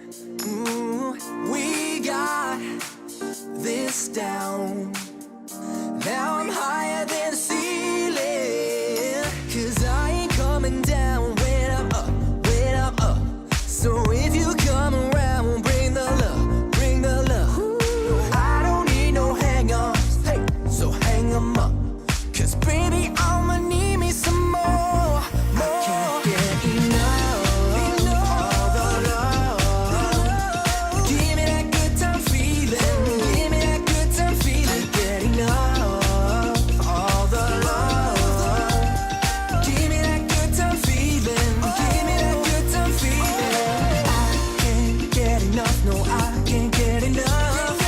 Ooh, we got this down. Now I'm higher than the ceiling. 'Cause I ain't coming down when I'm up, when I'm up. So if you come around, bring the love, bring the love. Ooh, I don't need no hang-ups, hey, so hang 'em up. 'Cause baby, I'ma need me some more, more. Can't get enough of the love. Give me that good time feeling, give me that good time feeling. Get enough of the love. Give me that good time feeling, give me that good time feeling. I can't get enough, no, I can't get enough.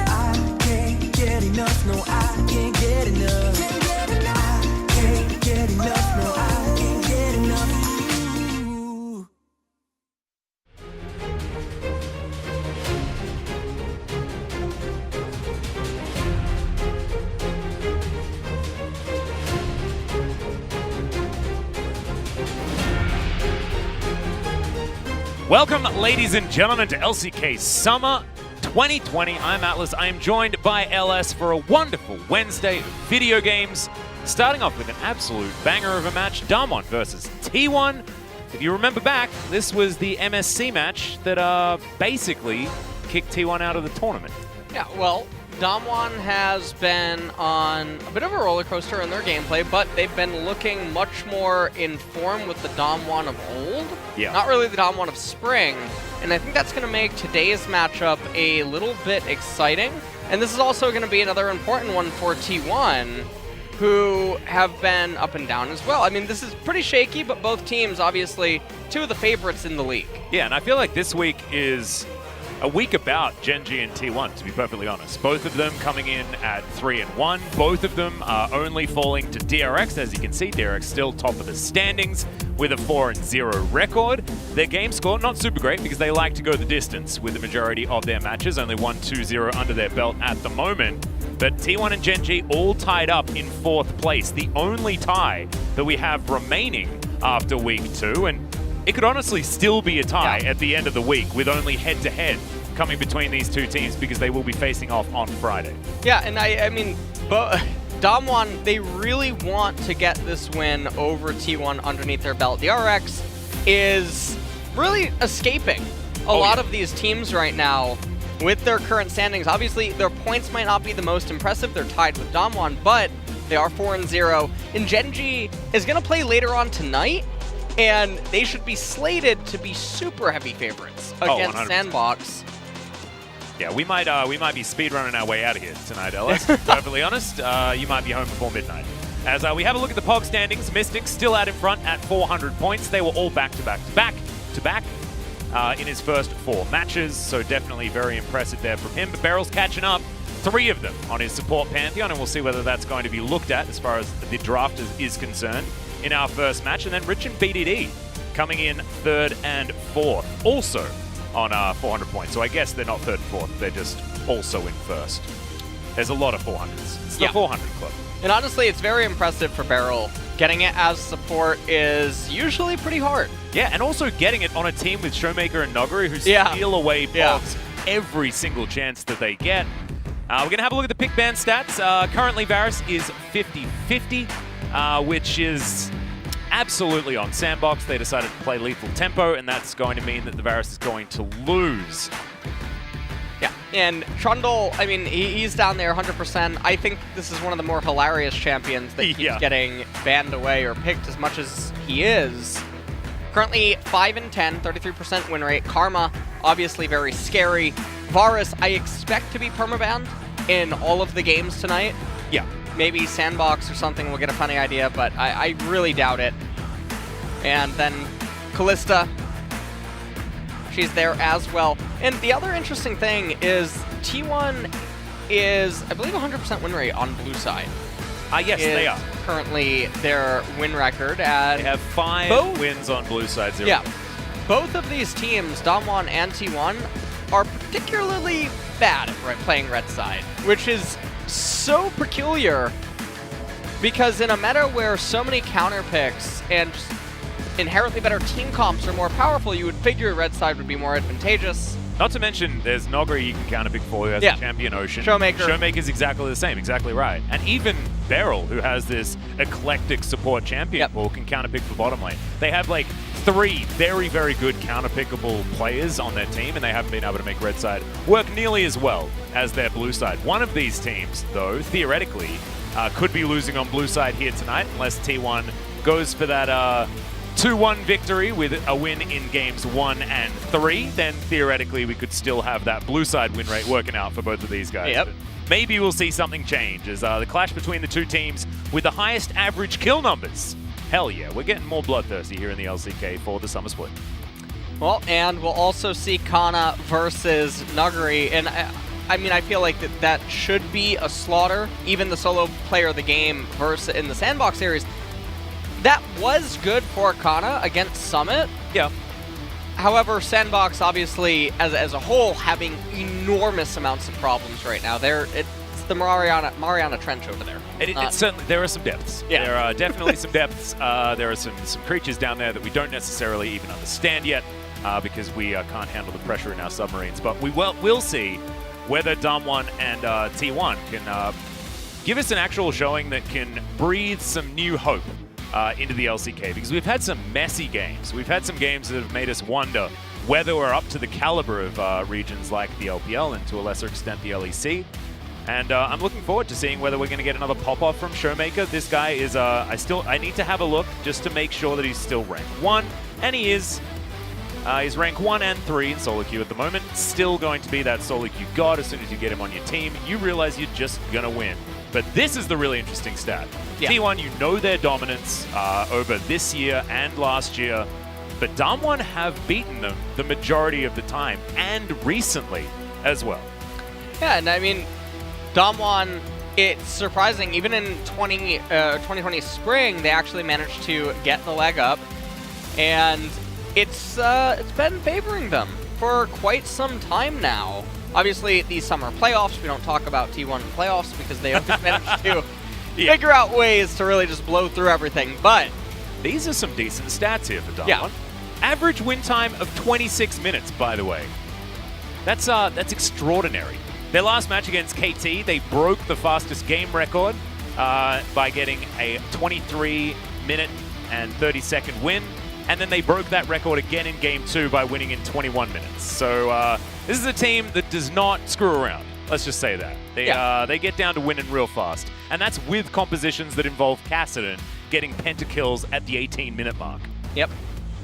I can't get enough, no, I can't get enough. Can't get enough, no, I can't get enough. Ooh. Welcome, ladies and gentlemen, to LCK Summer 2020. I'm Atlas. I am joined by LS for a wonderful Wednesday of video games. Starting off with an absolute banger of a match, Damwon versus T1. If you remember back, this was the MSC match that basically kicked T1 out of the tournament. Yeah, well, Damwon has been on a bit of a roller coaster in their gameplay, but they've been looking much more in form with the Damwon of old. Yeah. Not really the Damwon of spring. And I think that's going to make today's matchup a little bit exciting. And this is also going to be another important one for T1, who have been up and down as well. I mean, this is pretty shaky, but both teams, obviously, two of the favorites in the league. Yeah, and I feel like this week is a week about Gen G and T1, to be perfectly honest. Both of them coming in at 3-1. Both of them are only falling to DRX. As you can see, DRX still top of the standings with a 4-0 record. Their game score, not super great because they like to go the distance with the majority of their matches. Only 1-2-0 under their belt at the moment. But T1 and Gen G all tied up in 4th place. The only tie that we have remaining after week 2. And it could honestly still be a tie at the end of the week with only head-to-head coming between these two teams because they will be facing off on Friday. Yeah, and I mean, Damwon, they really want to get this win over T1 underneath their belt. The RX is really escaping a lot of these teams right now with their current standings. Obviously, their points might not be the most impressive. They're tied with Damwon, but they are 4-0. And Gen G is going to play later on tonight, and they should be slated to be super heavy favorites against 100%. Sandbox. Yeah, we might be speedrunning our way out of here tonight, Ellis. To be perfectly honest, you might be home before midnight. As we have a look at the POG standings, Mystics still out in front at 400 points. They were all back-to-back in his first 4 matches, so definitely very impressive there from him. But Beryl's catching up, 3 of them on his support Pantheon, and we'll see whether that's going to be looked at as far as the draft is concerned in our first match. And then Rich and BDD coming in 3rd and 4th, also on 400 points. So I guess they're not 3rd and 4th, they're just also in 1st. There's a lot of 400s. It's the 400 club. And honestly, it's very impressive for Beryl. Getting it as support is usually pretty hard. Yeah, and also getting it on a team with Showmaker and Noguri who steal away Pogs every single chance that they get. We're going to have a look at the pick ban stats. Currently, Varus is 50-50, which is absolutely on Sandbox. They decided to play lethal tempo, and that's going to mean that the Varus is going to lose. Yeah, and Trundle, I mean, he's down there 100%. I think this is one of the more hilarious champions that keeps getting banned away or picked as much as he is. Currently 5-10, 33% win rate. Karma, obviously very scary. Varus, I expect to be permabanned in all of the games tonight. Yeah. Maybe Sandbox or something will get a funny idea, but I really doubt it. And then Callista, she's there as well. And the other interesting thing is T1 is, I believe, 100% win rate on blue side. Yes, they are. Currently their win record. And they have 5 wins on blue side, 0. Yeah. Both of these teams, Damwon and T1, are particularly bad at playing red side, which is so peculiar because in a meta where so many counter picks and inherently better team comps are more powerful, you would figure red side would be more advantageous. Not to mention, there's Nogri you can counter pick for, who has a champion Ocean. Showmaker's exactly the same, exactly right. And even Beryl, who has this eclectic support champion pool, can counter pick for bottom lane. They have like 3 very, very good counter pickable players on their team, and they haven't been able to make red side work nearly as well as their blue side. One of these teams, though, theoretically, could be losing on blue side here tonight, unless T1 goes for that 2-1 victory with a win in games 1 and 3, then theoretically we could still have that blue side win rate working out for both of these guys. But maybe we'll see something change as the clash between the two teams with the highest average kill numbers. Hell yeah, we're getting more bloodthirsty here in the LCK for the Summer Split. Well, and we'll also see Kana versus Nuguri, and I mean, I feel like that should be a slaughter. Even the solo player of the game versus in the Sandbox series, that was good for Kana against Summit. Yeah. However, Sandbox obviously, as a whole, having enormous amounts of problems right now. It's the Mariana Trench over there. It's certainly, there are some depths. Yeah. There are definitely some depths. There are some creatures down there that we don't necessarily even understand yet because we can't handle the pressure in our submarines. But we'll see whether Damwon and T1 can give us an actual showing that can breathe some new hope into the LCK, because we've had some messy games. We've had some games that have made us wonder whether we're up to the caliber of regions like the LPL and to a lesser extent the LEC. And I'm looking forward to seeing whether we're going to get another pop-off from Showmaker. This guy is, I need to have a look just to make sure that he's still rank 1, and he is. He's rank 1 and 3 in solo queue at the moment. Still going to be that solo queue god. As soon as you get him on your team, you realize you're just going to win. But this is the really interesting stat. Yeah. T1, you know their dominance over this year and last year, but Damwon have beaten them the majority of the time, and recently as well. Yeah, and I mean, Damwon, it's surprising, even in 2020 spring, they actually managed to get the leg up, and it's been favoring them for quite some time now. Obviously, these summer playoffs, we don't talk about T1 playoffs because they always manage to figure out ways to really just blow through everything, but these are some decent stats here for Damwon. Average win time of 26 minutes, by the way. That's extraordinary. Their last match against KT, they broke the fastest game record by getting a 23-minute and 30-second win, and then they broke that record again in Game 2 by winning in 21 minutes. So this is a team that does not screw around. Let's just say that. They get down to winning real fast. And that's with compositions that involve Kassadin getting pentakills at the 18-minute mark. Yep.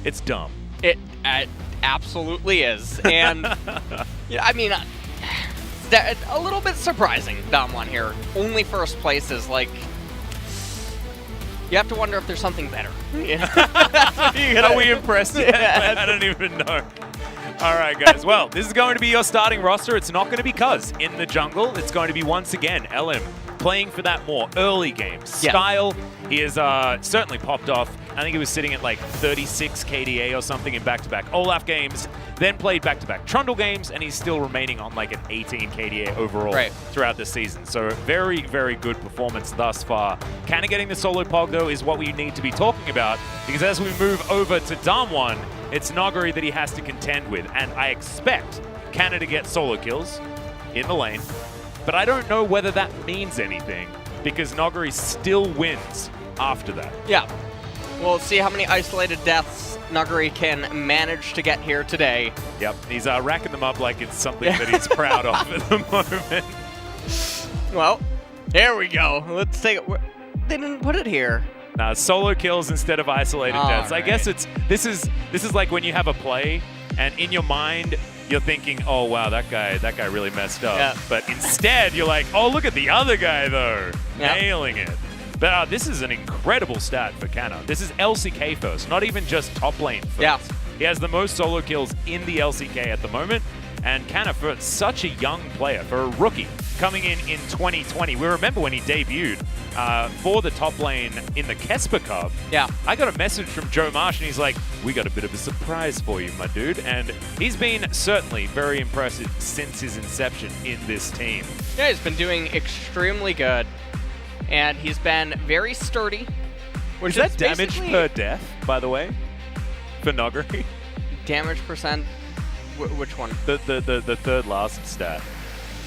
It's dumb. It absolutely is. And, I mean, a little bit surprising, Damwon here. Only first place is like, you have to wonder if there's something better. Are we impressed yet? I don't even know. All right, guys. Well, this is going to be your starting roster. It's not going to be Cuz in the jungle. It's going to be, once again, LM playing for that more early game style. He has certainly popped off. I think he was sitting at like 36 KDA or something in back-to-back Olaf games, then played back-to-back Trundle games, and he's still remaining on like an 18 KDA overall throughout the season. So very, very good performance thus far. Kana getting the solo pog, though, is what we need to be talking about, because as we move over to Damwon, it's Noguri that he has to contend with, and I expect Kana to get solo kills in the lane, but I don't know whether that means anything, because Noguri still wins after that. Yeah. We'll see how many isolated deaths Nuguri can manage to get here today. Yep, he's racking them up like it's something that he's proud of at the moment. Well, here we go. Let's take it. They didn't put it here. Solo kills instead of isolated deaths. Right. I guess this is like when you have a play and in your mind you're thinking, oh wow, that guy really messed up. Yeah. But instead you're like, oh, look at the other guy though, nailing it. But this is an incredible stat for Kana. This is LCK first, not even just top lane first. Yeah. He has the most solo kills in the LCK at the moment. And Kana, for such a young player, for a rookie, coming in 2020. We remember when he debuted for the top lane in the Kesper Cup. Yeah. I got a message from Joe Marsh, and he's like, we got a bit of a surprise for you, my dude. And he's been certainly very impressive since his inception in this team. Yeah, he's been doing extremely good. And he's been very sturdy. Which is that damage per death, by the way? for Noggery? Damage percent? Which one? The third last stat.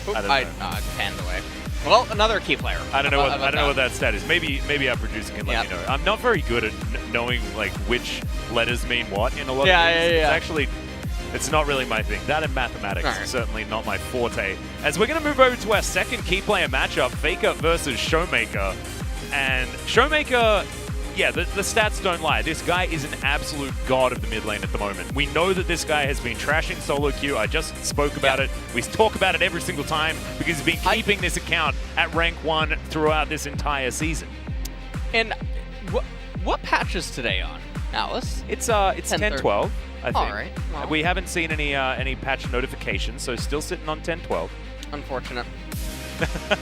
Oop, I don't know. panned away. Well, another key player. I don't know what that stat is. Maybe our producer can let me know. I'm not very good at knowing like which letters mean what in a lot of things. It's actually, it's not really my thing. That and mathematics is certainly not my forte. As we're going to move over to our second key player matchup, Faker versus Showmaker. And Showmaker, yeah, the stats don't lie. This guy is an absolute god of the mid lane at the moment. We know that this guy has been trashing solo queue. I just spoke about it. We talk about it every single time because he's been keeping this account at rank 1 throughout this entire season. And what patch is today on, Alice? It's 10-12, I think. All right. Well, we haven't seen any patch notifications, so still sitting on 10-12. Unfortunate.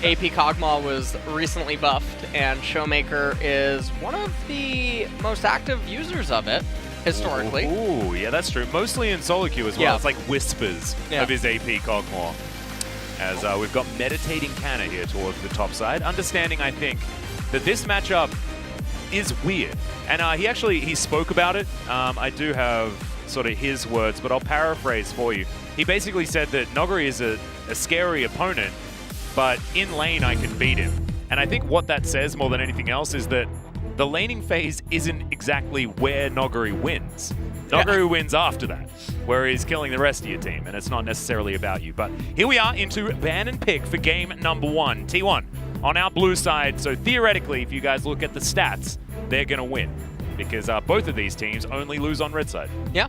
AP Kog'Maw was recently buffed, and Showmaker is one of the most active users of it, historically. Ooh, yeah, that's true. Mostly in solo queue as well. It's like whispers of his AP Kog'Maw. As we've got Meditating Canna here towards the top side. Understanding, I think, that this matchup is weird. And he spoke about it. I do have sort of his words, but I'll paraphrase for you. He basically said that Noggery is a scary opponent, but in lane I can beat him. And I think what that says more than anything else is that the laning phase isn't exactly where Noggery wins. Noggery wins after that, where he's killing the rest of your team, and it's not necessarily about you. But here we are into ban and pick for game number 1. T1 on our blue side, so theoretically, if you guys look at the stats, they're going to win. Because both of these teams only lose on red side. Yeah.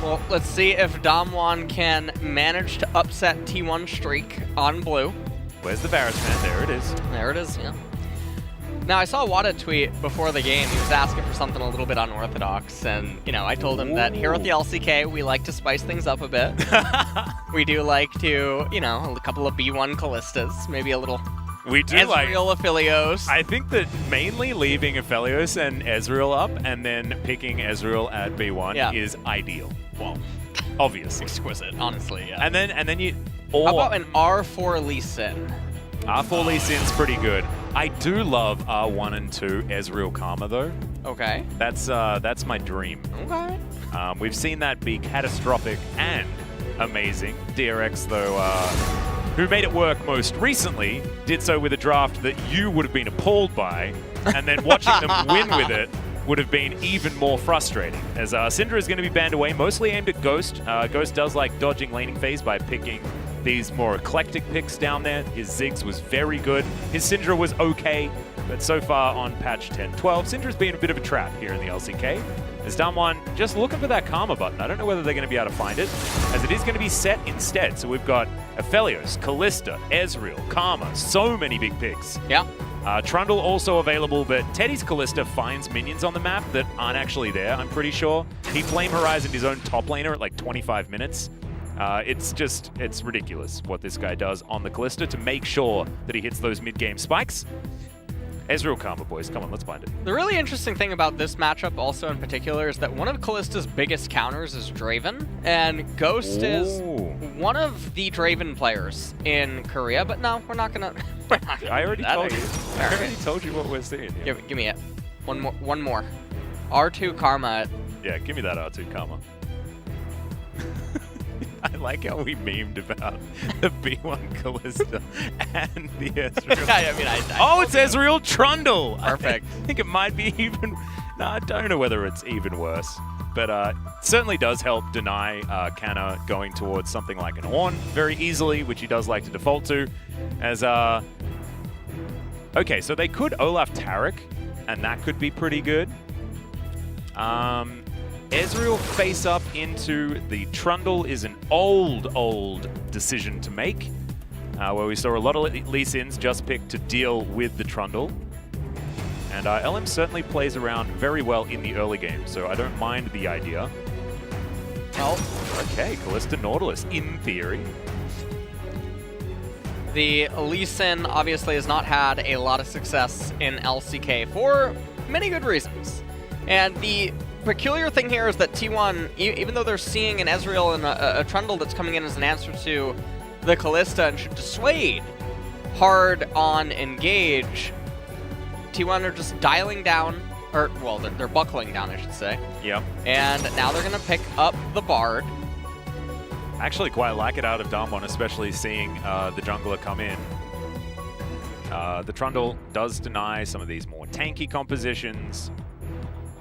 Well, let's see if Damwon can manage to upset T1 streak on blue. Where's the Varus man? There it is. There it is, yeah. Now, I saw Wada tweet before the game. He was asking for something a little bit unorthodox, and, you know, I told him that here at the LCK, we like to spice things up a bit. We do like to, you know, a couple of B1 Callistas, maybe a little we do Ezreal Aphelios. I think that mainly leaving Aphelios and Ezreal up and then picking Ezreal at B1 is ideal. Well, obviously. Exquisite, honestly, yeah. And then you... How about an R4 Lee Sin? R4 Lee Sin's pretty good. I do love R1 and 2 Ezreal Karma, though. Okay. That's my dream. Okay. We've seen that be catastrophic and amazing. DRX, though, who made it work most recently, did so with a draft that you would have been appalled by, and then watching them win with it would have been even more frustrating. As Syndra is going to be banned away, mostly aimed at Ghost. Ghost does like dodging laning phase by picking these more eclectic picks down there. His Ziggs was very good. His Syndra was okay, but so far on patch 10-12, Syndra's been a bit of a trap here in the LCK. As Damwon just looking for that Karma button. I don't know whether they're going to be able to find it, as it is going to be set instead. So we've got Aphelios, Callista, Ezreal, Karma, so many big picks. Yeah. Trundle also available, but Teddy's Callista finds minions on the map that aren't actually there, I'm pretty sure. He Flame Horizoned his own top laner at like 25 minutes. It's ridiculous what this guy does on the Callista to make sure that he hits those mid-game spikes. Ezreal Karma, boys. Come on, let's find it. The really interesting thing about this matchup also in particular is that one of Callista's biggest counters is Draven, and Ghost is one of the Draven players in Korea, but no, we're not gonna I already told you. I already told you what we're seeing here. Give me it. One more. R2 Karma. Yeah, give me that R2 Karma. I like how we memed about the B1 Callista and the Ezreal. It's Ezreal Trundle! Perfect. I think it might be even... No, I don't know whether it's even worse. But it certainly does help deny Canna going towards something like an Ornn very easily, which he does like to default to. As, okay, so they could Olaf Taric, and that could be pretty good. Ezreal face up into the Trundle is an old decision to make, where we saw a lot of Lee Sins just picked to deal with the Trundle. And LM certainly plays around very well in the early game, so I don't mind the idea. Well, okay, Callista Nautilus, in theory. The Lee Sin obviously has not had a lot of success in LCK for many good reasons. And the peculiar thing here is that T1, even though they're seeing an Ezreal and a Trundle that's coming in as an answer to the Callista and should dissuade hard on engage, T1 are just dialing down Or, well, they're buckling down, I should say. Yep. And now they're going to pick up the Bard. I actually quite like it out of Damwon, especially seeing the jungler come in. The Trundle does deny some of these more tanky compositions.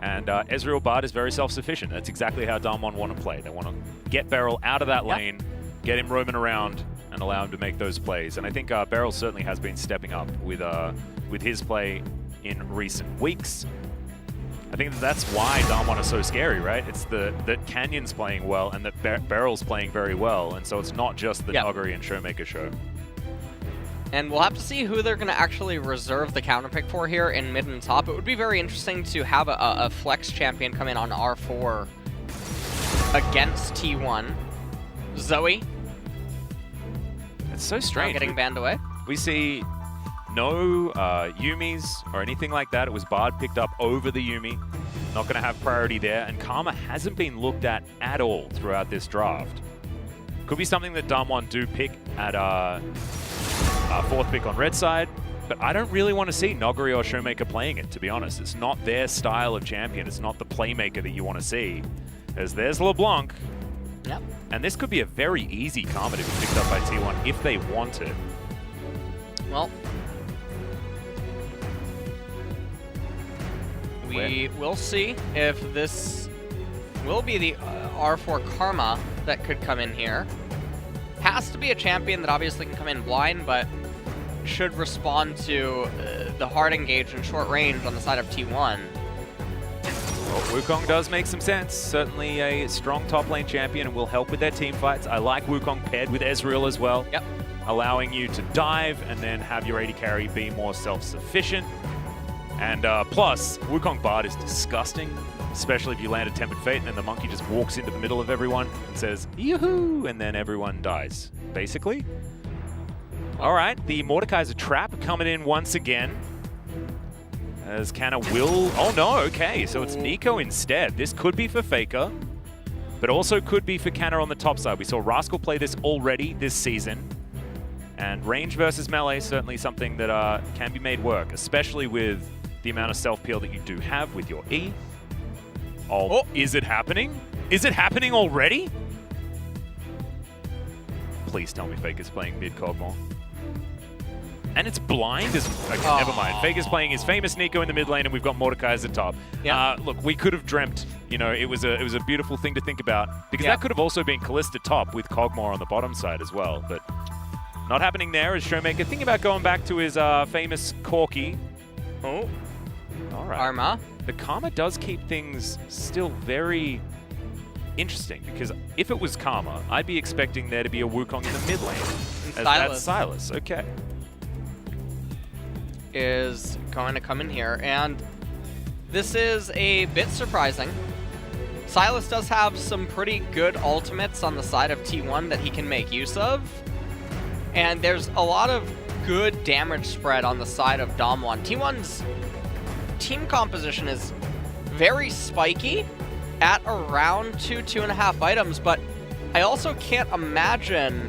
And Ezreal Bard is very self-sufficient. That's exactly how Damwon want to play. They want to get Beryl out of that lane, get him roaming around, and allow him to make those plays. And I think Beryl certainly has been stepping up with his play in recent weeks. I think that's why Damwon is so scary, right? It's that Canyon's playing well and that Beryl's playing very well, and so it's not just the Nuggery and Showmaker show. And we'll have to see who they're going to actually reserve the counterpick for here in mid and top. It would be very interesting to have a flex champion come in on R4 against T1. Zoe. It's so strange. Not getting banned away. We see no Yumis or anything like that. It was Bard picked up over the Yumi. Not going to have priority there. And Karma hasn't been looked at all throughout this draft. Could be something that Damwon do pick at fourth pick on red side. But I don't really want to see Nuggery or Showmaker playing it, to be honest. It's not their style of champion. It's not the playmaker that you want to see. As there's LeBlanc. Yep. And this could be a very easy Karma to be picked up by T1 if they want it. Well, we will see if this will be the R4 Karma that could come in here. Has to be a champion that obviously can come in blind, but should respond to the hard engage and short range on the side of T1. Well, Wukong does make some sense. Certainly a strong top lane champion and will help with their team fights. I like Wukong paired with Ezreal as well. Yep. Allowing you to dive and then have your AD carry be more self-sufficient. And plus, Wukong Bard is disgusting, especially if you land a Tempered Fate and then the monkey just walks into the middle of everyone and says, yoo-hoo, and then everyone dies, basically. All right, the Mordekaiser Trap coming in once again. As Canna will... Oh no, okay, so it's Nico instead. This could be for Faker, but also could be for Canna on the top side. We saw Rascal play this already this season. And range versus melee is certainly something that can be made work, especially with the amount of self-peel that you do have with your E. Oh, is it happening? Is it happening already? Please tell me Faker's playing mid Kog'Maw. And it's blind as... Okay, never mind. Faker's playing his famous Nico in the mid lane and we've got Mordekaiser top. Yeah. Look, we could have dreamt, you know, it was a beautiful thing to think about because that could have also been Kalista top with Kog'Maw on the bottom side as well, but not happening there as Showmaker thinking about going back to his famous Corki. Oh. All right. Arma. The Karma does keep things still very interesting because if it was Karma, I'd be expecting there to be a Wukong in the mid lane. That's Silas, okay. Is going to come in here, and this is a bit surprising. Silas does have some pretty good ultimates on the side of T1 that he can make use of, and there's a lot of good damage spread on the side of Damwon. T1's team composition is very spiky at around 2.5 items, but I also can't imagine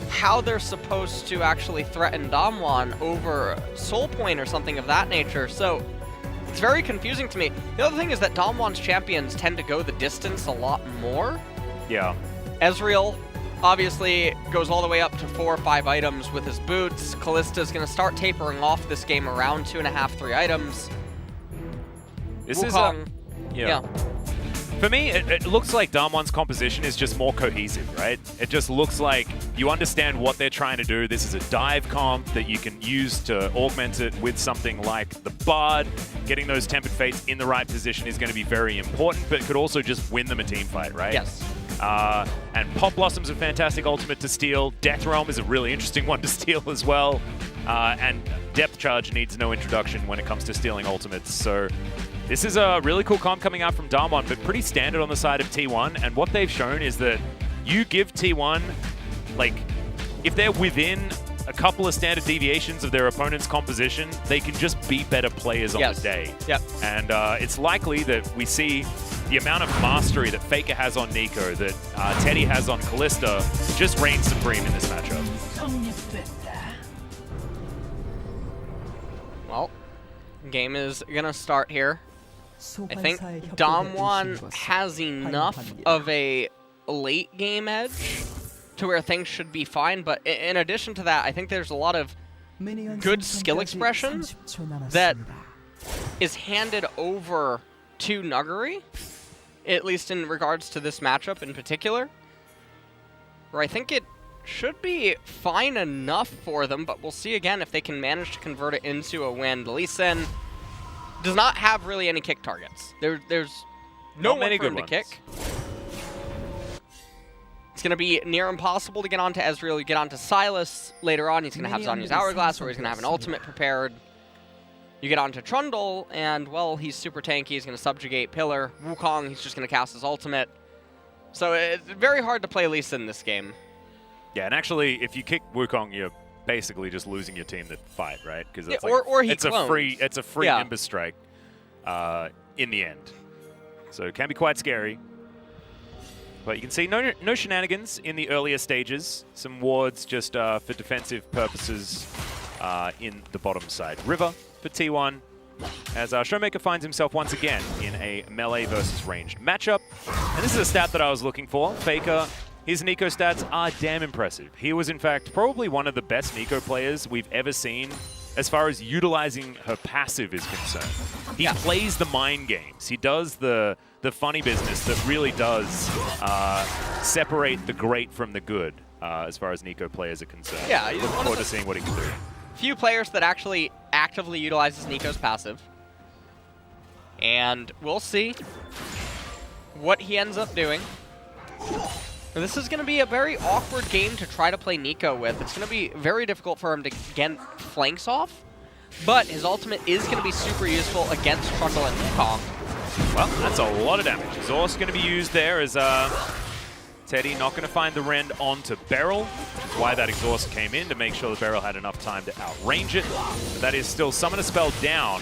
how they're supposed to actually threaten Damwon over Soul Point or something of that nature, so it's very confusing to me. The other thing is that Damwon's champions tend to go the distance a lot more. Yeah. Ezreal obviously goes all the way up to 4 or 5 items with his boots. Kalista's going to start tapering off this game around 2.5, 3 items. This Wukong, is yeah. For me, it looks like Damwon's composition is just more cohesive, right? It just looks like you understand what they're trying to do. This is a dive comp that you can use to augment it with something like the Bard. Getting those Tempered Fates in the right position is going to be very important, but it could also just win them a team fight, right? Yes. And Pop Blossom's a fantastic ultimate to steal. Death Realm is a really interesting one to steal as well. And Depth Charge needs no introduction when it comes to stealing ultimates. So this is a really cool comp coming out from Damwon, but pretty standard on the side of T1. And what they've shown is that you give T1, like, if they're within a couple of standard deviations of their opponent's composition, they can just be better players on the day. Yep. And it's likely that we see the amount of mastery that Faker has on Nico, that Teddy has on Kalista, just reign supreme in this matchup. Well, Game is going to start here. I think Damwon has enough of a late game edge to where things should be fine, but in addition to that, I think there's a lot of good skill expression that is handed over to Nuguri, at least in regards to this matchup in particular, where I think it should be fine enough for them, but we'll see again if they can manage to convert it into a win. Lee Sin does not have really any kick targets. There's no one for him to kick. It's going to be near impossible to get onto Ezreal, get onto Silas later on. He's going to have Zhonya's Hourglass, where he's going to have an ultimate prepared. You get onto Trundle, and, well, he's super tanky. He's going to subjugate Pillar. Wukong, he's just going to cast his ultimate. So it's very hard to play Lee Sin in this game. Yeah, and actually, if you kick Wukong, you're basically just losing your team that fight, right? Because yeah, or he it's a free yeah. Ember Strike in the end. So it can be quite scary. But you can see no shenanigans in the earlier stages. Some wards just for defensive purposes in the bottom side. River for T1, as Showmaker finds himself once again in a melee versus ranged matchup. And this is a stat that I was looking for. Faker, his Nico stats are damn impressive. He was, in fact, probably one of the best Nico players we've ever seen as far as utilizing her passive is concerned. He plays the mind games. He does the funny business that really does separate the great from the good as far as Nico players are concerned. Yeah, Look forward to seeing what he can do. Few players that actually actively utilizes Nico's passive. And we'll see what he ends up doing. This is going to be a very awkward game to try to play Nico with. It's going to be very difficult for him to get flanks off, but his ultimate is going to be super useful against Trundle and Wukong. Well, that's a lot of damage. Exhaust going to be used there as Teddy not going to find the rend onto Beryl. Which is why that exhaust came in, to make sure that Beryl had enough time to outrange it. But that is still summon a spell down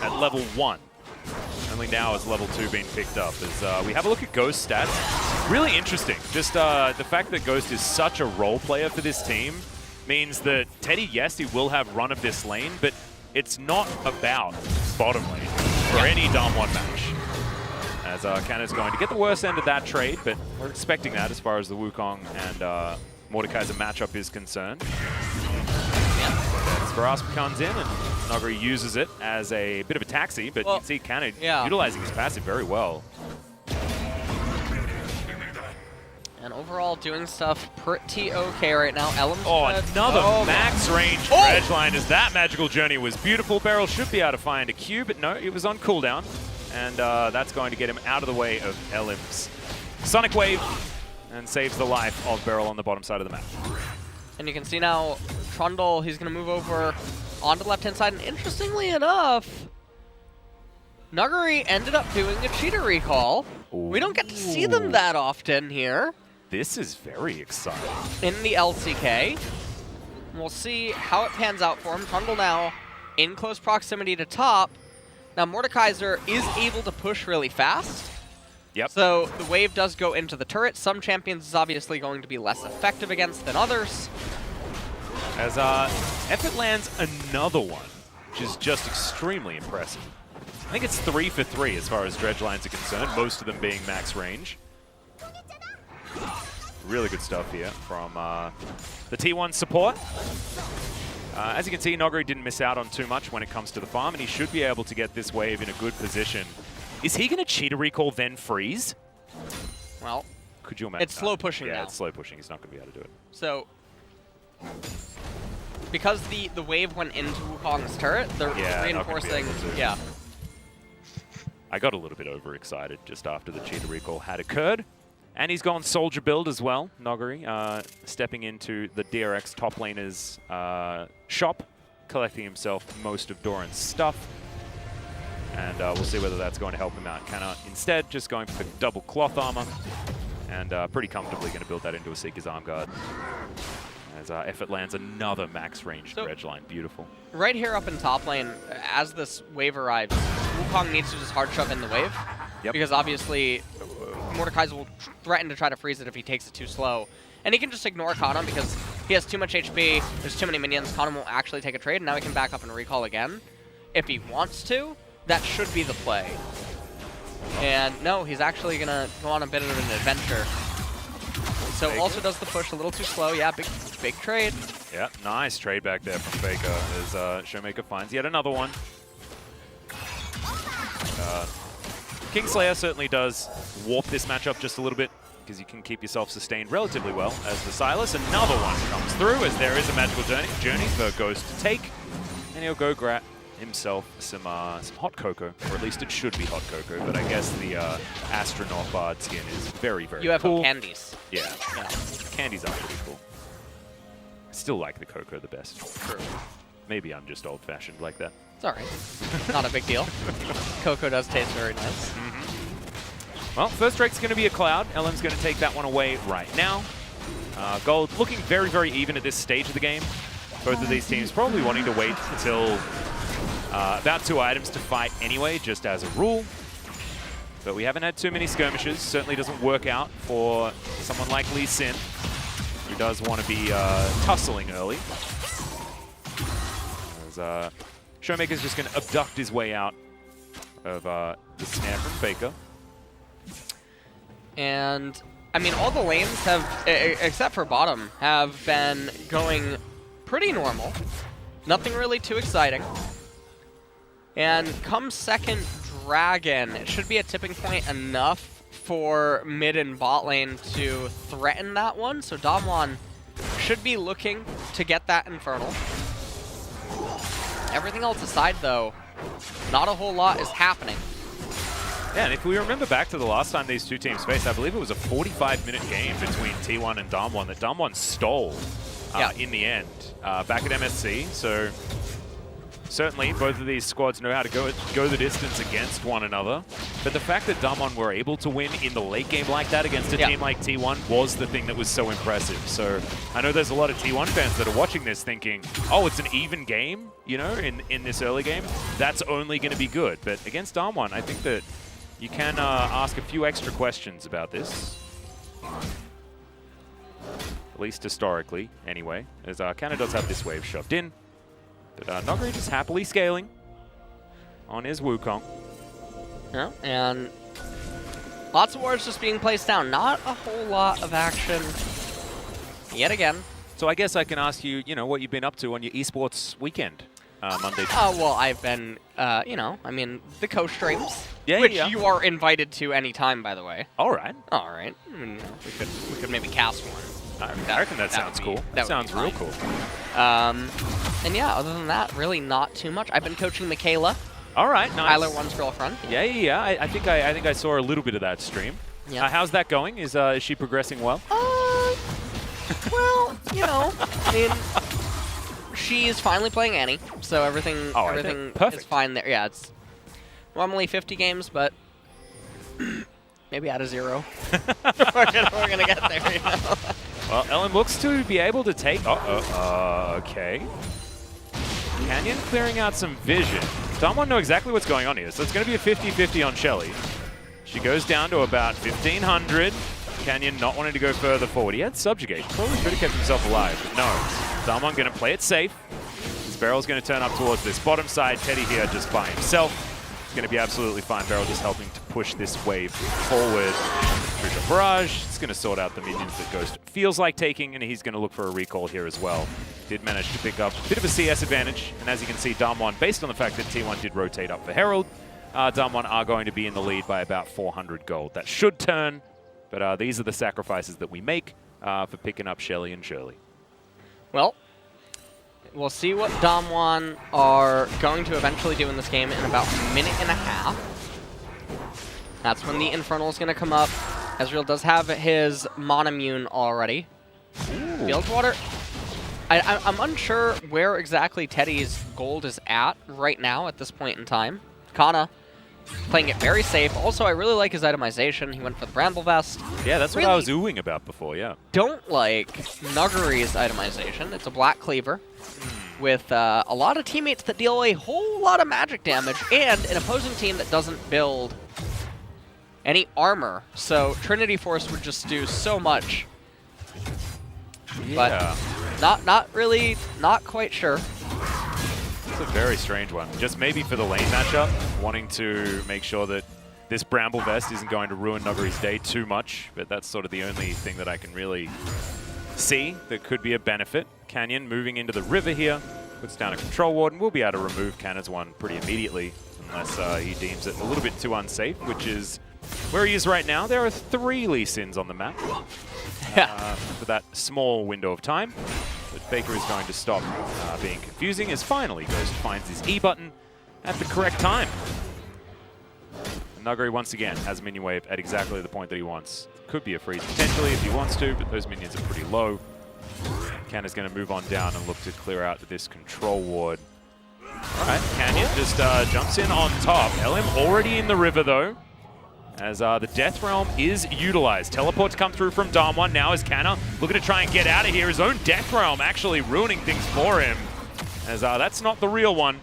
at level 1. Only now is level 2 being picked up. As we have a look at Ghost's stats, really interesting. Just the fact that Ghost is such a role player for this team means that Teddy, yes, he will have run of this lane, but it's not about bottom lane for any Damwon match. As Kanna's going to get the worst end of that trade, but we're expecting that as far as the Wukong and Mordekaiser matchup is concerned. As Varasp comes in and Nuguri uses it as a bit of a taxi, but you can see Kanna utilizing his passive very well. And overall doing stuff pretty okay right now. Elem's another max range dredge line as that magical journey was beautiful. Beryl should be able to find a Q, but no, it was on cooldown. And that's going to get him out of the way of Elim's Sonic Wave and saves the life of Beryl on the bottom side of the map. And you can see now Trundle, he's going to move over onto the left-hand side. And interestingly enough, Nuguri ended up doing a cheater recall. Ooh. We don't get to see them that often here. This is very exciting. In the LCK. We'll see how it pans out for him. Trundle now in close proximity to top. Now Mordekaiser is able to push really fast. Yep. So the wave does go into the turret. Some champions is obviously going to be less effective against than others. As Effort lands another one, which is just extremely impressive. I think it's 3 for 3 as far as dredge lines are concerned, most of them being max range. Really good stuff here from the T1 support. As you can see, Nuguri didn't miss out on too much when it comes to the farm, and he should be able to get this wave in a good position. Is he going to cheat a recall, then freeze? Well, could you imagine? It's slow pushing now. Yeah, it's slow pushing. He's not going to be able to do it. So, because the wave went into Wukong's turret, they're reinforcing. Yeah. I got a little bit overexcited just after the cheetah recall had occurred. And he's gone soldier build as well, Nuguri, stepping into the DRX top laner's shop, collecting himself most of Doran's stuff. And we'll see whether that's going to help him out. Kanna instead just going for the double cloth armor, and pretty comfortably going to build that into a Seeker's Arm Guard. As Effort lands another max range dredge line. Beautiful. Right here up in top lane, as this wave arrives, Wukong needs to just hard shove in the wave. Yep. Because obviously, Mordekaiser will threaten to try to freeze it if he takes it too slow. And he can just ignore Kana because he has too much HP, there's too many minions, Kana won't actually take a trade, and now he can back up and recall again. If he wants to, that should be the play. And no, he's actually going to go on a bit of an adventure. So also does the push a little too slow. Yeah, big trade. Yeah, nice trade back there from Faker as Showmaker finds yet another one. Kingslayer certainly does warp this matchup just a little bit because you can keep yourself sustained relatively well as the Silas. Another one comes through as there is a magical journey for Ghost to take. And he'll go grab himself some hot cocoa, or at least it should be hot cocoa, but I guess the astronaut bard skin is very, very You have cool. candies. Yeah. Candies are pretty cool. I still like the cocoa the best. True. Maybe I'm just old-fashioned like that. It's alright. Not a big deal. Cocoa does taste very nice. Well, first strike's going to be a Cloud. LM's going to take that one away right now. Gold looking very, very even at this stage of the game. Both of these teams probably wanting to wait until about 2 items to fight anyway, just as a rule. But we haven't had too many skirmishes. Certainly doesn't work out for someone like Lee Sin, who does want to be tussling early. As Showmaker's just going to abduct his way out of the snare from Faker. And, I mean, all the lanes have, except for bottom, have been going pretty normal. Nothing really too exciting. And come second Dragon, it should be a tipping point enough for mid and bot lane to threaten that one. So Damwon should be looking to get that Infernal. Everything else aside, though, not a whole lot is happening. Yeah, and if we remember back to the last time these two teams faced, I believe it was a 45-minute game between T1 and Damwon that Damwon stole in the end back at MSC. So certainly both of these squads know how to go the distance against one another. But the fact that Damwon were able to win in the late game like that against a team like T1 was the thing that was so impressive. So I know there's a lot of T1 fans that are watching this thinking, oh, it's an even game, you know, in this early game. That's only going to be good. But against Damwon, I think that you can ask a few extra questions about this. At least historically, anyway, as Canada does have this wave shoved in. But Nogri just happily scaling on his Wukong. Yeah, and lots of wards just being placed down. Not a whole lot of action yet again. So I guess I can ask you, you know, what you've been up to on your esports weekend, Monday. Well, I've been, you know, I mean, the co-streams, Yeah, which yeah. you are invited to anytime, by the way. All right. All right. I mean, we could maybe cast one. I reckon that sounds cool. That sounds real cool. And yeah, other than that, really not too much. I've been coaching Michaela. All right, nice. Tyler One's girlfriend. Yeah. I think I saw a little bit of that stream. Yeah. How's that going? Is she progressing well? Well, you know, I mean, she's finally playing Annie, so everything is fine there. Yeah, it's normally 50 games, but maybe out of 0. we're gonna get there, you know. Well, Ellen looks to be able to take... okay. Canyon clearing out some vision. Damwon know exactly what's going on here, so it's going to be a 50-50 on Shelly. She goes down to about 1,500. Canyon not wanting to go further forward. He had Subjugate. Probably could have kept himself alive, but no. Damwon going to play it safe. His Barrel's going to turn up towards this bottom side. Teddy here just by himself. It's going to be absolutely fine. Barrel just helping to push this wave forward. Crucial Barrage. It's going to sort out the minions that Ghost feels like taking, and he's going to look for a recall here as well. Did manage to pick up a bit of a CS advantage, and as you can see, Damwon, based on the fact that T1 did rotate up for Herald, Damwon are going to be in the lead by about 400 gold. That should turn, but these are the sacrifices that we make for picking up Shelly and Shirley. Well, we'll see what Damwon are going to eventually do in this game in about a minute and a half. That's when the Infernal is going to come up. Ezreal does have his Monomune already. Fieldwater. I'm unsure where exactly Teddy's gold is at right now at this point in time. Kana playing it very safe. Also, I really like his itemization. He went for the Bramble Vest. Yeah, that's what I was oohing about before, yeah. Don't like Nuggery's itemization. It's a Black Cleaver with a lot of teammates that deal a whole lot of magic damage and an opposing team that doesn't build any armor. So Trinity Force would just do so much. Yeah. But not quite sure. It's a very strange one. Just maybe for the lane matchup, wanting to make sure that this Bramble Vest isn't going to ruin Nuggery's day too much, but that's sort of the only thing that I can really see that could be a benefit. Canyon moving into the river here, puts down a control ward, and we'll be able to remove Cannon's one pretty immediately, unless he deems it a little bit too unsafe, which is where he is right now. There are 3 Lee Sins on the map for that small window of time. But Faker is going to stop being confusing as finally Ghost finds his E button at the correct time. And Nuggery once again has a minion wave at exactly the point that he wants. Could be a freeze potentially if he wants to, but those minions are pretty low. Ken is going to move on down and look to clear out this control ward. All right, Canyon just jumps in on top. LM already in the river though, as the Death Realm is utilized. Teleports come through from Damwon. Now is Canna looking to try and get out of here. His own Death Realm actually ruining things for him, as that's not the real one.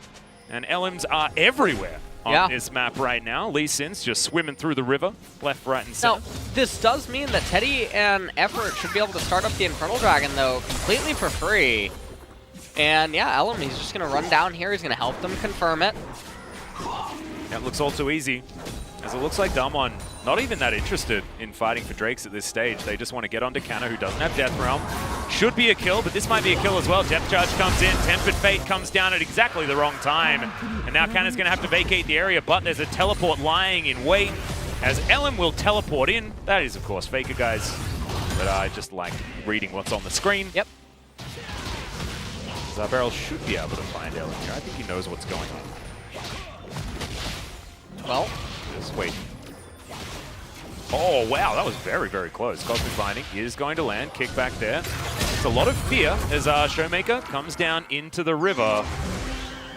And LMs are everywhere on this map right now. Lee Sin's just swimming through the river, left, right, and center. Now, this does mean that Teddy and Effort should be able to start up the Infernal Dragon, though, completely for free. And yeah, LM, he's just going to run down here. He's going to help them confirm it. That looks all too easy, as it looks like Damwon not even that interested in fighting for Drakes at this stage. They just want to get onto Canna, who doesn't have Death Realm. Should be a kill, but this might be a kill as well. Depth Charge comes in. Tempered Fate comes down at exactly the wrong time. And now Canna's going to have to vacate the area, but there's a teleport lying in wait, as LM will teleport in. That is, of course, Faker, guys. But I just like reading what's on the screen. Yep. Zarbarrel should be able to find LM here. I think he knows what's going on. Well, just wait. Oh, wow, that was very, very close. Cosmic Binding is going to land. Kick back there. It's a lot of fear as Showmaker comes down into the river.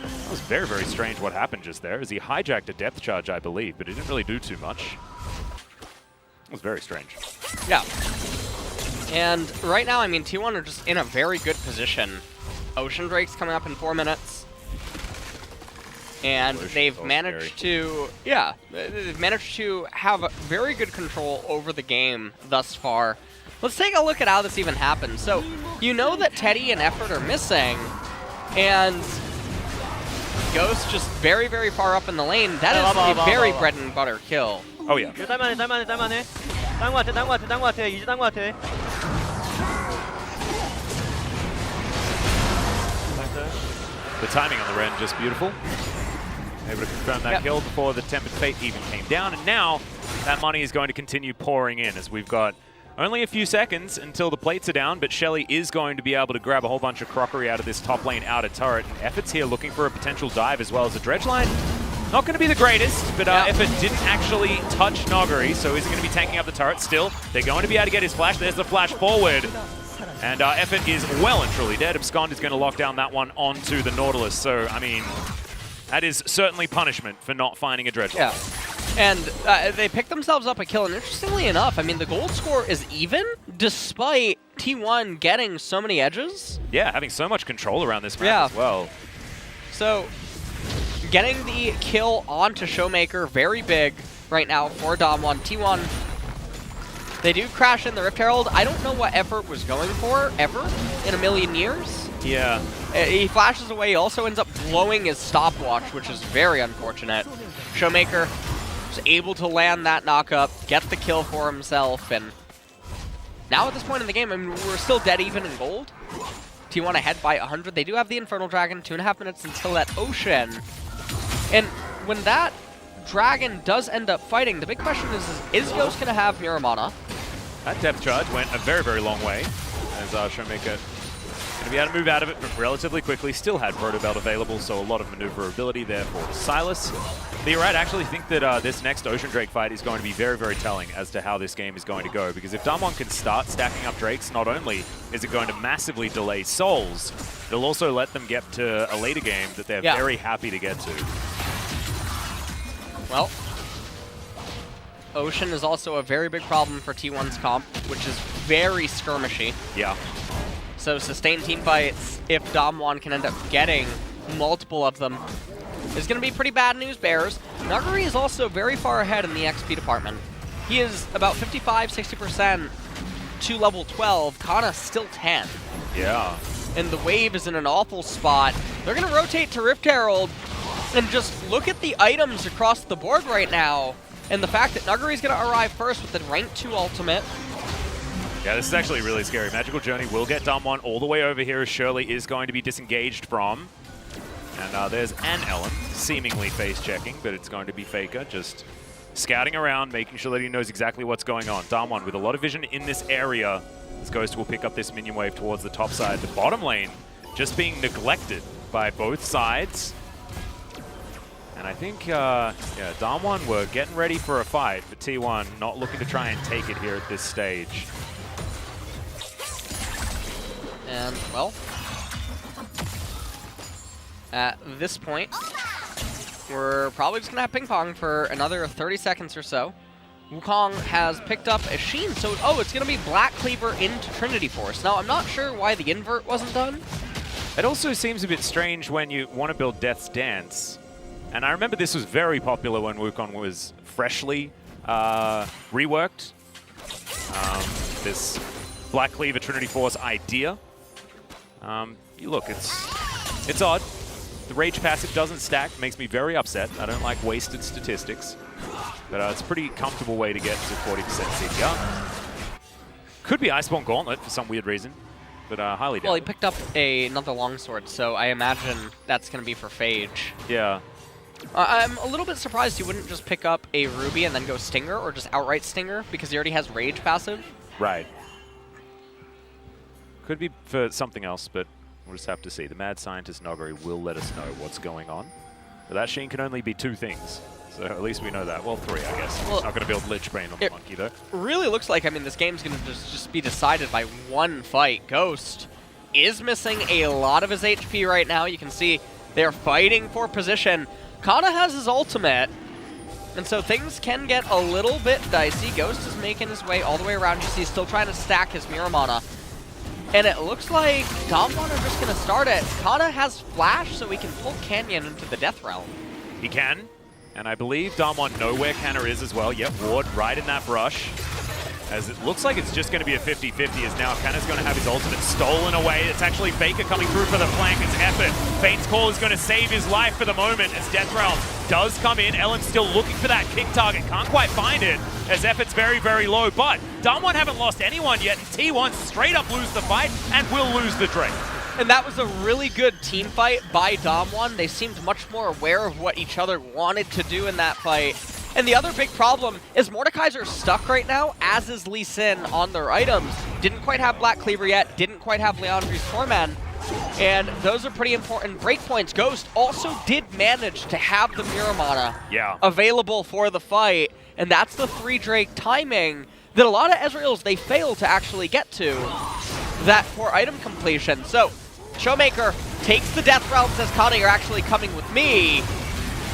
That was very, very strange what happened just there, as he hijacked a depth charge, I believe, but it didn't really do too much. It was very strange. Yeah. And right now, I mean, T1 are just in a very good position. Ocean Drake's coming up in 4 minutes. And they've managed to, they've managed to have very good control over the game thus far. Let's take a look at how this even happened. So, you know that Teddy and Effort are missing, and Ghost just very, very far up in the lane. That is a very bread and butter kill. Oh yeah. 이거 딸만해. 딴 거 같아. 이제 딴 거 같아. The timing on the Ren just beautiful. Able to confirm that kill before the Tempered Fate even came down, and now that money is going to continue pouring in, as we've got only a few seconds until the plates are down, but Shelly is going to be able to grab a whole bunch of crockery out of this top lane outer turret, and Effort's here looking for a potential dive as well as a dredge line. Not going to be the greatest, but Effort didn't actually touch Noggery, so he's going to be tanking up the turret still. They're going to be able to get his flash. There's the flash forward. And Effort is well and truly dead. Abscond is going to lock down that one onto the Nautilus. So, I mean, that is certainly punishment for not finding a dredge line. Yeah. And they picked themselves up a kill, and interestingly enough, I mean, the gold score is even, despite T1 getting so many edges. Yeah, having so much control around this map as well. So, getting the kill onto Showmaker, very big right now for Damwon. T1, they do crash in the Rift Herald. I don't know what Effort was going for, ever, in a million years. Yeah. He flashes away. He also ends up blowing his stopwatch, which is very unfortunate. Showmaker was able to land that knock-up, get the kill for himself, and now at this point in the game, I mean, we're still dead even in gold. T1 ahead by 100. They do have the Infernal Dragon, 2.5 minutes until that Ocean. And when that Dragon does end up fighting, the big question is Ghost going to have Miramana? That depth charge went a very, very long way, as Showmaker going to be able to move out of it relatively quickly. Still had Proto Belt available, so a lot of maneuverability there for Silas. But you're right, I actually think that this next Ocean Drake fight is going to be very, very telling as to how this game is going to go. Because if Damwon can start stacking up Drakes, not only is it going to massively delay Souls, it'll also let them get to a later game that they're very happy to get to. Well, Ocean is also a very big problem for T1's comp, which is very skirmishy. Yeah. So sustained team fights, if Damwon can end up getting multiple of them, is going to be pretty bad news bears. Nuggery is also very far ahead in the XP department. He is about 55–60% to level 12. Kana still 10. Yeah. And the wave is in an awful spot. They're going to rotate to Rift Herald and just look at the items across the board right now. And the fact that Nuggery's going to arrive first with the rank 2 ultimate. Yeah, this is actually really scary. Magical Journey will get Damwon all the way over here as Shirley is going to be disengaged from. And there's an Ellen, seemingly face-checking, but it's going to be Faker, just scouting around, making sure that he knows exactly what's going on. Damwon with a lot of vision in this area. This Ghost will pick up this minion wave towards the top side. The bottom lane just being neglected by both sides. And I think, yeah, Damwon were getting ready for a fight, but T1 not looking to try and take it here at this stage. And, well, at this point, we're probably just going to have ping pong for another 30 seconds or so. Wukong has picked up a Sheen, so, oh, it's going to be Black Cleaver into Trinity Force. Now, I'm not sure why the invert wasn't done. It also seems a bit strange when you want to build Death's Dance. And I remember this was very popular when Wukong was freshly reworked. This Black Cleaver Trinity Force idea. Look, it's odd. The Rage passive doesn't stack, makes me very upset. I don't like wasted statistics. But it's a pretty comfortable way to get to 40% CPR. Could be Iceborne Gauntlet for some weird reason, but highly doubt. Well, he picked up another longsword, so I imagine that's going to be for Phage. Yeah. I'm a little bit surprised he wouldn't just pick up a Ruby and then go Stinger, or just outright Stinger, because he already has Rage passive. Right. Could be for something else, but we'll just have to see. The Mad Scientist Nogari will let us know what's going on. But that Sheen can only be 2 things. So at least we know that. Well, 3, I guess. Well, not going to build Lich Bane on the Monkey, though. Really looks like, I mean, this game's going to just be decided by one fight. Ghost is missing a lot of his HP right now. You can see they're fighting for position. Kana has his ultimate, and so things can get a little bit dicey. Ghost is making his way all the way around. You see he's still trying to stack his Mirror Mana. And it looks like Damwon are just going to start it. Kana has Flash, so he can pull Canyon into the Death Realm. He can. And I believe Damwon know where Canna is as well. Yep, Ward right in that brush. As it looks like it's just going to be a 50-50 as now Canna's going to have his ultimate stolen away. It's actually Faker coming through for the flank. It's Effort. Fate's Call is going to save his life for the moment as Death Realm does come in. Ellen's still looking for that kick target. Can't quite find it as Effort's very, very low. But Damwon haven't lost anyone yet. And T1 straight up lose the fight and will lose the Drake. And that was a really good team fight by Damwon. They seemed much more aware of what each other wanted to do in that fight. And the other big problem is Mordekaiser's stuck right now, as is Lee Sin on their items. Didn't quite have Black Cleaver yet, didn't quite have Leandri's Torment. And those are pretty important breakpoints. Ghost also did manage to have the Mirror Mana available for the fight. And that's the 3 Drake timing that a lot of Ezreals, they fail to actually get to that for item completion. So, Showmaker takes the Death Realm, says, Kana, you're actually coming with me.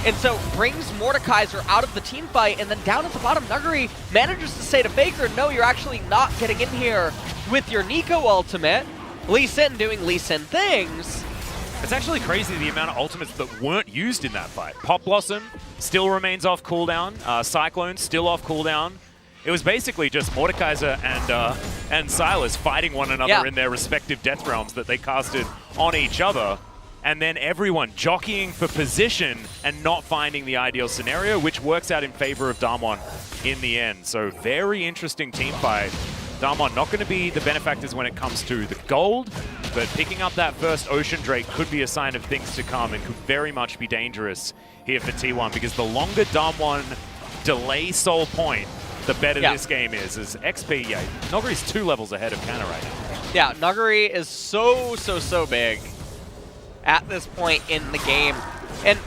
And so brings Mordekaiser out of the team fight, and then down at the bottom, Nuggery manages to say to Faker, no, you're actually not getting in here with your Nico ultimate. Lee Sin doing Lee Sin things. It's actually crazy the amount of ultimates that weren't used in that fight. Pop Blossom still remains off cooldown. Cyclone still off cooldown. It was basically just Mordekaiser and Silas fighting one another in their respective Death Realms that they casted on each other. And then everyone jockeying for position and not finding the ideal scenario, which works out in favor of Damwon in the end. So very interesting team fight. Damwon not going to be the benefactors when it comes to the gold, but picking up that first Ocean Drake could be a sign of things to come and could very much be dangerous here for T1, because the longer Damwon delay Soul Point, the better this game is. As XP, Nuggery's 2 levels ahead of Canna right now. Yeah, Nuggery is so big at this point in the game. And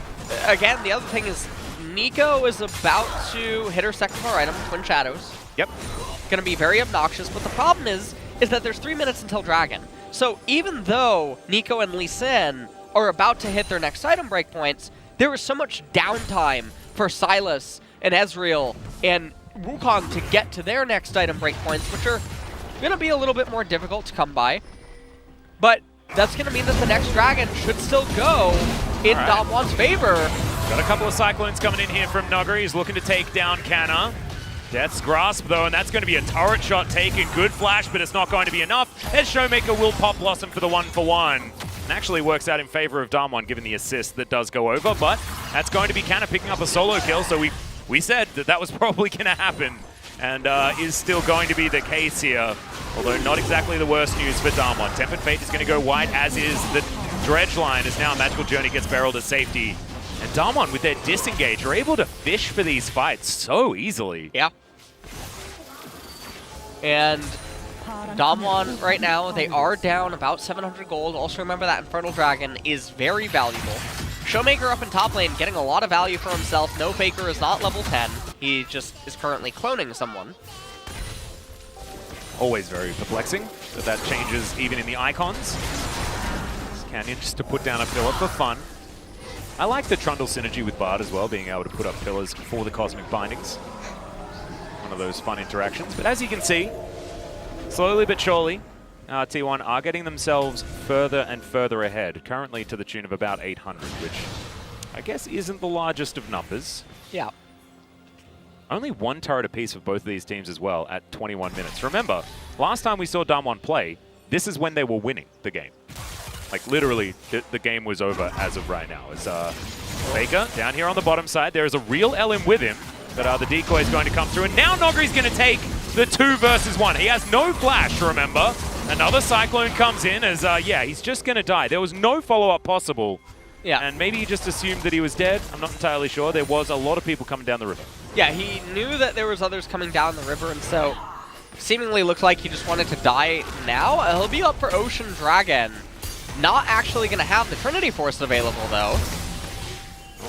again, the other thing is Nico is about to hit her second core item, Twin Shadows. Yep. Gonna be very obnoxious, but the problem is that there's 3 minutes until Dragon. So even though Nico and Lee Sin are about to hit their next item breakpoints, there was so much downtime for Silas and Ezreal and Wukong to get to their next item breakpoints, which are gonna be a little bit more difficult to come by. But that's going to mean that the next Dragon should still go in Damwon's favor. Got a couple of Cyclones coming in here from Nuggery. He's looking to take down Canna. Death's Grasp, though, and that's going to be a turret shot taken. Good flash, but it's not going to be enough. And Showmaker will pop Blossom for the 1-for-1. And actually works out in favor of Damwon, given the assist that does go over. But that's going to be Canna picking up a solo kill, so we We said that that was probably going to happen, and is still going to be the case here. Although not exactly the worst news for Damwon. Tempered Fate is going to go wide, as is the Dredge line, as now Magical Journey gets barreled to safety. And Damwon, with their disengage, are able to fish for these fights so easily. Yeah. And Damwon right now, they are down about 700 gold. Also remember that Infernal Dragon is very valuable. Showmaker up in top lane, getting a lot of value for himself. No Faker is not level 10. He just is currently cloning someone. Always very perplexing that changes even in the icons. Canyon just to put down a pillar for fun. I like the Trundle synergy with Bard as well, being able to put up pillars for the Cosmic Bindings. One of those fun interactions. But as you can see, slowly but surely, T1 are getting themselves further and further ahead, currently to the tune of about 800, which I guess isn't the largest of numbers. Yeah. Only one turret apiece for both of these teams as well at 21 minutes. Remember, last time we saw Damwon play, this is when they were winning the game. Like, literally, the game was over as of right now. As Faker down here on the bottom side, there is a real LM with him, but the decoy is going to come through. And now Nogri's going to take the 2 versus 1. He has no flash, remember. Another Cyclone comes in as, yeah, he's just going to die. There was no follow-up possible. Yeah. And maybe he just assumed that he was dead. I'm not entirely sure. There was a lot of people coming down the river. Yeah, he knew that there was others coming down the river, and so seemingly looked like he just wanted to die now. He'll be up for Ocean Dragon. Not actually going to have the Trinity Force available, though.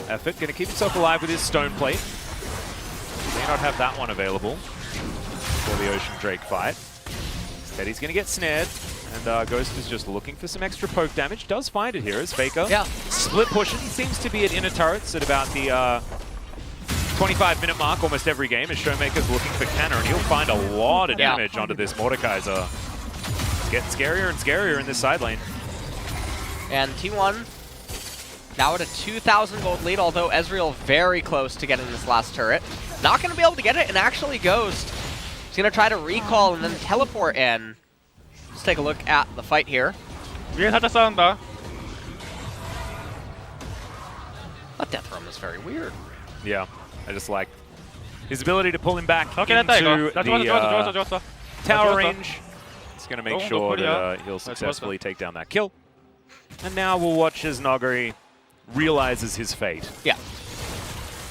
Effort going to keep himself alive with his Stone Plate. May not have that one available for the Ocean Drake fight. Instead, he's going to get snared. And Ghost is just looking for some extra poke damage. Does find it here as Faker. Yeah. Split pushing. He seems to be at inner turrets at about the 25-minute mark almost every game as Showmaker's looking for Canna, and he'll find a lot of damage onto this Mordekaiser. It's getting scarier and scarier in this side lane. And T1 now at a 2,000 gold lead, although Ezreal very close to getting this last turret. Not going to be able to get it, and actually Ghost is going to try to recall and then teleport in. Let's take a look at the fight here. 위에 살짝 싸운다. That death roam is very weird. Yeah, I just like his ability to pull him back 오케이 됐다 into 이거. the 좋았어. tower 좋았어. range. It's going to make 너무 sure 좋구려. that he'll successfully take down that kill. And now we'll watch as Nogari realizes his fate. Yeah.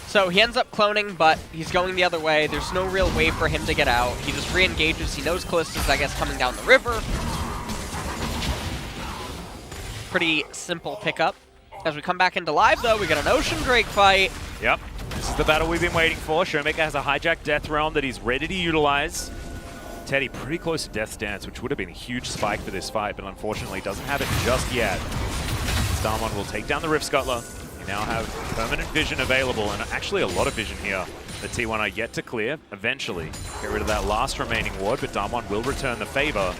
So he ends up cloning, but he's going the other way. There's no real way for him to get out. He just re-engages. He knows Callista's, I guess, coming down the river. Pretty simple pickup. As we come back into live, though, we got an Ocean Drake fight. Yep. This is the battle we've been waiting for. Showmaker has a hijacked Death Realm that he's ready to utilize. Teddy pretty close to Death's Dance, which would have been a huge spike for this fight, but unfortunately doesn't have it just yet. Starmon will take down the Rift Scuttler. You now have permanent vision available, and actually a lot of vision here that T1 are yet to clear eventually. Get rid of that last remaining ward, but Damwon will return the favor.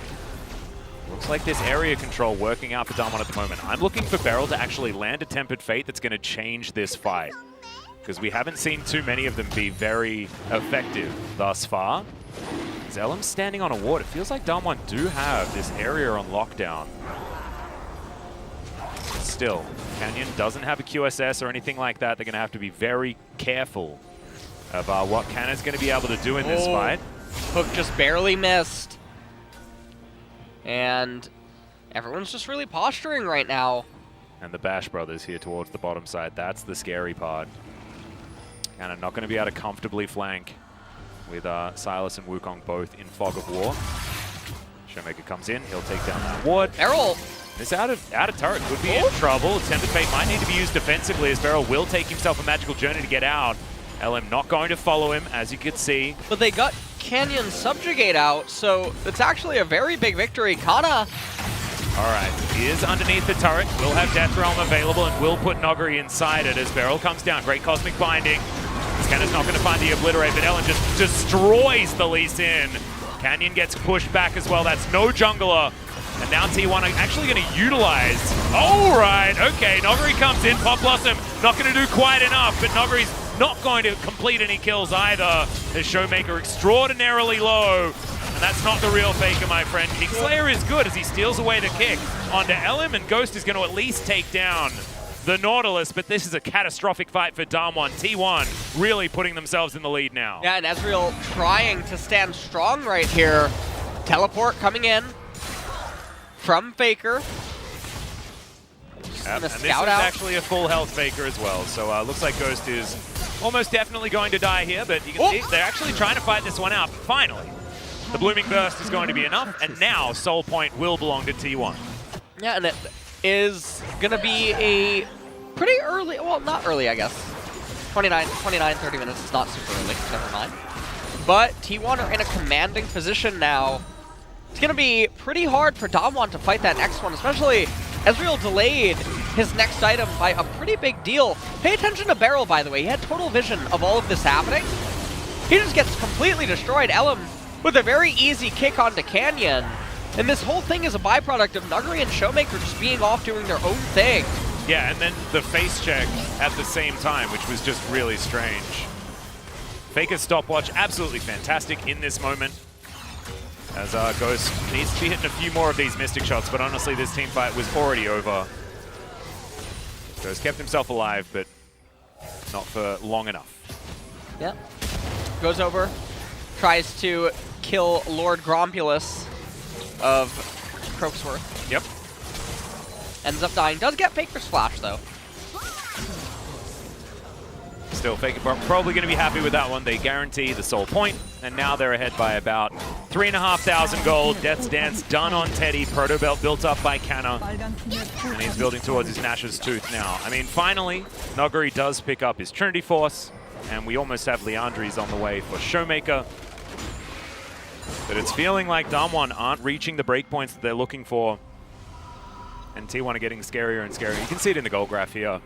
Looks like this area control working out for Damwon at the moment. I'm looking for Beryl to actually land a Tempered Fate that's going to change this fight, because we haven't seen too many of them be very effective thus far. Zelem's standing on a ward. It feels like Damwon do have this area on lockdown. But still, Canyon doesn't have a QSS or anything like that. They're going to have to be very careful about what Cannon's going to be able to do in this fight. Hook just barely missed. And everyone's just really posturing right now. And the Bash brothers here towards the bottom side. That's the scary part. Cannon not going to be able to comfortably flank with Silas and Wukong both in Fog of War. Showmaker comes in, he'll take down that ward. Beryl! This out of turret could be in trouble. Tempered Fate might need to be used defensively as Beryl will take himself a Magical Journey to get out. LM not going to follow him, as you can see. But they got Canyon Subjugate out, so it's actually a very big victory. Kana! Alright, he is underneath the turret, will have Death Realm available and will put Nogari inside it as Beryl comes down. Great Cosmic Binding. Cannon's not going to find the Obliterate, but Ellen just destroys the Lee Sin. Canyon gets pushed back as well. That's no jungler. And now T1 are actually going to utilize. All right, okay. Nogari comes in. Pop Blossom not going to do quite enough, but Nogari's not going to complete any kills either. The Showmaker extraordinarily low. And that's not the real Faker, my friend. Kingslayer is good as he steals away the kick onto LM, and Ghost is going to at least take down the Nautilus, but this is a catastrophic fight for Damwon. T1 really putting themselves in the lead now. Yeah, and Ezreal trying to stand strong right here. Teleport coming in from Faker. Yep, and this is out. actually a full health Faker as well, so looks like Ghost is almost definitely going to die here, but you can see they're actually trying to fight this one out. Finally, the Blooming Burst is going to be enough, and now Soul Point will belong to T1. Yeah, and it is going to be a pretty early, well, not early, I guess. 29, 30 minutes is not super early, never mind. But T1 are in a commanding position now. It's going to be pretty hard for Damwon to fight that next one, especially Ezreal delayed his next item by a pretty big deal. Pay attention to Beryl, by the way. He had total vision of all of this happening. He just gets completely destroyed. Elim with a very easy kick onto Canyon. And this whole thing is a byproduct of Nuguri and Showmaker just being off doing their own thing. Yeah, and then the face check at the same time, which was just really strange. Faker's stopwatch, absolutely fantastic in this moment. As Ghost needs to be hitting a few more of these Mystic shots, but honestly, this team fight was already over. Ghost kept himself alive, but not for long enough. Yep. Goes over, tries to kill Lord Grompulus of Croaksworth. Yep. Ends up dying. Does get Faker's flash, though. Still, Faker probably going to be happy with that one. They guarantee the Soul Point, and now they're ahead by about 3,500 gold. Death's Dance done on Teddy. Proto Belt built up by Canna, and he's building towards his Nash's Tooth now. I mean, finally, Nuguri does pick up his Trinity Force, and we almost have Leandri's on the way for Showmaker. But it's feeling like Damwon aren't reaching the breakpoints that they're looking for, and T1 are getting scarier and scarier. You can see it in the goal graph here.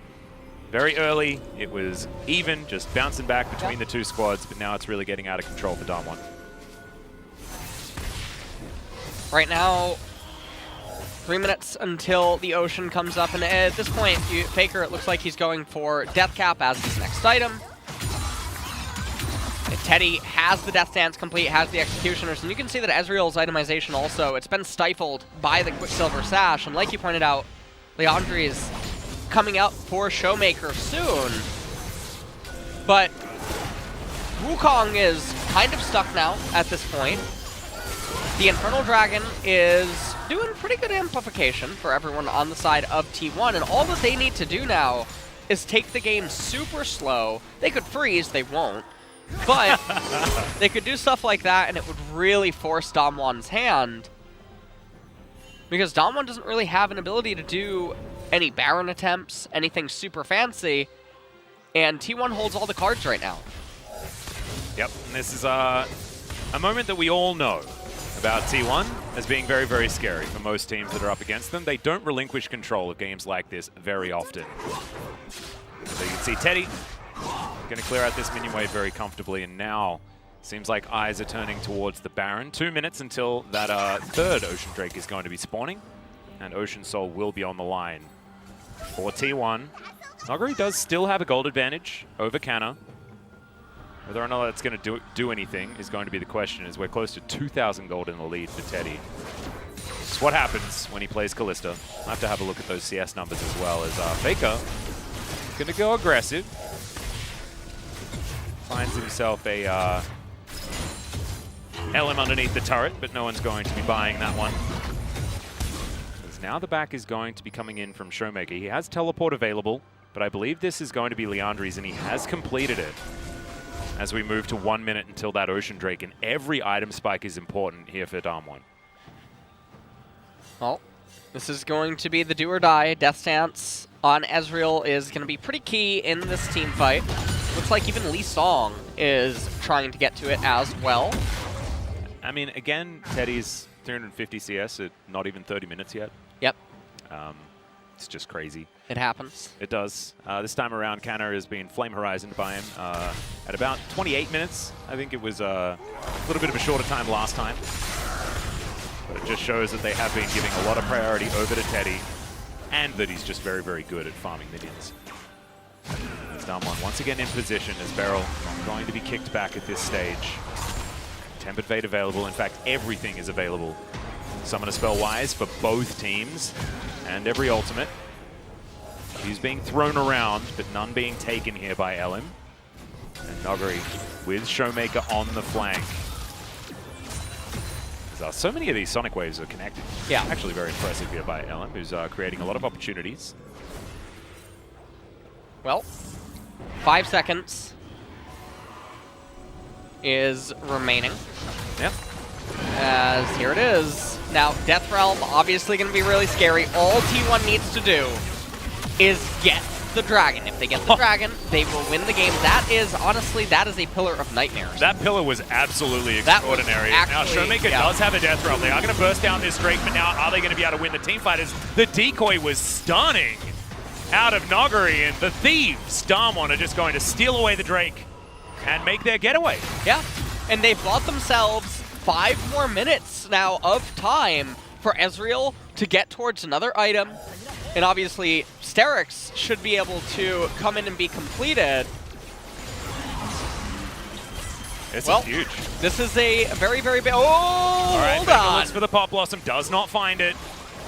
Very early, it was even, just bouncing back between the two squads, but now it's really getting out of control for Damwon. Right now, 3 minutes until the Ocean comes up, and at this point, Faker, it looks like he's going for Death Cap as his next item. And Teddy has the Death Dance complete, has the Executioners, and you can see that Ezreal's itemization also, it's been stifled by the Quicksilver Sash, and like you pointed out, Leandri's coming out for Showmaker soon. But Wukong is kind of stuck now at this point. The Infernal Dragon is doing pretty good amplification for everyone on the side of T1, and all that they need to do now is take the game super slow. They could freeze, they won't. But they could do stuff like that, and it would really force Damwon's hand. Because Damwon doesn't really have an ability to do any Baron attempts, anything super fancy, and T1 holds all the cards right now. Yep, and this is a moment that we all know about T1 as being very, very scary for most teams that are up against them. They don't relinquish control of games like this very often. So you can see Teddy going to clear out this minion wave very comfortably, and now seems like eyes are turning towards the Baron. 2 minutes until that third Ocean Drake is going to be spawning, and Ocean Soul will be on the line for T1. Nuguri does still have a gold advantage over Canna. Whether or not that's going to do anything is going to be the question, as we're close to 2,000 gold in the lead for Teddy. It's what happens when he plays Kalista. I'll have to have a look at those CS numbers as well, as Faker going to go aggressive. Finds himself a LM underneath the turret, but no one's going to be buying that one. Because now the back is going to be coming in from Showmaker. He has teleport available, but I believe this is going to be Leandri's, and he has completed it. As we move to 1 minute until that Ocean Drake, and every item spike is important here for Damwon. Well, this is going to be the do or die. Death Stance on Ezreal is going to be pretty key in this team fight. Looks like even Lee Song is trying to get to it as well. I mean, again, Teddy's 350 CS at not even 30 minutes yet. Yep. It's just crazy. It happens. It does. This time around, Canna is being Flame Horizoned by him at about 28 minutes. I think it was a little bit of a shorter time last time. But it just shows that they have been giving a lot of priority over to Teddy, and that he's just very, very good at farming minions. As Damwon once again in position, as Beryl going to be kicked back at this stage. Tempered Fate available. In fact, everything is available Summoner spell-wise for both teams, and every ultimate. He's being thrown around, but none being taken here by LM. And Noguri with Showmaker on the flank. So many of these Sonic Waves are connected. Yeah. Actually very impressive here by LM, who's creating a lot of opportunities. Well, 5 seconds is remaining. Yep. As here it is. Now, Death Realm, obviously going to be really scary. All T1 needs to do is get the dragon. If they get the dragon, they will win the game. That is, honestly, that is a pillar of nightmares. That pillar was absolutely extraordinary. Now, Showmaker does have a Death Realm. They are going to burst down this Drake, but now are they going to be able to win the teamfighters? The decoy was stunning out of Noguri, and the thieves, Damwon, are just going to steal away the Drake and make their getaway. Yeah, and they've bought themselves 5 more minutes now of time for Ezreal to get towards another item. And obviously, Sterix should be able to come in and be completed. This is huge. This is a very, very big... Oh, all right, hold on. looks for the Pop Blossom, does not find it.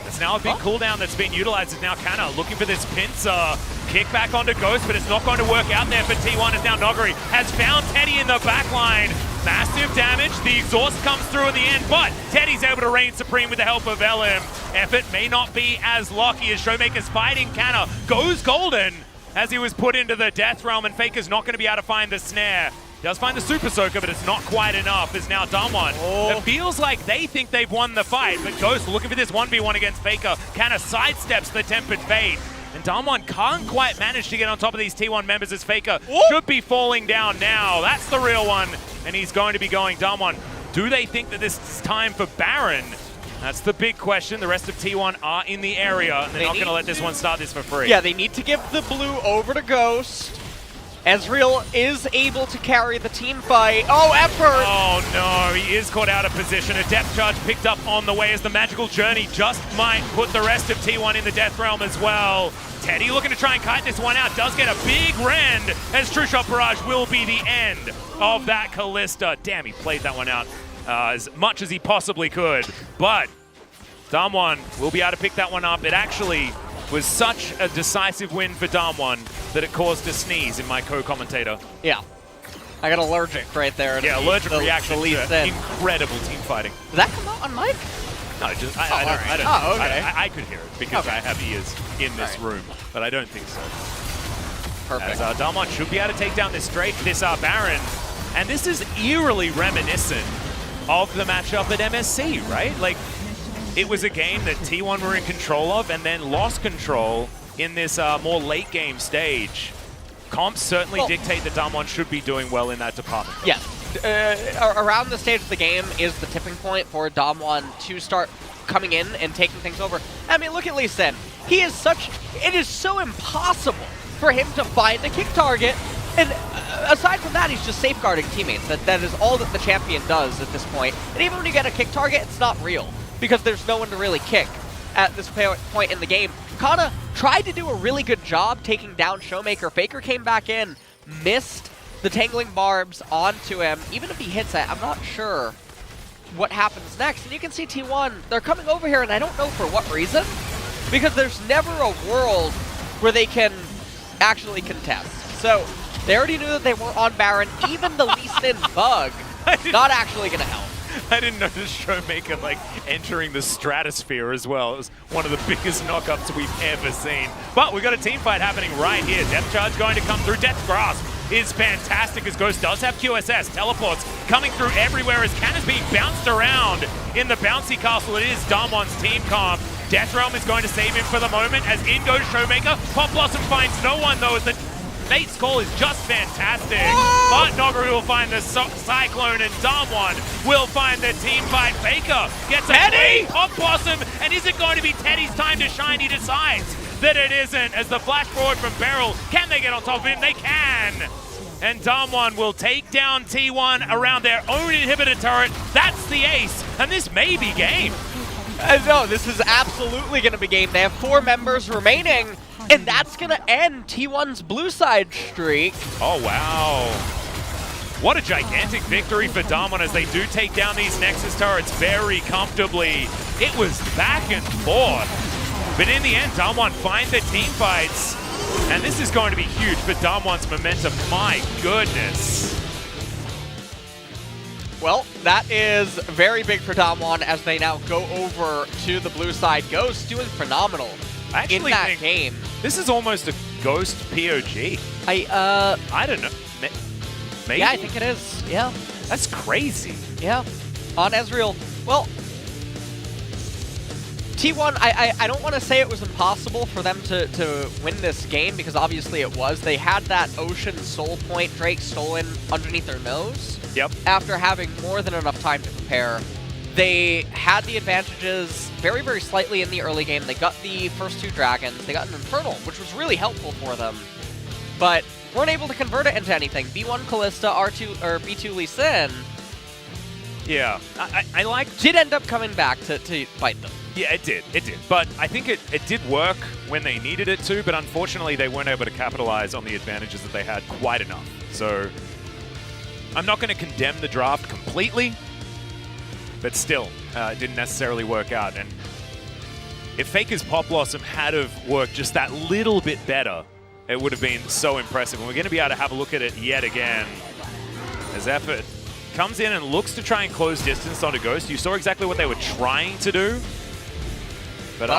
It's now a big cooldown that's been utilized. It's now Kana looking for this pincer. Kick back onto Ghost, but it's not going to work out there for T1 as now Noguri has found Teddy in the back line. Massive damage. The exhaust comes through in the end, but Teddy's able to reign supreme with the help of LM. Effort may not be as lucky as Showmaker's fighting. Kana goes golden as he was put into the Death Realm, and Faker's not going to be able to find the snare. Does find the Super Soaker, but it's not quite enough. Is now Damwon. It feels like they think they've won the fight, but Ghost looking for this 1v1 against Faker. Kana sidesteps the Tempered Fate. And Damwon can't quite manage to get on top of these T1 members as Faker should be falling down now. That's the real one, and he's going to be going. Damwon, do they think that this is time for Baron? That's the big question. The rest of T1 are in the area, and they're not going to let this one start this for free. Yeah, they need to give the blue over to Ghost. Ezreal is able to carry the team fight. Oh, effort! Oh no, he is caught out of position. A depth charge picked up on the way as the magical journey just might put the rest of T1 in the Death Realm as well. Teddy looking to try and kite this one out. Does get a big rend as True Shot Barrage will be the end of that Callista. Damn, he played that one out as much as he possibly could. But Damwon will be able to pick that one up. It actually was such a decisive win for Damwon that it caused a sneeze in my co-commentator. Yeah. I got allergic right there. Yeah, allergic reaction to incredible team fighting. Did that come out on mic? No, just I don't. Oh, okay. I could hear it because I have ears in this room, but I don't think so. Perfect. As Damwon should be able to take down this Baron, and this is eerily reminiscent of the matchup at MSC, right? Like, it was a game that T1 were in control of and then lost control in this more late game stage. Comps certainly dictate that Damwon should be doing well in that department. Yeah. Around the stage of the game is the tipping point for Damwon to start coming in and taking things over. I mean, look at Lee Sin. He is such... It is so impossible for him to find a kick target. And aside from that, he's just safeguarding teammates. That is all that the champion does at this point. And even when you get a kick target, it's not real, because there's no one to really kick at this point in the game. Kana tried to do a really good job taking down Showmaker. Faker came back in, missed the Tangling Barbs onto him. Even if he hits it, I'm not sure what happens next. And you can see T1, they're coming over here, and I don't know for what reason, because there's never a world where they can actually contest. So they already knew that they were on Baron. Even the Lee Sin bug, not actually going to help. I didn't notice Showmaker like entering the stratosphere as well. It was one of the biggest knockups we've ever seen. But we've got a team fight happening right here. Depth Charge going to come through. Death Grasp is fantastic as Ghost does have QSS. Teleports coming through everywhere as Kana's being bounced around in the bouncy castle. It is Damwon's team comp. Death Realm is going to save him for the moment as in goes Showmaker. Pop Blossom finds no one though as the Fate's call is just fantastic. But Noguri will find the Cyclone and Damwon will find the team fight. Faker gets a Pop Blossom, and is it going to be Teddy's time to shine? He decides that it isn't as the flash forward from Beryl. Can they get on top of him? They can. And Damwon will take down T1 around their own inhibitor turret. That's the ace, and this may be game. No, this is absolutely going to be game. They have 4 members remaining, and that's going to end T1's blue side streak. Oh, wow. What a gigantic victory for Damwon as they do take down these Nexus turrets very comfortably. It was back and forth. But in the end, Damwon find the team fights. And this is going to be huge for Damwon's momentum. My goodness. Well, that is very big for Damwon as they now go over to the blue side. Ghost doing phenomenal in that game. This is almost a Ghost POG. I don't know. Maybe? Yeah, I think it is. Yeah. That's crazy. Yeah. On Ezreal. Well, T1, I don't want to say it was impossible for them to win this game, because obviously it was. They had that Ocean Soul Point Drake stolen underneath their nose. Yep. After having more than enough time to prepare. They had the advantages very, very slightly in the early game. They got the first 2 dragons. They got an Infernal, which was really helpful for them. But weren't able to convert it into anything. B1 Callista, R2 or B2 Lee Sin. Yeah, I like. Did end up coming back to fight them. Yeah, it did. It did. But I think it did work when they needed it to, but unfortunately they weren't able to capitalize on the advantages that they had quite enough. So I'm not going to condemn the draft completely, but still, it didn't necessarily work out. And if Faker's Pop Blossom had have worked just that little bit better, it would have been so impressive. And we're going to be able to have a look at it yet again as Effort comes in and looks to try and close distance onto Ghost. You saw exactly what they were trying to do, but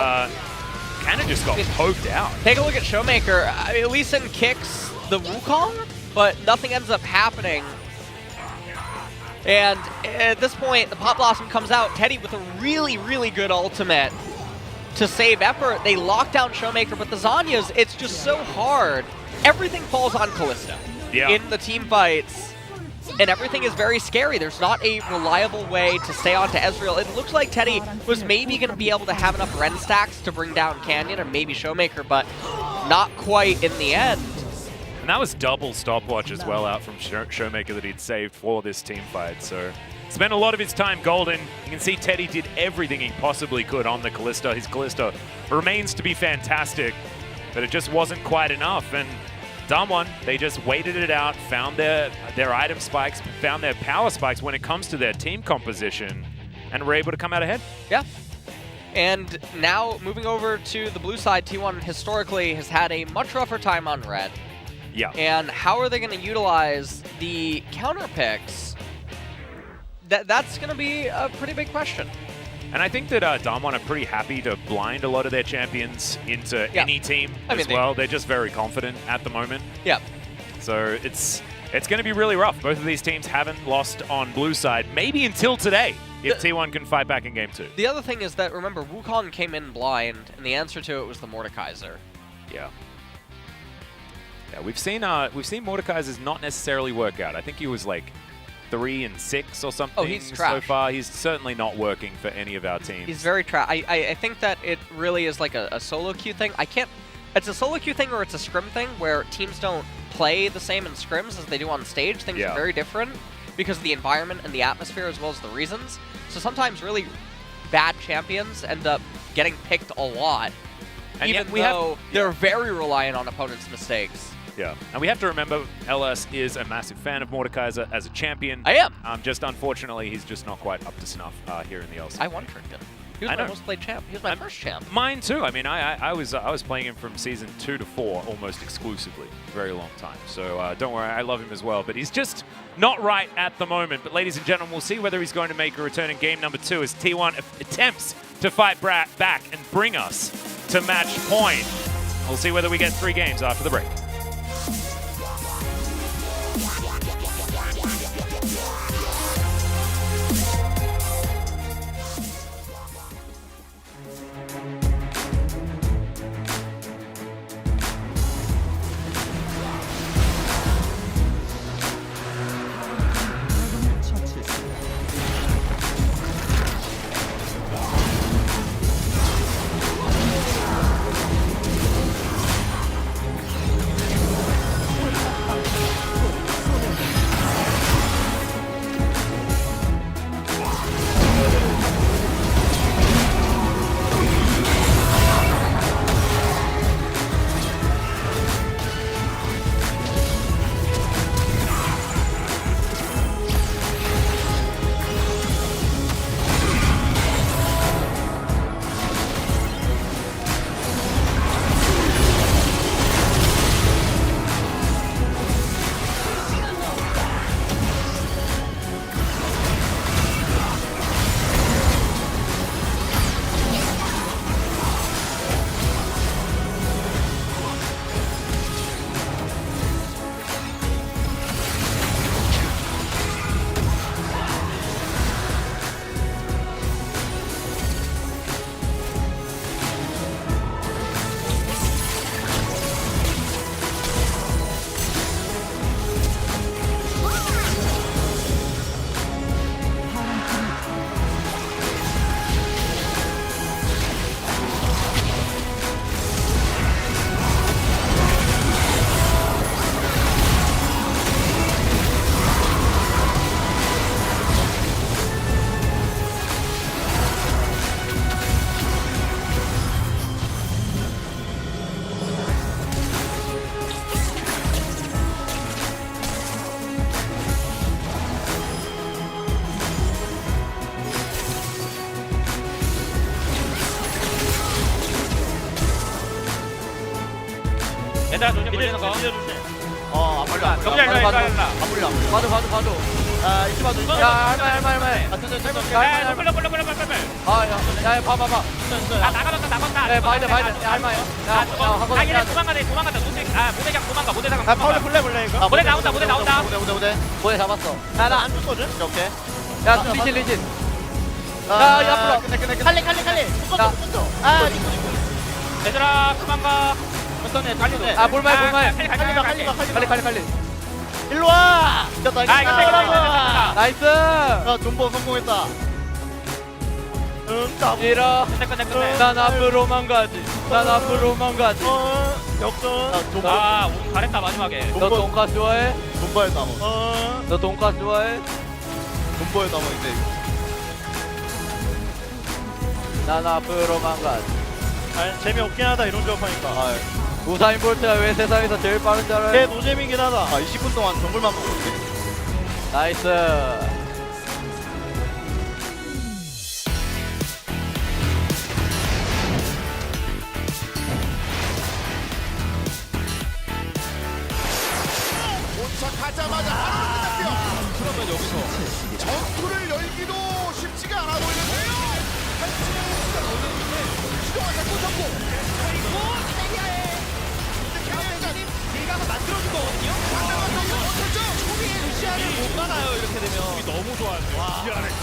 kind of just got poked out. Take a look at Showmaker. Lee Sin kicks the Wukong, but nothing ends up happening. And at this point, the Pop Blossom comes out. Teddy with a really, really good ultimate to save Effort. They lock down Showmaker, but the Zanyas, it's just so hard. Everything falls on Callista in the team fights, and everything is very scary. There's not a reliable way to stay onto Ezreal. It looks like Teddy was maybe going to be able to have enough Ren stacks to bring down Canyon or maybe Showmaker, but not quite in the end. And that was double stopwatch as well out from Showmaker that he'd saved for this team fight. So spent a lot of his time golden. You can see Teddy did everything he possibly could on the Callista. His Callista remains to be fantastic, but it just wasn't quite enough. And Damwon, they just waited it out, found their item spikes, found their power spikes when it comes to their team composition, and were able to come out ahead. Yeah. And now moving over to the blue side, T1 historically has had a much rougher time on red. Yeah. And how are they going to utilize the counter picks? That's going to be a pretty big question. And I think that Damwon are pretty happy to blind a lot of their champions into any team as well. They're just very confident at the moment. Yeah. So it's going to be really rough. Both of these teams haven't lost on blue side, maybe until today, if T1 can fight back in game 2. The other thing is that, remember, Wukong came in blind, and the answer to it was the Mordekaiser. Yeah. Yeah, we've seen Mordekaiser's not necessarily work out. I think he was like 3 and 6 or something so far. He's certainly not working for any of our teams. He's very trash. I think that it really is like a solo queue thing. It's a solo queue thing or it's a scrim thing where teams don't play the same in scrims as they do on stage. Things are very different because of the environment and the atmosphere as well as the reasons. So sometimes really bad champions end up getting picked a lot, and even though they're very reliant on opponents' mistakes. Yeah, and we have to remember LS is a massive fan of Mordekaiser as a champion. I am. Just unfortunately, he's just not quite up to snuff here in the LCK. I won Trinket. He was my most played champ. He was my first champ. Mine too. I mean, I was playing him from season 2 to 4 almost exclusively, very long time. So don't worry, I love him as well. But he's just not right at the moment. But ladies and gentlemen, we'll see whether he's going to make a return in game number 2 as T1 attempts to fight back and bring us to match point. We'll see whether we get 3 games after the break. 얘들아 조심 미드 물리는 거. 조심. 안 물려. 안 정렬 일로 봐줘. 일로. 안 물려. 봐줘. 아, 이치 봐줘. 야, 할말. 천천히. 야 끌려. 야, 봐봐. 아 나가봤다. 네, 봐야 돼. 야, 할말. 아 얘네 도망가다. 모대장 도망가. 모대장. 아, 파울에 볼래 이거? 모대 나온다. 뭐에 잡았어. 나안 죽거든. 오케이. 야, 리진. 아, 야, 앞으로. 끝내. 칼리. 야. 묶어줘. 아, 니코. 얘들아 그만 가. 천천히 빨리 돼. 아, 볼말. 빨리. 일로 와. 이겼다. 아, 이겼다. 나이스. 야, 존버 성공했다. 나. 이러. 끝내. 난 앞으로만 가지. 역전. 아, 존버. 아 우리 잘했다 마지막에. 너 돈까스 좋아해? 존버했다 뭐. 너 돈까스 좋아해? 존버했다 뭐 이제. 난 앞으로만 가지. 아, 재미없긴 하다 이런 조합하니까. 아, 우사인 볼트가 왜 세상에서 제일 빠른 줄 알아요? 걔 노잼이긴 하다. 아, 20분 동안 정글만 보고 있지. 나이스. 도착하자마자 바로 끝났고요. 그러면 여기서 전투를 열기도 쉽지가 않아 보이는데요. 한치가 걸렸는데 시도가 자꾸 잡고 그리고 케냐의 케냐의 대각을 만들어준 거거든요. 상대방 너무 못했죠. 초비의 루시아를 못 막아요. 이렇게 되면 너무 좋아하죠. 와. DRX.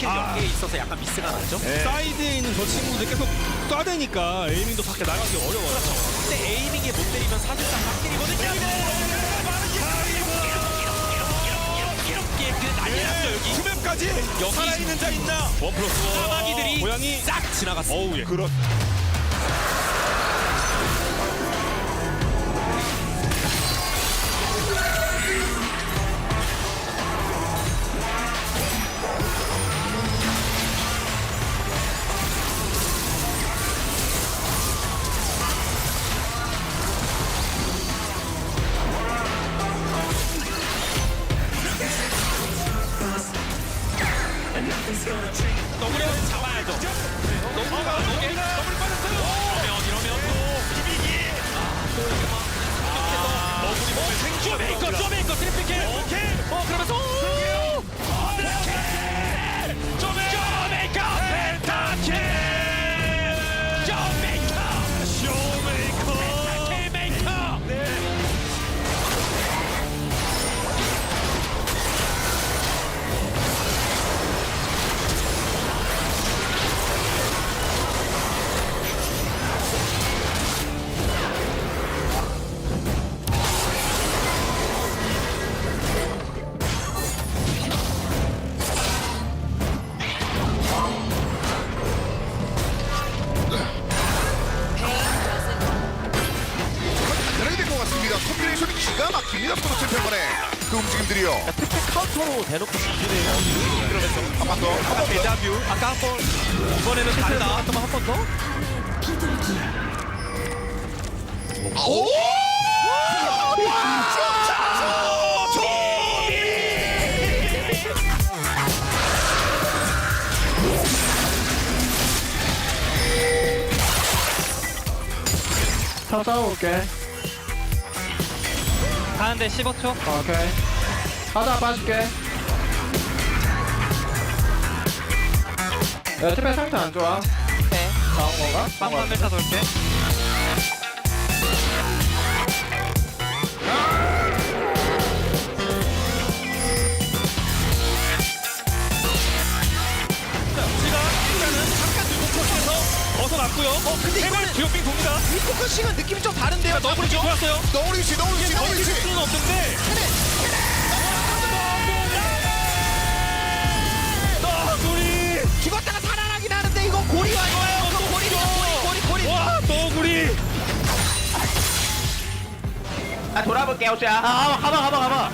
연계에 있어서 약간 미스가 났죠. 사이드에 있는 저 친구들 계속 쏴대니까 에이밍도 밖에 나가기 어려워요. 근데 에이밍에 못 때리면 사실상 박тер이거든요. 이렇게 그 난리 났죠 여기. 수맵까지 살아있는 자 있나? 원 플러스 원. 까마귀들이 고양이 싹 지나갔어. 어우 예. 그렇. 너구리는 잡아야죠. 너구리가 너구리 빠졌어요. 이러면 비비기. 너구리 쇼메이커 트리플킬. 오케이. 그러면서 쇼메이커 펜타킬. 쇼메이커 펜타킬 메이커. 콤비네이션이 기가 막힙니다. 프로 챔피언간의 그 움직임들이요. 카운터로 대놓고 죽이네요. 그러면서 한 번 더. 데자뷰. 아까 한 번. 이번에는 다르다. 한번 더. 오! 더 싸워올게. 가는데 15초. 오케이. 가자 빠질게. 야 태백 상태 안 좋아. 오케이. 나온 건가? 빵빵 멜타 돌게. 자, 우리가 일단은 잠깐 들고 벗어났고요. 근데 이거는 주역빙 돕니다. 이 포커싱은 느낌이 좀 다른데요. 너구리 좋았어요. 너구리 씨. 넘길 수는 없는데. 너구리. 죽었다가 살아나긴 하는데 이거 고리와 이거 고리. 와, 너구리. 아 돌아볼게 호시야. 가봐.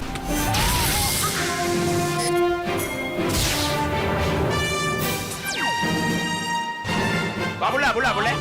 와볼래?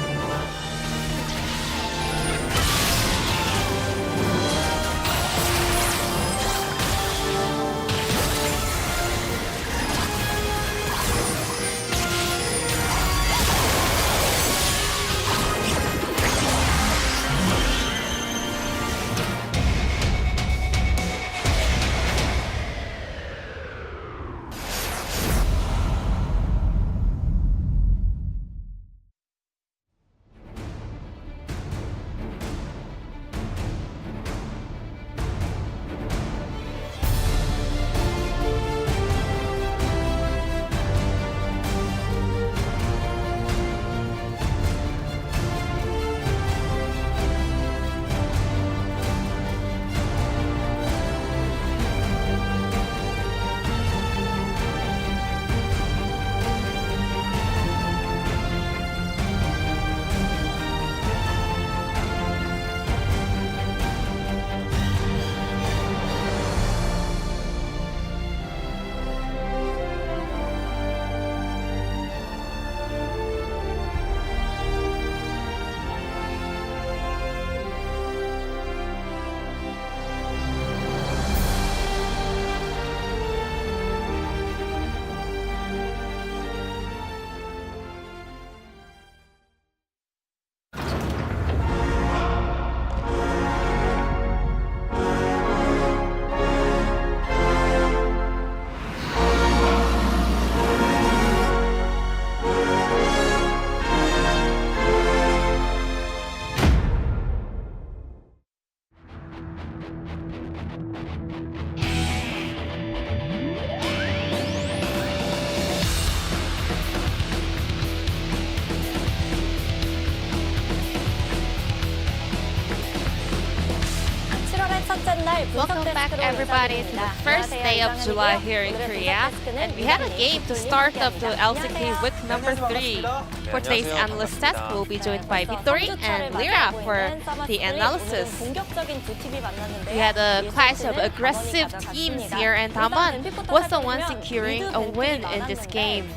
Welcome back everybody to the first day of July here in Korea, and we had a game to start up the LCK week number 3. For today's analyst test, we'll be joined by Victory and Lyra for the analysis. We had a clash of aggressive teams here, and Daman was the one securing a win in this game.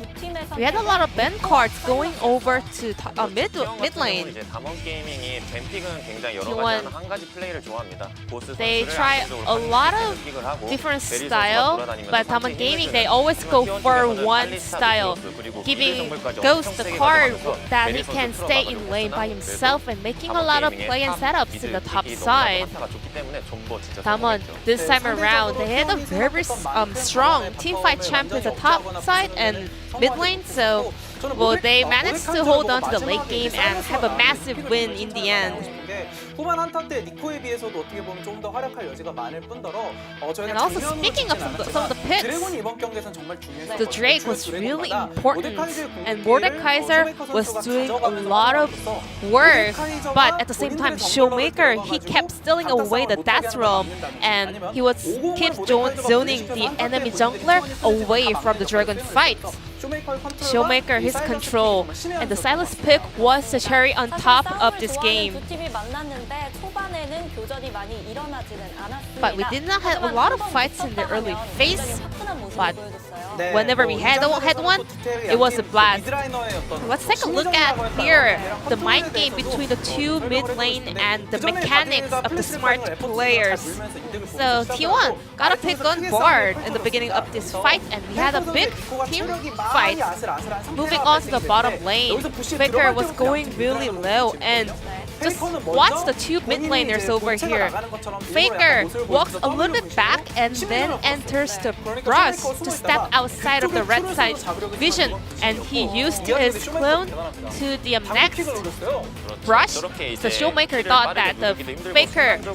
We had a lot of ban cards going over to mid lane. They try a lot of different style, but Daman Gaming, they always go for one style, giving Ghost the card that he can stay in lane by himself and making a lot of play and setups in the top side. Daman, this time around, they had a very strong teamfight champ in the top side and mid lane, so they managed to hold on to the late game and have a massive win in the end. 후반 한타 때 니코에 비해서도 어떻게 보면 좀 더 활약할 여지가 많을 뿐더러 And also speaking of some of the picks, 드래곤이 이번 경기에서는 정말 중요했어요. the Drake was really important, and Mordekaiser was doing a lot of work, but at the same time, Showmaker, he kept stealing away the Death Realm, and he was keep zoning the enemy jungler away from the Dragon fight. Showmaker, his control, and the Silas pick was the cherry on top of this game. But we did not have a lot of fights in the early phase, but whenever we had one, it was a blast. Let's take a look at here the mind game between the two mid lane and the mechanics of the smart players. So T1 got a pick on board in the beginning of this fight, and we had a big team fight. Moving on to the bottom lane, Faker was going really low, and just watch the two mid laners over here. Faker walks a little bit back and then enters the brush to step outside of the red side vision, and he used his clone to the next brush. The Showmaker thought that the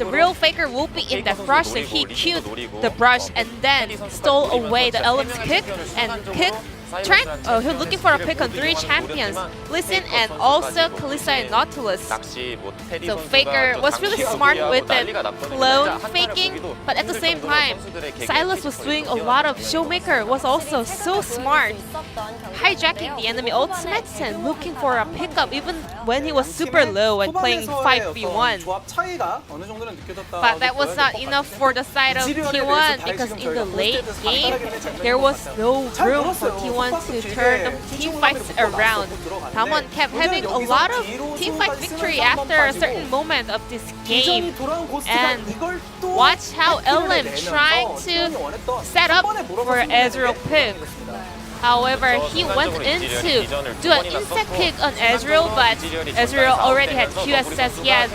real Faker will be in that brush, so he queued the brush and then stole away the Elem's kick and kick. He's looking for a pick on 3 champions, Listen and also Kalista and Nautilus. So Faker was really smart with the clone faking, but at the same time, Silas was doing a lot of. Showmaker was also so smart, hijacking the enemy ultimates and looking for a pickup even when he was super low and playing 5v1. But that was not enough for the side of T1 because in the late game, there was no room for T1 to turn the team fights around. Damwon kept having a lot of team fight victory after a certain moment of this game. And watch how LM trying to set up for Ezreal pick. However, he went in to do an insect kick on Ezreal, but Ezreal already had QSS. He had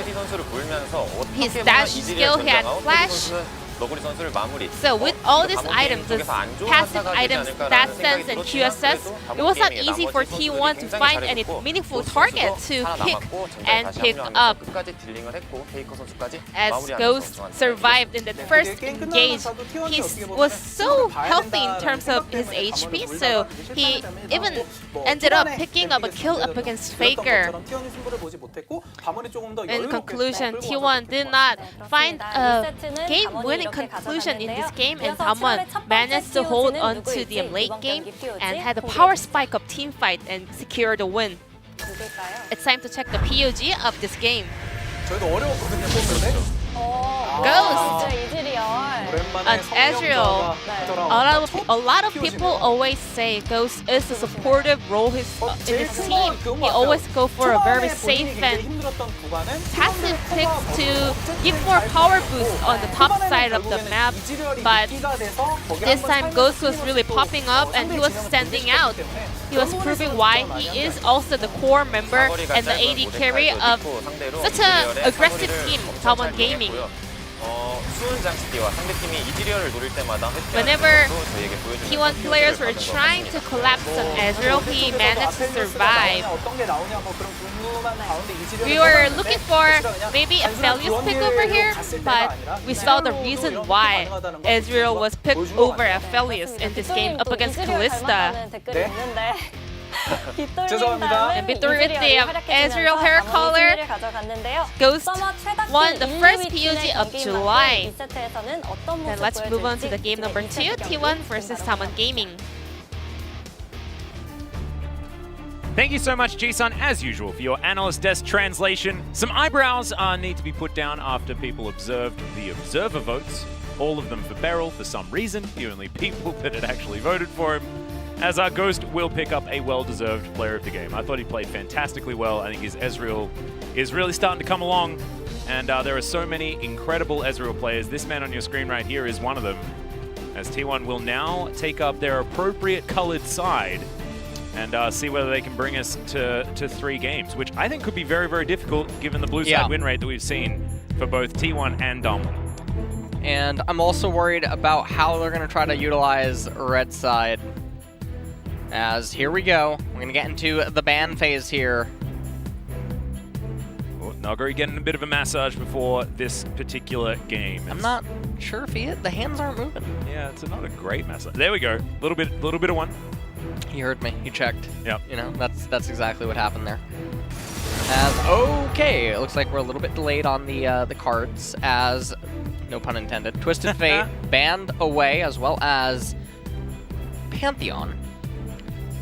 his dash skill, he had flash. So with all these items, these passive items, that sense and QSS, it was not easy for T1 to find any meaningful target to pick and pick up. As Ghost survived in the first engage, he was so healthy in terms of his HP, so he even ended up picking up a kill up against Faker. In conclusion, T1 did not find a game-winning conclusion in this game, and Damwon managed to hold on to the late game and had a power spike of team fight and secure the win. It's time to check the POG of this game. Ghost on Ezreal. A lot of people always say Ghost is a supportive role in his team. He always go for a very safe and passive pick to give more power boost on the top side of the map. But this time Ghost was really popping up and he was standing out. He was proving why he is also the core member and the AD carry of such an aggressive team, Damwon Gaming. Whenever T1 players were trying to collapse on Ezreal, he managed to survive. We were looking for maybe a Aphelios pick over here, but we saw the reason why Ezreal was picked over Aphelios in this game up against Kalista. And victory with the Ezreal hair color, Ghost won the first POG of July. Then let's move on to the game number 2, T1 versus Damwon Gaming. Thank you so much, Jisun, as usual, for your analyst desk translation. Some eyebrows need to be put down after people observed the observer votes. All of them for Beryl for some reason, the only people that had actually voted for him. As our Ghost will pick up a well-deserved player of the game. I thought he played fantastically well. I think his Ezreal is really starting to come along. And there are so many incredible Ezreal players. This man on your screen right here is one of them. As T1 will now take up their appropriate colored side and see whether they can bring us to 3 games, which I think could be very, very difficult given the blue side win rate that we've seen for both T1 and Damwon. And I'm also worried about how they're going to try to utilize red side. As here we go, we're going to get into the ban phase here. Oh, Nuggery getting a bit of a massage before this particular game. I'm not sure if the hands aren't moving. Yeah, it's not a great massage. There we go, little bit of one. He heard me. He checked. Yep. You know, that's exactly what happened there. As okay, it looks like we're a little bit delayed on the cards. As no pun intended, Twisted Fate banned away, as well as Pantheon.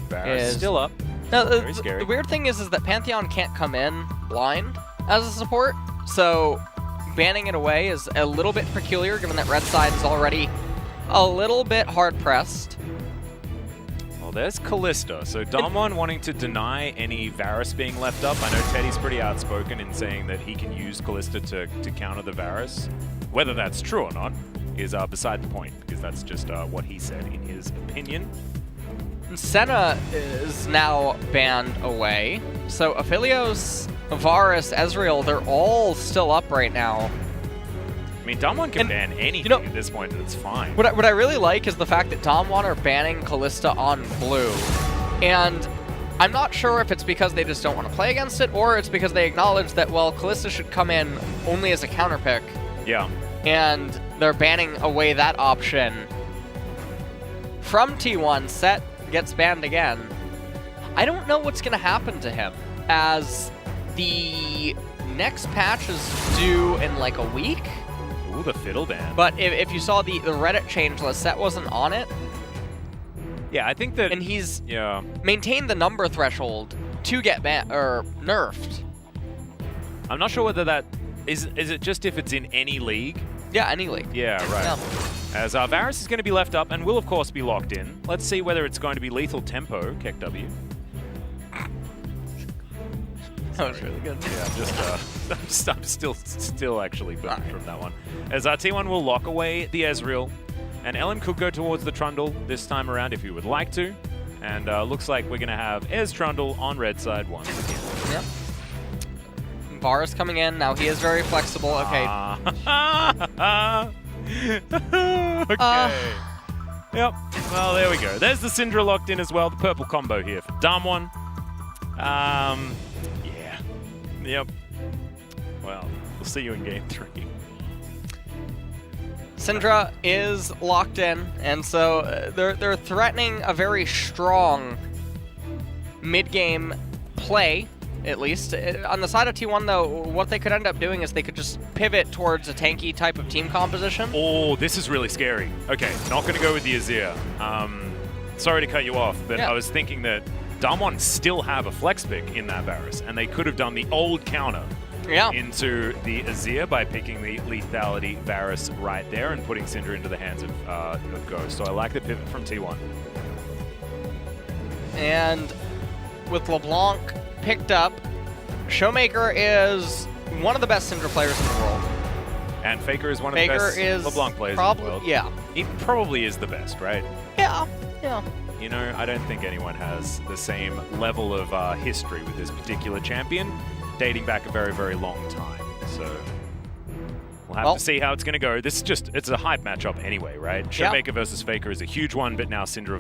Is still up. Now, very scary. The weird thing is that Pantheon can't come in blind as a support, so banning it away is a little bit peculiar given that red side is already a little bit hard pressed. Well, there's Kalista. So Damwon wanting to deny any Varus being left up. I know Teddy's pretty outspoken in saying that he can use Kalista to counter the Varus. Whether that's true or not is beside the point, because that's just what he said in his opinion. Senna is now banned away, so Aphelios Varus, Ezreal, they're all still up right now. I mean, Damwon can ban anything at this point, and it's fine. What I really like is the fact that Damwon are banning Kalista on blue. And I'm not sure if it's because they just don't want to play against it, or it's because they acknowledge that, well, Kalista should come in only as a counter pick. Yeah. And they're banning away that option. From T1, Set gets banned again. I don't know what's going to happen to him, as the next patch is due in like a week. Ooh, the fiddle ban. But if you saw the Reddit change list, Set wasn't on it. Yeah, I think that... And he's maintained the number threshold to get banned or nerfed. I'm not sure whether that... Is it just if it's in any league? Yeah, any league. Yeah, right. Yeah. As Varus is going to be left up and will, of course, be locked in. Let's see whether it's going to be lethal tempo, Keck W. That was really good. Yeah, I'm still actually burned from that one. As T1 will lock away the Ezreal, and Ellen could go towards the Trundle this time around if you would like to. And looks like we're going to have Ez Trundle on red side once again. Yep. Varus coming in. Now he is very flexible. Okay. Okay. Yep. Well, there we go. There's the Syndra locked in as well. The purple combo here for Damwon. Yeah. Yep. Well, we'll see you in game 3. Syndra is locked in, and so they're threatening a very strong mid-game play, at least. On the side of T1, though, what they could end up doing is they could just pivot towards a tanky type of team composition. Oh, this is really scary. Okay, not going to go with the Azir. Sorry to cut you off, but I was thinking that Damwon still have a flex pick in that Varus, and they could have done the old counter into the Azir by picking the lethality Varus right there and putting Syndra into the hands of Ghost. So I like the pivot from T1. And with LeBlanc picked up, Showmaker is one of the best Syndra players in the world. And Faker is one of the best LeBlanc players in the world. Yeah. He probably is the best, right? Yeah, yeah. You know, I don't think anyone has the same level of history with this particular champion, dating back a very, very long time. So we'll have to see how it's going to go. This is just, it's a hype matchup anyway, right? Showmaker versus Faker is a huge one, but now Syndra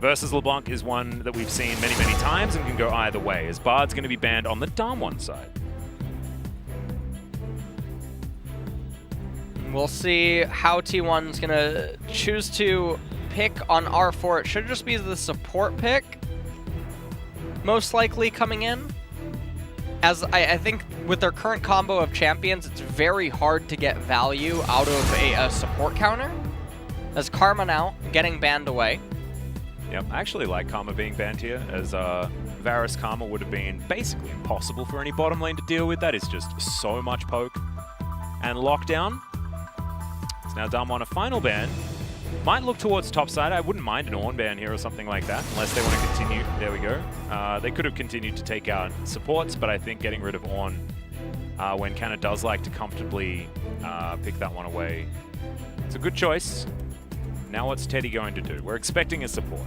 versus LeBlanc is one that we've seen many, many times and can go either way, as Bard's going to be banned on the Damwon side. We'll see how T1's going to choose to pick on R4. It should just be the support pick, most likely coming in. As I think with their current combo of champions, it's very hard to get value out of a support counter. As Karma now getting banned away. Yep, I actually like Karma being banned here, as Varus Karma would have been basically impossible for any bottom lane to deal with. That is just so much poke. And lockdown. It's now Damwon a final ban. Might look towards top side. I wouldn't mind an Ornn ban here or something like that, unless they want to continue. There we go. They could have continued to take out supports, but I think getting rid of Ornn when Canna does like to comfortably pick that one away, it's a good choice. Now what's Teddy going to do? We're expecting a support.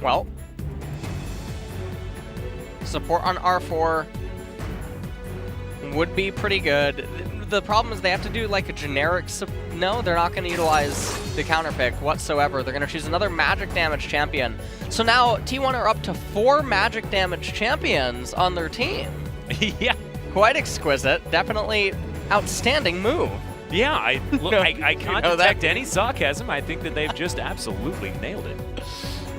Well, support on R4 would be pretty good. The problem is they have to do like a generic no, they're not going to utilize the counter pick whatsoever. They're going to choose another magic damage champion. So now T1 are up to 4 magic damage champions on their team. Yeah. Quite exquisite. Definitely outstanding move. Yeah, I can't detect any sarcasm. I think that they've just absolutely nailed it.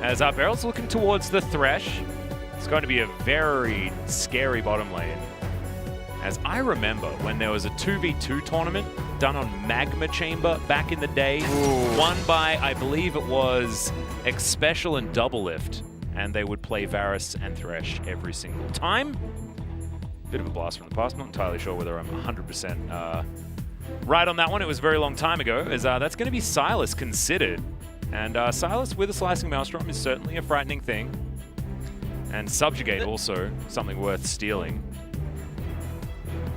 As Barrel's looking towards the Thresh, it's going to be a very scary bottom lane. As I remember when there was a 2v2 tournament done on Magma Chamber back in the day, won by, I believe it was X-Special and Double Lift, and they would play Varus and Thresh every single time. Bit of a blast from the past, not entirely sure whether I'm 100% right on that one. It was a very long time ago, as that's going to be Sylas considered. And Sylas with a Slicing Maelstrom is certainly a frightening thing. And Subjugate also something worth stealing.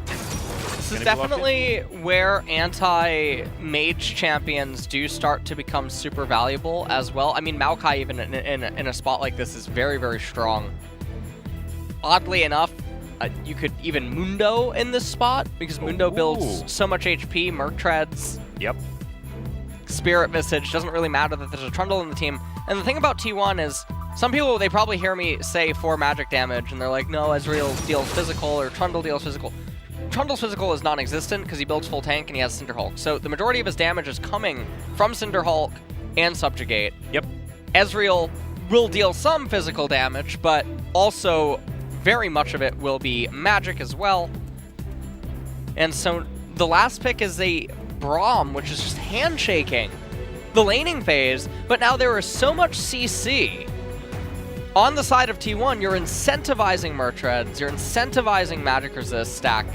This is definitely where anti-mage champions do start to become super valuable as well. I mean, Maokai even in a spot like this is very, very strong. oddly enough, you could even Mundo in this spot, because Mundo builds so much HP, Merc Treads. Yep. Spirit Visage, doesn't really matter that there's a Trundle in the team. And the thing about T1 is, some people, they probably hear me say 4 magic damage, and they're like, no, Ezreal deals physical, or Trundle deals physical. Trundle's physical is non-existent, because he builds full tank and he has Cinderhulk. So the majority of his damage is coming from Cinderhulk and Subjugate. Yep. Ezreal will deal some physical damage, but also very much of it will be magic as well. And so the last pick is a Braum, which is just handshaking the laning phase, but now there is so much CC. On the side of T1, you're incentivizing Mertreads, you're incentivizing magic resist stack.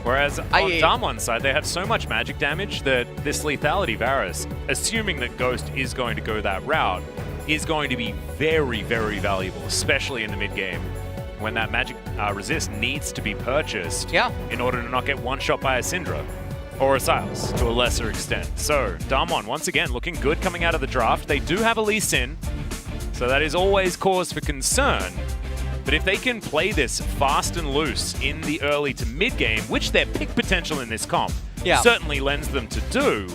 Whereas on Damwon's side, they have so much magic damage that this lethality Varus, assuming that Ghost is going to go that route, is going to be very, very valuable, especially in the mid-game, when that magic resist needs to be purchased in order to not get one-shot by a Syndra. Or a Silas, to a lesser extent. So, Damwon, once again, looking good coming out of the draft. They do have a Lee Sin, so that is always cause for concern. But if they can play this fast and loose in the early to mid-game, which their pick potential in this comp certainly lends them to do,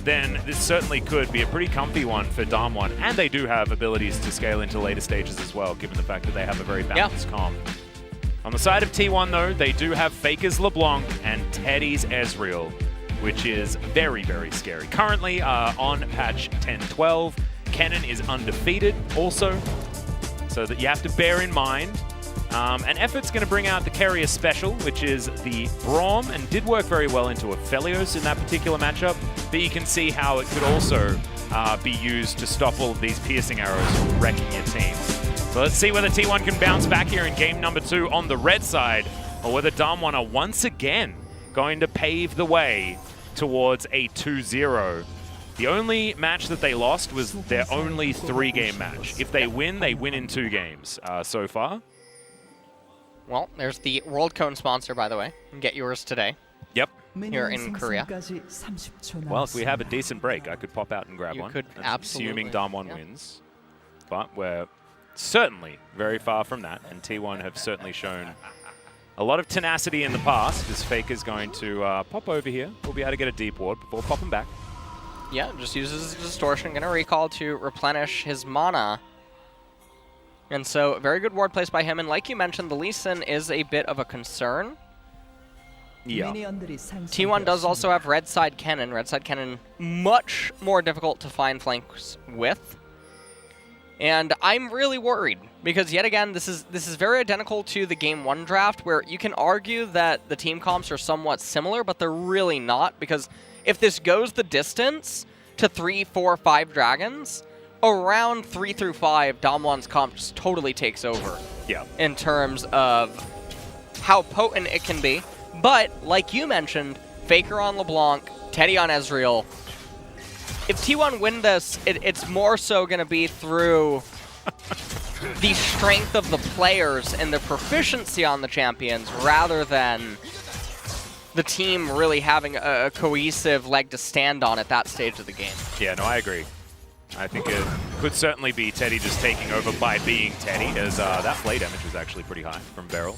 then this certainly could be a pretty comfy one for Damwon. And they do have abilities to scale into later stages as well, given the fact that they have a very balanced comp. On the side of T1, though, they do have Faker's LeBlanc and Teddy's Ezreal, which is very, very scary. Currently on patch 10.12, Kennen is undefeated also, so that you have to bear in mind. And Effort's going to bring out the Carrier Special, which is the Braum, and did work very well into Aphelios in that particular matchup, but you can see how it could also be used to stop all of these piercing arrows wrecking your team. So let's see whether T1 can bounce back here in game number 2 on the red side, or whether Damwon are once again going to pave the way towards a 2-0. The only match that they lost was their only 3-game match. If they win in 2 games so far. Well, there's the World Cone sponsor, by the way. You can get yours today. Yep. Here in Korea. Well, if we have a decent break, I could pop out and grab one. You could, That's absolutely. assuming Damwon wins. But we're certainly very far from that, and T1 have certainly shown a lot of tenacity in the past. This Faker's going to pop over here. We'll be able to get a deep ward before popping back. Yeah, just uses Distortion. Gonna recall to replenish his mana. And so, very good ward placed by him. And like you mentioned, the Lee Sin is a bit of a concern. Yeah. T1 does also have Red Side Kennen. Red Side Kennen, much more difficult to find flanks with. And I'm really worried, because yet again, this is very identical to the Game 1 draft, where you can argue that the team comps are somewhat similar, but they're really not, because if this goes the distance to 3, 4, 5 dragons, around 3 through 5, Damwon's comp just totally takes over. Yeah. In terms of how potent it can be. But, like you mentioned, Faker on LeBlanc, Teddy on Ezreal. If T1 win this, it's more so going to be through the strength of the players and their proficiency on the champions, rather than the team really having a cohesive leg to stand on at that stage of the game. Yeah, no, I agree. I think it could certainly be Teddy just taking over by being Teddy, as that play damage was actually pretty high from Beryl.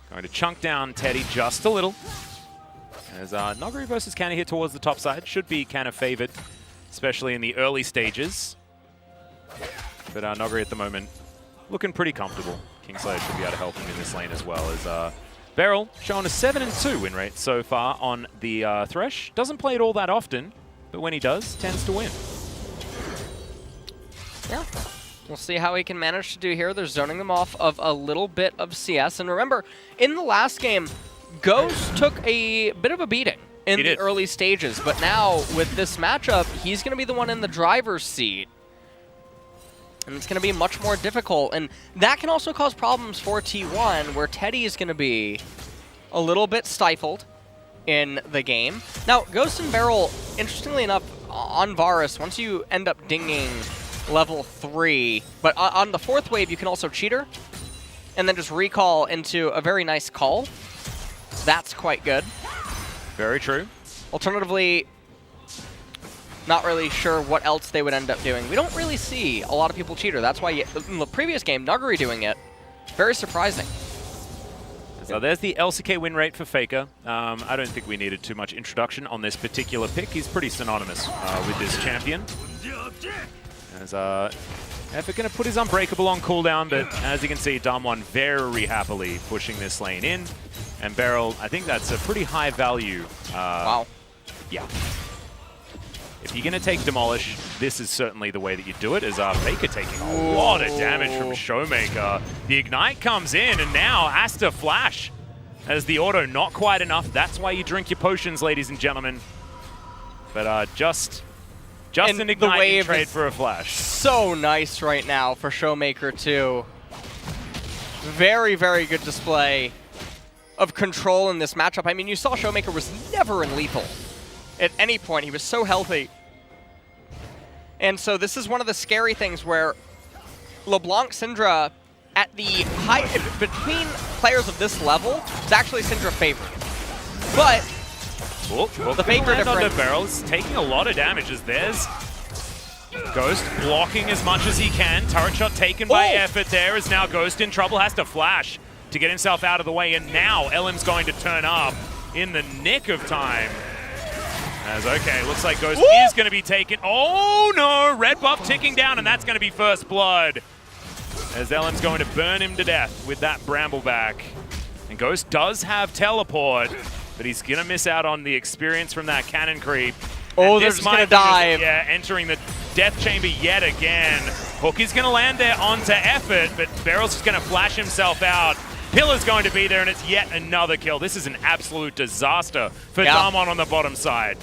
Going to chunk down Teddy just a little. As Noguri versus Canna here towards the top side. Should be Canna favored, especially in the early stages. But Noguri at the moment looking pretty comfortable. Kingslayer should be able to help him in this lane as well, as Beryl showing a 7-2 win rate so far on the Thresh. Doesn't play it all that often, but when he does, tends to win. Yeah. We'll see how he can manage to do here. They're zoning them off of a little bit of CS. And remember, in the last game, Ghost took a bit of a beating in the early stages. But now, with this matchup, he's going to be the one in the driver's seat. And it's going to be much more difficult. And that can also cause problems for T1, where Teddy is going to be a little bit stifled in the game. Now, Ghost and Beryl, interestingly enough, on Varus, once you end up dinging level 3, but on the 4th wave, you can also cheater, and then just recall into a very nice call. That's quite good. Very true. Alternatively, Not really sure what else they would end up doing. We don't really see a lot of people cheater. That's why in the previous game, Nuguri doing it, very surprising. So there's the LCK win rate for Faker. I don't think we needed too much introduction on this particular pick. He's pretty synonymous with this champion. As Effort going to put his Unbreakable on cooldown, but as you can see, Damwon very happily pushing this lane in. And Beryl, I think that's a pretty high value. Wow. Yeah. If you're going to take Demolish, this is certainly the way that you do it, as Faker taking a lot of damage from Showmaker. The Ignite comes in, and now has to flash. As the auto not quite enough. That's why you drink your potions, ladies and gentlemen. But just an Ignite trade for a flash. So nice right now for Showmaker too. Very, very good display of control in this matchup. I mean, you saw Showmaker was never in lethal at any point. He was so healthy. And so this is one of the scary things where LeBlanc Syndra at the high, between players of this level, is actually Syndra favored. But the Faker difference. Barrel's taking a lot of damage as there's Ghost blocking as much as he can. Turret shot taken by Effort there, as now Ghost in trouble, has to flash to get himself out of the way, and now LM's going to turn up in the nick of time. As okay, looks like Ghost is going to be taken. Oh no, red buff ticking down, and that's going to be first blood. As LM's going to burn him to death with that Brambleback. And Ghost does have teleport, but he's going to miss out on the experience from that cannon creep. Oh, they're just going to dive. Yeah, entering the death chamber yet again. Hook is going to land there onto Effort, but Beryl's just going to flash himself out. Pillar's going to be there, and it's yet another kill. This is an absolute disaster for Damwon on the bottom side.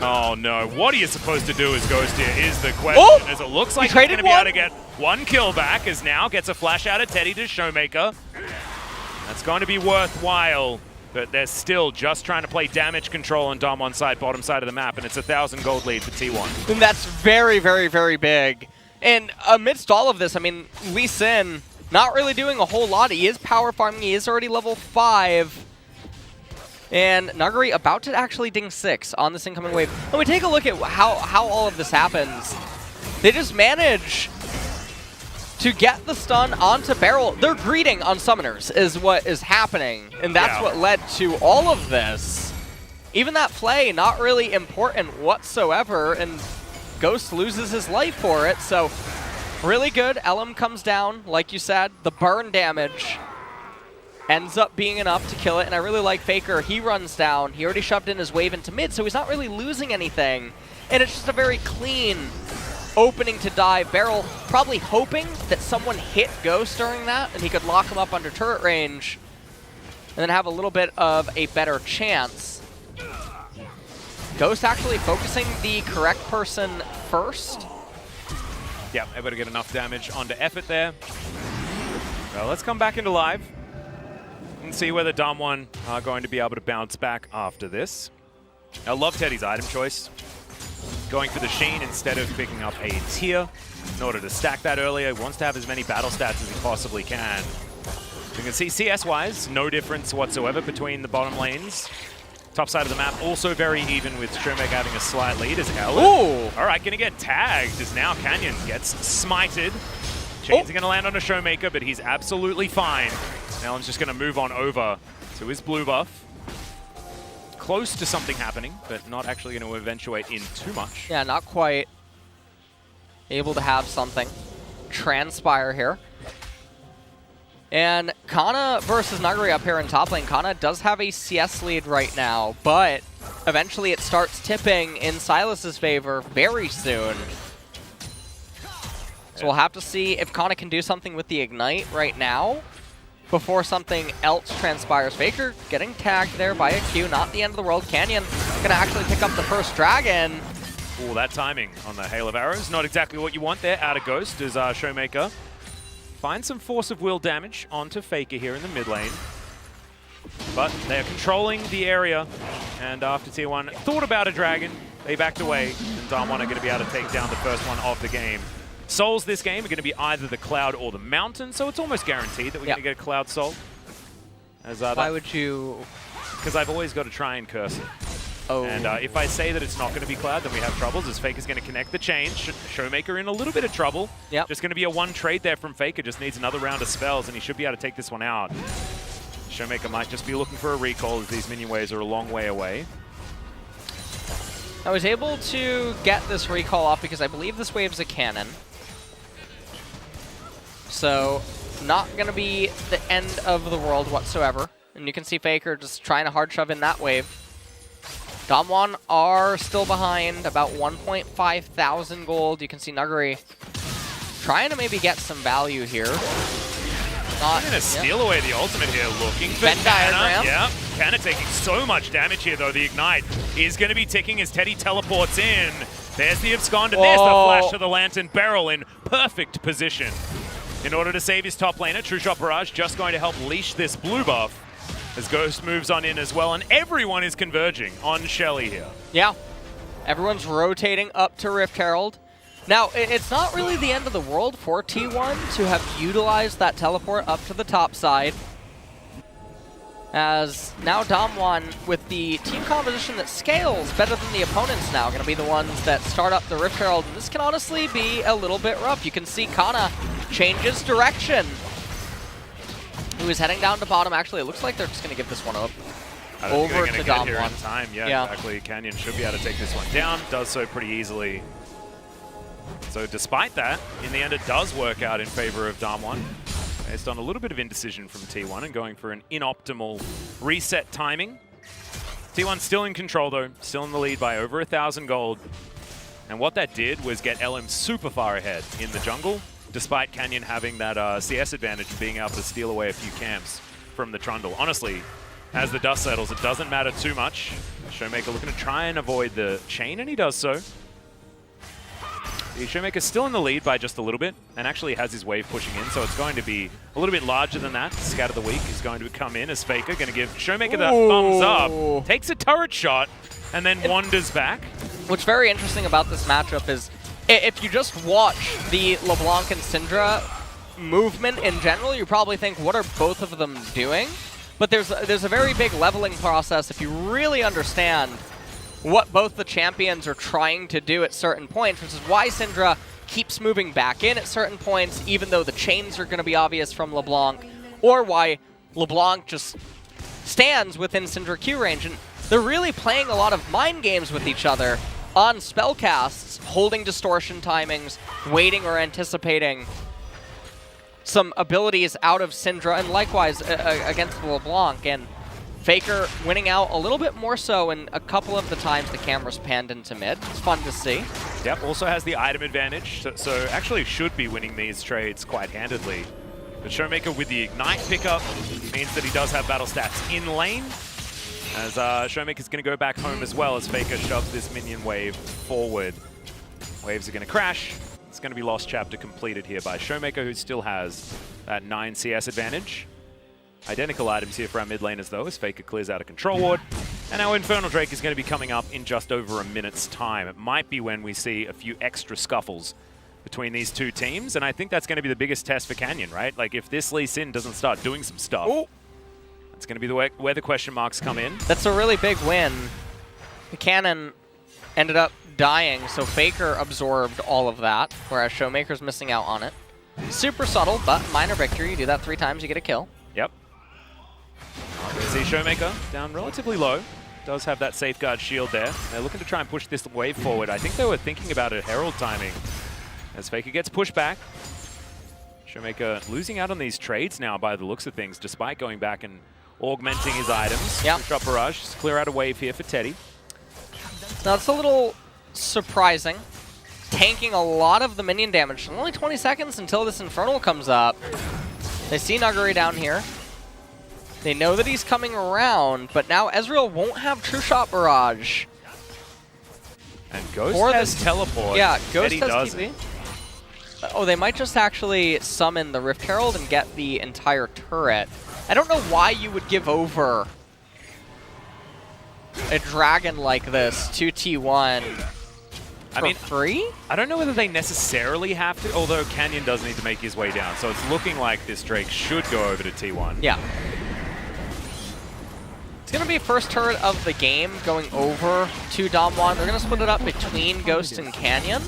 Oh no, what are you supposed to do as Ghost here is the question, as it looks like he's going to be able to get one kill back, as now gets a flash out of Teddy to Showmaker. That's going to be worthwhile, but they're still just trying to play damage control on Damwon's side, bottom side of the map, and it's a 1,000 gold lead for T1. And that's very, very, very big. And amidst all of this, I mean, Lee Sin not really doing a whole lot. He is power farming, he is already level 5. And Nuguri about to actually ding 6 on this incoming wave. When we take a look at how all of this happens, they just manage to get the stun onto Beryl. They're greeting on summoners is what is happening, and that's what led to all of this. Even that play, not really important whatsoever, and Ghost loses his life for it, so really good. LM comes down, like you said, the burn damage ends up being enough to kill it, and I really like Faker. He runs down. He already shoved in his wave into mid, so he's not really losing anything. And it's just a very clean opening to dive. Beryl probably hoping that someone hit Ghost during that, and he could lock him up under turret range, and then have a little bit of a better chance. Ghost actually focusing the correct person first. Yeah, able to get enough damage onto Effort there. Well, let's come back into live and see whether Damwon are going to be able to bounce back after this. I love Teddy's item choice. Going for the Sheen instead of picking up a tier in order to stack that earlier. He wants to have as many battle stats as he possibly can. You can see CS-wise, no difference whatsoever between the bottom lanes. Top side of the map also very even, with Showmaker having a slight lead as Ellen. All right, gonna get tagged as now Canyon gets smited. Chains are gonna land on a Showmaker, but he's absolutely fine. Ellen's just gonna move on over to his blue buff. Close to something happening, but not actually going to eventuate in too much. Yeah, not quite able to have something transpire here. And Kana versus Nuguri up here in top lane. Kana does have a CS lead right now, but eventually it starts tipping in Silas's favor very soon. So we'll have to see if Kana can do something with the Ignite right now before something else transpires. Faker getting tagged there by a Q, not the end of the world. Canyon gonna actually pick up the first dragon. Ooh, that timing on the Hail of Arrows, not exactly what you want there out of Ghost, as Showmaker finds some force of will damage onto Faker here in the mid lane. But they're controlling the area, and after T1 thought about a dragon, they backed away, and Damwon are gonna be able to take down the first one of the game. Souls this game are going to be either the Cloud or the Mountain, so it's almost guaranteed that we're going to get a Cloud Soul. As, why would you? Because I've always got to try and curse it. Oh. And if I say that it's not going to be Cloud, then we have troubles, as Faker's going to connect the chain. Showmaker in a little bit of trouble. Yep. Just going to be a one trade there from Faker. Just needs another round of spells, and he should be able to take this one out. Showmaker might just be looking for a recall, as these minion waves are a long way away. I was able to get this recall off because I believe this wave's a cannon. So, not going to be the end of the world whatsoever. And you can see Faker just trying to hard shove in that wave. Damwon are still behind, about 1.5 thousand gold. You can see Nuguri trying to maybe get some value here. Not going to steal away the ultimate here, looking for Venn diagram. Yeah, Canna taking so much damage here, though. The Ignite is going to be ticking as Teddy teleports in. There's the Abscond, and there's the flash to the Lantern Barrel in perfect position. In order to save his top laner, True Shot Barrage just going to help leash this blue buff as Ghost moves on in as well, and everyone is converging on Shelly here. Yeah, everyone's rotating up to Rift Herald. Now, it's not really the end of the world for T1 to have utilized that teleport up to the top side, as now Damwon, with the team composition that scales better than the opponents now, going to be the ones that start up the Rift Herald. And this can honestly be a little bit rough. You can see Kana changes direction. He was heading down to bottom. Actually, it looks like they're just going to give this one up over to Damwon. Here in time. Yeah, exactly. Canyon should be able to take this one down. Does so pretty easily. So despite that, in the end, it does work out in favor of Damwon, based on a little bit of indecision from T1 and going for an inoptimal reset timing. T1 still in control, though, still in the lead by over 1,000 gold. And what that did was get LM super far ahead in the jungle, despite Canyon having that CS advantage and being able to steal away a few camps from the Trundle. Honestly, as the dust settles, it doesn't matter too much. Showmaker looking to try and avoid the chain, and he does so. The Showmaker's still in the lead by just a little bit, and actually has his wave pushing in, so it's going to be a little bit larger than that. Scatter the Weak is going to come in as Faker, going to give Showmaker the thumbs up, takes a turret shot, and then wanders back. What's very interesting about this matchup is, if you just watch the LeBlanc and Syndra movement in general, you probably think, what are both of them doing? But there's a very big leveling process if you really understand what both the champions are trying to do at certain points, which is why Syndra keeps moving back in at certain points, even though the chains are going to be obvious from LeBlanc, or why LeBlanc just stands within Syndra Q range. And they're really playing a lot of mind games with each other on spellcasts, holding distortion timings, waiting or anticipating some abilities out of Syndra, and likewise against LeBlanc. And Faker winning out a little bit more so in a couple of the times the camera's panned into mid. It's fun to see. Yep, also has the item advantage, so actually should be winning these trades quite handedly. But Showmaker with the Ignite pickup means that he does have battle stats in lane, as Showmaker's going to go back home as well as Faker shoves this minion wave forward. Waves are going to crash. It's going to be Lost Chapter completed here by Showmaker, who still has that 9 CS advantage. Identical items here for our mid laners, though, as Faker clears out a control ward. And our Infernal Drake is going to be coming up in just over a minute's time. It might be when we see a few extra scuffles between these two teams, and I think that's going to be the biggest test for Canyon, right? Like, if this Lee Sin doesn't start doing some stuff, that's going to be the where the question marks come in. That's a really big win. The cannon ended up dying, so Faker absorbed all of that, whereas Showmaker's missing out on it. Super subtle, but minor victory. You do that 3 times, you get a kill. Yep. See Showmaker down relatively low. Does have that safeguard shield there. They're looking to try and push this wave forward. I think they were thinking about a Herald timing as Faker gets pushed back. Showmaker losing out on these trades now by the looks of things, despite going back and augmenting his items. Yep. Shot Barrage, just clear out a wave here for Teddy. Now it's a little surprising. Tanking a lot of the minion damage. Only 20 seconds until this Infernal comes up. They see Nuguri down here. They know that he's coming around, but now Ezreal won't have True Shot Barrage. And Ghost has teleport. Yeah, Ghost Teddy has doesn't. TP. Oh, they might just actually summon the Rift Herald and get the entire turret. I don't know why you would give over a dragon like this to T1 for free? I don't know whether they necessarily have to, although Canyon does need to make his way down. So it's looking like this Drake should go over to T1. Yeah. going to be first turret of the game going over to Damwon. They're going to split it up between Ghost and Canyon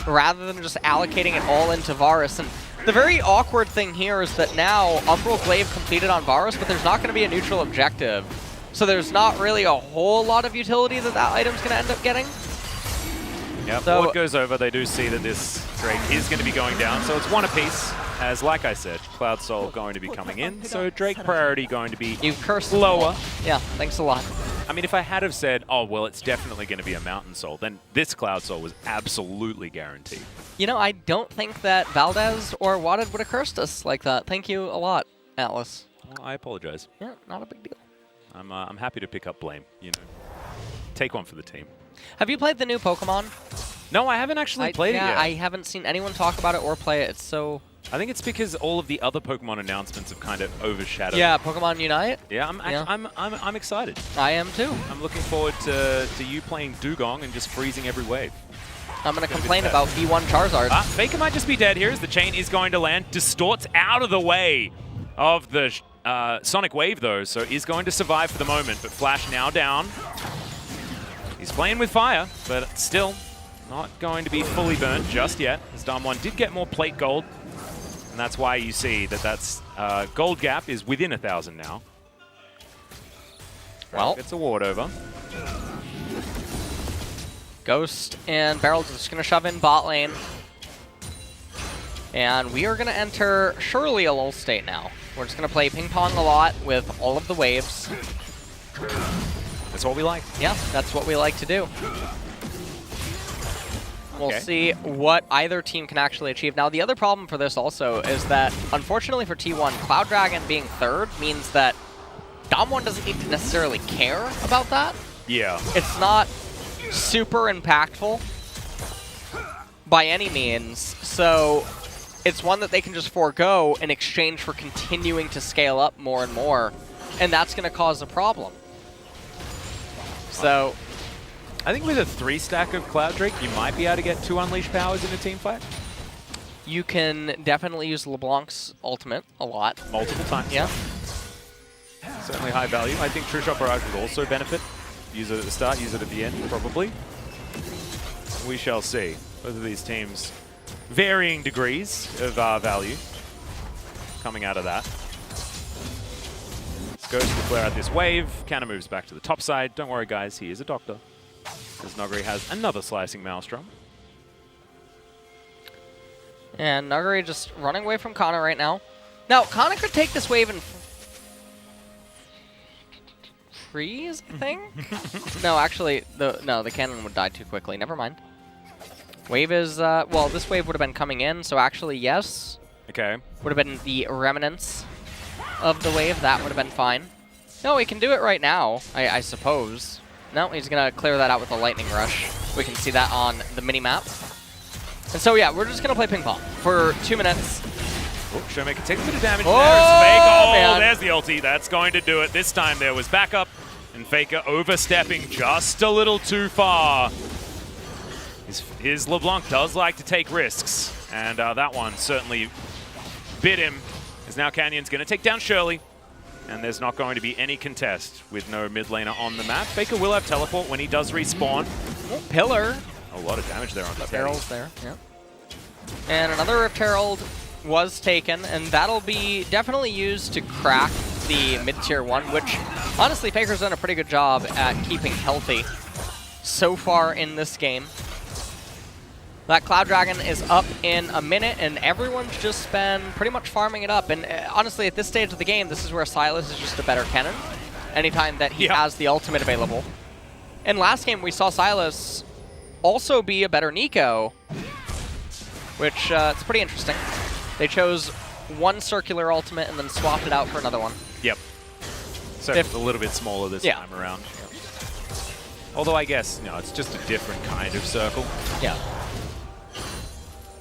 rather than just allocating it all into Varus. And the very awkward thing here is that now Umbral Glaive completed on Varus, but there's not going to be a neutral objective. So there's not really a whole lot of utility that item's going to end up getting. Yeah, So- Ward goes over. They do see that this Drake is going to be going down, so it's one apiece. As, like I said, Cloud Soul going to be coming in, so Drake priority going to be You've cursed lower. Yeah, thanks a lot. I mean, if I had have said, oh, well, it's definitely going to be a Mountain Soul, then this Cloud Soul was absolutely guaranteed. You know, I don't think that Valdez or Wadded would have cursed us like that. Thank you a lot, Atlas. Well, I apologize. Yeah, not a big deal. I'm happy to pick up blame, you know. Take one for the team. Have you played the new Pokemon? No, I haven't actually played it yet. I haven't seen anyone talk about it or play it. It's so... I think it's because all of the other Pokemon announcements have kind of overshadowed. Yeah, Pokemon Unite. Yeah, I'm excited. I am too. I'm looking forward to you playing Dugong and just freezing every wave. I'm going to complain about V1 Charizard. Faker might just be dead here as the chain is going to land. Distorts out of the way of the Sonic Wave, though, so is going to survive for the moment. But Flash now down. He's playing with fire, but still not going to be fully burnt just yet. As Damwon did get more plate gold, and that's why you see that that's gold gap is within 1,000 now. Well, gets a ward over. Ghost and Barrel just going to shove in bot lane. And we are going to enter surely a lull state now. We're just going to play ping pong a lot with all of the waves. That's what we like. Yeah, that's what we like to do. We'll see what either team can actually achieve. Now, the other problem for this also is that, unfortunately for T1, Cloud Dragon being third means that Damwon doesn't need to necessarily care about that. Yeah. It's not super impactful by any means, so it's one that they can just forego in exchange for continuing to scale up more and more, and that's going to cause a problem. So, I think with a 3-stack of Cloud Drake, you might be able to get 2 Unleashed Powers in a team fight. you can definitely use LeBlanc's ultimate a lot. Multiple times. Yeah. Certainly high value. I think True Shot Barrage would also benefit. Use it at the start, use it at the end, probably. We shall see. Both of these teams, varying degrees of value coming out of that. Goes to clear out this wave. Counter moves back to the top side. Don't worry, guys. He is a doctor. As Noguri has another slicing Maelstrom. And Nuguri just running away from Kana right now. Now, Kana could take this wave and freeze, I think? No, actually, the cannon would die too quickly. Never mind. Wave is, well, this wave would have been coming in, so actually, yes. Okay. Would have been the remnants of the wave. That would have been fine. No, he can do it right now, I suppose. No, he's going to clear that out with a lightning rush. We can see that on the mini-map. And so, yeah, we're just going to play ping pong for 2 minutes. Oh, Showmaker takes a bit of damage. Oh, There's Faker. Oh, man. there's the ulti. That's going to do it. This time there was backup, and Faker overstepping just a little too far. His LeBlanc does like to take risks, and that one certainly bit him. As now Canyon's going to take down Shirley, and there's not going to be any contest with no mid laner on the map. Faker will have teleport when he does respawn. Oh, Pillar. A lot of damage there on the Barrels there, yeah. And another Rift Herald was taken, and that'll be definitely used to crack the mid-tier 1, which, honestly, Faker's done a pretty good job at keeping healthy so far in this game. That Cloud Dragon is up in a minute, and everyone's just been pretty much farming it up. And honestly, at this stage of the game, this is where Silas is just a better cannon anytime that he has the ultimate available. And last game, we saw Silas also be a better Nico, which it's pretty interesting. They chose one circular ultimate and then swapped it out for another one. Yep. So it's a little bit smaller this time around. Although I guess, you know, it's just a different kind of circle. Yeah.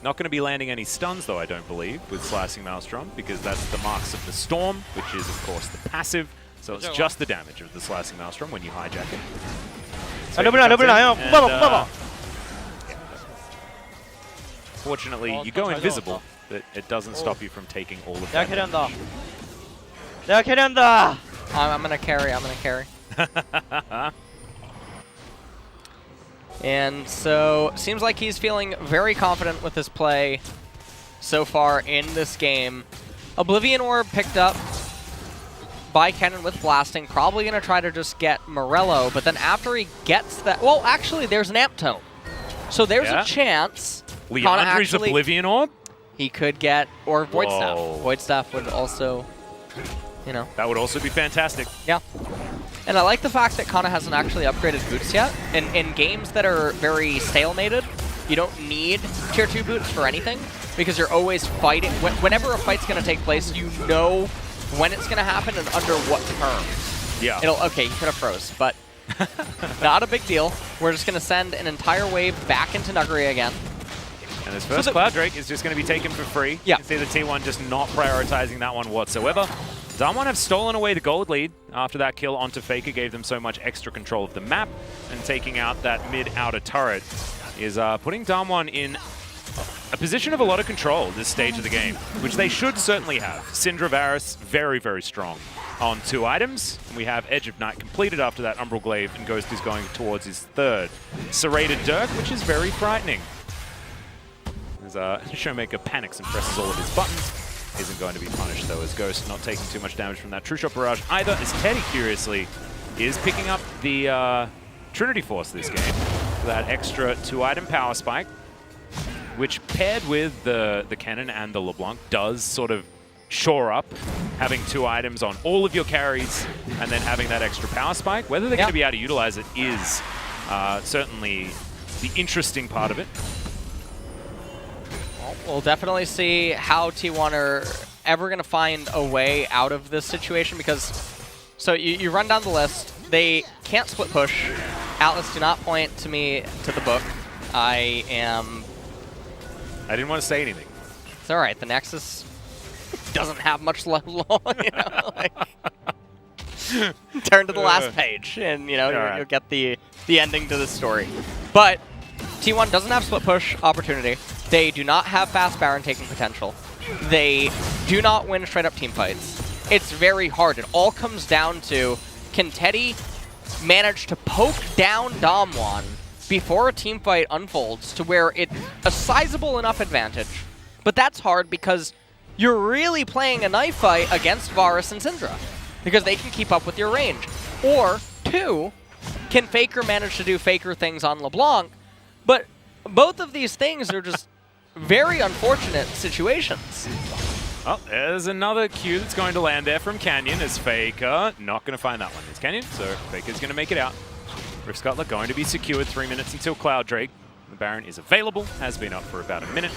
Not going to be landing any stuns, though, I don't believe, with Slicing Maelstrom, because that's the Marks of the Storm, which is, of course, the passive. So it's just the damage of the Slicing Maelstrom when you hijack it. Fortunately, you go invisible, but it doesn't stop you from taking all of that damage. 내가 캐리한다. I'm gonna carry. And so, seems like he's feeling very confident with his play so far in this game. Oblivion Orb picked up by Kennen with blasting, probably going to try to just get Morello, but then after he gets that, well, actually, there's an Amp Tome. So there's a chance. Leandri's Oblivion Orb? He could get, or Void Whoa. Staff. Void Staff would also, you know. That would also be fantastic. Yeah. And I like the fact that Kana hasn't actually upgraded boots yet. In games that are very stalemated, you don't need tier 2 boots for anything because you're always fighting. Whenever a fight's going to take place, you know when it's going to happen and under what terms. Yeah. Okay, you could have froze, but not a big deal. We're just going to send an entire wave back into Nuguri again. And this first Cloud Drake is just going to be taken for free. Yeah. You can see the T1 just not prioritizing that one whatsoever. Damwon have stolen away the gold lead after that kill onto Faker gave them so much extra control of the map, and taking out that mid-outer turret is putting Damwon in a position of a lot of control this stage of the game, which they should certainly have. Syndra Varus, very, very strong on 2 items. And we have Edge of Night completed after that Umbral Glaive, and Ghost is going towards his 3rd. Serrated Dirk, which is very frightening. As Showmaker panics and presses all of his buttons. Isn't going to be punished, though, as Ghost not taking too much damage from that True Shot Barrage either, as Teddy, curiously, is picking up the Trinity Force this game for that extra 2-item power spike, which paired with the Kennen and the LeBlanc does sort of shore up having 2 items on all of your carries and then having that extra power spike. Whether they're going to be able to utilize it is certainly the interesting part of it. We'll definitely see how T1 are ever going to find a way out of this situation because, so you run down the list, they can't split push. Atlas, do not point to me to the book. I didn't want to say anything. It's all right. The Nexus doesn't have much left long, you know, like, turn to the last page and, you know, you'll get the ending to the story. But T1 doesn't have split push opportunity. They do not have fast Baron taking potential. They do not win straight up team fights. It's very hard. It all comes down to, can Teddy manage to poke down Damwon before a team fight unfolds to where it's a sizable enough advantage. But that's hard because you're really playing a knife fight against Varus and Syndra because they can keep up with your range. Or 2, can Faker manage to do Faker things on LeBlanc? But both of these things are just very unfortunate situations. Oh, there's another Q that's going to land there from Canyon as Faker. Not going to find that one. It's Canyon, so Faker's going to make it out. Rift Scuttler going to be secured 3 minutes until Cloud Drake. The Baron is available, has been up for about a minute.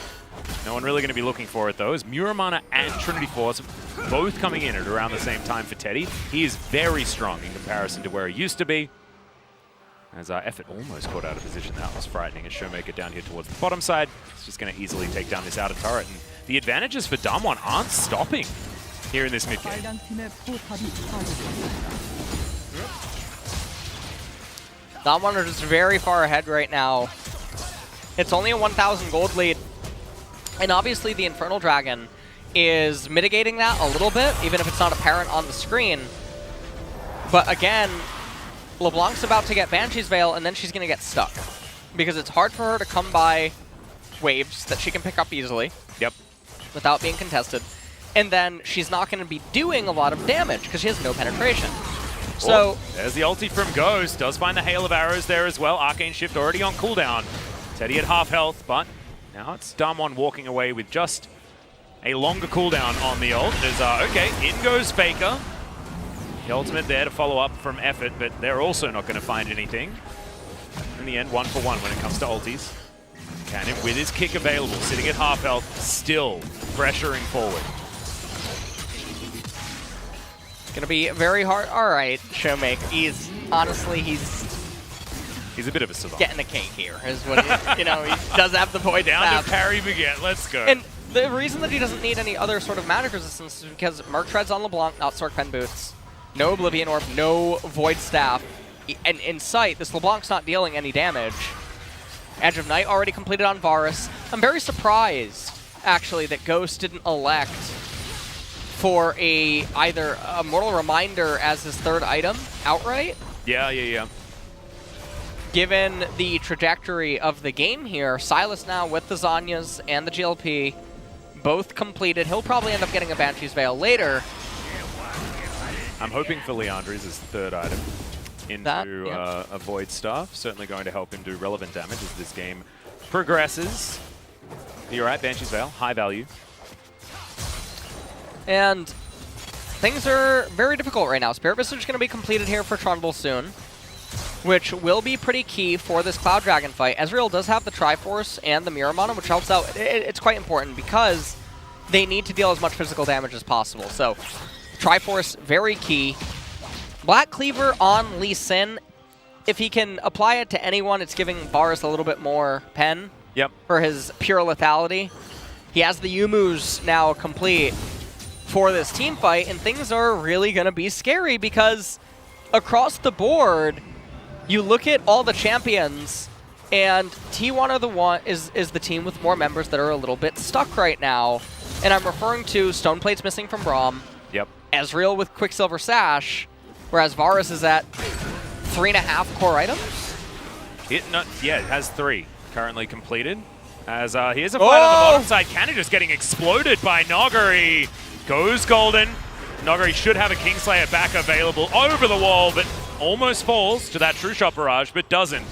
No one really going to be looking for it, though, as Muramana and Trinity Force both coming in at around the same time for Teddy. He is very strong in comparison to where he used to be. As Effort almost caught out of position. That was frightening as Showmaker down here towards the bottom side. It's just going to easily take down this outer turret. And the advantages for Damwon aren't stopping here in this mid game. Damwon are just very far ahead right now. It's only a 1,000 gold lead. And obviously the Infernal Dragon is mitigating that a little bit, even if it's not apparent on the screen. But again, LeBlanc's about to get Banshee's Veil, and then she's going to get stuck. Because it's hard for her to come by waves that she can pick up easily. Yep. Without being contested. And then she's not going to be doing a lot of damage, because she has no penetration. So there's the ulti from Ghost. Does find the hail of arrows there as well. Arcane Shift already on cooldown. Teddy at half health, but now it's Damwon walking away with just a longer cooldown on the ult. There's, okay, in goes Faker. The ultimate there to follow up from Effort, but they're also not going to find anything. In the end, 1-for-1 when it comes to ultis. Cannon with his kick available, sitting at half health, still pressuring forward. It's going to be very hard. All right, Showmaker. He's a bit of a savant. Getting a cake here, is what he, you know, he does have the void down staff. to parry Baguette, let's go. And the reason that he doesn't need any other sort of magic resistance is because Merc Treads on LeBlanc, not Sork Pen Boots. No Oblivion Orb, no Void Staff. And in sight, this LeBlanc's not dealing any damage. Edge of Night already completed on Varus. I'm very surprised, actually, that Ghost didn't elect for either a Mortal Reminder as his third item outright. Yeah. Given the trajectory of the game here, Silas now with the Zanyas and the GLP both completed. He'll probably end up getting a Banshee's Veil later. I'm hoping for Leandri's as the third item into a Void Staff. Certainly going to help him do relevant damage as this game progresses. You're right, Banshee's Veil, high value. And things are very difficult right now. Spirit Visage is going to be completed here for Trundle soon, which will be pretty key for this Cloud Dragon fight. Ezreal does have the Triforce and the Mirror on him, which helps out. It's quite important because they need to deal as much physical damage as possible. So Triforce, very key. Black Cleaver on Lee Sin. If he can apply it to anyone, it's giving Varus a little bit more pen for his pure lethality. He has the Yumu's now complete for this team fight, and things are really going to be scary because across the board, you look at all the champions, and T1 is the team with more members that are a little bit stuck right now. And I'm referring to Stoneplate's missing from Braum, Ezreal with Quicksilver Sash, whereas Varus is at 3.5 core items. It has 3 currently completed. As here's a fight on the bottom side. Cannon just getting exploded by Nogari. Goes golden. Nogari should have a Kingslayer back available over the wall, but almost falls to that True Shot barrage, but doesn't.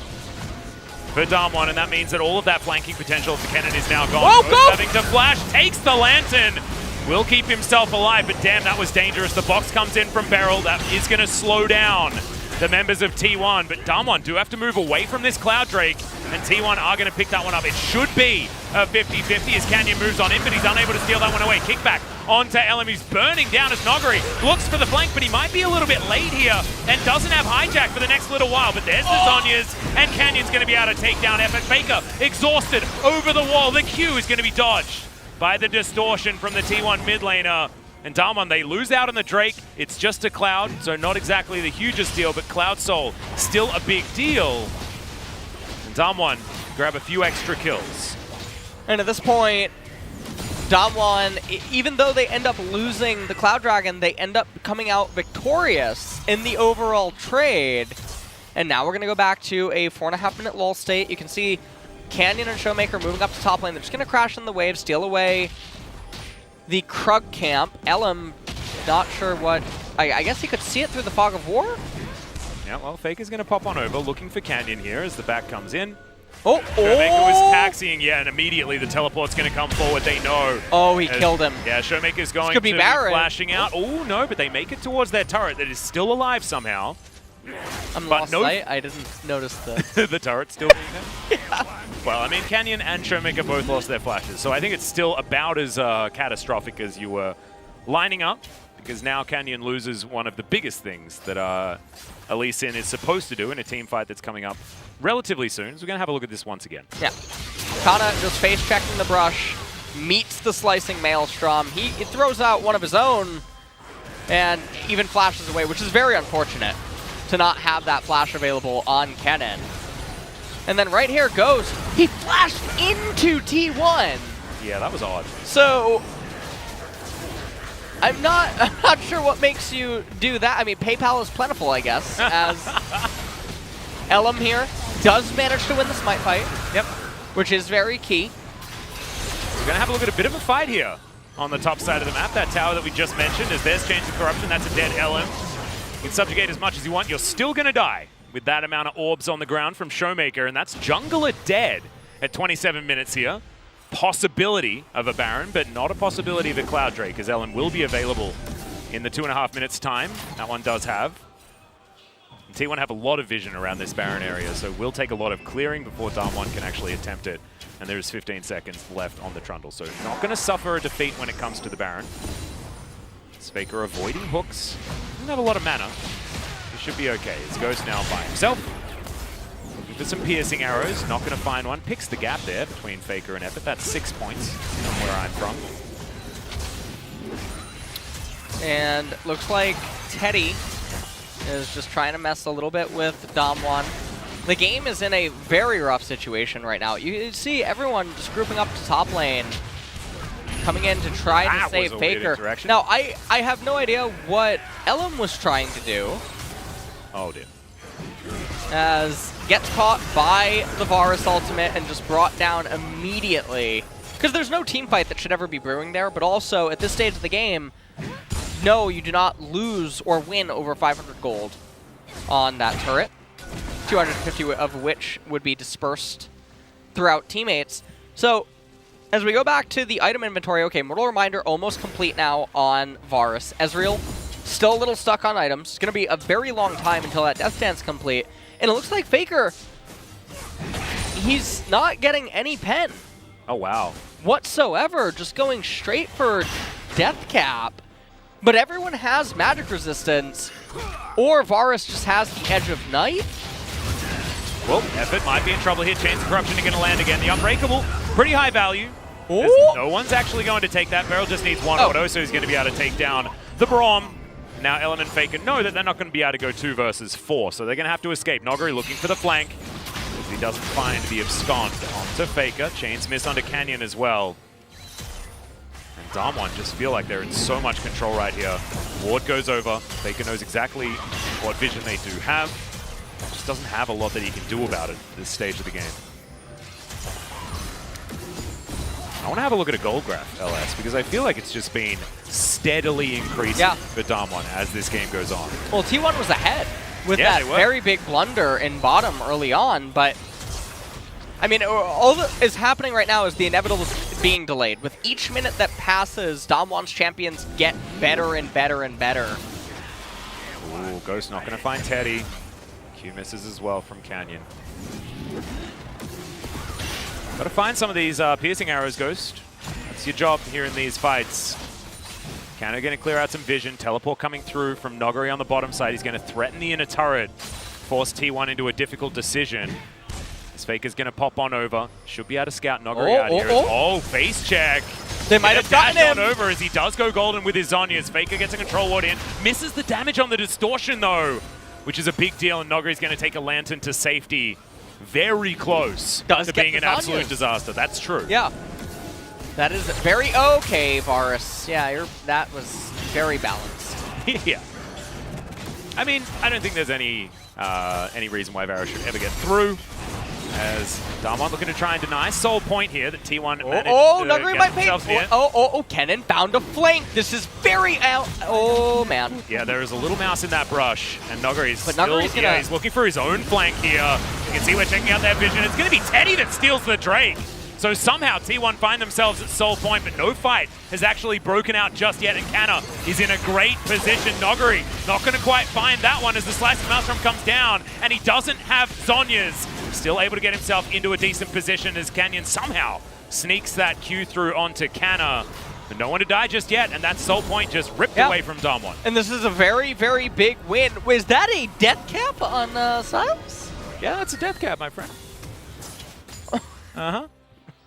For Damwon, and that means that all of that flanking potential for Kennen is now gone. Having to flash, takes the Lantern. Will keep himself alive, but damn, that was dangerous. The box comes in from Beryl. That is going to slow down the members of T1, but Damwon do have to move away from this Cloud Drake, and T1 are going to pick that one up. It should be a 50-50 as Canyon moves on in, but he's unable to steal that one away. Kickback onto Elam. He's burning down as Nogari looks for the flank, but he might be a little bit late here and doesn't have hijack for the next little while. But there's the Zonyas, and Canyon's going to be able to take down Epic. Faker exhausted over the wall. The Q is going to be dodged by the distortion from the T1 mid laner. And Damwon, they lose out on the Drake. It's just a Cloud, so not exactly the hugest deal, but Cloud Soul still a big deal. And Damwon grab a few extra kills. And at this point, Damwon, even though they end up losing the Cloud Dragon, they end up coming out victorious in the overall trade. And now we're going to go back to a 4.5-minute lull state. You can see Canyon and Showmaker moving up to top lane. They're just going to crash in the wave, steal away the Krug camp. Elam, not sure what... I guess he could see it through the Fog of War? Yeah, well, Faker's going to pop on over, looking for Canyon here as the back comes in. Showmaker was taxiing, and immediately the teleport's going to come forward. They know. He killed him. Yeah, Showmaker's going to be flashing out. Oh, no, but they make it towards their turret that is still alive somehow. I'm lost sight. I didn't notice the... the turret's still being there? Well, I mean, Canyon and Showmaker both lost their flashes, so I think it's still about as catastrophic as you were lining up, because now Canyon loses one of the biggest things that Lee Sin is supposed to do in a team fight that's coming up relatively soon. So we're going to have a look at this once again. Yeah. Kana just face-checking the brush, meets the slicing Maelstrom. He throws out one of his own and even flashes away, which is very unfortunate to not have that flash available on Kennen. And then right here, Ghost, he flashed into T1. Yeah, that was odd. So I'm not sure what makes you do that. I mean, PayPal is plentiful, I guess, as Elam here does manage to win the Smite fight. Yep. Which is very key. We're going to have a look at a bit of a fight here on the top side of the map. That tower that we just mentioned, as there's Chains of Corruption, that's a dead Elam. You can subjugate as much as you want. You're still going to die with that amount of orbs on the ground from Showmaker, and that's Jungler dead at 27 minutes here. Possibility of a Baron, but not a possibility of a Cloud Drake, as Ellen will be available in the 2.5 minutes time. That one does have. And T1 have a lot of vision around this Baron area, so will take a lot of clearing before Damwon can actually attempt it. And there's 15 seconds left on the Trundle, so not going to suffer a defeat when it comes to the Baron. Faker avoiding hooks. Doesn't have a lot of mana. He should be okay. It's Ghost now by himself. Looking for some piercing arrows. Not going to find one. Picks the gap there between Faker and Epic. That's 6 points from where I'm from. And looks like Teddy is just trying to mess a little bit with Damwon. The game is in a very rough situation right now. You see everyone just grouping up to top lane. coming in to try to That save was a weird Faker. interaction. Now, I have no idea what Ellum was trying to do, Oh, dear. as gets caught by the Varus ultimate and just brought down immediately. Because there's no team fight that should ever be brewing there, but also at this stage of the game, no, you do not lose or win over 500 gold on that turret, 250 of which would be dispersed throughout teammates. So, as we go back to the item inventory, okay, Mortal Reminder almost complete now on Varus. Ezreal, still a little stuck on items. It's going to be a very long time until that Death Stance complete. And it looks like Faker, he's not getting any pen Oh, wow. whatsoever, just going straight for Death Cap. But everyone has magic resistance, or Varus just has the Edge of Night. Well, Effort might be in trouble here. Chains of Corruption are going to land again. The Unbreakable, pretty high value. Ooh. No one's actually going to take that. Beryl just needs one Oh. auto, so he's going to be able to take down the Braum. Now Ellen and Faker know that they're not going to be able to go 2 versus 4, so they're going to have to escape. Noguri looking for the flank, as he doesn't find the abscond onto Faker. Chains miss onto Canyon as well. And Damwon just feel like they're in so much control right here. Ward goes over. Faker knows exactly what vision they do have. Just doesn't have a lot that he can do about it at this stage of the game. I want to have a look at a gold graph, LS, because I feel like it's just been steadily increasing for Damwon as this game goes on. Well, T1 was ahead with Yeah, that they were. very big blunder in bottom early on, but I mean, all that is happening right now is the inevitable being delayed. With each minute that passes, Damwon's champions get better and better and better. Ooh, Ghost not going to find Teddy. Q misses as well from Canyon. Got to find some of these piercing arrows, Ghost. That's your job here in these fights. Cannon going to clear out some vision. Teleport coming through from Noguri on the bottom side. He's going to threaten the inner turret. Force T1 into a difficult decision. This Faker's going to pop on over. Should be able to scout Noguri out here. Oh, face check. They might have gotten him. On over as he does go golden with his Zhonya's. Faker gets a control ward in. Misses the damage on the distortion, though, which is a big deal, and Noguri's going to take a lantern to safety. Very close to being an absolute disaster. That's true. Yeah. That is very okay, Varus. Yeah, that was very balanced. Yeah. I mean, I don't think there's any reason why Varus should ever get through. As Damwon looking to try and deny Soul Point here that T1 managed Noguri to might get pay. themselves near. Kennen found a flank. This is very out. Oh, man. Yeah, there is a little mouse in that brush, and Noguri's But still, Noguri's gonna... he's looking for his own flank here. You can see we're checking out that vision. It's going to be Teddy that steals the Drake. So somehow T1 find themselves at Soul Point, but no fight has actually broken out just yet, and Canna is in a great position. Noguri not going to quite find that one as the Slice of Maelstrom comes down, and he doesn't have Zhonya's. Still able to get himself into a decent position as Canyon somehow sneaks that Q through onto Canna. But no one to die just yet, and that Soul Point just ripped away from Damwon. And this is a very, very big win. Was that a death cap on Silas? Yeah, that's a death cap, my friend. Uh-huh.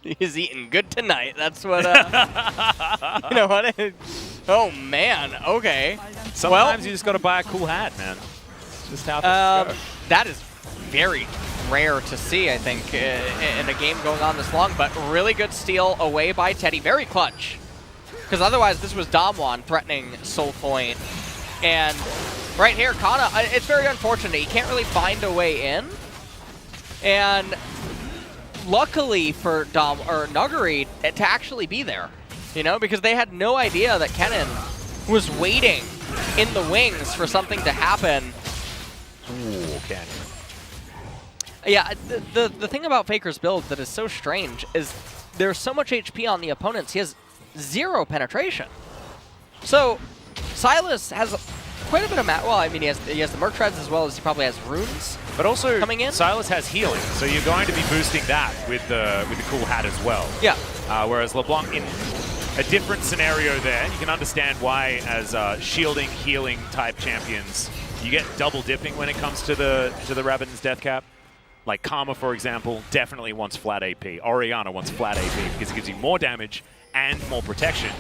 He's eating good tonight. That's what, you know what? Oh, man. Okay. Sometimes you just got to buy a cool hat, man. Just how things go. That is very rare to see, I think, in a game going on this long, but really good steal away by Teddy. Very clutch. Because otherwise, this was Damwon threatening Soul Point. And right here, Kana, it's very unfortunate. He can't really find a way in. And luckily for Noguri to actually be there, you know, because they had no idea that Kennen was waiting in the wings for something to happen. Ooh, Canyon. Yeah, the thing about Faker's build that is so strange is there's so much HP on the opponents, he has 0 penetration. So Silas has quite a bit of well, I mean, he has the Merc Treads as well as he probably has runes. But also, coming in. Silas has healing, so you're going to be boosting that with the cool hat as well. Yeah. Whereas LeBlanc in a different scenario there, you can understand why as shielding, healing type champions, you get double dipping when it comes to the Rabbids Death Cap. Like Karma, for example, definitely wants flat AP. Orianna wants flat AP because it gives you more damage and more protection.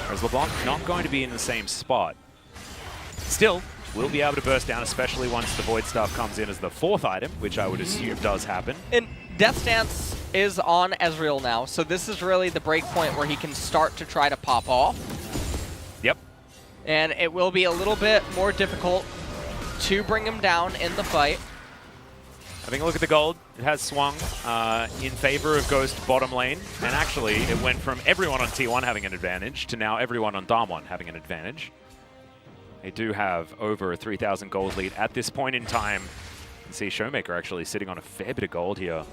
Whereas LeBlanc not going to be in the same spot. Still, will be able to burst down, especially once the Void Staff comes in as the 4th item, which I would assume does happen. And Death Stance is on Ezreal now, so this is really the break point where he can start to try to pop off. Yep. And it will be a little bit more difficult to bring him down in the fight. Having a look at the gold, it has swung in favor of Ghost bottom lane, and actually it went from everyone on T1 having an advantage to now everyone on Dam 1 having an advantage. They do have over a 3,000 gold lead at this point in time. You can see Showmaker actually sitting on a fair bit of gold here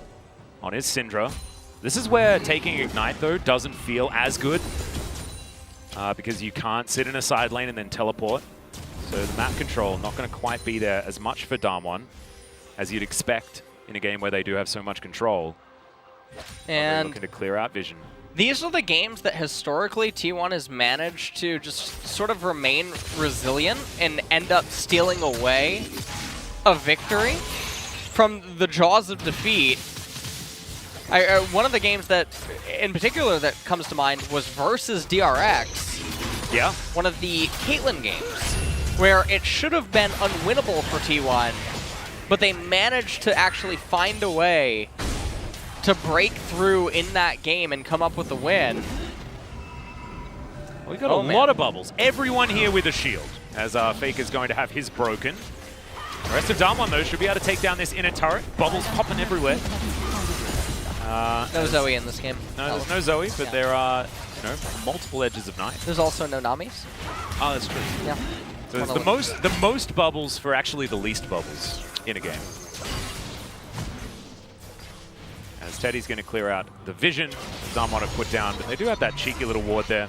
on his Syndra. This is where taking Ignite, though, doesn't feel as good because you can't sit in a side lane and then teleport. So the map control not going to quite be there as much for Dam 1 as you'd expect in a game where they do have so much control. And looking to clear out vision. These are the games that historically T1 has managed to just sort of remain resilient and end up stealing away a victory from the jaws of defeat. One of the games that, in particular, that comes to mind was versus DRX. Yeah. One of the Caitlyn games, where it should have been unwinnable for T1, but they managed to actually find a way to break through in that game and come up with a win. We got a lot of bubbles. Everyone here with a shield, as Faker's going to have his broken. The rest of Dam 1, though, should be able to take down this inner turret. Bubbles popping everywhere. No Zoe in this game. No, there's no Zoe, but there are, multiple edges of night. There's also no Namis. Oh, that's true. Yeah. So it's the most bubbles for actually the least bubbles in a game. As Teddy's going to clear out the vision, Dam 1 have put down, but they do have that cheeky little ward there.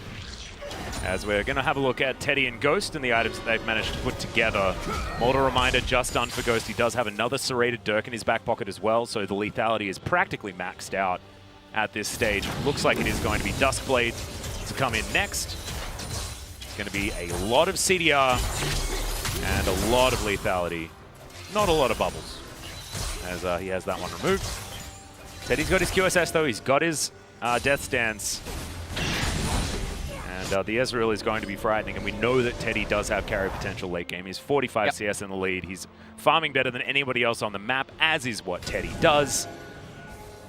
As we're going to have a look at Teddy and Ghost and the items that they've managed to put together. Molder Reminder just done for Ghost. He does have another Serrated Dirk in his back pocket as well, so the lethality is practically maxed out at this stage. Looks like it is going to be Duskblade to come in next. It's going to be a lot of CDR and a lot of lethality. Not a lot of bubbles, as he has that one removed. Teddy's got his QSS though, he's got his Death Stance. And the Ezreal is going to be frightening, and we know that Teddy does have carry potential late game. He's 45 CS in the lead. He's farming better than anybody else on the map, as is what Teddy does.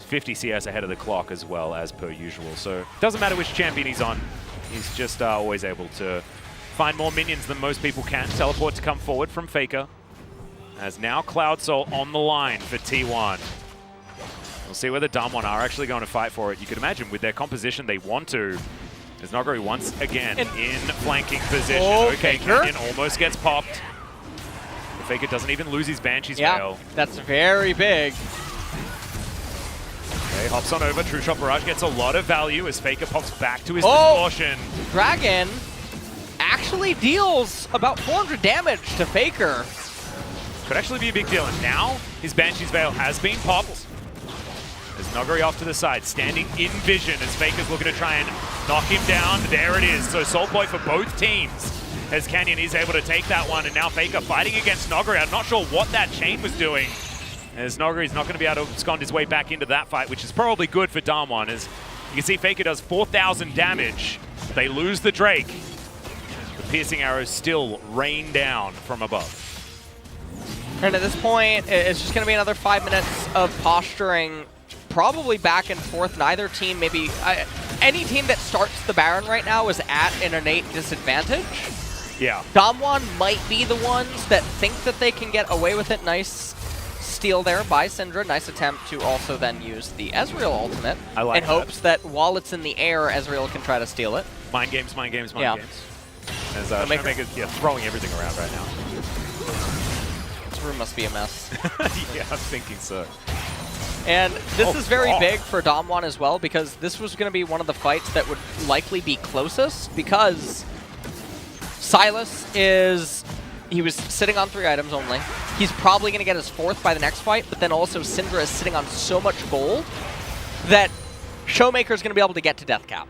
50 CS ahead of the clock as well, as per usual. So it doesn't matter which champion he's on. He's just always able to find more minions than most people can. Teleport to come forward from Faker. As now Cloud Soul on the line for T1. We'll see whether Dam 1 are actually going to fight for it. You could imagine with their composition they want to. As Noguri once again in flanking position. Okay, Canyon almost gets popped. The Faker doesn't even lose his Banshee's Veil. That's very big. Okay, hops on over. True Shot Barrage gets a lot of value as Faker pops back to his distortion. Dragon actually deals about 400 damage to Faker. Could actually be a big deal. And now his Banshee's Veil has been popped. As Noguri off to the side, standing in vision as Faker's looking to try and knock him down. There it is. So Salt Boy for both teams as Canyon is able to take that one. And now Faker fighting against Noguri. I'm not sure what that chain was doing. As Noguri's not going to be able to abscond his way back into that fight, which is probably good for Dam 1. As you can see, Faker does 4,000 damage. They lose the Drake. The piercing arrows still rain down from above. And at this point, it's just going to be another 5 minutes of posturing. Probably back and forth. Neither team, maybe any team that starts the Baron right now is at an innate disadvantage. Yeah. Dam 1 might be the ones that think that they can get away with it. Nice steal there by Syndra. Nice attempt to also then use the Ezreal ultimate in hopes that while it's in the air, Ezreal can try to steal it. Mind games, mind games, mind games. As Showmaker's throwing everything around right now. This room must be a mess. Yeah, I'm thinking so. And this is very big for Dam 1 as well, because this was going to be one of the fights that would likely be closest, because Silas he was sitting on 3 items only. He's probably going to get his 4th by the next fight, but then also Syndra is sitting on so much gold that Showmaker's going to be able to get to death cap.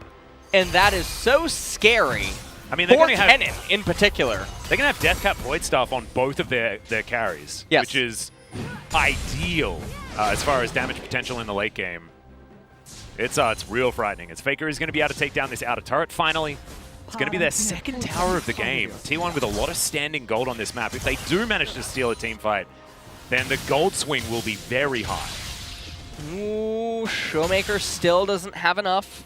And that is so scary. I mean, they're for going to have Tenet in particular. They're going to have death cap void stuff on both of their carries, which is ideal. As far as damage potential in the late game, it's real frightening. As Faker is going to be able to take down this outer turret finally. It's going to be their 2nd tower of the game. T1 with a lot of standing gold on this map. If they do manage to steal a team fight, then the gold swing will be very high. Ooh, Showmaker still doesn't have enough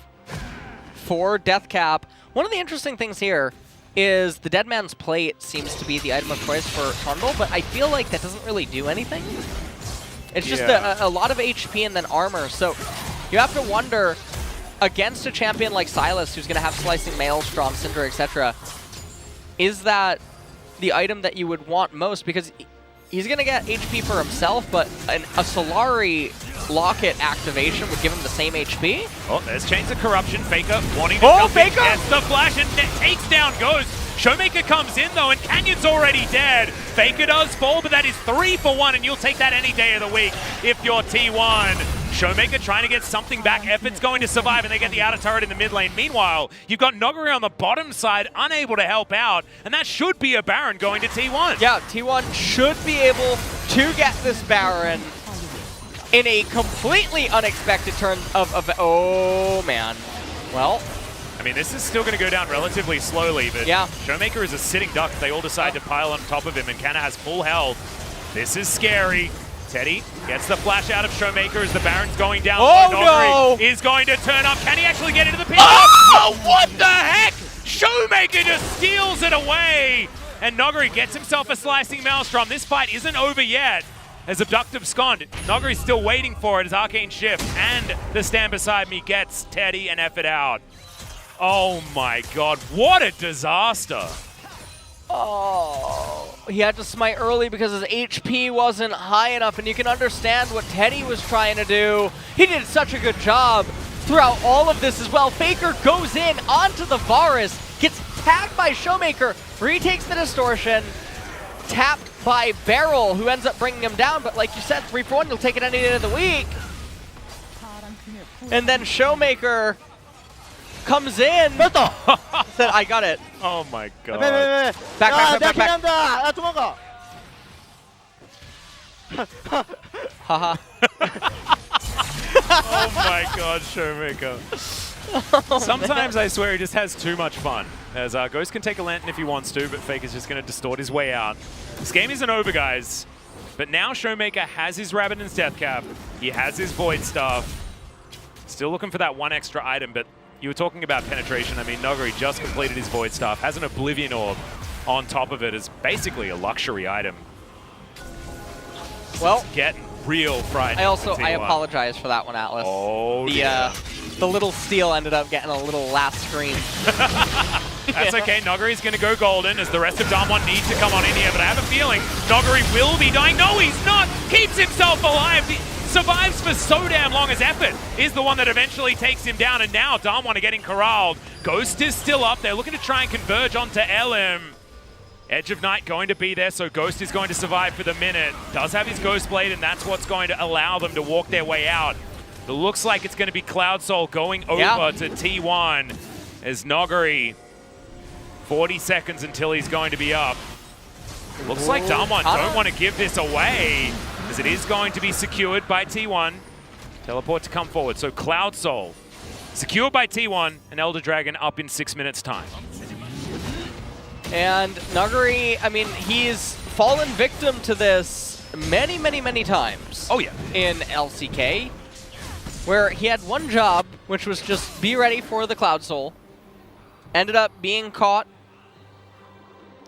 for Death Cap. One of the interesting things here is the Dead Man's Plate seems to be the item of choice for Trundle, but I feel like that doesn't really do anything. It's just a lot of HP and then armor, so you have to wonder, against a champion like Sylas, who's going to have Slicing Maelstrom, Syndra, etc., is that the item that you would want most? Because he's going to get HP for himself, but a Solari Locket activation would give him the same HP. Oh, there's Chains of Corruption. Faker wanting to jump in, gets the flash and takes down Ghost. Showmaker comes in though, and Canyon's already dead. Faker does fall, but that is 3 for 1, and you'll take that any day of the week if you're T1. Showmaker trying to get something back. Effort's going to survive, and they get the outer turret in the mid lane. Meanwhile, you've got Noguri on the bottom side, unable to help out, and that should be a Baron going to T1. Yeah, T1 should be able to get this Baron in a completely unexpected turn of oh man. Well, I mean, this is still going to go down relatively slowly, but yeah. Showmaker is a sitting duck. They all decide to pile on top of him, and Canna has full health. This is scary. Teddy gets the flash out of Showmaker as the Baron's going down. Oh no! Is going to turn up. Can he actually get into the pin? Oh, what the heck? Showmaker just steals it away. And Noguri gets himself a Slicing Maelstrom. This fight isn't over yet. As Abductive Scond, Noguri's still waiting for it as Arcane Shift and the Stand Beside Me gets Teddy and F it out. Oh my god, what a disaster. Oh, he had to smite early because his HP wasn't high enough, and you can understand what Teddy was trying to do. He did such a good job throughout all of this as well. Faker goes in onto the Varus, gets tagged by Showmaker, retakes the distortion, tapped by Beryl, who ends up bringing him down, but like you said, 3 for 1, you'll take it any day of the week. And then Showmaker comes in. Said, I got it. Oh my god. Back. Haha. Oh my god, Showmaker. Sometimes I swear he just has too much fun. As Ghost can take a lantern if he wants to, but Faker's just going to distort his way out. This game isn't over, guys. But now Showmaker has his Rabbidan's Death Cap. He has his Void Staff. Still looking for that one extra item, but you were talking about penetration. I mean, Noguri just completed his Void Staff, has an Oblivion Orb on top of it as basically a luxury item. Well, it's getting real frightening. I apologize for that one, Atlas. Oh, the little steal ended up getting a little last screen. That's okay. Noguri's going to go golden as the rest of Damwon need to come on in here, but I have a feeling Noguri will be dying. No, he's not. Keeps himself alive. Survives for so damn long as effort is the one that eventually takes him down, and now Damwon are getting corralled. Ghost is still up. They're looking to try and converge onto LM. Edge of Night going to be there, so Ghost is going to survive for the minute. Does have his Ghost Blade, and that's what's going to allow them to walk their way out. It looks like it's going to be Cloud Soul going over to T1 as Noguri, 40 seconds until he's going to be up. Looks like Damwon don't want to give this away, as it is going to be secured by T1. Teleport to come forward, so Cloud Soul secured by T1, and Elder Dragon up in 6 minutes' time. And Noguri, I mean, he's fallen victim to this many times. Oh yeah. In LCK, where he had one job, which was just be ready for the Cloud Soul. Ended up being caught.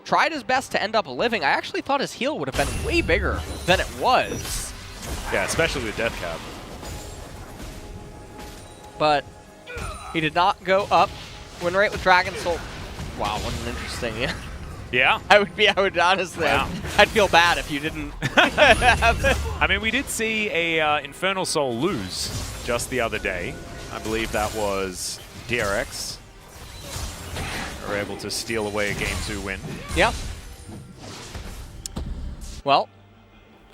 Tried his best to end up living. I actually thought his heal would have been way bigger than it was. Yeah, especially with Death Cap. But he did not go up. Win rate with Dragon Soul. Wow, what an interesting. Yeah. I would honestly, I'd feel bad if you didn't have it. I mean, we did see a Infernal Soul lose just the other day. I believe that was DRX. They were able to steal away a Game 2 win. Yeah. Well.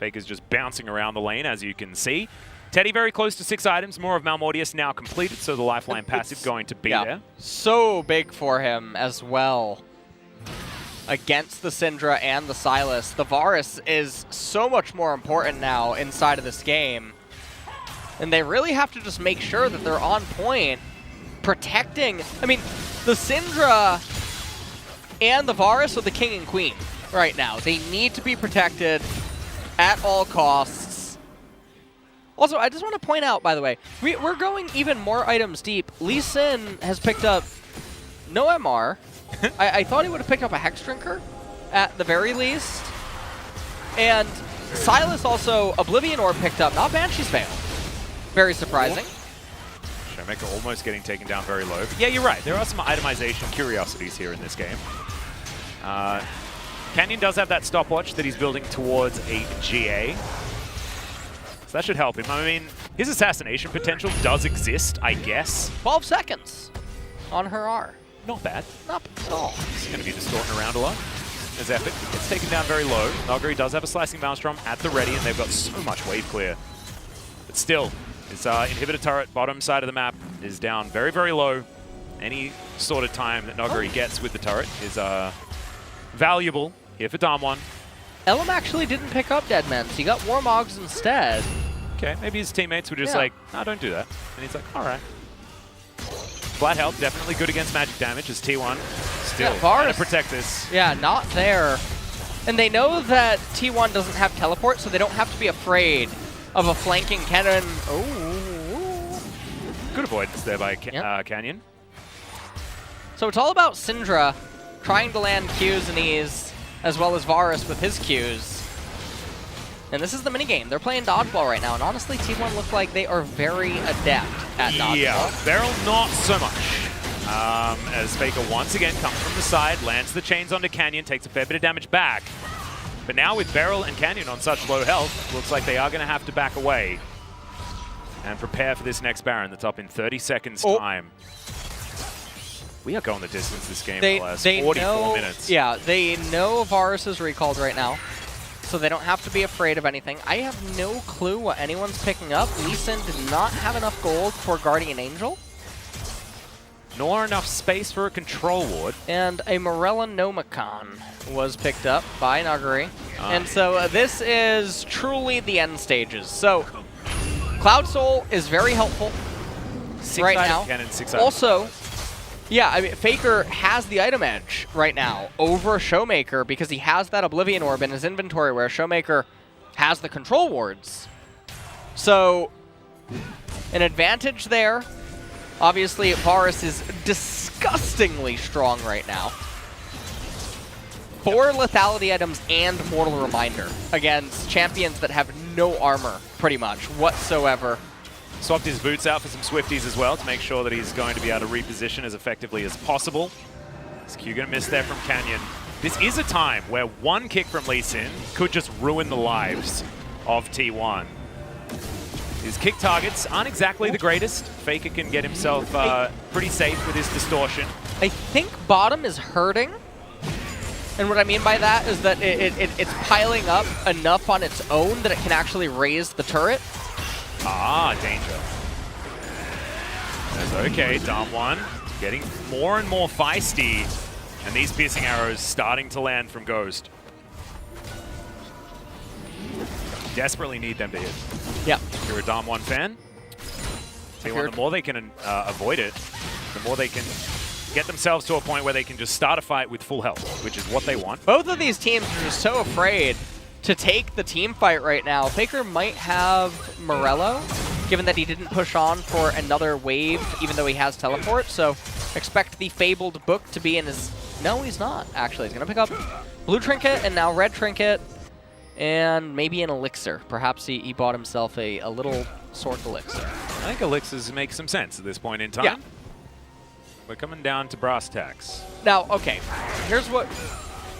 Faker's just bouncing around the lane, as you can see. Teddy very close to 6 items. More of Malmortius now completed, so the Lifeline passive going to be there. So big for him as well. Against the Syndra and the Sylas. The Varus is so much more important now inside of this game. And they really have to just make sure that they're on point, protecting. I mean, the Syndra and the Varus are the king and queen right now. They need to be protected at all costs. Also, I just want to point out, by the way, we're going even more items deep. Lee Sin has picked up no MR. I thought he would have picked up a Hex Drinker at the very least. And Silas also Oblivion Orb picked up, not Banshee's Veil. Very surprising. Showmaker almost getting taken down very low. But yeah, you're right. There are some itemization curiosities here in this game. Canyon does have that stopwatch that he's building towards a GA. So that should help him. I mean, his assassination potential does exist, I guess. 12 seconds on her R. Not bad. Not bad at all. He's going to be distorting around a lot. As Epic gets taken down very low. Noguri does have a Slicing Maelstrom at the ready, and they've got so much wave clear. But still, his inhibitor turret, bottom side of the map, is down very, very low. Any sort of time that Noguri gets with the turret is valuable here for Damwon. Elam actually didn't pick up Deadman, so he got Warmogs instead. Okay, maybe his teammates were just like, no, don't do that. And he's like, all right. Flat health, definitely good against magic damage as T1 still trying to protect this. Yeah, not there. And they know that T1 doesn't have teleport, so they don't have to be afraid of a flanking cannon. Oh, good avoidance there by Canyon. So it's all about Syndra trying to land Qs and Es, as well as Varus with his Qs. And this is the minigame. They're playing dodgeball right now, and honestly, T1 look like they are very adept at dodgeball. Yeah, Beryl not so much. As Faker once again comes from the side, lands the chains onto Canyon, takes a fair bit of damage back. But now with Beryl and Canyon on such low health, looks like they are going to have to back away and prepare for this next Baron that's up in 30 seconds time. We are going the distance this game for the last 44 minutes. Yeah, they know Varus is recalled right now, so they don't have to be afraid of anything. I have no clue what anyone's picking up. Lee Sin did not have enough gold for Guardian Angel. Nor enough space for a control ward. And a Morella Nomicon was picked up by Naguri. And so this is truly the end stages. So Cloud Soul is very helpful right now. Cannon, also, yeah, I mean, Faker has the item edge right now over Showmaker because he has that Oblivion Orb in his inventory where Showmaker has the control wards. So an advantage there. Obviously, Varus is disgustingly strong right now. 4 lethality items and Mortal Reminder against champions that have no armor, pretty much, whatsoever. Swapped his boots out for some Swifties as well to make sure that he's going to be able to reposition as effectively as possible. Is Q going to miss there from Canyon? This is a time where one kick from Lee Sin could just ruin the lives of T1. His kick targets aren't exactly the greatest. Faker can get himself pretty safe with his distortion. I think bottom is hurting. And what I mean by that is that it's piling up enough on its own that it can actually raise the turret. Ah, danger. That's okay, Damwon getting more and more feisty. And these piercing arrows starting to land from Ghost. Desperately need them to hit. Yeah. If you're a Damwon fan, T1, the more they can avoid it, the more they can get themselves to a point where they can just start a fight with full health, which is what they want. Both of these teams are just so afraid to take the team fight right now. Faker might have Morello, given that he didn't push on for another wave, even though he has teleport. So expect the Fabled book to be in his... No, he's not, actually. He's going to pick up blue trinket and now red trinket. And maybe an elixir. Perhaps he bought himself a little Sorc elixir. I think elixirs make some sense at this point in time. Yeah. We're coming down to brass tacks. Now, okay, here's what...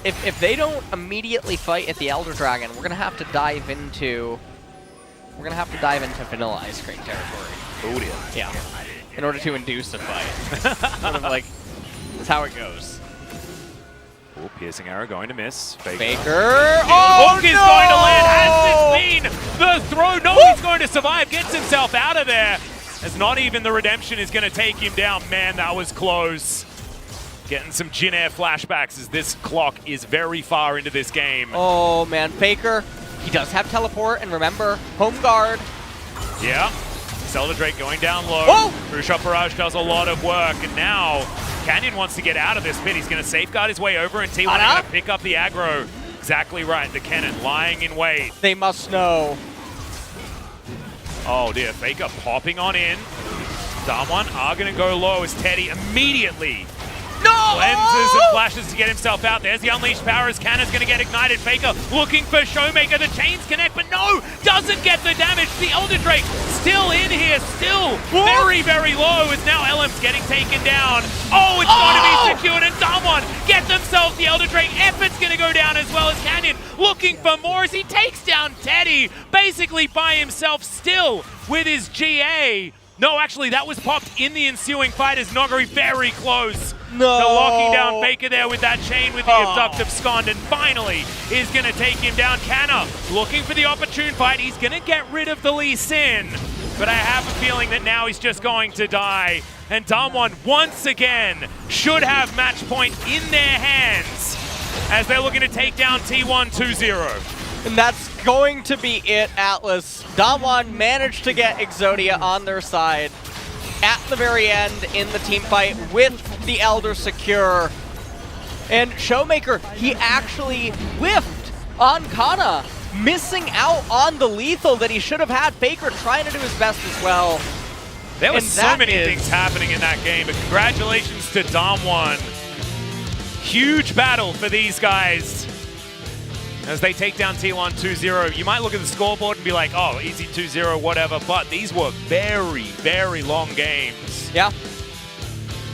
If they don't immediately fight at the Elder Dragon, we're gonna have to dive into... We're gonna have to dive into vanilla ice cream territory. Oh dear. Yeah. In order to induce a fight. Sort of like, that's how it goes. Oh, piercing arrow going to miss. Faker. Oh, Hook is going to land. Has this been the throw? No, he's going to survive. Gets himself out of there. As not even the redemption is going to take him down. Man, that was close. Getting some Jin Air flashbacks as this clock is very far into this game. Oh, man. Faker, he does have teleport. And remember, home guard. Yeah. Zelda Drake going down low. Oh! Rushot Barrage does a lot of work. And now Canyon wants to get out of this pit. He's going to safeguard his way over, and T1 are going to pick up the aggro. Exactly right. The cannon lying in wait. They must know. Oh dear, Faker popping on in. Damwon are going to go low as Teddy immediately cleanses and flashes to get himself out. There's the unleashed power as Canna's going to get ignited. Faker looking for Showmaker. The chains connect, but no, doesn't get the damage. The Elder Drake still in here, still very, very low as now LM's getting taken down. Oh, it's going to be secured and Damwon get themselves the Elder Drake. Effort's going to go down as well as Canyon looking for more as he takes down Teddy basically by himself still with his GA. No, actually, that was popped in the ensuing fight as Nogari very close to locking down Faker there with that chain with the abductive scond, and finally is going to take him down. Canna looking for the opportune fight. He's going to get rid of the Lee Sin, but I have a feeling that now he's just going to die. And Damwon once again should have match point in their hands as they're looking to take down T1 2-0. And that's going to be it, Atlas. Damwon managed to get Exodia on their side at the very end in the team fight with the Elder secure. And Showmaker, he actually whiffed on Kana, missing out on the lethal that he should have had. Faker trying to do his best as well. There were so many things happening in that game, but congratulations to Damwon. Huge battle for these guys as they take down T1 2-0. You might look at the scoreboard and be like, oh, easy 2-0, whatever, but these were very, very long games. Yeah.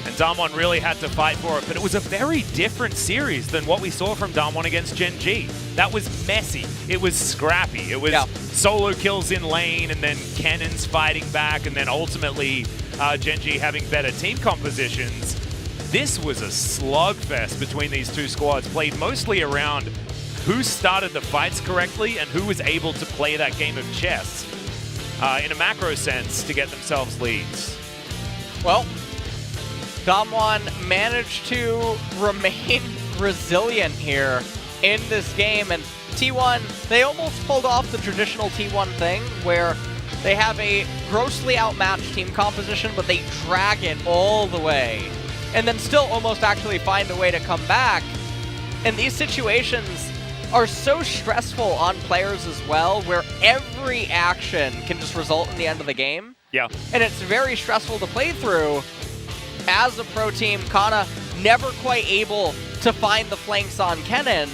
And Damwon really had to fight for it, but it was a very different series than what we saw from Damwon against Gen G. That was messy. It was scrappy. It was solo kills in lane, and then Cannons fighting back, and then ultimately Gen G having better team compositions. This was a slugfest between these two squads, played mostly around who started the fights correctly and who was able to play that game of chess in a macro sense to get themselves leads. Well, Damwon managed to remain resilient here in this game, and T1, they almost pulled off the traditional T1 thing where they have a grossly outmatched team composition, but they drag it all the way and then still almost actually find a way to come back. And these situations are so stressful on players as well, where every action can just result in the end of the game. Yeah. And it's very stressful to play through. As a pro team, Kana never quite able to find the flanks on Kennen.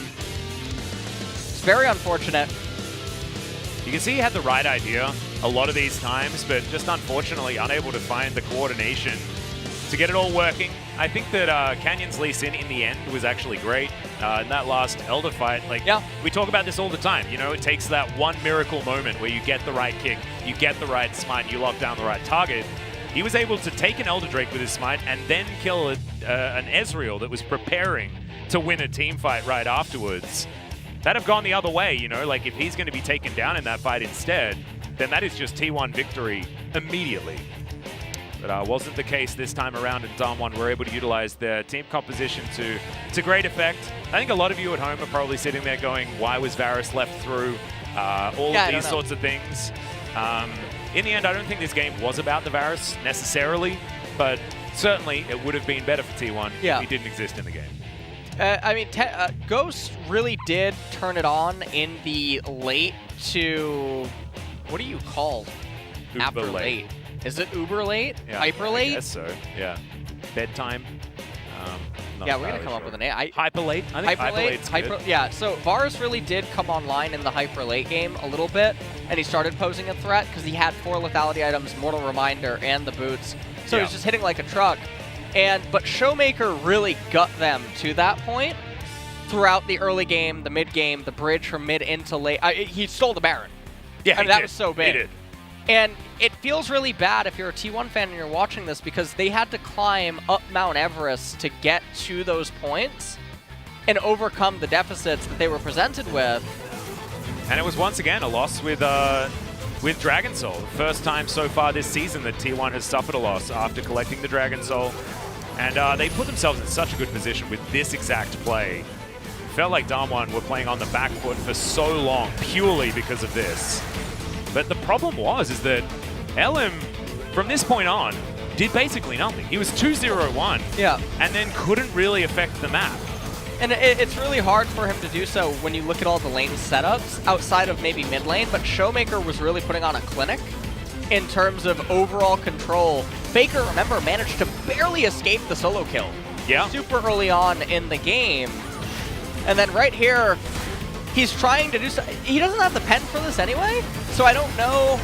It's very unfortunate. You can see he had the right idea a lot of these times, but just unfortunately unable to find the coordination to get it all working. I think that Canyon's Lee Sin in the end was actually great. In that last Elder fight, we talk about this all the time. You know, it takes that one miracle moment where you get the right kick, you get the right smite, you lock down the right target. He was able to take an Elder Drake with his smite and then kill an Ezreal that was preparing to win a team fight right afterwards. That'd have gone the other way, you know, like if he's going to be taken down in that fight instead, then that is just T1 victory immediately. But wasn't the case this time around, and Damwon were able to utilize their team composition to great effect. I think a lot of you at home are probably sitting there going, why was Varus left through? All of these sorts of things. In the end, I don't think this game was about the Varus necessarily, but certainly it would have been better for T1 if he didn't exist in the game. I mean, Ghost really did turn it on in the late to... What do you call after late? Is it uber late? Yeah, Hyper late? I guess so, yeah. Bedtime. Yeah, we're going to come up with a name. Hyper late? I think hyper late's good. Yeah, so Varus really did come online in the hyper late game a little bit, and he started posing a threat because he had 4 lethality items, Mortal Reminder, and the boots. So he was just hitting like a truck. But Showmaker really got them to that point throughout the early game, the mid game, the bridge from mid into late. He stole the Baron. Yeah, that was so big. He did. And it feels really bad if you're a T1 fan and you're watching this because they had to climb up Mount Everest to get to those points and overcome the deficits that they were presented with. And it was once again a loss with Dragon Soul. First time so far this season that T1 has suffered a loss after collecting the Dragon Soul. And they put themselves in such a good position with this exact play. It felt like Damwon were playing on the back foot for so long purely because of this. But the problem is that LM, from this point on, did basically nothing. He was 2-0-1, and then couldn't really affect the map. And it's really hard for him to do so when you look at all the lane setups outside of maybe mid lane, but Showmaker was really putting on a clinic in terms of overall control. Faker, remember, managed to barely escape the solo kill. Yeah. Super early on in the game. And then right here, he's trying to do so. He doesn't have the pen for this anyway, so I don't know.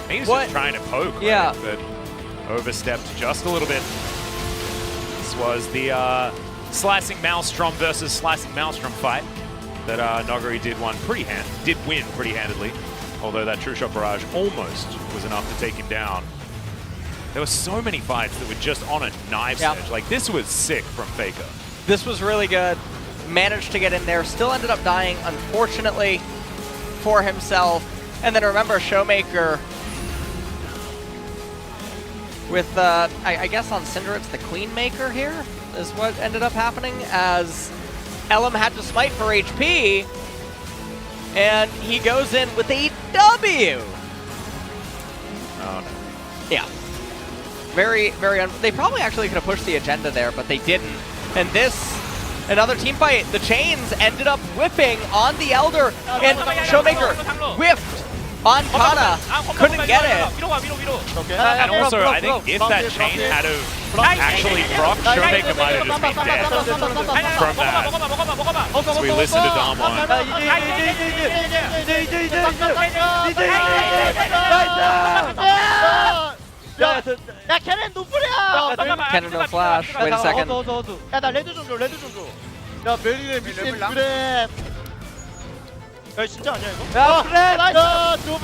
He was What? just trying to poke, right? Yeah. But overstepped just a little bit. This was the Slicing Maelstrom versus Slicing Maelstrom fight that Noguri did win pretty handedly. Although that True Shot Barrage almost was enough to take him down. There were so many fights that were just on a knife's edge. Like, this was sick from Faker. This was really good. Managed to get in there. Still ended up dying, unfortunately, for himself. And then remember, Showmaker with, I guess on Cinder, it's the Queen Maker here, is what ended up happening, as Elim had to smite for HP, and he goes in with a W. Oh, no. Yeah. Very, they probably actually could have pushed the agenda there, but they didn't. And this, another team fight, the Chains ended up whipping on the Elder, and Showmaker whiffed on Kana, couldn't get it. And also, I think if that chain had actually proc, Showmaker might have just been dead from that. So we listen to Damwon. 야 캐넨 노플이야. Cannon no flash. Wait a second. 야나 레드 좀 줘. 레드 좀 줘. 야 메리네 미친 그래. 야 진짜 아니야 이거? 야 그래 나이스. 야너 잡아.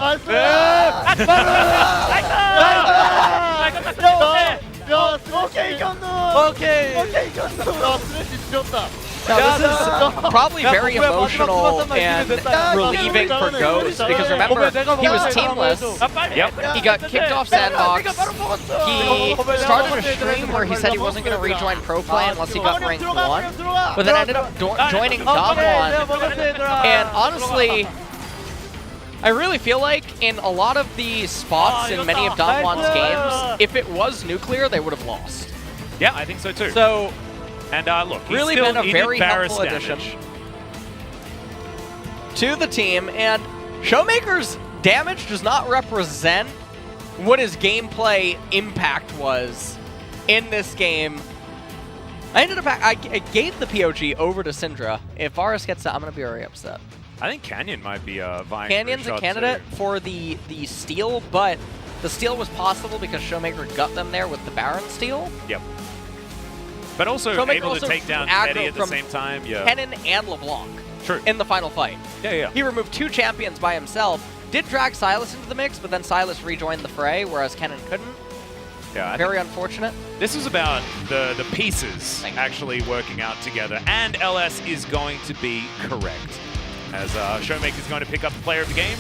나이스. 야 오케이 이겼노. 오케이 이겼노. 야 스트레스 지렸다. Now, this is probably very emotional and relieving for Ghost, because remember, he was teamless. Yep. He got kicked off Sandbox. He started a stream where he said he wasn't going to rejoin Pro Play unless he got ranked 1, but then ended up joining Damwon. And honestly, I really feel like in a lot of the spots in many of Damwon's games, if it was nuclear, they would have lost. Yeah, I think so too. So, and look, really been a very helpful addition to the team, and Showmaker's damage does not represent what his gameplay impact was in this game. I gave the POG over to Syndra. If Varus gets that, I'm going to be very upset. I think Canyon might be vying. Canyon's for a candidate for the steal, but the steal was possible because Showmaker got them there with the Baron steal. Yep. But also able to take down Teddy at the same time. Yeah. Kennen and LeBlanc. True. In the final fight. Yeah. He removed 2 champions by himself. Did drag Silas into the mix, but then Silas rejoined the fray, whereas Kennen couldn't. Yeah. Very unfortunate. This is about the pieces actually working out together, and LS is going to be correct. As Showmaker is going to pick up the player of the game.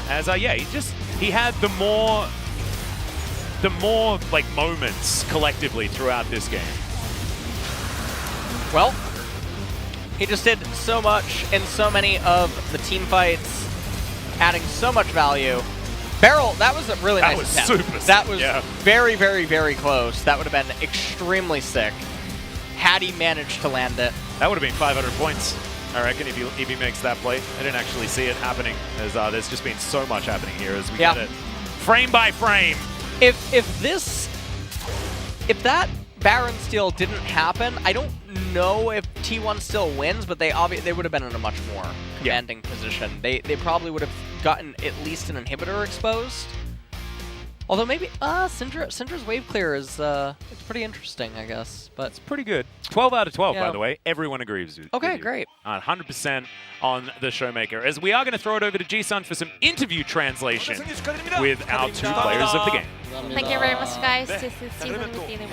As he had the more like moments collectively throughout this game. Well, he just did so much in so many of the team fights, adding so much value. Barrel, that was a really nice attempt. Super sick. That was very, very, very close. That would have been extremely sick had he managed to land it. That would have been 500 points, I reckon, if he makes that play. I didn't actually see it happening, as there's just been so much happening here as we get it frame by frame. If that Baron steal didn't happen, I don't know if T1 still wins, but they would have been in a much more commanding position. They probably would have gotten at least an inhibitor exposed. Although maybe Syndra's wave clear is it's pretty interesting, I guess. But it's pretty good. 12 out of 12, by the way. Everyone agrees with Okay, you. great. 100% on the Showmaker. As we are going to throw it over to G-Sun for some interview translation with our 2 players of the game. Thank you very much, guys. This is Season beginning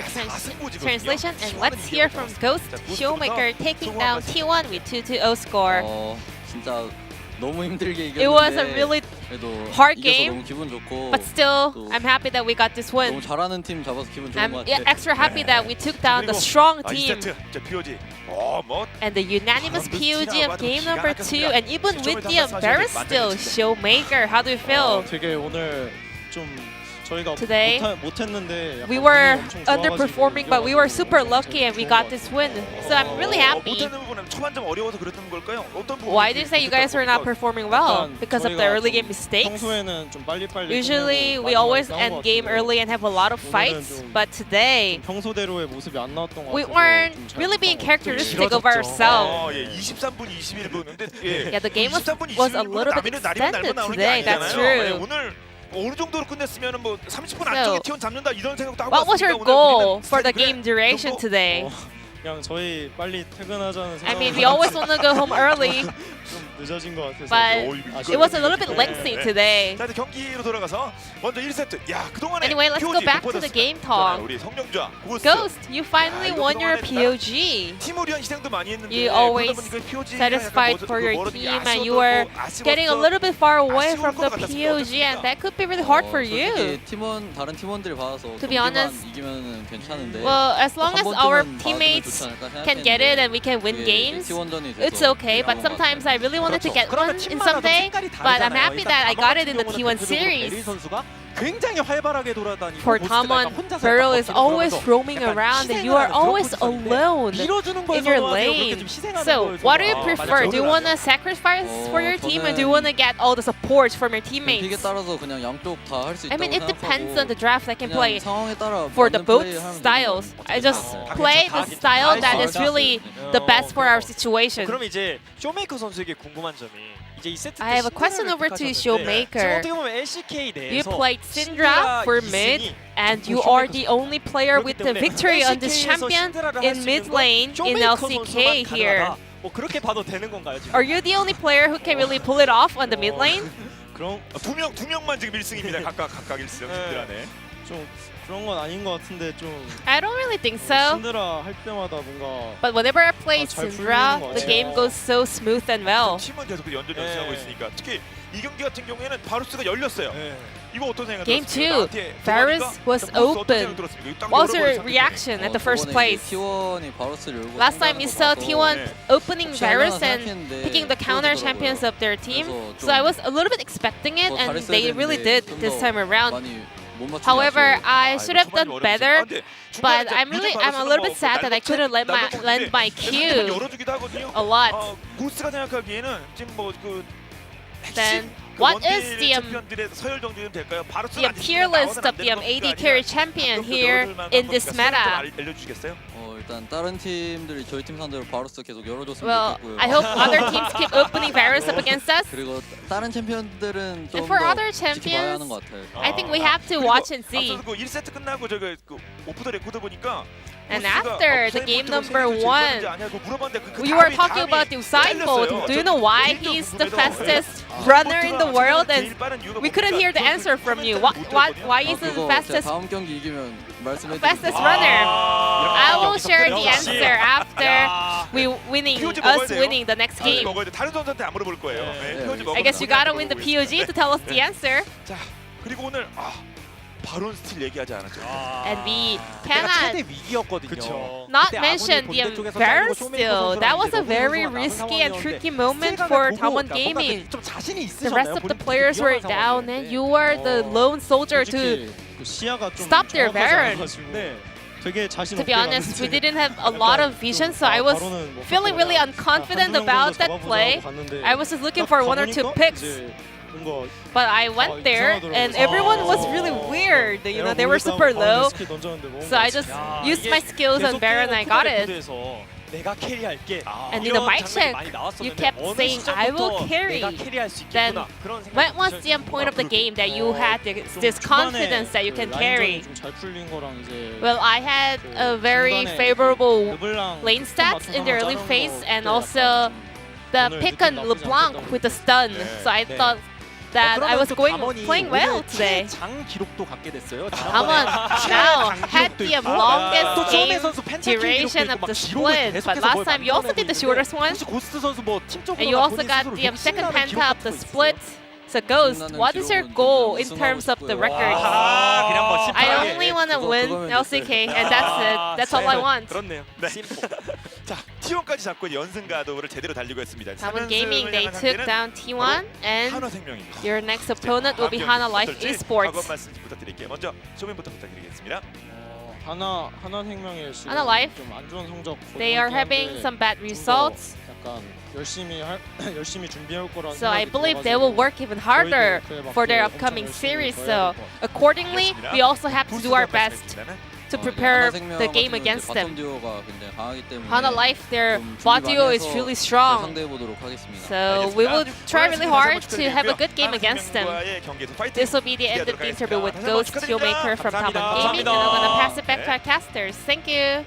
with translation, and let's hear from Ghost Showmaker taking down T1 with 2-0 score. It was a really hard game, but still, I'm happy that we got this win. I'm extra happy that we took down the strong team and the unanimous POG of game number 2, and even with the embarrassed still, Showmaker, how do you feel? 되게 오늘 좀 저희가 today. 못했는데 We were underperforming, but we were super lucky and we got this win. So I'm really happy. 못하는 부분은 초반점 어려워서 그랬던 걸까요? 어떤 부분이 Why do you say you guys are not performing well? Because of the early game mistakes? 평소에는 좀 빨리빨리 Usually we always end game early and have a lot of fights, but today 평소대로의 모습이 안 나왔던 것 we 같아서 weren't really being characteristic of ourselves. 예, 23분 21분인데 예. Yeah, the game was 23분 a little bit 나면은 날이면 extended 나오는 게 today. 아니잖아요. That's true. 예, 오늘 어느 정도로 끝냈으면은 뭐 30분 So, 안쪽에 T1 잡는다 이런 생각도 하고 What was your 왔으니까 goal 오늘 for the 그래, game duration today? 그냥 저희 빨리 퇴근하자는 I mean, we always want to go home early, 좀 늦어진 것 같아서 but it was a little bit lengthy today. 자, 이제 경기로 돌아가서 먼저 1세트. 야, 그동안에 Anyway, let's go POG back 못 to the 받았어요. game talk. 우리 성령좌 고스. Ghost, you finally 이거 won your 그동안에 POG. 팀을 위한 희생도 많이 했는데 You always 그러다 보니까 POG 가 satisfied 약간 for your 멀어진 게 team and you 아쉬웠던 were 거, 아쉬웠던 getting a little bit far away 아쉬운 from 것 the 같았습니다. POG and that could be really hard for you. 팀원 다른 팀원들이 받아서 To be honest, 이기면은 괜찮은데. Well, as long as our 한 번쯤은 teammates 받아주면 좋지 않을까 can get it 생각했는데 and we can win 그게 games, T1전이 돼서 it's okay. But 그런 것 sometimes I really wanted to get one 그러면 in 팀마다 some day. 색깔이 But I'm 다르잖아요. happy 일단 that I 다몬 got it 같은 in the 경우는 T1 대표적으로 베릴 series. 선수가 굉장히 활발하게 돌아다니고 For 고스트가 Tamon, 약간 혼자서 Beryl is 바뀌는 always 그러면서 roaming 약간 around and 희생을 you are 하는 그런 always 포지션인데 alone 밀어주는 걸 in your 선호하세요? 그렇게 lane. 좀 희생하는 So, 걸 what do you 좀 prefer? Do you want to sacrifice for your team or do you want to get all the support from your 픽에 teammates? 따라서 그냥 양쪽 다 할 수 I 있다고 mean, it depends 생각하고 on the draft. I can 그냥 play 상황에 따라 for the 맞는 both 플레이 하면 styles. 되는 I just play the style that is really the best for our situation. 그럼 이제 쇼메이커 선수에게 궁금한 점이 이제 이 세트 때 I have a question over to Showmaker. 어떻게 보면 LCK You 내에서 played Syndra for mid, and you are the only player with the victory on this champion in mid lane in LCK here. 뭐 그렇게 봐도 되는 건가요 지금? Are you the only player who can really pull it off on the mid lane? 그런 두 명만 지금 1승입니다. 각각 1승 팀들 안에. 좀 그런 건 아닌 것 같은데 좀 I don't really think so. 신드라 할 때마다 뭔가 But whenever I play 잘 Syndra, 풀리는 것 the 같아요. game goes so smooth and well. 팀은 계속 연전 연승하고 있으니까 특히 이 경기 같은 경우에는 바루스가 열렸어요. 이거 어떤 생각 Game 들었습니까? 2, Varus was open. What was your reaction at the first place? T1이 바로스를 열고 Last time you saw T1 opening Varus and 생각했는데 picking the counter 그러더라고요. champions of their team. 그래서 So I was a little bit expecting it, 더 and 잘했어야 they really did 되는데 this 좀 time 더 around. 많이 못 맞추는 However, 게 아쉬워요. I should have done better. But I'm a little bit sad that I couldn't land my Q 열어주기도 하거든요. a lot. 고스가 생각하기에는 지금 뭐그 Then what is the tier list of the AD carry champion here in this meta? 알려주시겠어요? 일단 다른 팀들이 저희 팀 상대로 바로스 계속 열어줬으면 Well, 좋겠고요. I hope other teams keep opening Varus up against us. 그리고 다른 챔피언들은 And for 좀더 other 지켜봐야 하는 champions, 것 같아요. I think we have to watch and see. 앞서서 그 1세트 끝나고 저기 그 오프 더 레코드 보니까 And after the game number 1, we were talking about Decisive. Do you know why he's the fastest runner in the world? And we couldn't hear the answer from you. Why is he the fastest 다음 경기 이기면 말씀해 fastest runner? I will share the answer after us winning the next game. 다른 선수한테 안 물어볼 거예요. I guess you gotta win the POG to tell us the answer. 자, 그리고 오늘 바론 스틸 얘기하지 않았죠. And we 최대 cannot 위기였거든요. not 그때 mention 아군이 the 본대 쪽에서 Varus 잘리고 still. 쇼메이커 That was a 선수랑 very 이제 로드 선수가 risky and 남은 tricky 상황이었는데 moment 세간을 for 보고 Tamon 뭔가 Gaming. 좀 자신이 The rest 있으셨나요? of the 본인 players were 위험한 down 상황이었는데. and you were the lone soldier to 솔직히 그 시야가 좀 stop their 정확하지 Baron. 않아가지고 되게 자신 To be 없게 honest, we 갔는데 didn't have a lot of vision, so I was feeling really unconfident about that play. I was just looking for one or two picks. But I went there and everyone was really weird. You know, they were super low. So I just used my skills on Baron and I got it. 내가 캐리할게. And in the mic check, you kept saying, I will carry. Then when was the point of the game that you had this confidence that you can carry? Well, I had a very favorable lane stats in the early phase and also the pick on LeBlanc with the stun. So I thought that I was playing well today. 장 기록도 갖게 됐어요. Tamon now had the longest game duration of the split, but last time you also did the shortest one, 고스트 선수 뭐 팀적으로 and you also got the second penta of the split. So Ghost, what is your goal in terms of the record? 그냥 뭐 I only want to win LCK, and that's it. That's all I want. 그렇네요. 자, T1까지 잡고 연승 가도를 제대로 달리고 있습니다. Damwon Gaming, they took down T1, and 한화생명입니다. your next opponent will be Hana Life Esports. 과거 말씀 부탁드릴게요. 먼저 쇼맨부터 부탁드리겠습니다. 하나생명의 Hana Life, 좀안 좋은 성적. they are having some bad results. 약간 열심히 준비할 거라는. So I believe they will work even harder for their upcoming series. So accordingly, we also have to do our best to prepare the game against them. Hana Life, their bot duo is really strong. So we will try really hard to have a good game against them. This will be the end of the interview with Ghost Showmaker from Damwon Gaming, and I'm going to pass it back to our casters. Thank you.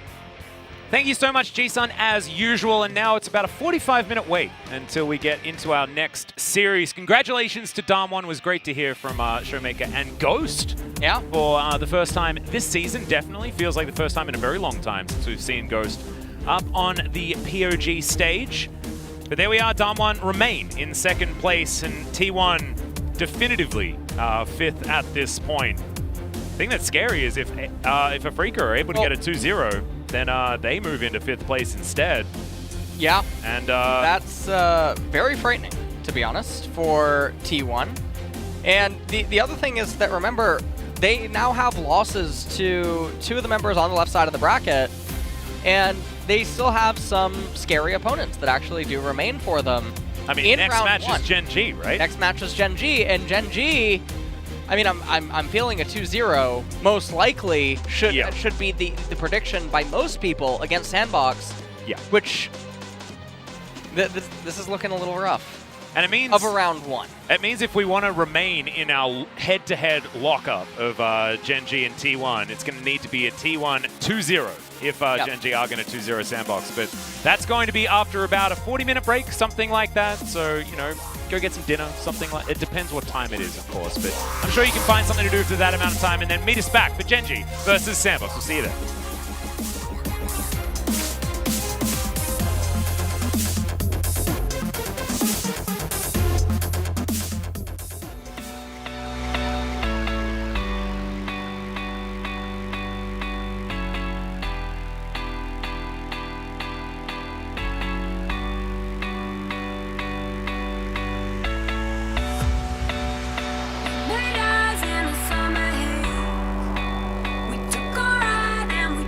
Thank you so much, Jisun, as usual. And now it's about a 45-minute wait until we get into our next series. Congratulations to Damwon. It was great to hear from Showmaker and Ghost. Yeah. For the first time this season, definitely. Feels like the first time in a very long time since we've seen Ghost up on the POG stage. But there we are. Damwon remain in second place, and T1 definitively fifth at this point. The thing that's scary is if Afrika are able to get a 2-0, then they move into fifth place instead. Yeah, and that's very frightening, to be honest, for T1. And the other thing is that, remember, they now have losses to two of the members on the left side of the bracket, and they still have some scary opponents that actually do remain for them. I mean, in next round match one. is Gen G, right? Next match is Gen G, and Gen G, I mean, I'm feeling a 2-0 most likely should be the prediction by most people against Sandbox. Yeah. Which this is looking a little rough. And it means of a round one. It means if we want to remain in our head-to-head lockup of Gen G and T1, it's going to need to be a T1 2-0 if Gen G are going to 2-0 Sandbox. But that's going to be after about a 40-minute break, something like that. So, you know, go get some dinner, something like it. Depends what time it is, of course. But I'm sure you can find something to do for that amount of time, and then meet us back for Gen G versus Sandbox. We'll see you there. We took a ride and we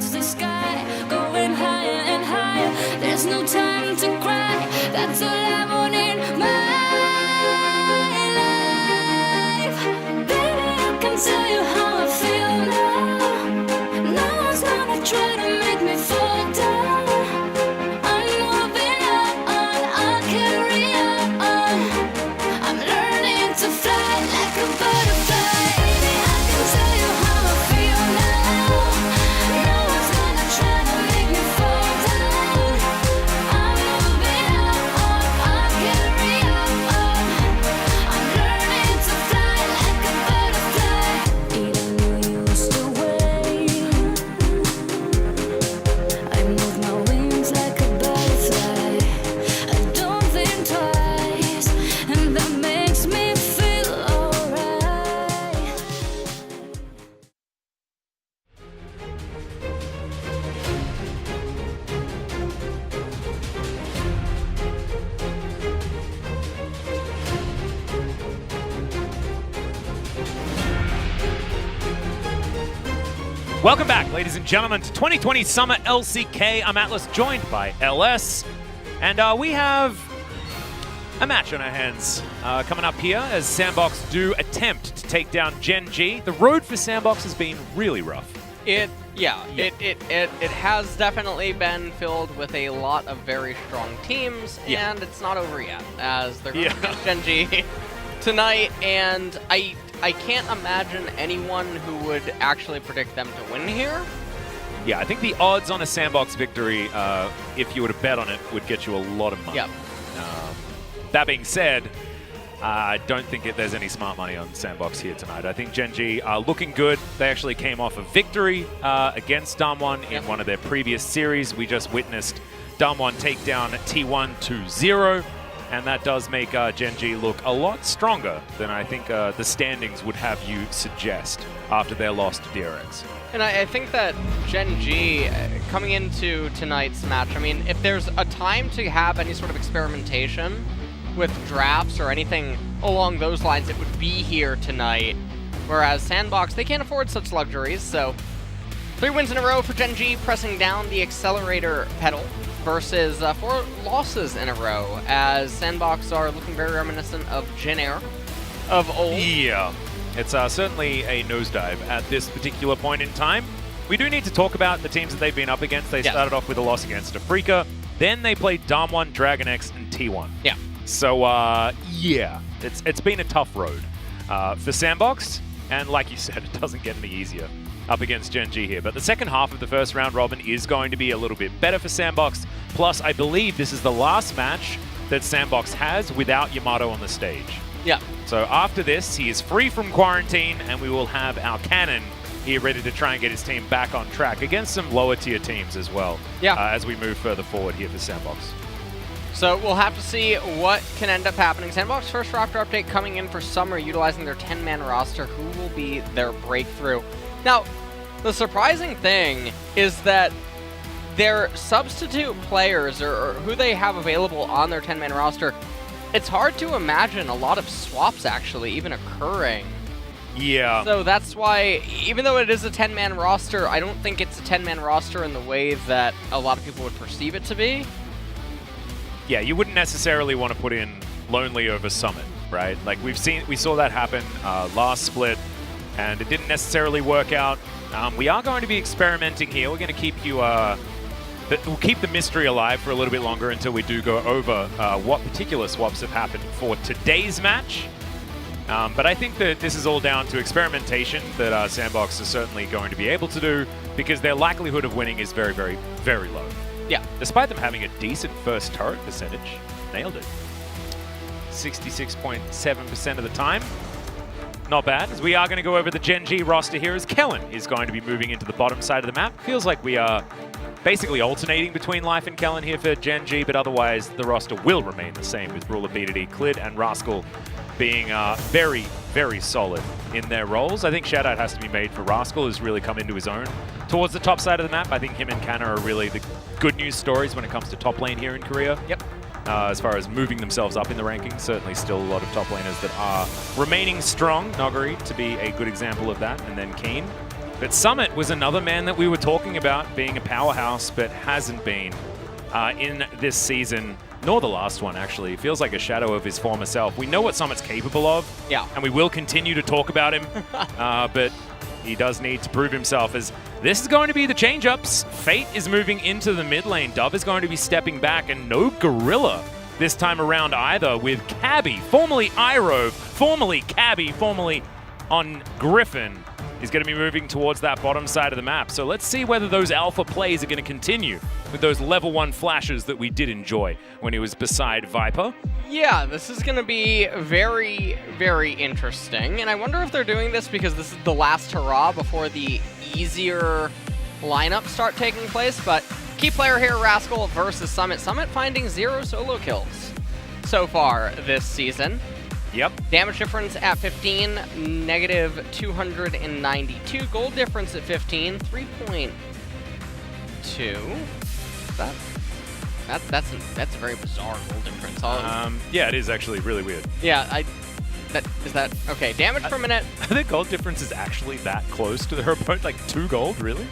touch the sky, going higher and higher. There's no time to cry, that's all I want in my life. Baby, I can tell you how I feel now. No one's gonna try to make me fall down. I'm moving on, I'll carry on. I'm learning to fly like a butterfly. Baby, I can tell you how I feel now. No one's gonna try to make me fall down. I'm moving on, I'll carry on. I'm learning to fly like a butterfly. Even though you used to wait, I move my wings like a butterfly. I don't think twice, and that makes me feel alright. Welcome back, ladies and gentlemen, to 2020 Summer LCK. I'm Atlas, joined by LS, and we have a match on our hands coming up here as Sandbox do attempt to take down Gen G. The road for Sandbox has been really rough. It has definitely been filled with a lot of very strong teams, and it's not over yet, as they're going to beat Gen G tonight, and I can't imagine anyone who would actually predict them to win here. Yeah, I think the odds on a Sandbox victory, if you were to bet on it, would get you a lot of money. Yep. That being said, I don't think there's any smart money on Sandbox here tonight. I think Gen G are looking good. They actually came off a victory against Damwon in one of their previous series. We just witnessed Damwon take down T1 2-0, and that does make Gen G look a lot stronger than I think the standings would have you suggest after their loss to DRX. And I think that Gen G, coming into tonight's match, I mean, if there's a time to have any sort of experimentation with drafts or anything along those lines, it would be here tonight. Whereas Sandbox, they can't afford such luxuries, so 3 wins in a row for Gen G, pressing down the accelerator pedal, versus 4 losses in a row, as Sandbox are looking very reminiscent of Jin Air of old. Yeah, it's certainly a nosedive at this particular point in time. We do need to talk about the teams that they've been up against. They started off with a loss against Afrika, then they played Damwon, Dragon X, and T1. Yeah. So, yeah, it's been a tough road for Sandbox, and like you said, it doesn't get any easier up against Gen G here. But the second half of the first round robin is going to be a little bit better for Sandbox. Plus, I believe this is the last match that Sandbox has without Yamato on the stage. Yeah. So after this, he is free from quarantine, and we will have our Cannon here ready to try and get his team back on track against some lower tier teams as well. Yeah. As we move further forward here for Sandbox. So we'll have to see what can end up happening. Sandbox first roster update coming in for Summer, utilizing their 10-man roster. Who will be their breakthrough? Now, the surprising thing is that their substitute players, or who they have available on their 10-man roster, it's hard to imagine a lot of swaps actually even occurring. Yeah. So that's why, even though it is a 10-man roster, I don't think it's a 10-man roster in the way that a lot of people would perceive it to be. Yeah, you wouldn't necessarily want to put in Lonely over Summit, right? Like we saw that happen last split, and it didn't necessarily work out. We are going to be experimenting here. We're going to keep you, we'll keep the mystery alive for a little bit longer until we do go over what particular swaps have happened for today's match. But I think that this is all down to experimentation that Sandbox is certainly going to be able to do, because their likelihood of winning is very, very, very low. Yeah. Despite them having a decent first turret percentage, nailed it. 66.7% of the time. Not bad, as we are going to go over the Gen G roster here, as Kellen is going to be moving into the bottom side of the map. Feels like we are basically alternating between Life and Kellen here for Gen G, but otherwise the roster will remain the same, with Ruler, BDD, Clid, and Rascal being very, very solid in their roles. I think shout out has to be made for Rascal, who's really come into his own towards the top side of the map. I think him and Kanna are really the good news stories when it comes to top lane here in Korea. Yep. As far as moving themselves up in the rankings, certainly still a lot of top laners that are remaining strong. Noguri to be a good example of that, and then Kane But Summit was another man that we were talking about being a powerhouse, but hasn't been in this season, nor the last one, actually. He feels like a shadow of his former self. We know what Summit's capable of, and we will continue to talk about him, but he does need to prove himself, as this is going to be the change-ups. Fate is moving into the mid lane. Dove is going to be stepping back, and no Gorilla this time around either, with Cabby, formerly Iroh, formerly Cabby, formerly on Griffin, is going to be moving towards that bottom side of the map. So let's see whether those alpha plays are going to continue with those level 1 flashes that we did enjoy when he was beside Viper. Yeah, this is going to be very, very interesting. And I wonder if they're doing this because this is the last hurrah before the easier lineups start taking place. But key player here, Rascal versus Summit. Summit finding 0 solo kills so far this season. Yep. Damage difference at 15, negative 292. Gold difference at 15, 3.2. That's a very bizarre gold difference. Yeah, it is actually really weird. Yeah, okay. Damage per minute. I think gold difference is actually that close to their opponent, like 2 gold, really?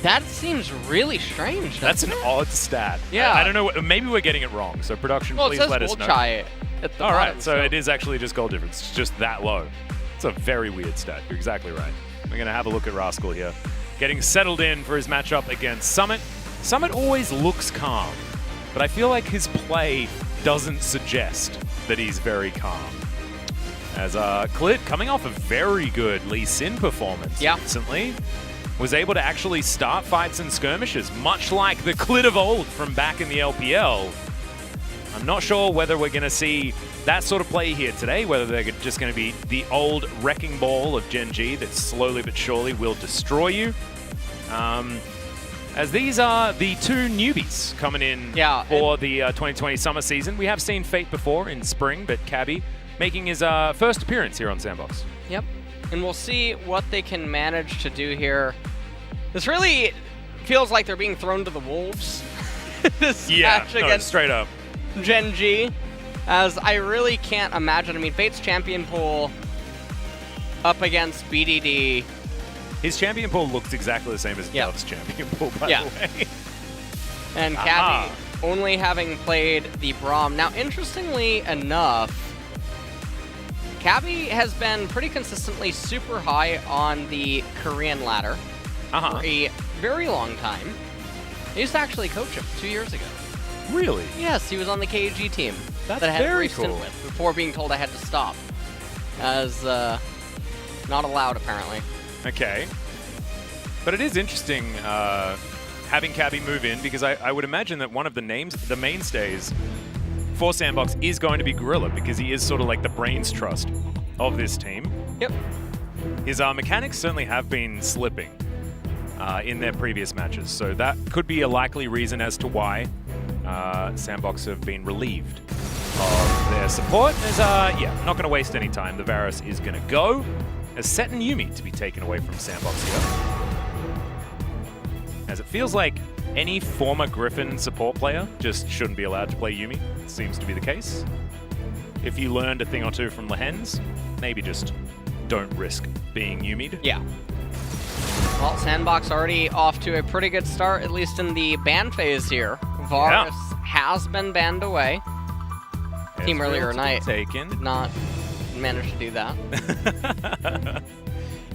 That seems really strange. That's an odd stat. Yeah. I don't know. Maybe we're getting it wrong. So production, please let us know. Try at the bottom, right, so it is actually just gold difference. It's just that low. It's a very weird stat. You're exactly right. We're going to have a look at Rascal here. Getting settled in for his matchup against Summit. Summit always looks calm, but I feel like his play doesn't suggest that he's very calm. As Clit, coming off a very good Lee Sin performance recently, was able to actually start fights and skirmishes, much like the Clit of old from back in the LPL. I'm not sure whether we're going to see that sort of play here today, whether they're just going to be the old wrecking ball of Gen G that slowly but surely will destroy you. As these are the 2 newbies coming in for the 2020 summer season. We have seen Fate before in spring, but Cabby making his first appearance here on Sandbox. Yep, and we'll see what they can manage to do here. This really feels like they're being thrown to the wolves. This match against straight up Gen G, as I really can't imagine. I mean, Fate's champion pool up against BDD. His champion pool looks exactly the same as Dove's champion pool, by the way. And Cabby only having played the Braum. Now, interestingly enough, Cabby has been pretty consistently super high on the Korean ladder for a very long time. I used to actually coach him 2 years ago. Really? Yes, he was on the KG team. That's that I had very a stint cool. with before being told I had to stop, as not allowed apparently. Okay. But it is interesting having Cabby move in, because I would imagine that one of the mainstays for Sandbox is going to be Gorilla, because he is sort of like the brains trust of this team. Yep. His mechanics certainly have been slipping in their previous matches, so that could be a likely reason as to why Sandbox have been relieved of their support. As, not going to waste any time. The Varus is going to go, as Set and Yuumi to be taken away from Sandbox here. As it feels like any former Griffin support player just shouldn't be allowed to play Yuumi. It seems to be the case. If you learned a thing or two from Lehens, maybe just don't risk being Yuumi'd. Yeah. Well, Sandbox already off to a pretty good start, at least in the ban phase here. Varus has been banned away. Team earlier tonight did not manage to do that.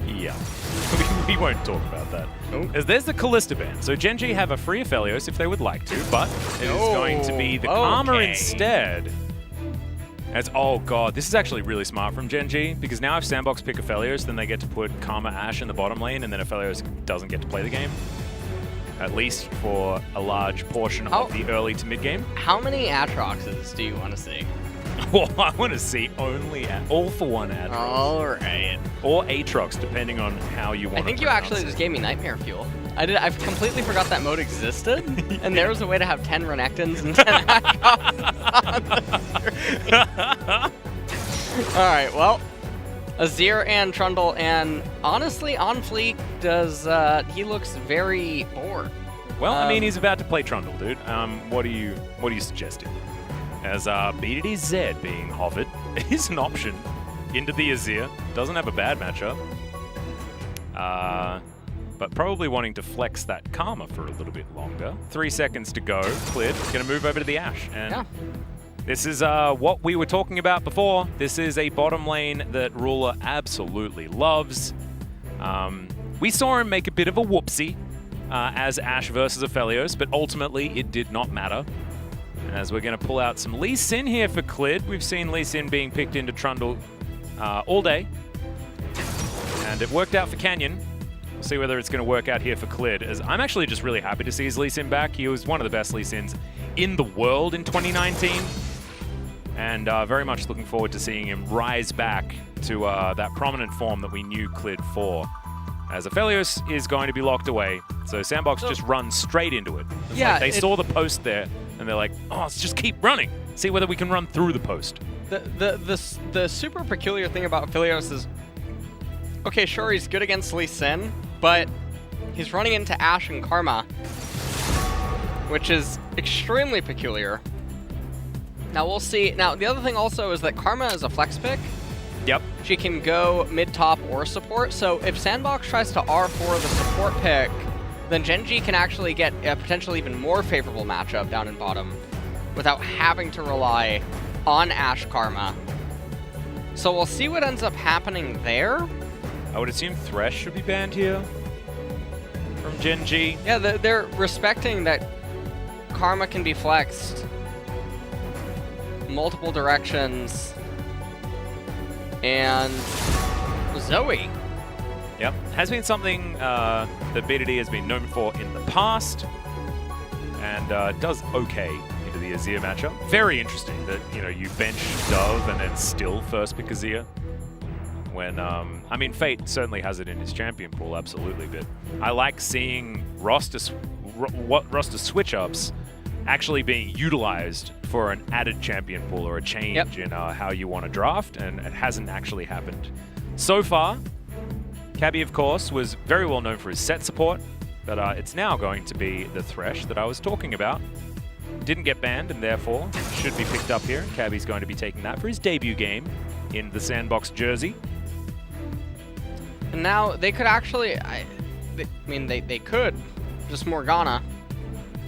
Yeah. We won't talk about that. As there's the Callista ban. So Gen G have a free Aphelios if they would like to, but it is going to be the Karma instead. As, oh god, this is actually really smart from Gen G, because now if Sandbox pick Aphelios, then they get to put Karma Ashe in the bottom lane, and then Aphelios doesn't get to play the game. At least for a large portion of the early to mid game. How many Atroxes do you want to see? Well, I want to see only all-for-one Atrox. Alright. Or Aatrox, depending on how you want to I think you actually just gave me Nightmare Fuel. I completely forgot that mode existed, and there was a way to have 10 Renekton's and 10 Atrox. Alright, well, Azir and Trundle, and honestly, On Fleek does, he looks very bored. Well, I mean, he's about to play Trundle, dude. What are you suggesting? As BDD Z being hovered is an option into the Azir. Doesn't have a bad matchup. but probably wanting to flex that Karma for a little bit longer. 3 seconds to go. Cleared. Going to move over to the Ashe. And this is what we were talking about before. This is a bottom lane that Ruler absolutely loves. We saw him make a bit of a whoopsie as Ashe versus Aphelios, but ultimately it did not matter. And as we're going to pull out some Lee Sin here for Clid, we've seen Lee Sin being picked into Trundle all day. And it worked out for Canyon. We'll see whether it's going to work out here for Clid, as I'm actually just really happy to see his Lee Sin back. He was one of the best Lee Sins in the world in 2019. And very much looking forward to seeing him rise back to that prominent form that we knew Clid for. As Aphelios is going to be locked away, so Sandbox just runs straight into it. It's like they saw the post there, and they're like, oh, let's just keep running. See whether we can run through the post. The super peculiar thing about Aphelios is, okay, sure, he's good against Lee Sin, but he's running into Ashe and Karma, which is extremely peculiar. Now we'll see. Now the other thing also is that Karma is a flex pick. Yep. She can go mid-top or support, so if Sandbox tries to R4 the support pick, then Gen.G can actually get a potentially even more favorable matchup down in bottom without having to rely on Ashe Karma. So we'll see what ends up happening there. I would assume Thresh should be banned here from Gen.G. Yeah, they're respecting that Karma can be flexed multiple directions. And Zoe. Yep, has been something that BDD has been known for in the past, and does okay into the Azir matchup. Very interesting that, you know, you bench Dove and then still first pick Azir. When, I mean, Fate certainly has it in his champion pool, absolutely, but I like seeing roster switch-ups actually being utilized for an added champion pool or a change in how you want to draft, and it hasn't actually happened so far. Cabby, of course, was very well known for his set support, but it's now going to be the Thresh that I was talking about. Didn't get banned and therefore should be picked up here. Cabby's going to be taking that for his debut game in the Sandbox jersey. And now they could actually, I mean, they could just Morgana.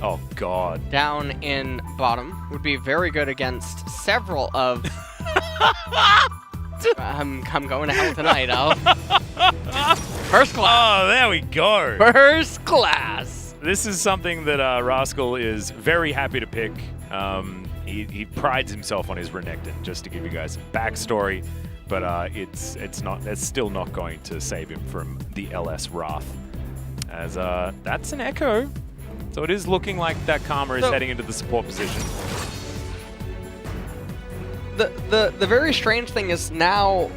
Oh, God. Down in bottom would be very good against several of... I'm going to hell tonight, Al. First class. Oh, there we go. First class. This is something that Rascal is very happy to pick. He prides himself on his Renekton, just to give you guys a backstory. But it's still not going to save him from the LS Wrath. As that's an Echo. So it is looking like that Karma is heading into the support position. The very strange thing is now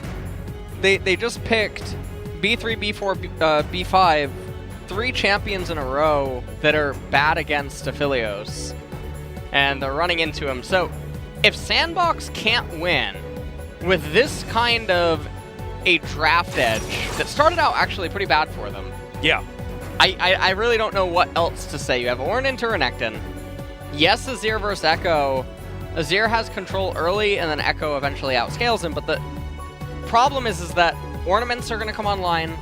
they just picked B3, B4, B5, 3 champions in a row that are bad against Aphelios, and they're running into him. So if Sandbox can't win with this kind of a draft edge that started out actually pretty bad for them. Yeah. I really don't know what else to say. You have Ornn into Renekton. Yes, Azir versus Echo. Azir has control early, and then Echo eventually outscales him, but the problem is that ornaments are going to come online,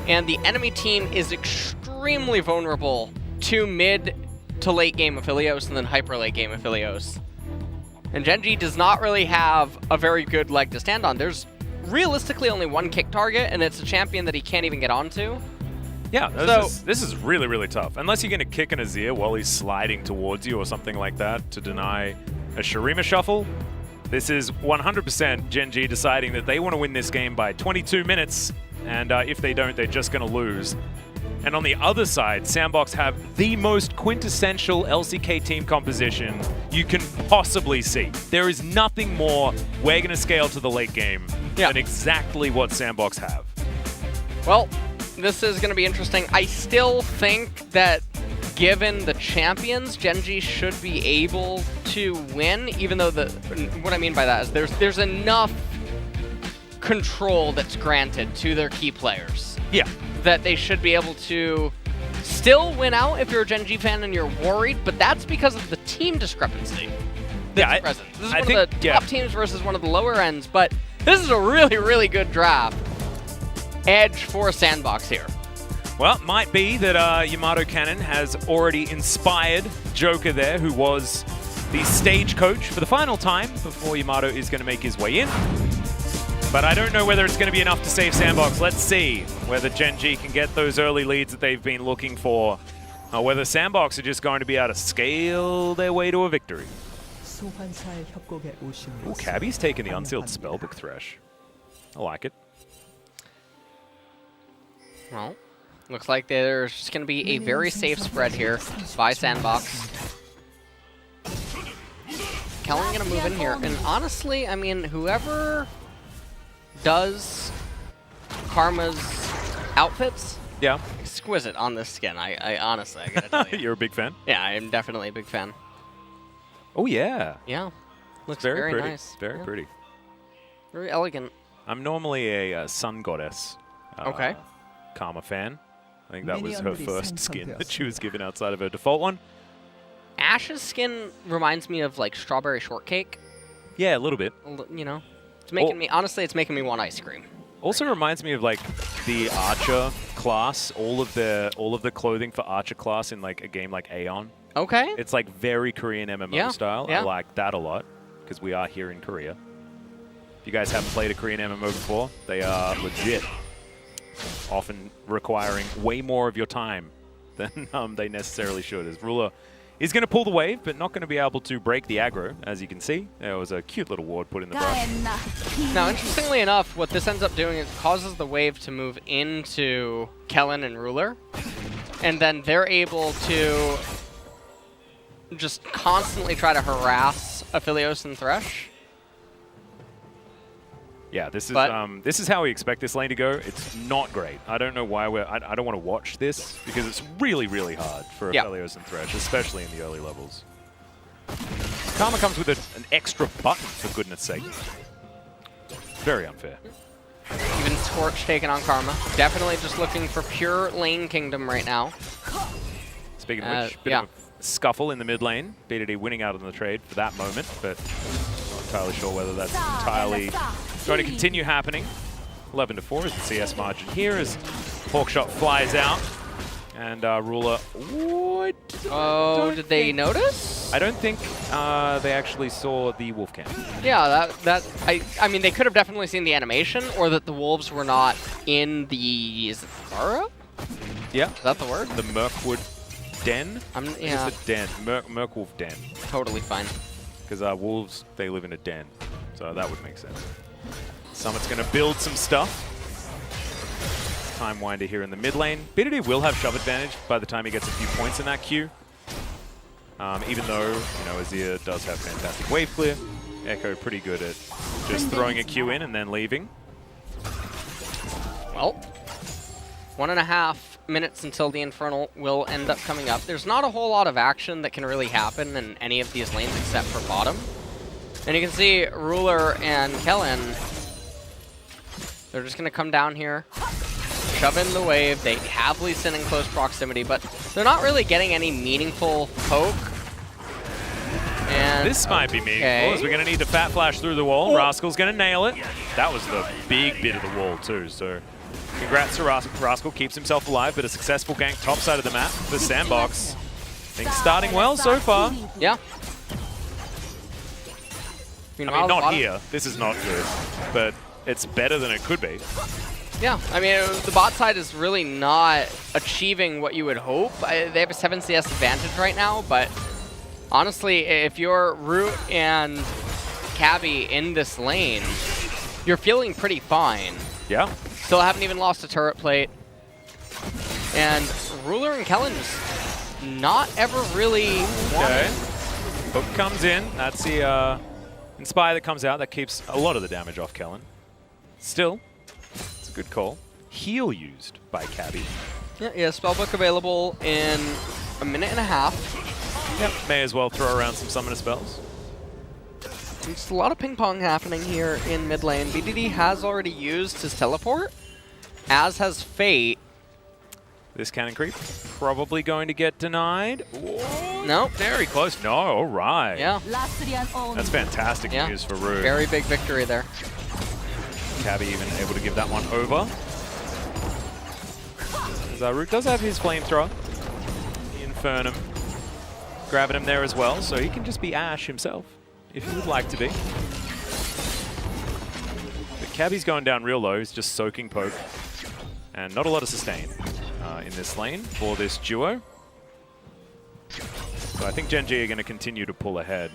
and the enemy team is extremely vulnerable to mid to late game Aphelios and then hyper late game Aphelios. And Gen.G does not really have a very good leg to stand on. There's realistically only one kick target, and it's a champion that he can't even get onto. Yeah, this is really, really tough. Unless you're going to kick an Azir while he's sliding towards you or something like that to deny a Shurima shuffle, this is 100% Gen.G deciding that they want to win this game by 22 minutes, and if they don't, they're just going to lose. And on the other side, Sandbox have the most quintessential LCK team composition you can possibly see. There is nothing more we're going to scale to the late game than exactly what Sandbox have. Well, this is going to be interesting. I still think that given the champions, Gen.G should be able to win, even though what I mean by that is there's enough control that's granted to their key players. Yeah. That they should be able to still win out if you're a Gen.G fan and you're worried, but that's because of the team discrepancy that's present. This is one of the top teams versus one of the lower ends, but this is a really, really good draft edge for Sandbox here. Well, it might be that Yamato Cannon has already inspired Joker there, who was the stagecoach for the final time before Yamato is going to make his way in. But I don't know whether it's going to be enough to save Sandbox. Let's see whether Gen G can get those early leads that they've been looking for, or whether Sandbox are just going to be able to scale their way to a victory. Ooh, Cabby's taking the unsealed Spellbook Thresh. I like it. Well, looks like there's just going to be a very safe spread here by Sandbox. Kellen going to move in here. And honestly, I mean, whoever does Karma's outfits, yeah, exquisite on this skin. I honestly, I got to tell you. You're a big fan? Yeah, I am definitely a big fan. Oh, yeah. Yeah. Looks very pretty. nice. Very pretty. Very elegant. I'm normally a Sun Goddess Okay. Karma fan. I think that was her first skin that she was given outside of her default one. Ash's skin reminds me of like strawberry shortcake. Yeah, a little bit. You know, it's making me, honestly, it's making me want ice cream. Also reminds me of like the Archer class, all of the clothing for Archer class in like a game like Aeon. Okay. It's like very Korean MMO style. Yeah. I like that a lot because we are here in Korea. If you guys haven't played a Korean MMO before, they are legit. Often requiring way more of your time than they necessarily should. As Ruler is going to pull the wave, but not going to be able to break the aggro. As you can see, there was a cute little ward put in the brush. Now, interestingly enough, what this ends up doing is causes the wave to move into Kellen and Ruler, and then they're able to just constantly try to harass Aphelios and Thresh. Yeah, this is how we expect this lane to go. It's not great. I don't know why I don't want to watch this because it's really, really hard for Aphelios and Thresh, especially in the early levels. Karma comes with an extra button, for goodness sake. Very unfair. Even Scorch taking on Karma. Definitely just looking for pure lane kingdom right now. Speaking of which, bit of a scuffle in the mid lane. BDD winning out on the trade for that moment, but not entirely sure whether that's entirely going to continue happening. 11-4 is the CS margin here as Hawkshot flies out. And Ruler, what? Oh, did they notice? I don't think they actually saw the wolf camp. Yeah, I mean, they could have definitely seen the animation, or that the wolves were not in the, is it burrow? Yeah. Is that the word? The Mirkwood Den? Yeah. It's the den, Mirkwolf Den. Totally fine. Because wolves, they live in a den, so that would make sense. Summit's going to build some stuff. Time Winder here in the mid lane. BDD will have shove advantage by the time he gets a few points in that queue. Even though, you know, Azir does have fantastic wave clear. Echo pretty good at just throwing a Q in and then leaving. Well, 1.5 minutes until the Infernal will end up coming up. There's not a whole lot of action that can really happen in any of these lanes except for bottom. And you can see Ruler and Kellen, they're just going to come down here, shove in the wave. They have Lee Sin in close proximity, but they're not really getting any meaningful poke. And this might be meaningful, as we're going to need to fat flash through the wall. Rascal's going to nail it. That was the big bit of the wall too, so congrats to Rascal. Keeps himself alive, but a successful gank top side of the map for Sandbox. Things starting well so far. Yeah. I mean, not here. This is not good, but it's better than it could be. Yeah, I mean, the bot side is really not achieving what you would hope. They have a 7 CS advantage right now, but honestly, if you're Root and Cabby in this lane, you're feeling pretty fine. Yeah. Still haven't even lost a turret plate. And Ruler and Kellen just not ever really Okay. Hook comes in. That's the Inspire that comes out. That keeps a lot of the damage off Kellen. Still, it's a good call. Heal used by Cabby. Yeah, spellbook available in 1.5 minutes. Yep. May as well throw around some summoner spells. There's a lot of ping pong happening here in mid lane. BDD has already used his teleport, as has Fate. This cannon creep probably going to get denied. Nope. Very close. No, all right. Yeah. That's fantastic news for Rue. Very big victory there. Cabby even able to give that one over. As Root does have his flamethrower. The Infernum. Grabbing him there as well, so he can just be Ash himself, if he would like to be. But Cabby's going down real low, he's just soaking poke. And not a lot of sustain in this lane for this duo. So I think Gen G are going to continue to pull ahead.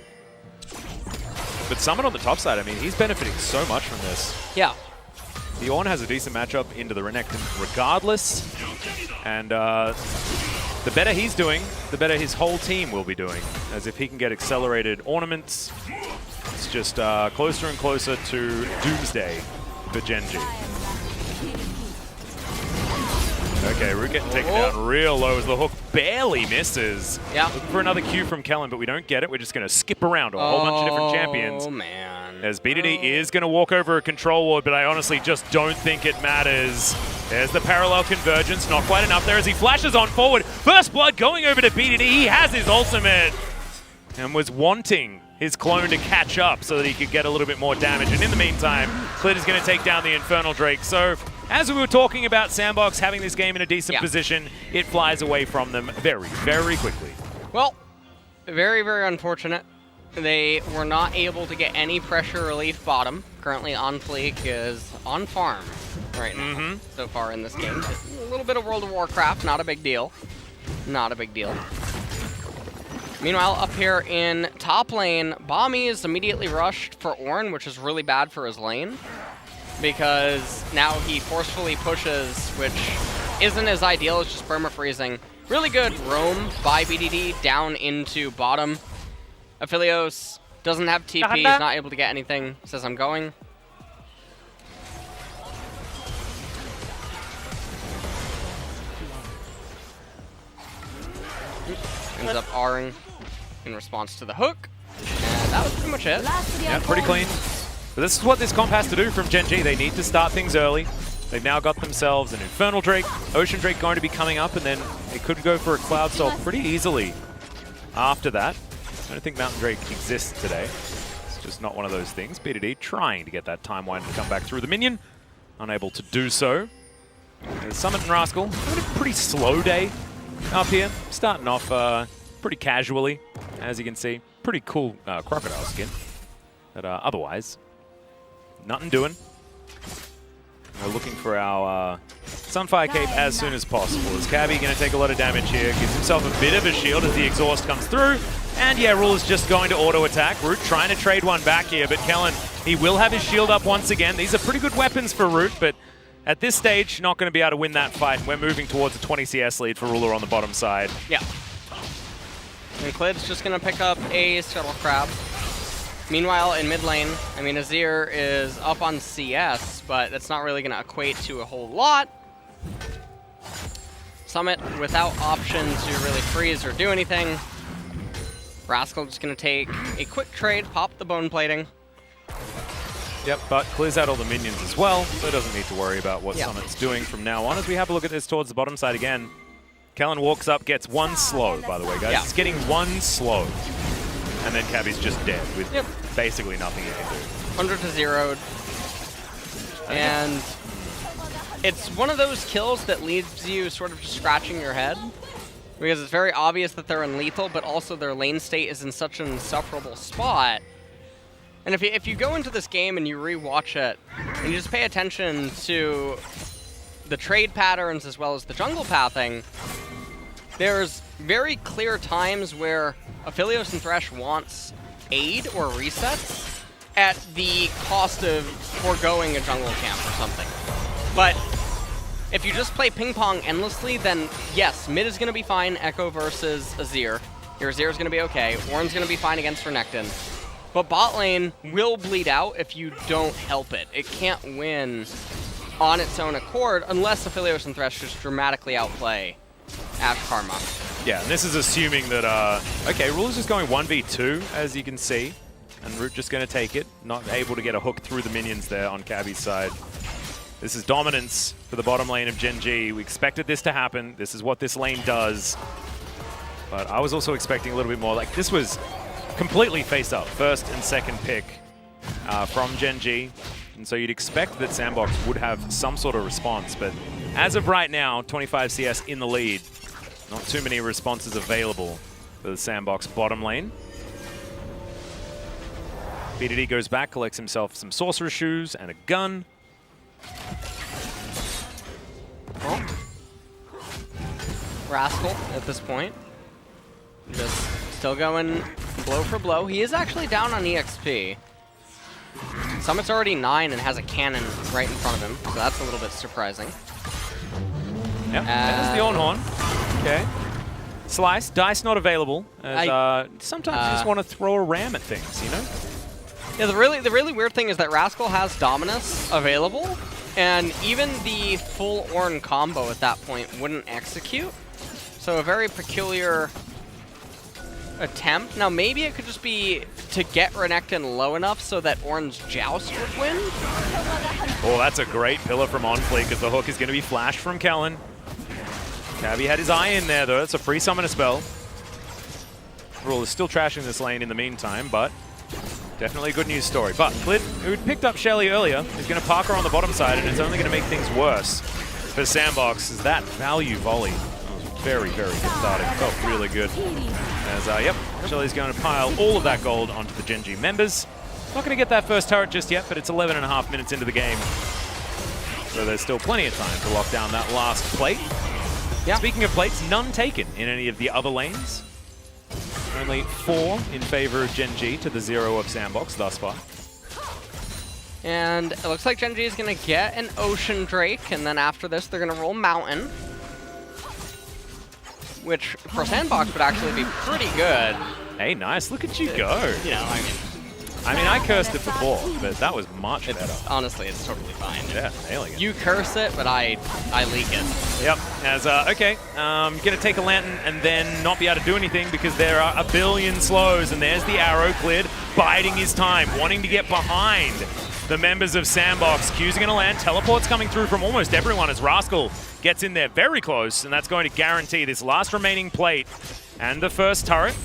But Summit on the top side, I mean, he's benefiting so much from this. Yeah. The Ornn has a decent matchup into the Renekton regardless. And the better he's doing, the better his whole team will be doing. As if he can get accelerated ornaments, it's just closer and closer to Doomsday for Gen G. Okay, Root getting taken down real low as the hook barely misses. Yeah. Looking for another Q from Kellen, but we don't get it. We're just going to skip around a whole bunch of different champions. Oh, man. As BDD is going to walk over a control ward, but I honestly just don't think it matters. There's the parallel convergence, not quite enough there as he flashes on forward. First blood going over to BDD. He has his ultimate and was wanting his clone to catch up so that he could get a little bit more damage. And in the meantime, Clit is going to take down the Infernal Drake. So as we were talking about Sandbox having this game in a decent position, it flies away from them very, very quickly. Well, very, very unfortunate. They were not able to get any pressure relief bottom. Currently, On Fleek is on farm right now so far in this game. Just a little bit of World of Warcraft, not a big deal. Not a big deal. Meanwhile, up here in top lane, Bommy is immediately rushed for Ornn, which is really bad for his lane. Because now he forcefully pushes, which isn't as ideal as just perma-freezing. Really good roam by BDD down into bottom. Aphelios doesn't have TP, he's not able to get anything. Says, I'm going. Ends up R'ing in response to the hook. And that was pretty much it. Yeah, pretty clean. But this is what this comp has to do from Gen G. They need to start things early. They've now got themselves an Infernal Drake, Ocean Drake going to be coming up, and then they could go for a Cloud Soul pretty easily after that. I don't think Mountain Drake exists today. It's just not one of those things. BDD trying to get that Time Wind to come back through the minion. Unable to do so. Summit and Rascal having a pretty slow day up here. Starting off pretty casually, as you can see. Pretty cool crocodile skin. But otherwise, nothing doing. We're looking for our Sunfire Cape as soon as possible. Is Cabby going to take a lot of damage here? Gives himself a bit of a shield as the exhaust comes through. And yeah, Rule is just going to auto-attack. Root trying to trade one back here, but Kellen, he will have his shield up once again. These are pretty good weapons for Root, but at this stage, not going to be able to win that fight. We're moving towards a 20 CS lead for Ruler on the bottom side. Yeah. And Clid's just going to pick up a Scuttle Crab. Meanwhile, in mid lane, I mean, Azir is up on CS, but that's not really going to equate to a whole lot. Summit without option to really freeze or do anything. Rascal just going to take a quick trade, pop the bone plating. Yep, but clears out all the minions as well, so doesn't need to worry about what Summit's doing from now on. As we have a look at this towards the bottom side again, Kellen walks up, gets one slow, by the way, guys. He's getting one slow. And then Cabby's just dead with basically nothing he can do. 100 to 0'd. And it's one of those kills that leaves you sort of just scratching your head. Because it's very obvious that they're unlethal, but also their lane state is in such an insufferable spot. And if you go into this game and you re-watch it, and you just pay attention to the trade patterns as well as the jungle pathing, there's very clear times where Aphelios and Thresh wants aid or resets at the cost of foregoing a jungle camp or something. But if you just play ping pong endlessly, then yes, mid is going to be fine, Echo versus Azir. Your Azir is going to be okay, Ornn's going to be fine against Renekton. But bot lane will bleed out if you don't help it. It can't win on its own accord unless Aphelios and Thresh just dramatically outplay Ash Karma. Yeah, and this is assuming that, okay, Rule's just going 1v2, as you can see. And Root just going to take it. Not able to get a hook through the minions there on Cabby's side. This is dominance for the bottom lane of Gen G. We expected this to happen. This is what this lane does. But I was also expecting a little bit more. Like, this was completely face up. First and second pick from Gen G. And so you'd expect that Sandbox would have some sort of response, but as of right now, 25 CS in the lead. Not too many responses available for the Sandbox bottom lane. BDD goes back, collects himself some Sorcerer Shoes and a gun. Oh. Rascal at this point. Just still going blow for blow. He is actually down on EXP. Summit's already 9 and has a cannon right in front of him, so that's a little bit surprising. Yep, there's the on-horn. Okay. Slice, dice not available. As, sometimes you just want to throw a ram at things, you know? Yeah, the really weird thing is that Rascal has Dominus available, and even the full Ornn combo at that point wouldn't execute. So a very peculiar attempt. Now maybe it could just be to get Renekton low enough so that Ornn's Joust would win. Oh, that's a great pillar from OnFleek because the hook is going to be flashed from Kellen. Cabby had his eye in there though. That's a free summoner spell. Rule is still trashing this lane in the meantime, but definitely a good news story. But Clid, who picked up Shelly earlier, is going to park her on the bottom side, and it's only going to make things worse for Sandbox. Is that value volley? Very, very good starting. Felt really good. As, yep, Shelly's going to pile all of that gold onto the Gen G members. Not going to get that first turret just yet, but it's 11.5 minutes into the game. So there's still plenty of time to lock down that last plate. Yeah. Speaking of plates, none taken in any of the other lanes. Only 4 in favor of Gen G to the 0 of Sandbox thus far. And it looks like Gen G is going to get an Ocean Drake, and then after this they're going to roll Mountain. Which, for Sandbox, would actually be pretty good. Hey, nice. Look at you go. You know, I mean, I cursed it before, but that was much better. Honestly, it's totally fine. Yeah, nailing it. You curse it, but I leak it. Yep. As, okay, gonna take a lantern and then not be able to do anything because there are a billion slows, and there's the arrow cleared, biding his time, wanting to get behind the members of Sandbox. Q's are gonna land. Teleport's coming through from almost everyone as Rascal gets in there very close, and that's going to guarantee this last remaining plate and the first turret.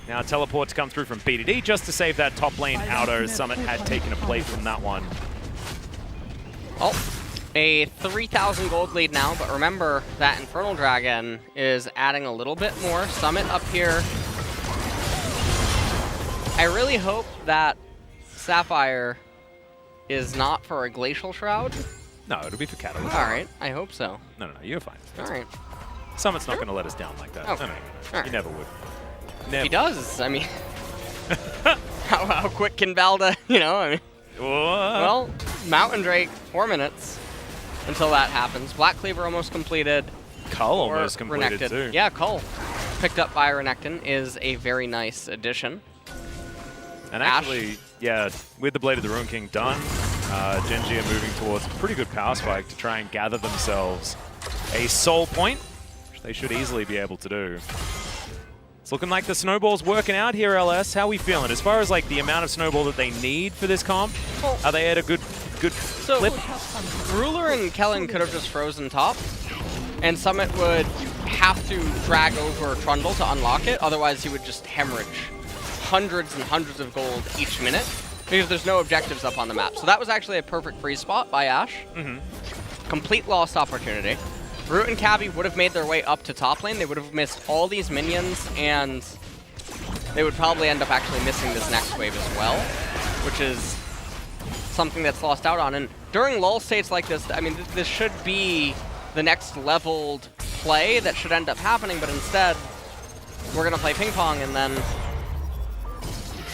Now teleport to come through from BDD just to save that top lane outer. Summit had taken a plate from that one. Oh, a 3,000 gold lead now, but remember that Infernal Dragon is adding a little bit more. Summit up here. I really hope that Sapphire is not for a Glacial Shroud. No, it'll be for Catalyst. All right, I hope so. No, you're fine. All right. Summit's not going to let us down like that. Okay. No. Right. He never would. Never. He does. I mean, how quick can Valda, you know? I mean, well, Mountain Drake, 4 minutes until that happens. Black Cleaver almost completed. Cull almost completed Renekton. too. Yeah, Cull picked up by Renekton is a very nice addition. And actually, yeah, with the Blade of the Ruin King done, Gen G are moving towards a pretty good power spike to try and gather themselves a soul point, which they should easily be able to do. It's looking like the snowball's working out here, LS. How are we feeling? As far as like the amount of snowball that they need for this comp, are they at a good clip? Ruler and Kellen could have just frozen top, and Summit would have to drag over Trundle to unlock it, otherwise he would just hemorrhage hundreds and hundreds of gold each minute, because there's no objectives up on the map. So that was actually a perfect free spot by Ashe. Complete lost opportunity. Root and Cabby would have made their way up to top lane. They would have missed all these minions, and they would probably end up actually missing this next wave as well, which is something that's lost out on. And during lull states like this, I mean, this should be the next leveled play that should end up happening, but instead, we're going to play ping pong, and then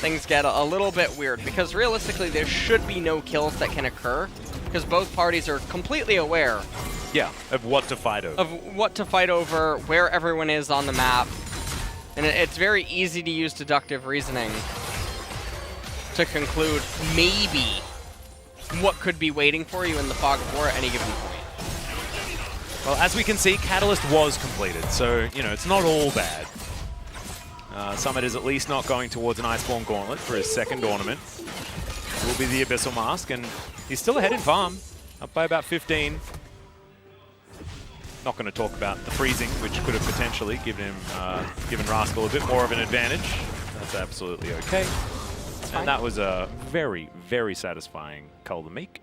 things get a little bit weird, because realistically, there should be no kills that can occur, because both parties are completely aware of what to fight over. Of what to fight over, where everyone is on the map. And it's very easy to use deductive reasoning to conclude maybe what could be waiting for you in the Fog of War at any given point. Well, as we can see, Catalyst was completed, so, you know, it's not all bad. Summit is at least not going towards an Iceborne Gauntlet for his second ornament. It will be the Abyssal Mask, and he's still ahead in farm, up by about 15. Not going to talk about the freezing, which could have potentially given Rascal a bit more of an advantage. That's absolutely okay. And that was a very, very satisfying Cull the Meek.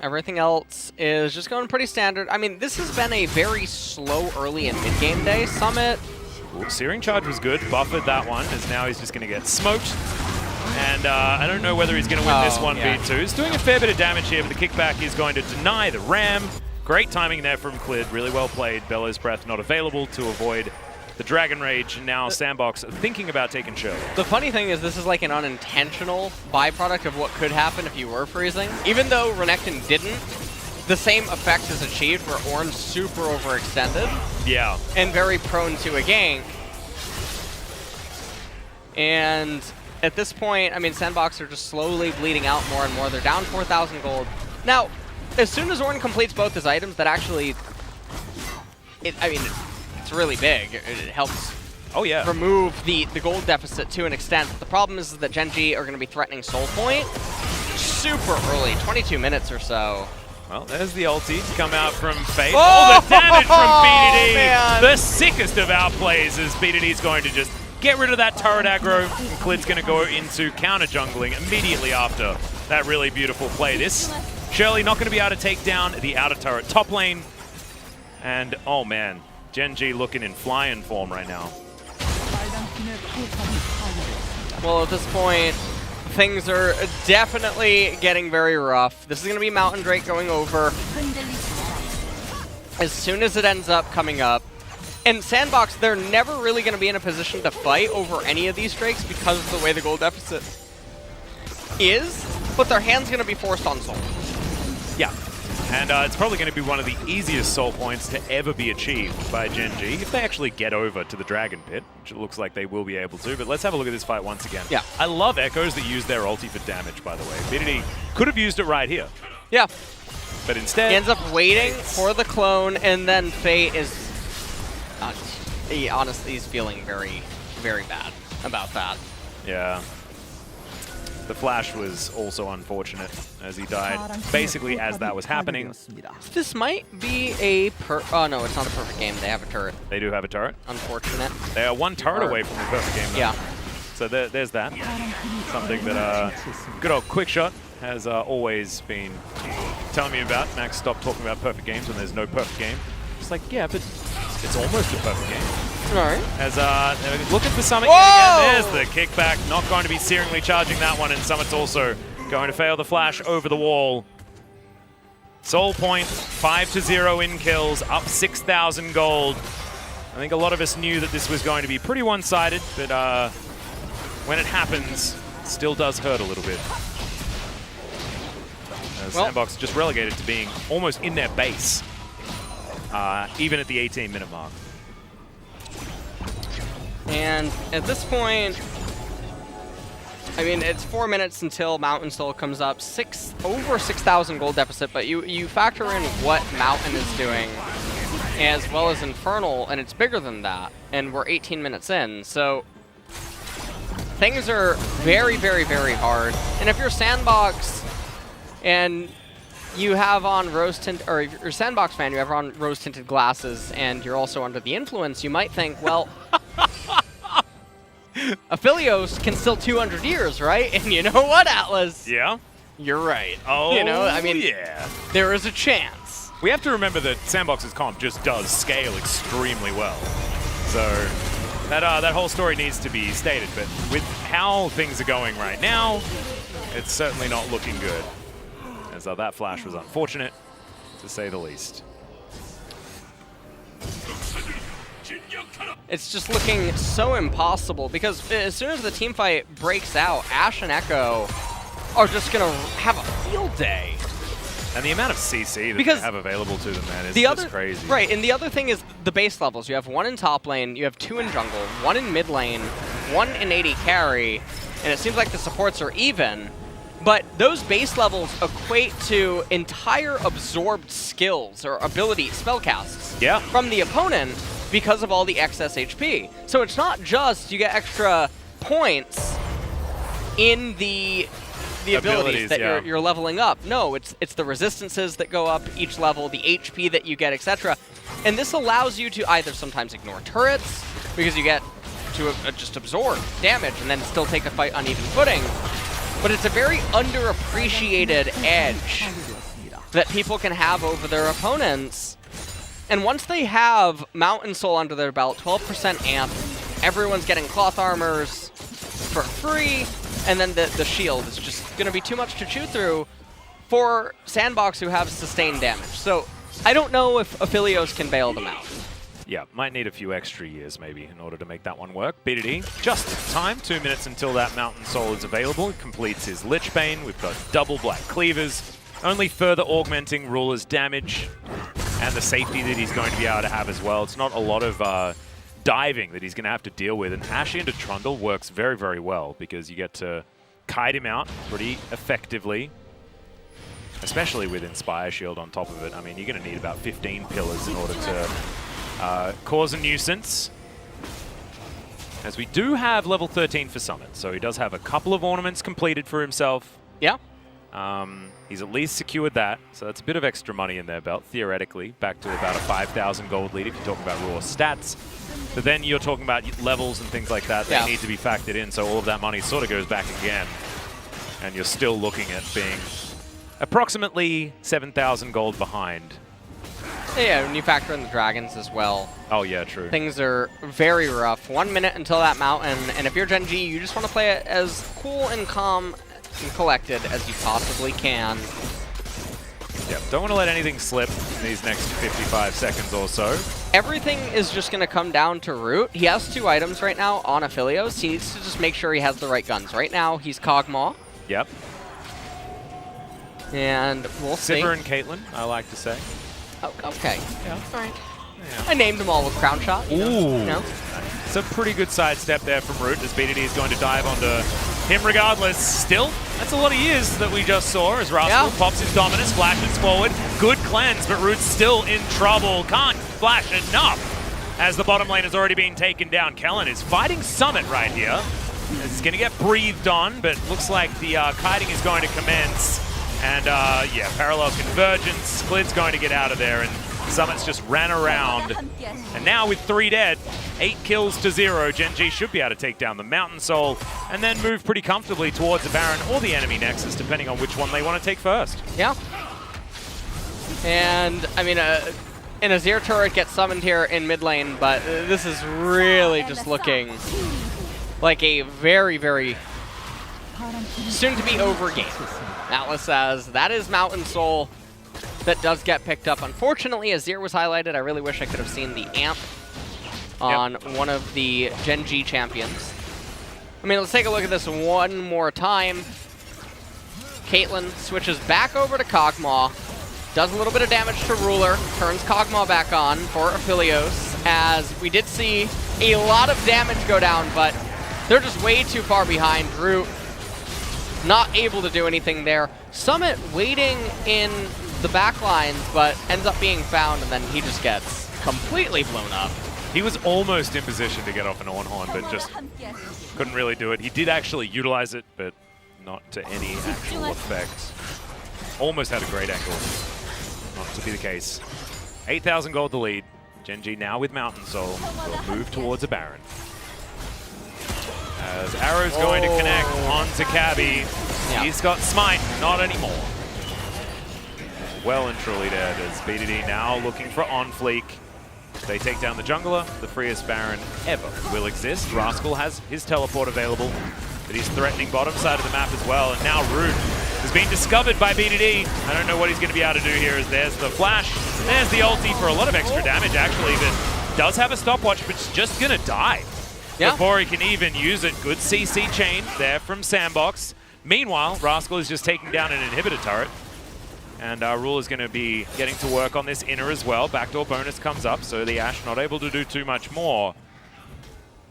Everything else is just going pretty standard. I mean, this has been a very slow early and mid-game day. Summit. Ooh, Searing Charge was good. Buffered that one, as now he's just going to get smoked. And I don't know whether he's going to win this 1v2. He's doing a fair bit of damage here, but the kickback is going to deny the ram. Great timing there from Clid. Really well played. Bellow's Breath not available to avoid the Dragon Rage. And now Sandbox thinking about taking Shell. The funny thing is this is like an unintentional byproduct of what could happen if you were freezing. Even though Renekton didn't, the same effect is achieved where Ornn's super overextended. Yeah. And very prone to a gank. And at this point, I mean, Sandbox are just slowly bleeding out more and more. They're down 4,000 gold. Now, as soon as Ornn completes both his items, that actually, I mean, it's really big. It helps remove the gold deficit to an extent. But the problem is that Gen.G are going to be threatening Soul Point super early, 22 minutes or so. Well, there's the ulti to come out from Fate. Oh, the damage from BDD! Man. The sickest of outplays as BDD's going to just get rid of that turret aggro, and Clid's going to go into counter jungling immediately after that really beautiful play. This Shirley not going to be able to take down the outer turret top lane. And, oh man, Gen.G looking in flying form right now. Well, at this point, things are definitely getting very rough. This is going to be Mountain Drake going over as soon as it ends up coming up. And Sandbox, they're never really going to be in a position to fight over any of these Drakes because of the way the gold deficit is, but their hand's going to be forced on Soul. Yeah, and it's probably going to be one of the easiest soul points to ever be achieved by Gen.G if they actually get over to the Dragon Pit, which it looks like they will be able to. But let's have a look at this fight once again. Yeah. I love Echoes that use their ulti for damage, by the way. BDD could have used it right here. Yeah. But instead, he ends up waiting for the clone, and then Fate is... he honestly is feeling very, very bad about that. Yeah. The flash was also unfortunate as he died basically as that was happening. This might be a oh no, it's not a perfect game. They have a turret. They do have a turret. Unfortunate. They are one turret away from the perfect game though. Yeah. So there's that. Something that good old Quick Shot has always been telling me about. Max, stop talking about perfect games when there's no perfect game. It's like, yeah, but it's almost a perfect game. All right. As looking for Summit again. There's the kickback. Not going to be searingly charging that one, and Summit's also going to fail the flash over the wall. Soul Point, 5-0 in kills, up 6,000 gold. I think a lot of us knew that this was going to be pretty one-sided, but when it happens, it still does hurt a little bit. Sandbox just relegated to being almost in their base, even at the 18-minute mark. And at this point, I mean, it's 4 minutes until Mountain Soul comes up. Over 6,000 gold deficit, but you factor in what Mountain is doing, as well as Infernal, and it's bigger than that. And we're 18 minutes in, so things are very, very, very hard. And if you're Sandbox and you have on rose-tinted, or if you're a Sandbox fan, you have on rose-tinted glasses, and you're also under the influence, you might think, well, Aphelios can still 200 years, right? And you know what, Atlas? Yeah? You're right. Oh, you know, I mean, yeah. There is a chance. We have to remember that Sandbox's comp just does scale extremely well. So that whole story needs to be stated, but with how things are going right now, it's certainly not looking good. As that flash was unfortunate, to say the least. It's just looking so impossible because as soon as the team fight breaks out, Ashe and Echo are just going to have a field day. And the amount of CC that they have available to them, man, is just crazy. Right, and the other thing is the base levels. You have 1 in top lane, you have 2 in jungle, 1 in mid lane, 1 in AD carry, and it seems like the supports are even. But those base levels equate to entire absorbed skills or ability spellcasts from the opponent because of all the excess HP. So it's not just you get extra points in the abilities that you're leveling up. No, it's the resistances that go up each level, the HP that you get, etc. And this allows you to either sometimes ignore turrets because you get to just absorb damage and then still take the fight on even footing. But it's a very underappreciated edge that people can have over their opponents. And once they have Mountain Soul under their belt, 12% amp, everyone's getting cloth armors for free, and then the shield is just going to be too much to chew through for Sandbox, who have sustained damage. So I don't know if Aphelios can bail them out. Yeah, might need a few extra years maybe in order to make that one work. BDD, just in time, 2 minutes until that Mountain Soul is available. He completes his Lich Bane. We've got double Black Cleavers, only further augmenting Ruler's damage and the safety that he's going to be able to have as well. It's not a lot of diving that he's going to have to deal with, and Ashy into Trundle works very, very well because you get to kite him out pretty effectively, especially with Inspire Shield on top of it. I mean, you're going to need about 15 pillars in order to cause a nuisance. As we do have level 13 for Summit, so he does have a couple of ornaments completed for himself. Yeah. He's at least secured that, so that's a bit of extra money in their belt, theoretically, back to about a 5,000 gold lead if you're talking about raw stats. But then you're talking about levels and things like that that need to be factored in, so all of that money sort of goes back again. And you're still looking at being approximately 7,000 gold behind. Yeah, when you factor in the dragons as well. Oh yeah, true. Things are very rough. 1 minute until that mountain, and if you're Gen G, you just want to play it as cool and calm and collected as you possibly can. Yeah, don't want to let anything slip in these next 55 seconds or so. Everything is just going to come down to Root. He has 2 items right now on Aphelios. He needs to just make sure he has the right guns. Right now, he's Kog'Maw. Yep. And we'll see. Sivir and Caitlyn, I like to say. Oh, okay. Yeah. All right. Yeah. I named them all with Crown Shot. You know? It's a pretty good sidestep there from Root as BDD is going to dive onto him regardless. Still, that's a lot of years that we just saw as Rascal pops his dominance, flashes forward. Good cleanse, but Root's still in trouble. Can't flash enough as the bottom lane has already been taken down. Kellen is fighting Summit right here. It's going to get breathed on, but looks like the kiting is going to commence. And yeah, parallel convergence. Clid's going to get out of there, and Summit's just ran around. And now with 3 dead, 8 kills to 0, Gen G should be able to take down the Mountain Soul and then move pretty comfortably towards the Baron or the enemy Nexus, depending on which one they want to take first. Yeah. And, I mean, an Azir turret gets summoned here in mid lane, but this is really just looking like a very, very soon-to-be-over game. Atlas says that is Mountain Soul that does get picked up. Unfortunately, Azir was highlighted. I really wish I could have seen the amp on one of the Gen G champions. I mean, let's take a look at this one more time. Caitlyn switches back over to Kog'Maw, does a little bit of damage to Ruler, turns Kog'Maw back on for Aphelios, as we did see a lot of damage go down, but they're just way too far behind. Root not able to do anything there. Summit waiting in the back lines, but ends up being found, and then he just gets completely blown up. He was almost in position to get off an Ornhorn, but just couldn't really do it. He did actually utilize it, but not to any actual effect. Almost had a great angle. Not to be the case. 8,000 gold the lead. Gen G now with Mountain Soul will move towards a Baron. As Arrow's going to connect onto Cabby. Yeah. He's got Smite, not anymore. Well and truly dead as BDD now looking for on-fleek. They take down the jungler. The freest Baron ever will exist. Rascal has his teleport available, but he's threatening bottom side of the map as well. And now Root has been discovered by BDD. I don't know what he's going to be able to do here. As there's the flash, there's the ulti for a lot of extra damage actually, but does have a stopwatch, but it's just going to die. Before he can even use it. Good CC chain there from Sandbox. Meanwhile, Rascal is just taking down an inhibitor turret. And Rule is going to be getting to work on this inner as well. Backdoor bonus comes up, so the Ashe not able to do too much more.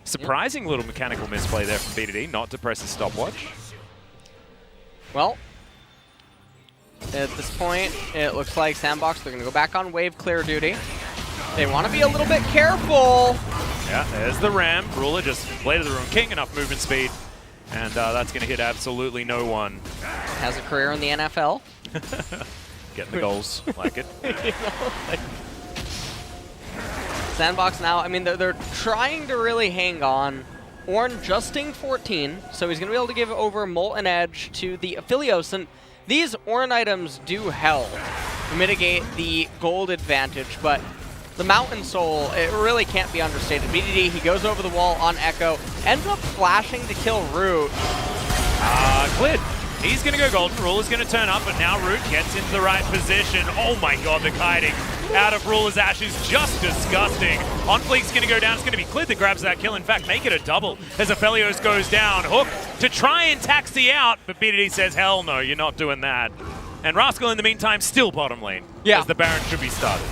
Surprising little mechanical misplay there from BDD, not to press his stopwatch. Well, at this point, it looks like Sandbox, they're going to go back on wave clear duty. They want to be a little bit careful. Yeah, there's the Ram. Ruler just Blade of the Ruined King, enough movement speed. And that's going to hit absolutely no one. Has a career in the NFL. Getting the goals, like it. Sandbox now, I mean, they're trying to really hang on. Ornn justing 14, so he's going to be able to give over Molten Edge to the Aphelios. And these Ornn items do help mitigate the gold advantage, but the Mountain Soul, it really can't be understated. BDD, he goes over the wall on Echo, ends up flashing to kill Root. Clid, he's going to go golden. Ruler's going to turn up, but now Root gets into the right position. Oh my god, the kiting out of Ruler's Ash is just disgusting. On Fleek's going to go down. It's going to be Clid that grabs that kill. In fact, make it a double as Aphelios goes down. Hook to try and taxi out, but BDD says, hell no, you're not doing that. And Rascal, in the meantime, still bottom lane. Yeah. As the Baron should be started.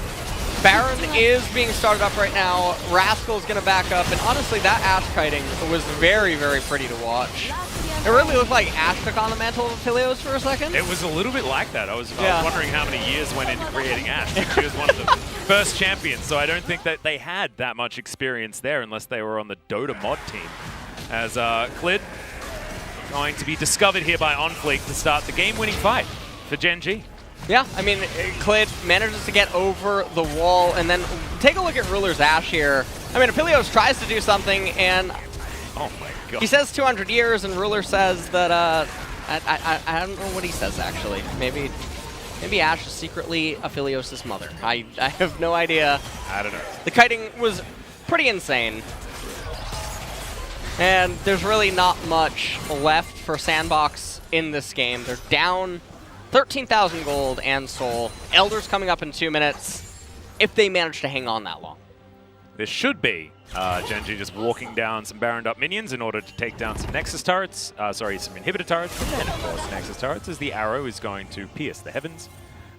Baron is being started up right now. Rascal's going to back up, and honestly, that Ash kiting was very, very pretty to watch. It really looked like Ash took on the mantle of Aphelios for a second. It was a little bit like that. I was wondering how many years went into creating Ash. She was one of the first champions, so I don't think that they had that much experience there unless they were on the Dota mod team. As Clid going to be discovered here by OnFleek to start the game-winning fight for Gen G. Yeah, I mean, Clid manages to get over the wall, and then take a look at Ruler's Ash here. I mean, Aphelios tries to do something, and oh my god, he says 200 years, and Ruler says that, I don't know what he says, actually. Maybe Ash is secretly Aphelios' mother. I have no idea. I don't know. The kiting was pretty insane. And there's really not much left for Sandbox in this game. They're down 13,000 gold and soul. Elder's coming up in 2 minutes, if they manage to hang on that long. There should be Gen G just walking down some Baroned up minions in order to take down some Nexus turrets, some inhibitor turrets, and then of course Nexus turrets as the arrow is going to pierce the heavens.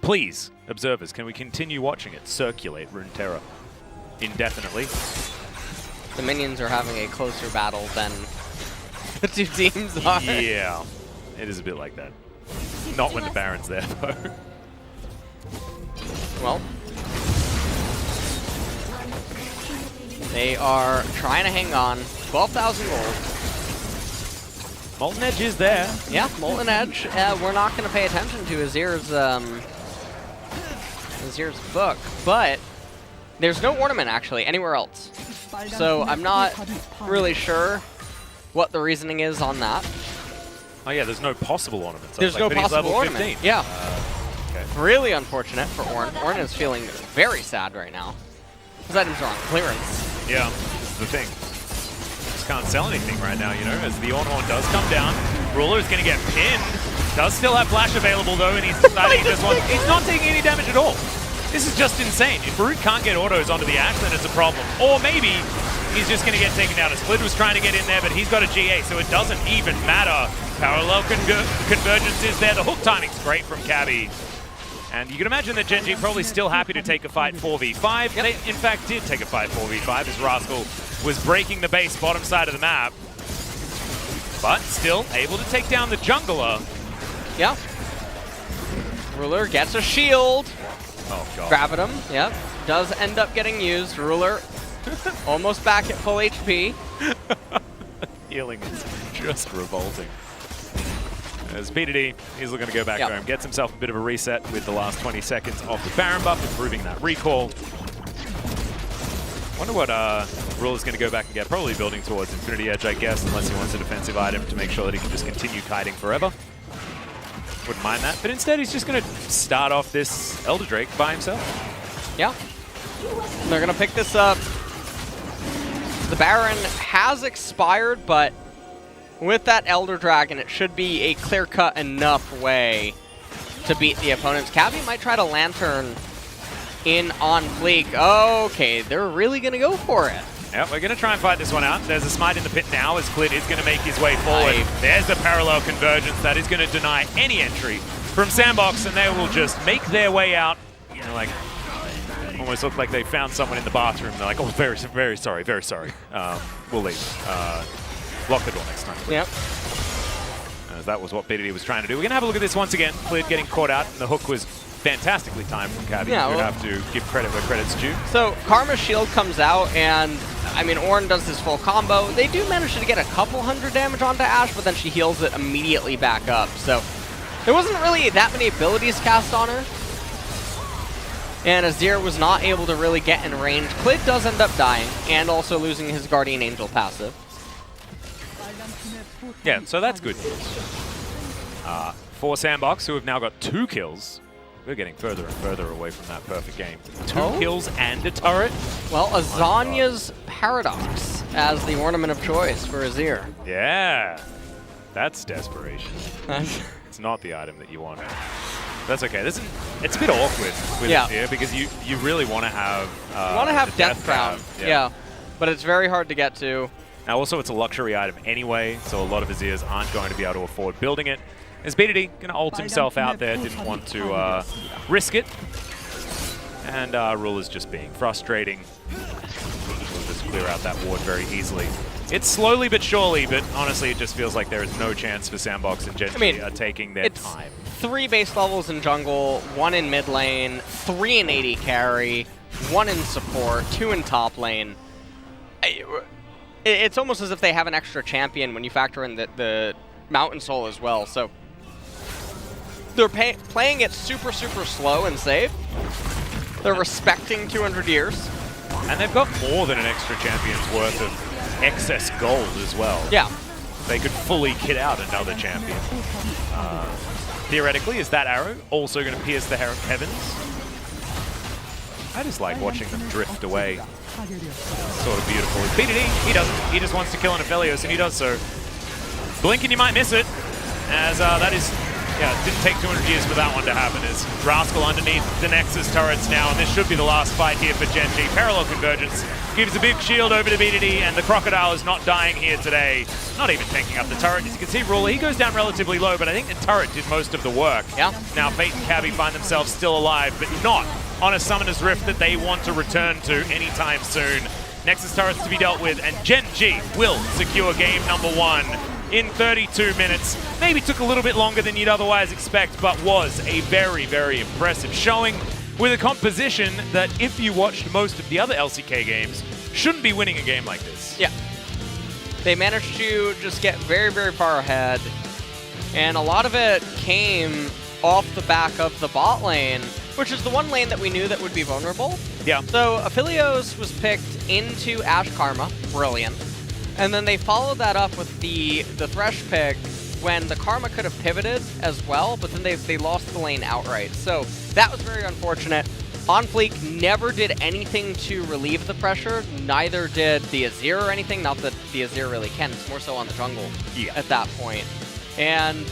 Please, observers, can we continue watching it circulate Runeterra indefinitely? The minions are having a closer battle than the two teams are. Yeah, it is a bit like that. Not when the Baron's there, though. Well, they are trying to hang on. 12,000 gold. Molten Edge is there. Yeah, Molten Edge. We're not going to pay attention to Azir's book, but there's no ornament, actually, anywhere else. So I'm not really sure what the reasoning is on that. Oh yeah, there's no possible ornaments. There's no possible ornament. 15. Yeah. Okay. Really unfortunate for Ornn. Ornn is feeling very sad right now. His items are on clearance. Yeah, this is the thing. Just can't sell anything right now, you know, as the Ornhorn does come down. Ruler is going to get pinned. Does still have flash available though, and he's deciding he's not taking any damage at all. This is just insane. If Root can't get autos onto the Axe, then it's a problem. Or maybe he's just going to get taken down. As Clid was trying to get in there, but he's got a GA, so it doesn't even matter. Parallel convergence is there. The hook timing's great from Cabby. And you can imagine that Gen G probably still happy to take a fight 4v5. Yep. They, in fact, did take a fight 4v5 as Rascal was breaking the base bottom side of the map. But still able to take down the jungler. Yeah. Ruler gets a shield. Oh, God. Grab at him. Yep. Does end up getting used. Ruler almost back at full HP. Healing is just revolting. As BDD, he's looking to go back home. Gets himself a bit of a reset with the last 20 seconds of the Baron buff, improving that recall. Wonder what Ruler's going to go back and get. Probably building towards Infinity Edge, I guess, unless he wants a defensive item to make sure that he can just continue kiting forever. Wouldn't mind that. But instead, he's just going to start off this Elder Drake by himself. Yeah. They're going to pick this up. The Baron has expired, but with that Elder Dragon, it should be a clear-cut enough way to beat the opponents. Cabby might try to Lantern in on Fleek. Okay, they're really going to go for it. Yep, we're going to try and fight this one out. There's a smite in the pit now as Clid is going to make his way forward. There's the parallel convergence that is going to deny any entry from Sandbox, and they will just make their way out. You know, like, almost look like they found someone in the bathroom. They're like, oh, very, very sorry, very sorry. We'll leave. Lock the door next time, please. Yep. As that was what BDD was trying to do. We're going to have a look at this once again. Clid getting caught out, and the hook was fantastically timed from Cabby. Yeah, We'd have to give credit where credit's due. So Karma's shield comes out, and I mean, Ornn does his full combo. They do manage to get a couple hundred damage onto Ashe, but then she heals it immediately back up. So there wasn't really that many abilities cast on her. And Azir was not able to really get in range. Clid does end up dying, and also losing his Guardian Angel passive. Yeah, so that's good news. For Sandbox, who have now got 2 kills. We're getting further and further away from that perfect game. 2 kills and a turret. Well, Azania's Paradox as the ornament of choice for Azir. Yeah, that's desperation. It's not the item that you want. That's okay. It's a bit awkward with Azir because you really want to have you want to have Death Crown. Yeah, but it's very hard to get to. Now also it's a luxury item anyway, so a lot of Azirs aren't going to be able to afford building it. As BDD going to ult himself out there, didn't want to risk it. And Ruler's just being frustrating. We'll just clear out that ward very easily. It's slowly but surely, but honestly it just feels like there is no chance for Sandbox and Genji are taking their time. 3 base levels in jungle, 1 in mid lane, 3 in AD carry, 1 in support, 2 in top lane. It's almost as if they have an extra champion when you factor in the Mountain Soul as well. So they're playing it super, super slow and safe. They're respecting 200 years. And they've got more than an extra champion's worth of excess gold as well. Yeah. They could fully kit out another champion. Theoretically, is that arrow also going to pierce the heavens? I just like watching them drift away. Sort of beautiful. BDD, he doesn't. He just wants to kill an Aphelios, and he does so. Blink and you might miss it, as that is... Yeah, it didn't take 200 years for that one to happen. As Rascal underneath the Nexus turrets now, and this should be the last fight here for Genji. Parallel convergence gives a big shield over to BDD, and the Crocodile is not dying here today. Not even tanking up the turret. As you can see, Ruler, he goes down relatively low, but I think the turret did most of the work. Yeah. Now Fate and Cabby find themselves still alive, but not on a Summoner's Rift that they want to return to anytime soon. Nexus turrets to be dealt with, and Genji will secure game number 1 in 32 minutes. Maybe took a little bit longer than you'd otherwise expect, but was a very, very impressive showing with a composition that, if you watched most of the other LCK games, shouldn't be winning a game like this. Yeah. They managed to just get very, very far ahead, and a lot of it came off the back of the bot lane, which is the one lane that we knew that would be vulnerable. Yeah. So Aphelios was picked into Ashe Karma, brilliant. And then they followed that up with the Thresh pick when the Karma could have pivoted as well, but then they lost the lane outright. So that was very unfortunate. On Fleek never did anything to relieve the pressure. Neither did the Azir or anything. Not that the Azir really can. It's more so on the jungle at that point. And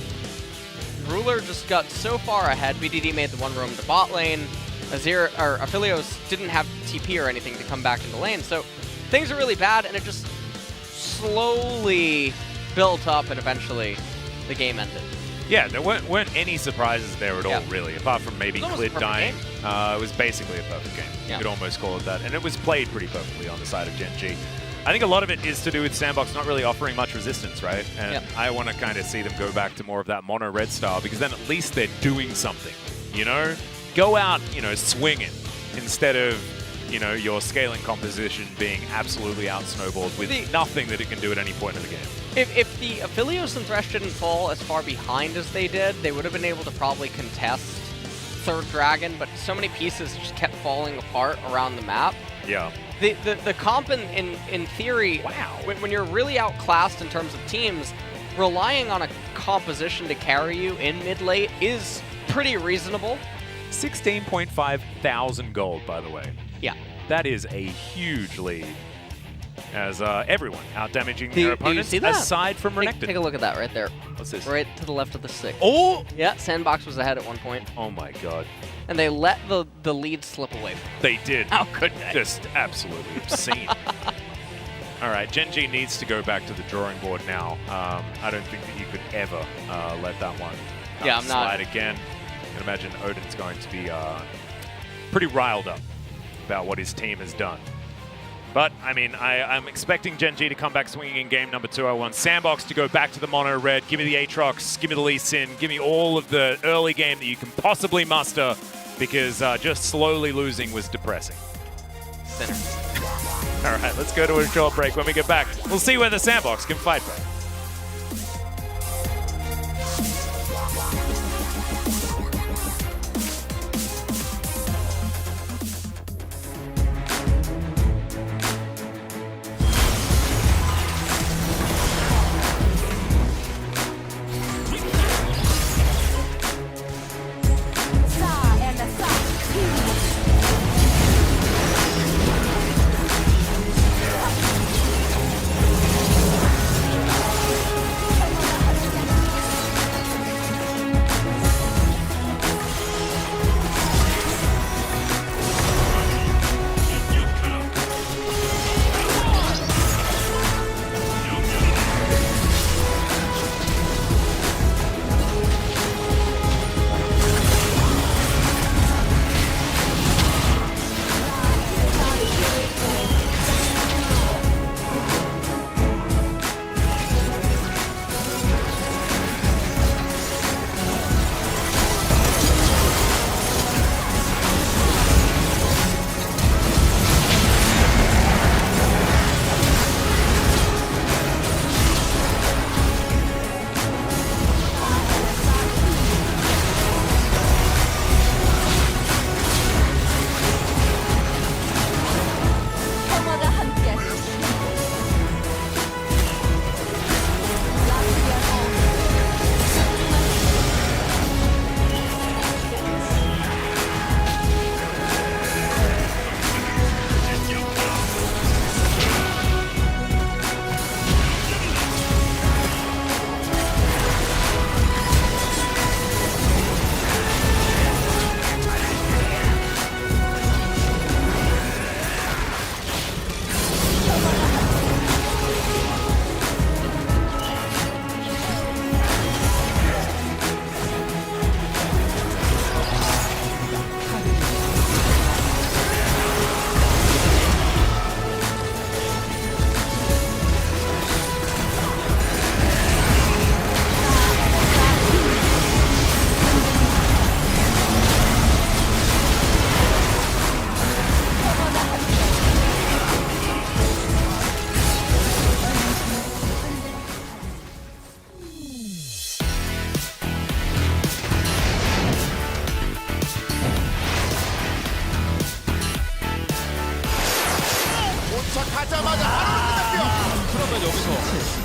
Ruler just got so far ahead. BDD made the one roam to bot lane. Aphelios didn't have TP or anything to come back into lane. So things are really bad, and it just slowly built up, and eventually the game ended. Yeah, there weren't any surprises there at all, really, apart from maybe Clid dying. It was basically a perfect game. You could almost call it that. And it was played pretty perfectly on the side of Genji. I think a lot of it is to do with Sandbox not really offering much resistance, right? And I want to kind of see them go back to more of that mono red style, because then at least they're doing something, you know? Go out, you know, swinging instead of, you know, your scaling composition being absolutely out-snowballed with nothing that it can do at any point in the game. If the Aphelios and Thresh didn't fall as far behind as they did, they would have been able to probably contest third dragon, but so many pieces just kept falling apart around the map. Yeah. The comp in theory, when you're really outclassed in terms of teams, relying on a composition to carry you in mid-late is pretty reasonable. 16.5 thousand gold, by the way. Yeah. That is a huge lead. As everyone out-damaging their opponents, do you see that? aside from Renekton. Take a look at that right there. What's this? Right to the left of the stick. Oh! Yeah, Sandbox was ahead at one point. Oh my god. And they let the lead slip away from them. They did. How could they? Just absolutely obscene. All right, Genji needs to go back to the drawing board now. I don't think that you could ever let that one slide again. I can imagine Odin's going to be pretty riled up about what his team has done. But, I mean, I'm expecting Genji to come back swinging in game number 2. I want Sandbox to go back to the mono red. Give me the Aatrox, give me the Lee Sin, give me all of the early game that you can possibly muster, because just slowly losing was depressing. Center. All right, let's go to a short break. When we get back, we'll see whether Sandbox can fight back.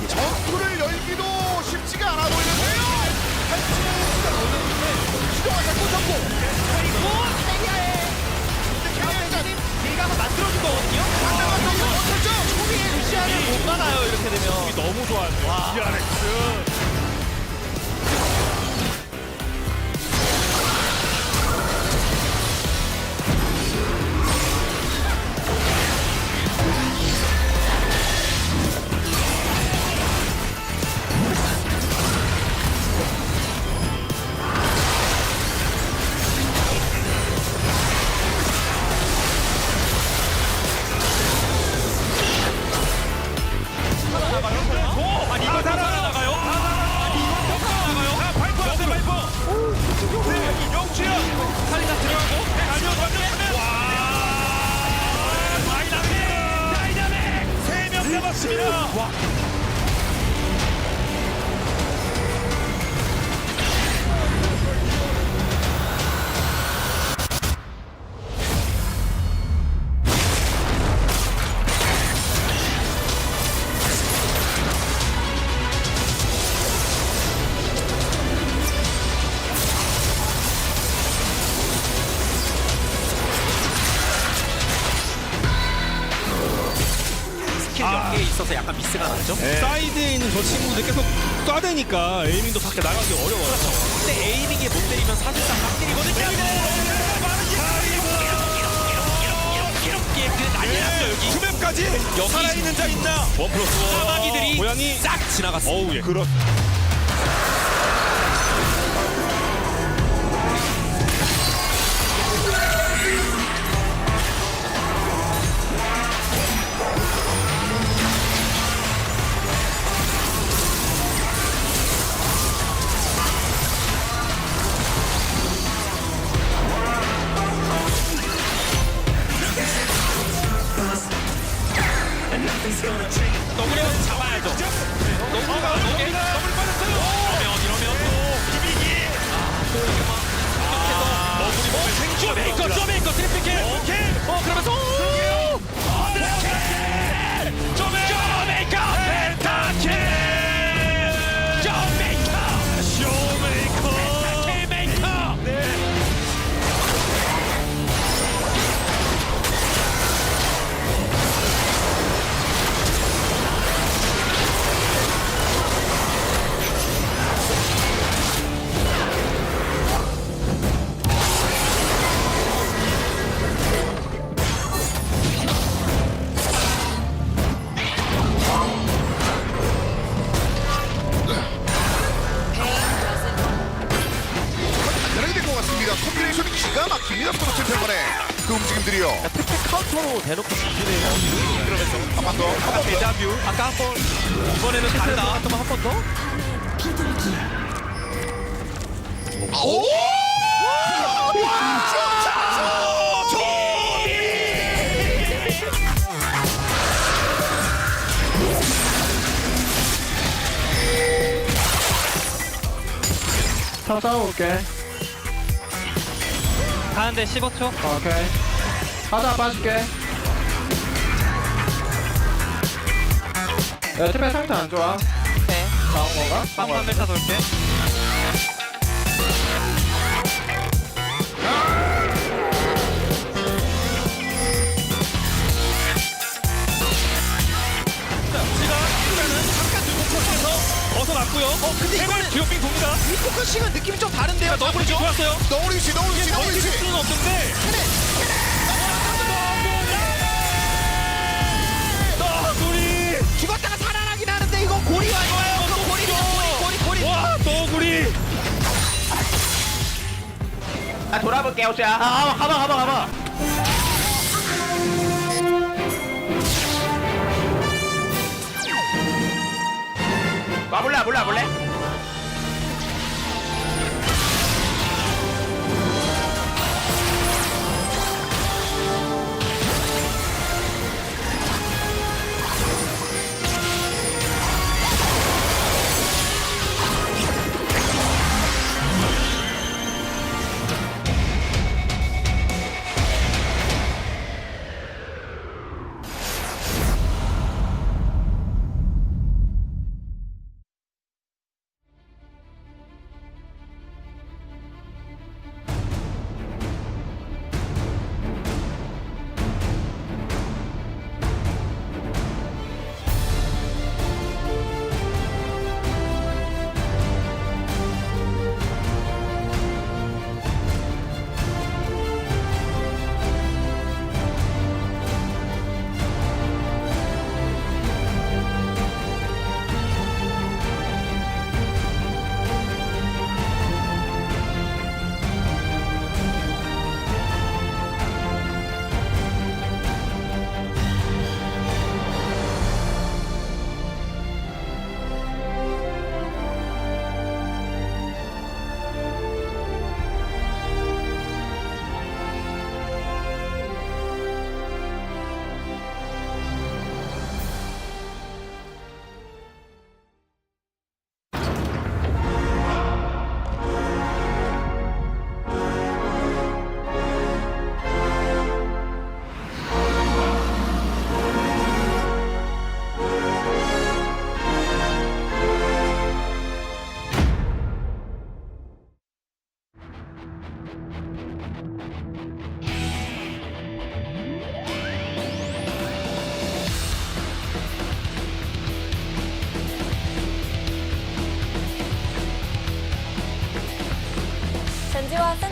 전투를 열기도 쉽지가 않아 보이는데요. 한치가 걸렸는데 시도가 자꾸 잡고 그리고 케니아의 리가가 만들어준 거거든요. 상대방도 이거 어쩌죠? 초비의 루시아를 못 막아요 이렇게 되면. 너무 좋아요. DRX. 아니 이거 살아나가요? 아니 이거 살아나가요? 발포 안돼 발포. 영주야 살리다 들어가고 아니요 완전 와 다이나믹 3명 잡았습니다. 와. 스킬 연계에 있어서 약간 미스가 났죠? 사이드에 있는 저 친구들 계속 쏴대니까 에이밍도 밖에 나가기 어려워요. 근데 에이밍에 못 때리면 사실상 확실이거든요. 이렇게 난리 났어요 여기. 수맵까지 여기 살아있는 자 있나? 원 플러스 원. 사마귀들이 고양이 싹 지나갔어. 어우 예. 그렇. 너구리는 잡아야죠. 너구리가 너구리 빠졌어요. 이러면 또 비비기. 또 이거만 너구리 쇼메이커 트리플킬. 그러면서 쇼메이커 펜타킬. 쇼메이커 펜타킬 메이커. 콤비네이션이 기가 막힙니다. 프로트 템번에 그 움직임들이요. 카운터로 대놓고 죽이네요. 그러면서 한 번 더. 아까 데자뷰. 아까 한 번. 이번에는 다르다. 한 번 더. 오! 다 싸워올게. 가는데 15초. 오케이. 하다 빠질게. 야, 팀의 상태 안 좋아. 네. 나온 건가? 빵빵 멜타 돌게. 벗어났고요. 근데 이걸 주역빙 돕니다. 이 포커싱은 느낌이 좀 다른데요. 너구리 좋았어요. 너구리 씨. 넘길 수는 없는데. 너구리. 죽었다가 살아나긴 하는데 이거 고리가 아니에요. 고리. 와, 너구리. 돌아볼게 호수야. 가봐. 와볼래?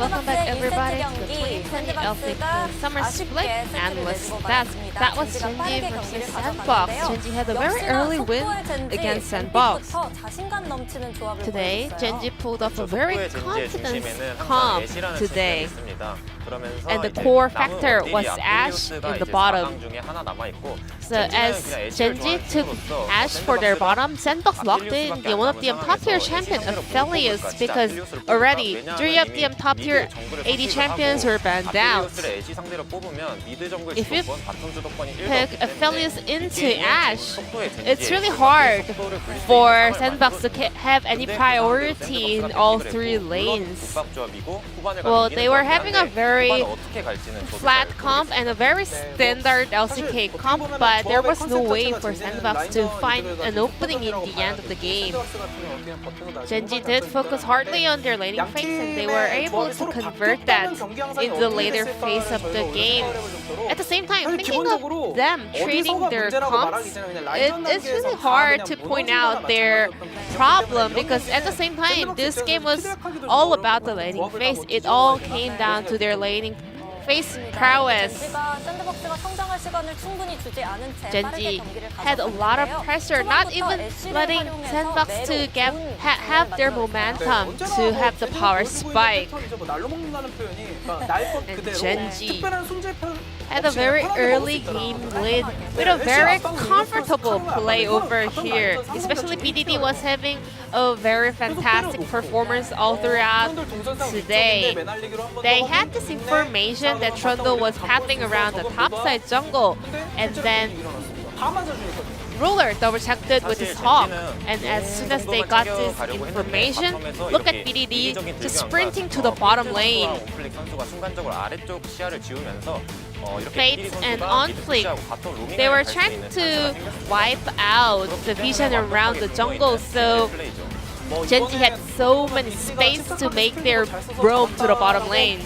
Welcome back everybody to the 2020 LCK Summer Split Analyst Desk. That was Genji versus Sandbox. Genji had a very early win against Sandbox. Today, Genji pulled off a very confident comp today. And the core factor was Ashe in the bottom. So as Genji took Ashe for their bottom, Sandbox locked in one of the top tier champion, Aphelios, because already 3 of the top tier AD champions were banned out. If you pick Aphelios into Ashe, it's really hard for Sandbox to have any priority in all 3 lanes. Well, they were having a very flat comp and a very standard LCK comp, but there was no way for Sandbox to find an opening in the end of the game. Genji did focus hardly on their laning phase, and they were able to convert that in the later phase of the game. At the same time, thinking of them trading their comps, it's really hard to point out their problem, because at the same time, this game was all about the laning phase. It all came down to their laning phase prowess. Genji had a lot of pressure, not even letting Sandbox to have their momentum to have the power spike. And Genji had a very early game lead with a very comfortable play over here. Especially BDD was having a very fantastic performance all throughout today. They had this information that Trundle was pathing around the top side jungle, and then Ruler double-checked it with his Hawk, and as soon as they got this information, look at BDD just sprinting to the bottom lane. Fates and OnFleek, they were trying to wipe out the vision around the jungle, so Genji had so many space to make their roam to the bottom lane.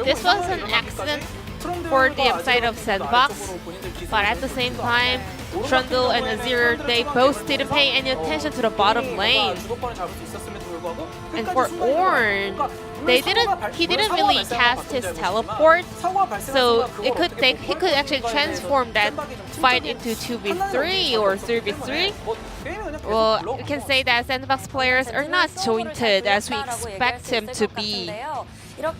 This was an accident for the upside of Sandbox, but at the same time, Trundle and Azir, they both didn't pay any attention to the bottom lane. And for Ornn, he didn't really cast his teleport, so he could actually transform that fight into 2v3 or 3v3. Well, you can say that Sandbox players are not jointed as we expect him to be. And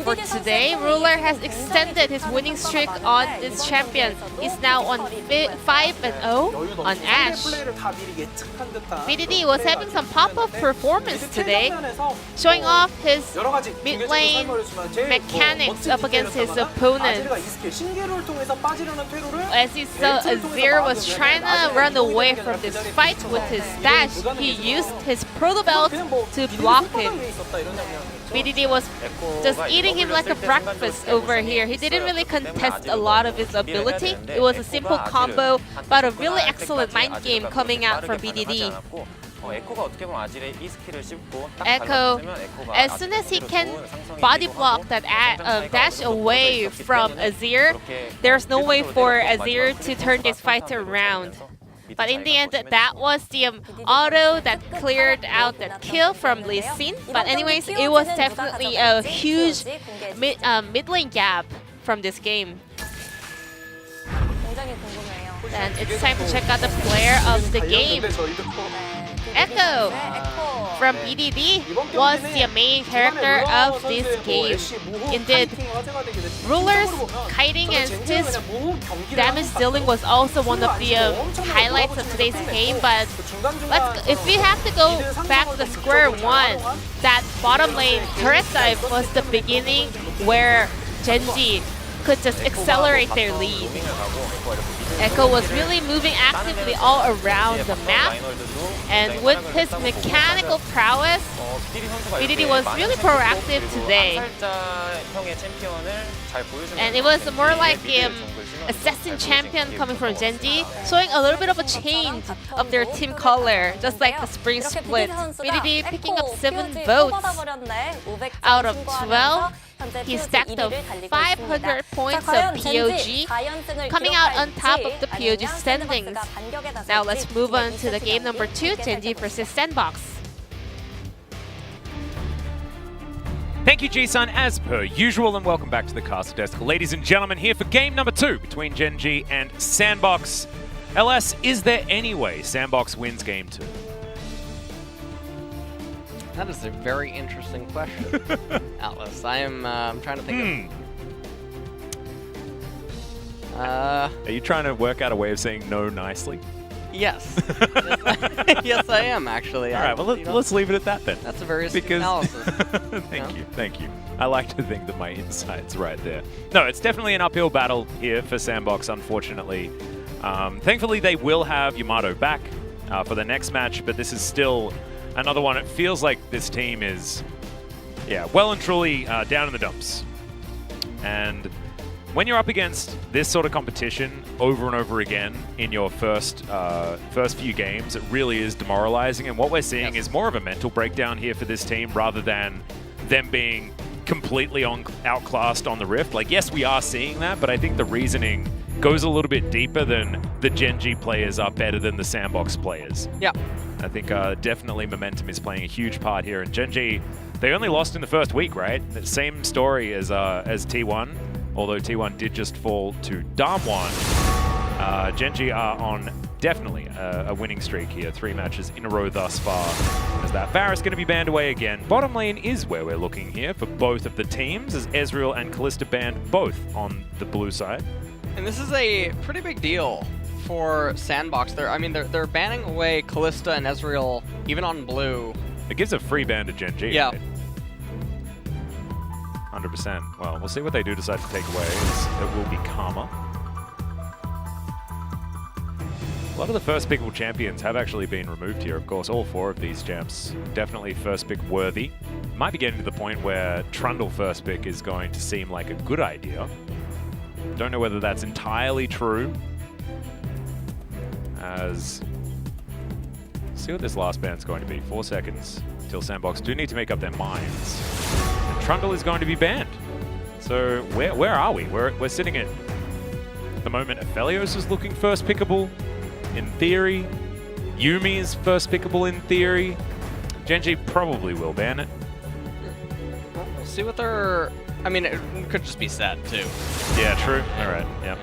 for today, Ruler has extended his winning streak on this champion. He's now on 5-0 on Ashe. BDD was having some pop-up performance today, showing off his mid-lane mechanics up against his opponents. As he saw, Azir was trying to run away from this fight with his dash. He used his Proto Belt to block him. BDD was just eating him like a breakfast over here. He didn't really contest a lot of his ability. It was a simple combo, but a really excellent mind game coming out from BDD. Echo, as soon as he can body block that dash away from Azir, there's no way for Azir to turn this fight around. But in the end, that was the auto that cleared out that kill from Lee Sin. But anyways, it was definitely a huge mid lane gap from this game. Then it's time to check out the player of the game. Echo from BDD was the main character of this game. Indeed, Ruler's kiting and his damage dealing was also one of the highlights of today's game. But if we have to go back to the square one, that bottom lane turret dive was the beginning where Genji could just accelerate their lead. Echo was really moving actively all around the map, and with his mechanical prowess, BDD was really proactive today. And it was more like assassin champion coming from Genji, showing a little bit of a change of their team color, just like the spring split. BDD picking up 7 votes out of 12. He stacked up 500 points of DWG, coming out on top of the POG standings. Now let's move on to the game number 2, Gen.G versus Sandbox. Thank you, G-Sun, as per usual, and welcome back to the Castle Desk. Ladies and gentlemen, here for game number 2 between Gen.G and Sandbox. LS, is there any way Sandbox wins game 2? That is a very interesting question, Atlas. I'm trying to think of... Are you trying to work out a way of saying no nicely? Yes. Yes, I am, actually. All right, well, let's leave it at that then. That's a very astute analysis. Thank you. I like to think that my insight's right there. No, it's definitely an uphill battle here for Sandbox, unfortunately. Thankfully, they will have Yamato back for the next match, but this is still another one. It feels like this team is, well and truly down in the dumps. And when you're up against this sort of competition over and over again in your first few games, it really is demoralizing. And what we're seeing is more of a mental breakdown here for this team rather than them being completely outclassed on the Rift. Like, yes, we are seeing that, but I think the reasoning goes a little bit deeper than the Gen.G players are better than the Sandbox players. Yeah. I think definitely momentum is playing a huge part here. And Gen.G, they only lost in the first week, right? The same story as T1. Although T1 did just fall to Damwon, Gen.G are on definitely a winning streak here. 3 matches in a row thus far. As that Varus going to be banned away again. Bottom lane is where we're looking here for both of the teams, as Ezreal and Kalista banned both on the blue side. And this is a pretty big deal for Sandbox. They're banning away Kalista and Ezreal even on blue. It gives a free ban to Gen.G. Yeah. Right? 100%. Well, we'll see what they do decide to take away. It will be Karma. A lot of the first pickable champions have actually been removed here. Of course, all 4 of these champs definitely first pick worthy. Might be getting to the point where Trundle first pick is going to seem like a good idea. Don't know whether that's entirely true. As... see what this last ban's going to be. 4 seconds till Sandbox do need to make up their minds. And Trundle is going to be banned. So where are we? We're sitting at the moment Aphelios is looking first pickable in theory. Yuumi is first pickable in theory. Gen.G probably will ban it. We'll see what they're... I mean, it could just be sad too. Yeah, true. All right, yep.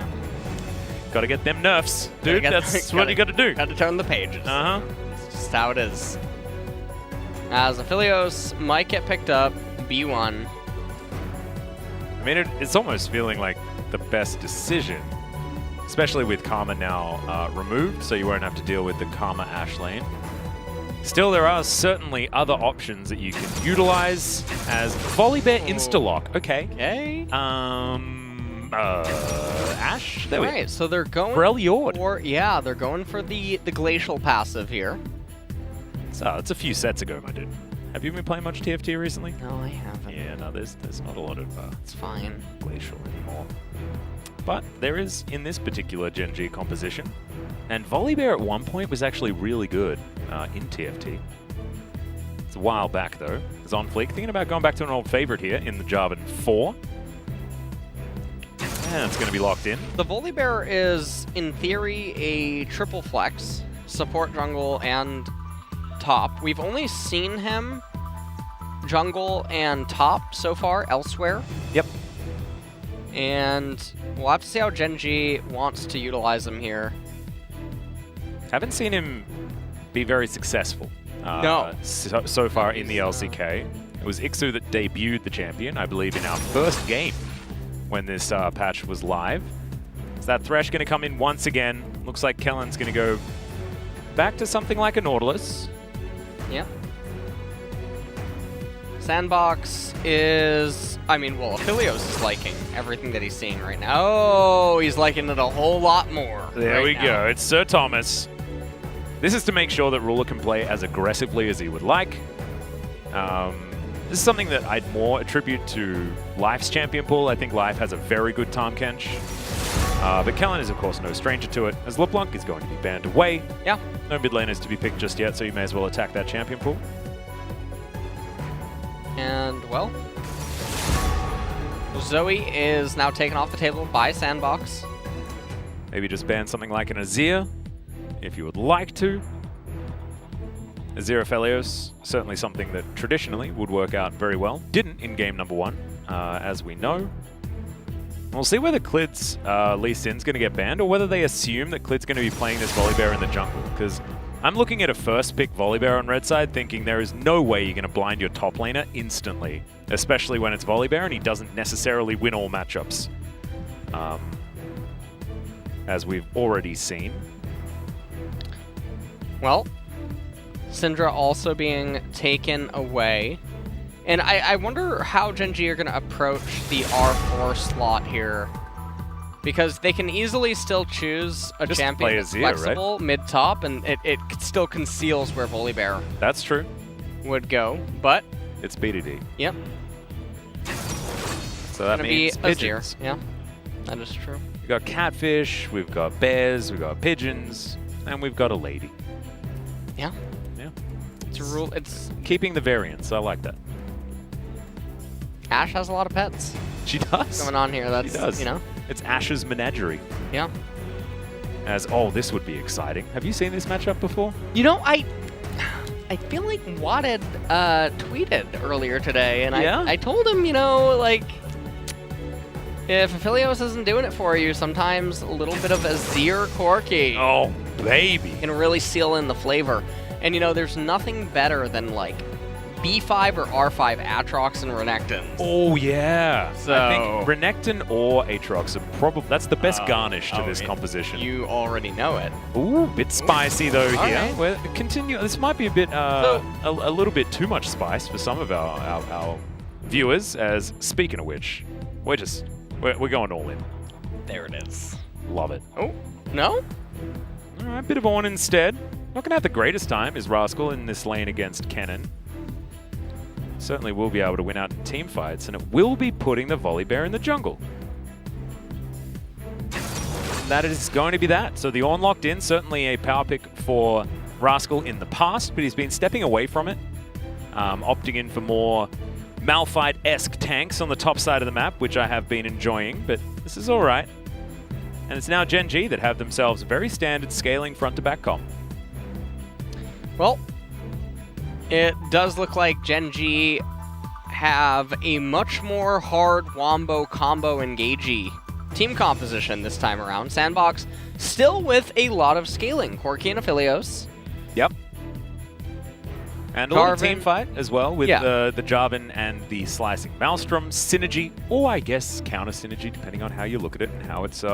Gotta get them nerfs, dude. That's what you gotta do. Gotta turn the pages. Uh-huh. It's just how it is. As Aphelios might get picked up, B1. I mean, it's almost feeling like the best decision, especially with Karma now removed, so you won't have to deal with the Karma Ashe lane. Still, there are certainly other options that you can utilize as Volibear Instalock. Okay. Okay. Ashe? There we go. So they're going Freljord. they're going for the glacial passive here. So it's a few sets ago, my dude. Have you been playing much TFT recently? No, I haven't. Yeah, no, there's not a lot of it's fine. glacial anymore. But there is in this particular Gen.G composition. And Volibear at one point was actually really good in TFT. It's a while back though. It's on fleek. Thinking about going back to an old favorite here in the Jarvan 4. And it's going to be locked in. The Volibear is, in theory, a triple flex. Support, jungle, and top. We've only seen him jungle and top so far elsewhere. Yep. And we'll have to see how Gen.G wants to utilize him here. Haven't seen him be very successful so far in the LCK. It was Ixu that debuted the champion, I believe, in our first game when this patch was live. Is that Thresh going to come in once again? Looks like Kellen's going to go back to something like a Nautilus. Yep. Sandbox is... I mean, well, Aphelios is liking everything that he's seeing right now. Oh, he's liking it a whole lot more. There we go. It's Sir Thomas. This is to make sure that Ruler can play as aggressively as he would like. This is something that I'd more attribute to Life's champion pool. I think Life has a very good Tahm Kench. But Kellen is, of course, no stranger to it, as LeBlanc is going to be banned away. Yeah. No mid laners to be picked just yet, so you may as well attack that champion pool. And, well... Zoe is now taken off the table by Sandbox. Maybe just ban something like an Azir, if you would like to. Azir Aphelios, certainly something that traditionally would work out very well. Didn't in game number 1, as we know. We'll see whether Clid's Lee Sin's going to get banned, or whether they assume that Clid's going to be playing this Volibear in the jungle, because I'm looking at a first pick Volibear on red side thinking there is no way you're going to blind your top laner instantly, especially when it's Volibear and he doesn't necessarily win all matchups, as we've already seen. Well, Syndra also being taken away. And I wonder how Gen G are going to approach the R4 slot here. Because they can easily still choose a Just champion play that's Azir, flexible mid-top, and it still conceals where Volibear That's true. would go. But, It's BDD. yep, So that going to be means Azir. pigeons. Yeah, that is true. We've got catfish, we've got bears, we've got pigeons, and we've got a lady. Yeah. Yeah. It's a rule. It's Keeping the variance, I like that. Ashe has a lot of pets She does. going on here. That's, She does. you know, It's Ashe's menagerie. yeah. As, oh, this would be exciting. Have you seen this matchup before? You know, I feel like Wadded tweeted earlier today, and Yeah? I told him, you know, like, if Aphelios isn't doing it for you, sometimes a little bit of Azir Corki Oh, baby. can really seal in the flavor. And, you know, there's nothing better than, like, B5 or R5 Aatrox and Renekton. Oh, yeah. So- I think Renekton or Aatrox are probably, that's the best garnish to this yeah. composition. You already know it. Ooh, bit spicy though All here. right. Well, continue. This might be a bit, a little bit too much spice for some of our viewers. As speaking of which, we're going all in. There it is. Love it. Oh, no? All right, bit of Ornn instead. Not gonna have the greatest time is Rascal in this lane against Kennen. Certainly will be able to win out in team fights, and it will be putting the Volibear in the jungle. That is going to be that. So the Ornn locked in, certainly a power pick for Rascal in the past, but he's been stepping away from it, opting in for more Malphite-esque tanks on the top side of the map, which I have been enjoying, but this is all right. And it's now Gen G that have themselves a very standard scaling front-to-back comp. Well, it does look like Gen G have a much more hard wombo combo engagey team composition this time around. Sandbox still with a lot of scaling. Corki and Aphelios. Yep. And a lot of Jarvan. team fight as well with Yeah. the Jarvan and the Slicing Maelstrom synergy, or I guess counter synergy, depending on how you look at it and how it's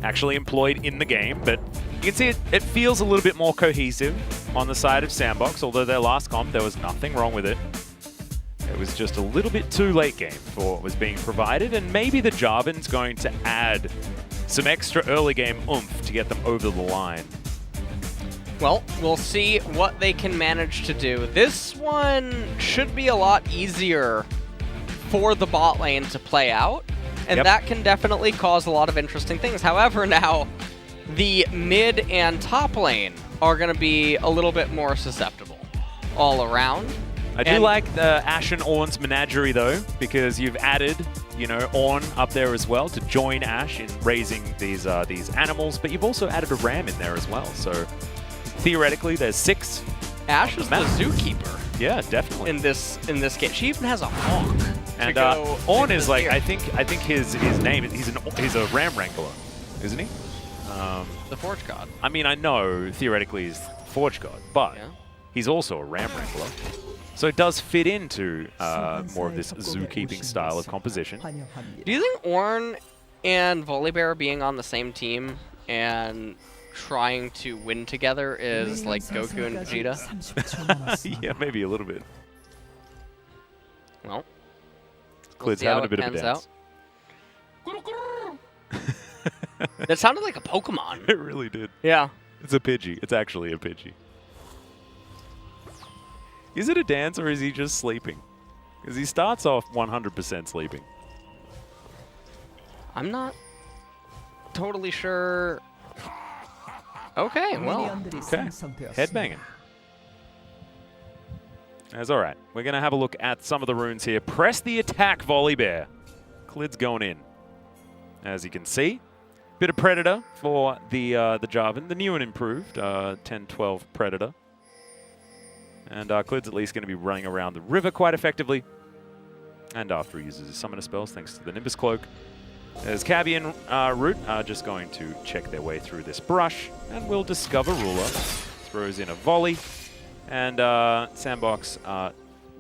actually employed in the game. But you can see it feels a little bit more cohesive on the side of Sandbox, although their last comp, there was nothing wrong with it. It was just a little bit too late game for what was being provided, and maybe the Jarvan's going to add some extra early game oomph to get them over the line. Well, we'll see what they can manage to do. This one should be a lot easier for the bot lane to play out, and Yep. that can definitely cause a lot of interesting things. However, now the mid and top lane are going to be a little bit more susceptible all around. I do like the Ashe and Ornn's menagerie though, because you've added, you know, Ornn up there as well to join Ashe in raising these animals, but you've also added a ram in there as well. So theoretically, there's 6. Ashe is the zookeeper Yeah, definitely. in this game. She even has a hawk. And to go Ornn into is the like, spear. I think his name is he's a ram wrangler, isn't he? The Forge God. I mean, I know theoretically he's Forge God, but Yeah. he's also a ram wrangler. So it does fit into more of this zookeeping style of composition. Do you think Ornn and Volibear being on the same team and trying to win together is like Goku and Vegeta? Yeah, maybe a little bit. Well, Clid's see how having a it bit of a pans dance. that sounded like a Pokemon. It really did. Yeah. It's a Pidgey. It's actually a Pidgey. Is it a dance or is he just sleeping? Because he starts off 100% sleeping. I'm not totally sure. Okay, well. Okay. Headbanging. That's all right. We're going to have a look at some of the runes here. Press the attack, Volibear. Clid's going in. As you can see, bit of Predator for the Jarvan, the new and improved 10-12 Predator. And Clid's at least going to be running around the river quite effectively. And after he uses his summoner spells, thanks to the Nimbus Cloak, as Cabby and Root are just going to check their way through this brush, and we'll discover Ruler. Throws in a volley, and Sandbox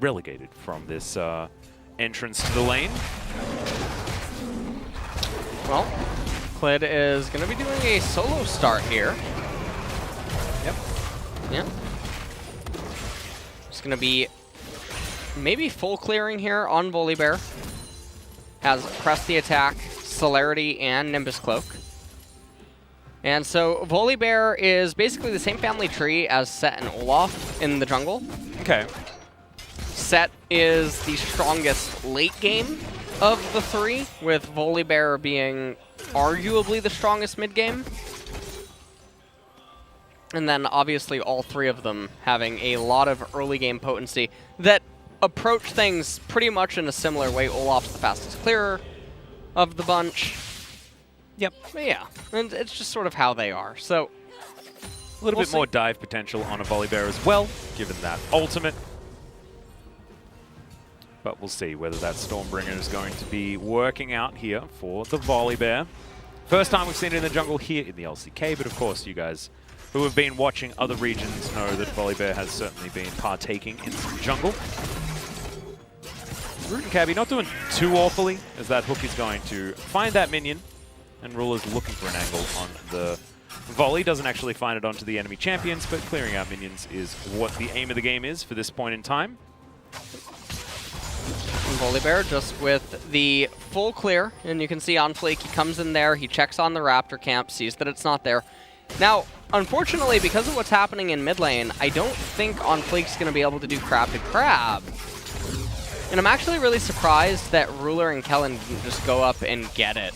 relegated from this entrance to the lane. Well, Clid is going to be doing a solo start here. Yep. Yeah. It's going to be maybe full clearing here on Volibear. Has pressed the attack, Celerity, and Nimbus Cloak. And so Volibear is basically the same family tree as Set and Olaf in the jungle. Okay. Set is the strongest late game of the three, with Volibear being arguably the strongest mid game. And then obviously all three of them having a lot of early game potency that approach things pretty much in a similar way. Olaf's the fastest clearer of the bunch. Yep. But yeah, and it's just sort of how they are. So a little bit more dive potential on a Volibear as well, given that ultimate. But we'll see whether that Stormbringer is going to be working out here for the Volibear. First time we've seen it in the jungle here in the LCK, but of course you guys who have been watching other regions know that Volibear has certainly been partaking in some jungle. Root and Cabby not doing too awfully, as that hook is going to find that minion, and Ruler's looking for an angle on the volley. Doesn't actually find it onto the enemy champions, but clearing out minions is what the aim of the game is for this point in time. Volibear just with the full clear, and you can see on Fleek, he comes in there, he checks on the Raptor camp, sees that it's not there. Now, unfortunately, because of what's happening in mid lane, I don't think on Fleek's going to be able to do crab to crab. And I'm actually really surprised that Ruler and Kellen didn't just go up and get it.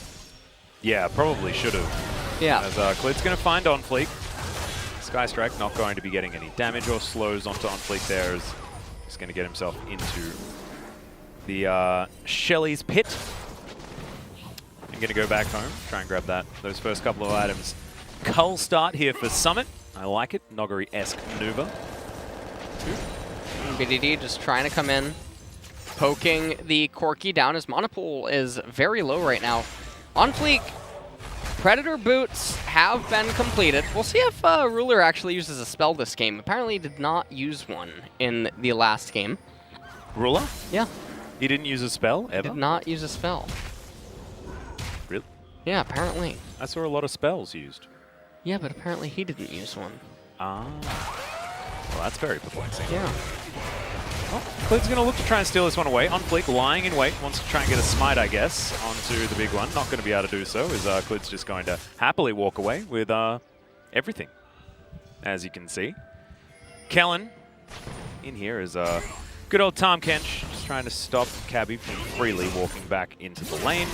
Yeah, probably should have. Yeah. As Clid's going to find On Fleek. Sky Strike not going to be getting any damage or slows onto On Fleek there, as he's going to get himself into the Shelly's pit. I'm going to go back home, try and grab those first couple of items. Cull start here for Summit. I like it. Noggery-esque maneuver. BDD just trying to come in, poking the Corki down. His mana pool is very low right now. On Fleek, Predator boots have been completed. We'll see if Ruler actually uses a spell this game. Apparently he did not use one in the last game. Ruler? Yeah. He didn't use a spell ever? Did not use a spell. Really? Yeah, apparently. I saw a lot of spells used. Yeah, but apparently he didn't use one. Ah. Well, that's very perplexing. Yeah. Well, Clid's going to look to try and steal this one away. On Fleek, lying in wait, wants to try and get a smite, I guess, onto the big one. Not going to be able to do so, as Clid's just going to happily walk away with everything, as you can see. Kellen in here is good old Tom Kench, just trying to stop Cabby from freely walking back into the lane.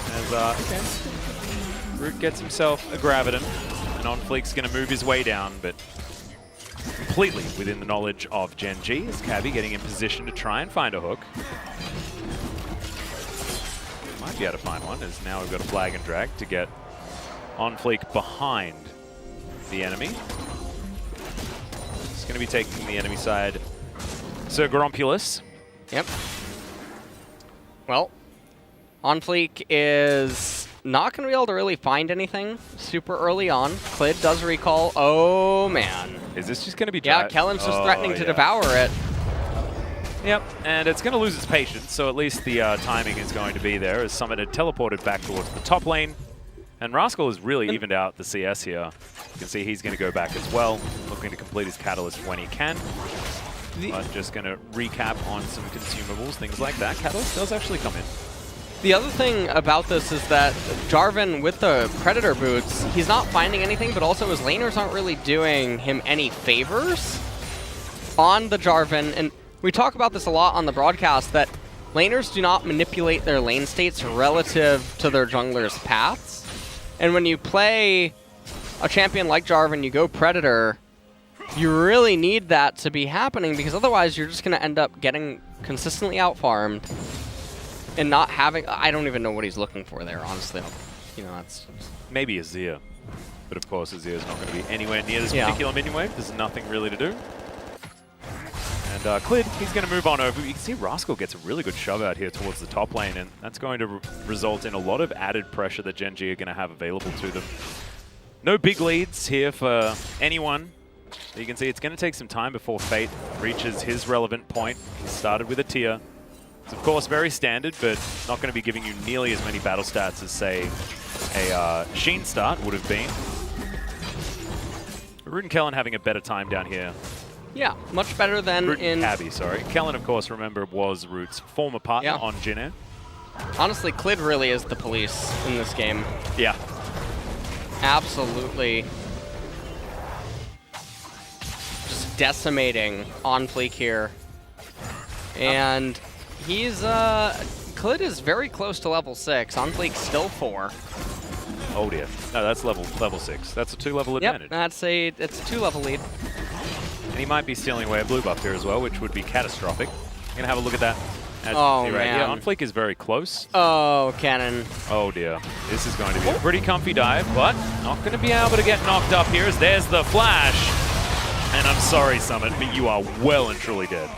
As okay. Root gets himself a Graviton, and On Fleek's going to move his way down, but completely within the knowledge of Gen G, is Cabby getting in position to try and find a hook. Might be able to find one, as now we've got a flag and drag to get On Fleek behind the enemy. It's going to be taking the enemy side Sir Grompulus. Yep. Well, On Fleek is not going to be able to really find anything super early on. Clid does recall. Oh, man. Is this just going to be Yeah, Kellen's just threatening to devour it. Yep, and it's going to lose its patience, so at least the timing is going to be there, as Summit had teleported back towards the top lane. And Rascal has really evened out the CS here. You can see he's going to go back as well, looking to complete his Catalyst when he can. But just going to recap on some consumables, things like that. Catalyst does actually come in. The other thing about this is that Jarvan, with the Predator boots, he's not finding anything, but also his laners aren't really doing him any favors on the Jarvan. And we talk about this a lot on the broadcast, that laners do not manipulate their lane states relative to their junglers' paths. And when you play a champion like Jarvan, you go Predator, you really need that to be happening, because otherwise you're just going to end up getting consistently out-farmed. and not having, I don't even know what he's looking for there, honestly. You know, that's maybe Azir. But of course, Azir is not going to be anywhere near this particular minion wave. There's nothing really to do. And Clid, he's going to move on over. You can see Rascal gets a really good shove out here towards the top lane, and that's going to result in a lot of added pressure that Gen G are going to have available to them. No big leads here for anyone. You can see it's going to take some time before Fate reaches his relevant point. He started with a tier. It's of course very standard, but not going to be giving you nearly as many battle stats as, say, a Sheen start would have been. Root and Kellen having a better time down here. Yeah, much better than Root in... Cabby, sorry. Kellen, of course, remember, was Root's former partner on Jin Air. Honestly, Clid really is the police in this game. Yeah. Absolutely. Just decimating on Fleek here. And he's... Clid is very close to level 6. On Fleek still 4. Oh dear. No, that's level 6. That's a 2-level advantage. It's a 2-level lead. And he might be stealing away a blue buff here as well, which would be catastrophic. We're gonna have a look at that. As oh, you see right man. here. On Fleek is very close. Oh, Cannon. Oh dear. This is going to be a pretty comfy dive, but not going to be able to get knocked up here as there's the flash. And I'm sorry, Summit, but you are well and truly dead.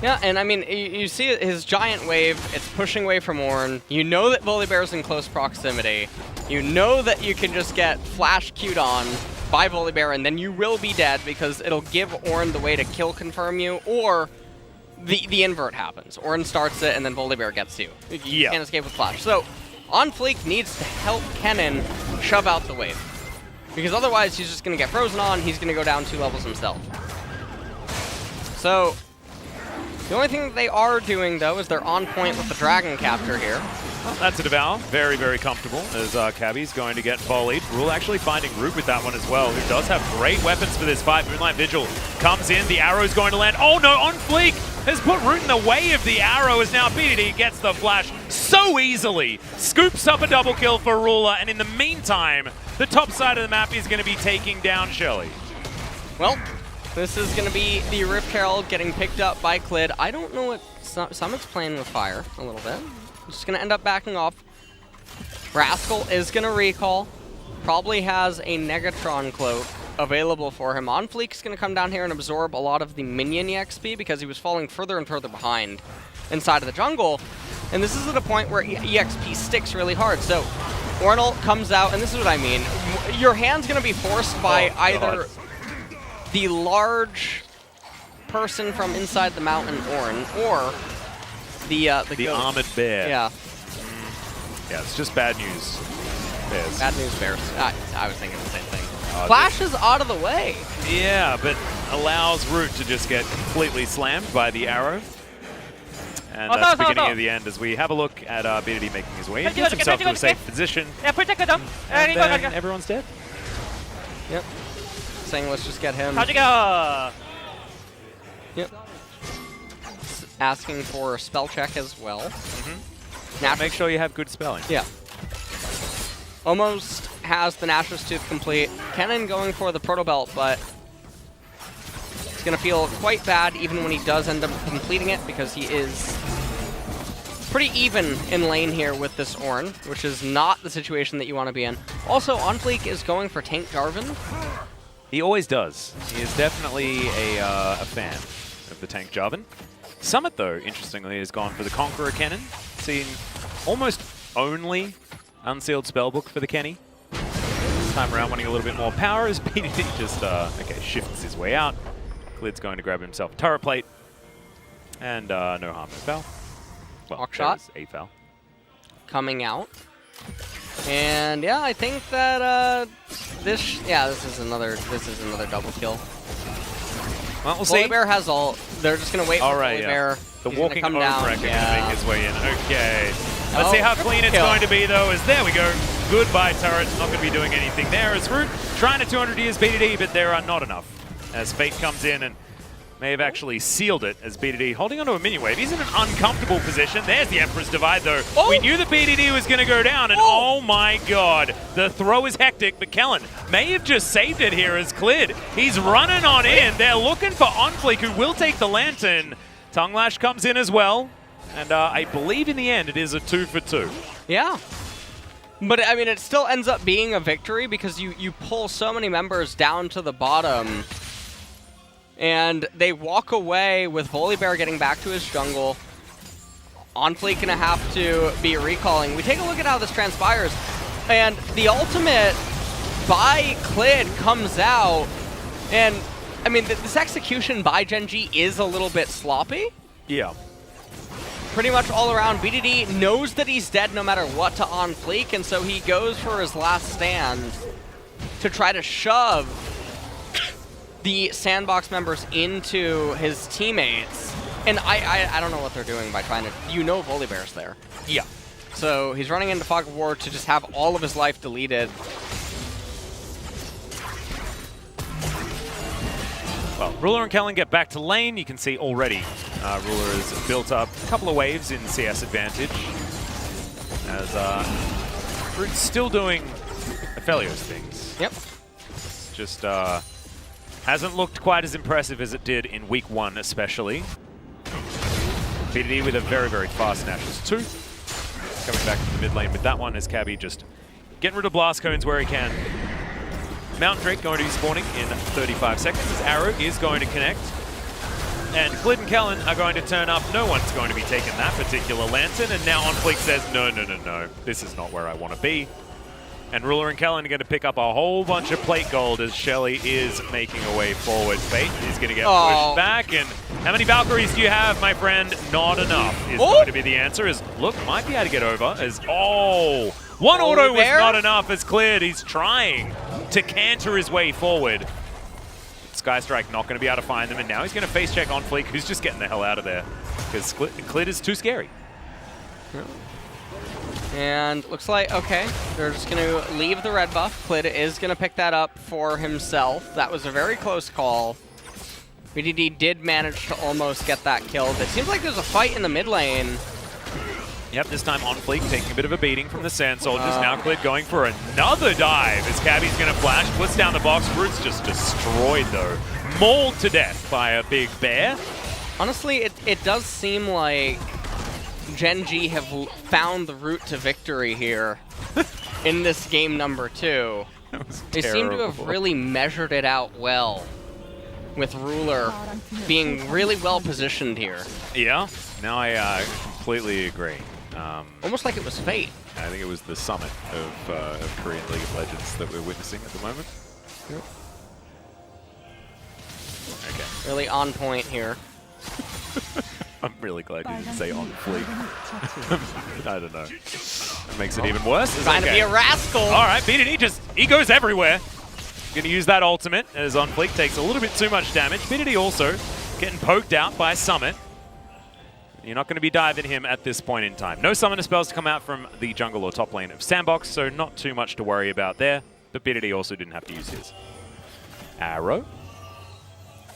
Yeah, and I mean, you see his giant wave, it's pushing away from Ornn. You know that Volibear's in close proximity. You know that you can just get flash queued on by Volibear, and then you will be dead because it'll give Ornn the way to kill confirm you, or the invert happens. Ornn starts it, and then Volibear gets you. You can't escape with flash. So, On Fleek needs to help Kennen shove out the wave. Because otherwise, he's just going to get frozen on, he's going to go down 2 levels himself. So, the only thing that they are doing, though, is they're on point with the Dragon Capture here. Well, that's a Devour. Very, very comfortable as Cabby's going to get volleyed. Rule actually finding Root with that one as well, who does have great weapons for this fight. Moonlight Vigil comes in. The arrow's going to land. Oh, no, On Fleek has put Root in the way of the arrow as now BDD gets the flash so easily. Scoops up a double kill for Ruler, and in the meantime, the top side of the map is going to be taking down Shelly. Well, this is going to be the Rift Herald getting picked up by Clid. I don't know what Summit's playing with fire a little bit. Just going to end up backing off. Rascal is going to recall. Probably has a Negatron cloak available for him. On Fleek's going to come down here and absorb a lot of the minion EXP because he was falling further and further behind inside of the jungle. And this is at a point where EXP sticks really hard. So Ornal comes out, and this is what I mean. Your hand's going to be forced by either the large person from inside the mountain, Ornn, or the armored bear. Yeah. Yeah, it's just bad news. Bears. Bad news, Bears. I was thinking the same thing. Flash is out of the way. Yeah, but allows Root to just get completely slammed by the arrow. And that's the beginning of the end as we have a look at BDD making his way in. Gets himself to a safe position. And then everyone's dead. Yep. Saying let's just get him. Yep. Asking for a spell check as well. Now make sure you have good spelling. Yeah. Almost has the Nashor's Tooth complete. Kennen going for the Proto Belt, but it's going to feel quite bad even when he does end up completing it because he is pretty even in lane here with this Ornn, which is not the situation that you want to be in. Also, On Fleek is going for Tank Jarvan. He always does. He is definitely a fan of the Tank Jarvan. Summit, though, interestingly, has gone for the Conqueror Cannon. Seen almost only Unsealed Spellbook for the Kenny. This time around wanting a little bit more power as BDD just, shifts his way out. Clid's going to grab himself a turret plate. And no harm, no foul. Well, shot. A foul. Coming out. And yeah, I think that this is another double kill. Well, we'll see. Volibear has ult. They're just gonna wait for Volibear. The walking Ogre going to make his way in. Okay. Let's see how clean it's going to be, though, as there we go. Goodbye, turrets. Not going to be doing anything there. As Root trying to 200 years BDD, but there are not enough. As Fate comes in and may have actually sealed it as BDD holding onto a mini wave. He's in an uncomfortable position. There's the Emperor's Divide, though. We knew that BDD was going to go down, and oh my god. The throw is hectic, but Kellen may have just saved it here as Clid. He's running on in. They're looking for On Fleek, who will take the Lantern. Tongue Lash comes in as well. And I believe in the end it is a 2 for 2. Yeah. But, I mean, it still ends up being a victory because you pull so many members down to the bottom. And they walk away with Volibear getting back to his jungle. OnFleek gonna have to be recalling. We take a look at how this transpires. And the ultimate by Clid comes out. And, I mean, this execution by Gen.G is a little bit sloppy. Yeah. Pretty much all around. BDD knows that he's dead no matter what to OnFleek, and so he goes for his last stand to try to shove the sandbox members into his teammates. And I don't know what they're doing by trying to... You know Volibear's there. Yeah. So he's running into Fog of War to just have all of his life deleted. Well, Ruler and Kellen get back to lane. You can see already Ruler has built up a couple of waves in CS advantage. As Root's still doing Aphelios things. Yep. Just hasn't looked quite as impressive as it did in week 1 especially. BDD with a very, very fast Nash's Tooth. Coming back to the mid lane with that one as Cabby just getting rid of blast cones where he can. Mountain Drake going to be spawning in 35 seconds. His arrow is going to connect. And Clid and Kellen are going to turn up. No one's going to be taking that particular lantern. And now OnFleek says, no, no, no, no. This is not where I want to be. And Ruler and Kellen are going to pick up a whole bunch of plate gold as Shelly is making a way forward. Fate is going to get pushed back. And how many Valkyries do you have, my friend? Not enough is going to be the answer. As look, might be able to get over. As one auto was not enough as cleared. He's trying to canter his way forward. Skystrike not going to be able to find them. And now he's going to face check OnFleek, who's just getting the hell out of there. Because Clid is too scary. Yeah. And looks like, okay, they're just going to leave the red buff. Clid is going to pick that up for himself. That was a very close call. BDD did manage to almost get that killed. It seems like there's a fight in the mid lane. Yep, this time OnFleek taking a bit of a beating from the Sand Soldiers. Now Clid going for another dive as Cabby's going to flash. Puts down the box. Root's just destroyed, though. Mauled to death by a big bear. Honestly, it does seem like Gen.G have found the route to victory here in this game number 2. They seem to have really measured it out well, with Ruler being really well positioned here. Yeah, no, I completely agree. Almost like it was fate. I think it was the summit of Korean League of Legends that we're witnessing at the moment. Yep. Okay. Really on point here. I'm really glad you didn't say on fleek. I don't know. That makes it even worse. Trying to be a rascal. All right, BDD he goes everywhere. Going to use that ultimate as OnFleek takes a little bit too much damage. BDD also getting poked out by Summit. You're not going to be diving him at this point in time. No summoner spells to come out from the jungle or top lane of Sandbox, so not too much to worry about there. But BDD also didn't have to use his. Arrow.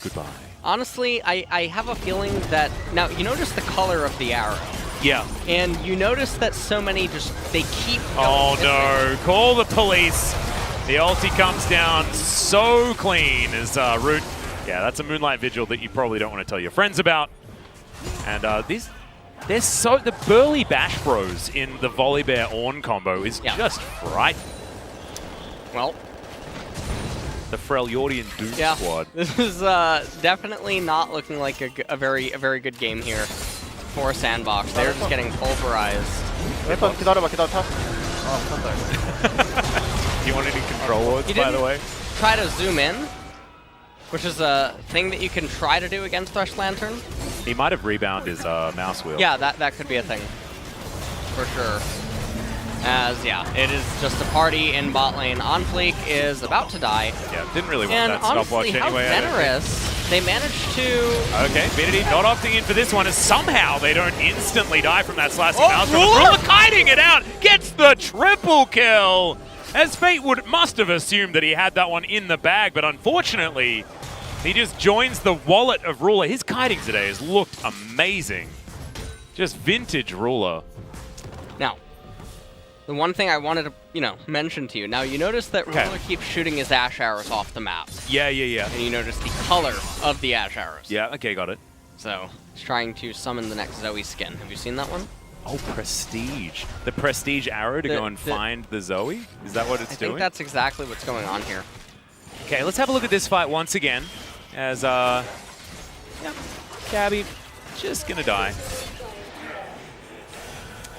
Goodbye. Honestly, I have a feeling that... Now, you notice the color of the arrow. Yeah. And you notice that so many they keep going. Oh no, call the police. The ulti comes down so clean as Root. Yeah, that's a Moonlight Vigil that you probably don't want to tell your friends about. And the burly Bash Bros in the Volibear Ornn combo is just frightening. Well, the Freljordian Doom Squad. This is definitely not looking like a very good game here for Sandbox. They're just getting pulverized. Do you want any control words, by the way? Try to zoom in, which is a thing that you can try to do against Thresh Lantern. He might have rebound his mouse wheel. Yeah, that could be a thing, for sure. As, yeah, it is just a party in bot lane. OnFleek is about to die. Yeah, didn't really want that stopwatch anyway. And honestly, how generous. They managed to... Okay, BDD not opting in for this one as somehow they don't instantly die from that slicing mouse. Ruler kiting it out, gets the triple kill! As Fate must have assumed that he had that one in the bag, but unfortunately, he just joins the wallet of Ruler. His kiting today has looked amazing. Just vintage Ruler. Now, the one thing I wanted to, mention to you. Now, you notice that Ruler keeps shooting his Ash Arrows off the map. Yeah. And you notice the color of the Ash Arrows. Yeah, okay, got it. So he's trying to summon the next Zoe skin. Have you seen that one? Oh, Prestige. The Prestige arrow to go and find the Zoe? Is that what it's doing? I think that's exactly what's going on here. Okay, let's have a look at this fight once again. As, yeah, Cabby just gonna die.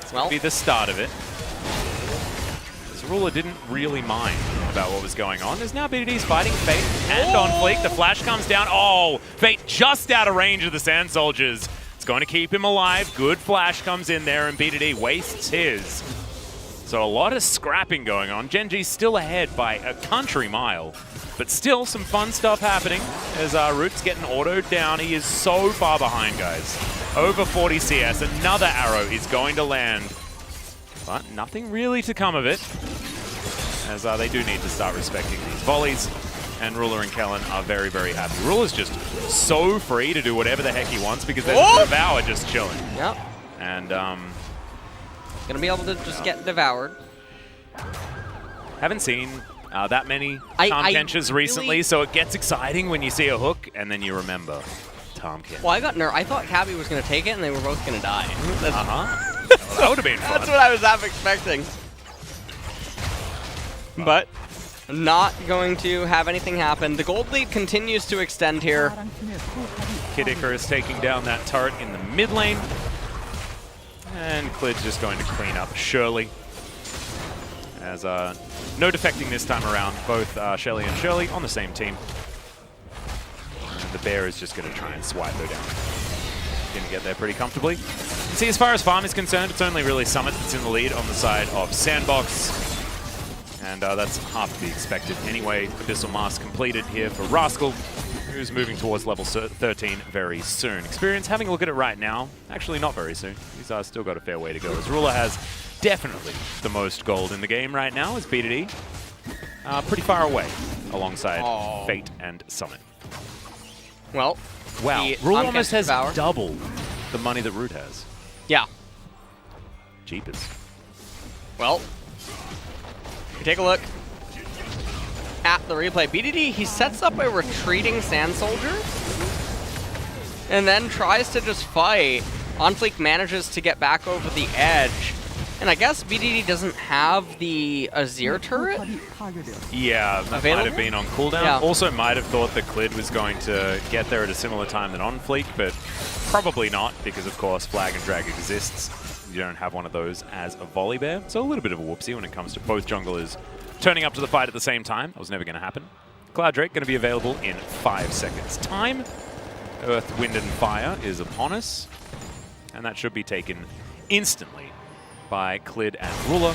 It's gonna be the start of it. Ruler didn't really mind about what was going on. There's now BDD's fighting Fate and on Fleek. The flash comes down. Oh, Fate just out of range of the Sand Soldiers. It's going to keep him alive. Good flash comes in there and BDD wastes his. So a lot of scrapping going on. Genji's still ahead by a country mile. But still some fun stuff happening as Root's getting autoed down. He is so far behind, guys. Over 40 CS. Another arrow is going to land. But nothing really to come of it, as they do need to start respecting these volleys. And Ruler and Kellen are very, very happy. Ruler's just so free to do whatever the heck he wants because there's a Devour just chilling. Yep. And, gonna be able to just get devoured. Haven't seen that many Tom Kenches recently, so it gets exciting when you see a hook and then you remember Tom Kench. Well, I got nervous. I thought Cabby was gonna take it and they were both gonna die. Well, that would have been fun. That's what I was half expecting. But not going to have anything happen. The gold lead continues to extend here. Kid Icarus taking down that turret in the mid lane. And Clid's just going to clean up Shirley. As no defecting this time around. Both Shelly and Shirley on the same team. And the bear is just going to try and swipe her down. Going to get there pretty comfortably. See, as far as farm is concerned, it's only really Summit that's in the lead on the side of Sandbox. And that's half to be expected anyway. Abyssal Mask completed here for Rascal, who's moving towards level 13 very soon. Experience, having a look at it right now, actually not very soon. He's still got a fair way to go. As Ruler has definitely the most gold in the game right now as BDD. Pretty far away alongside Fate and Summit. Well, wow, Ruler almost has double the money that Root has. Yeah. Jeepers. Well, if you take a look at the replay, BDD, he sets up a retreating Sand Soldier and then tries to just fight. OnFleek manages to get back over the edge. And I guess BDD doesn't have the Azir turret? Yeah, that might have been on cooldown. Yeah. Also might have thought that Clid was going to get there at a similar time than OnFleek, but probably not, because of course Flag and Drag exists. You don't have one of those as a volley bear. So a little bit of a whoopsie when it comes to both junglers turning up to the fight at the same time. That was never going to happen. Cloud Drake going to be available in 5 seconds time. Earth, Wind, and Fire is upon us. And that should be taken instantly by Clid and Ruler.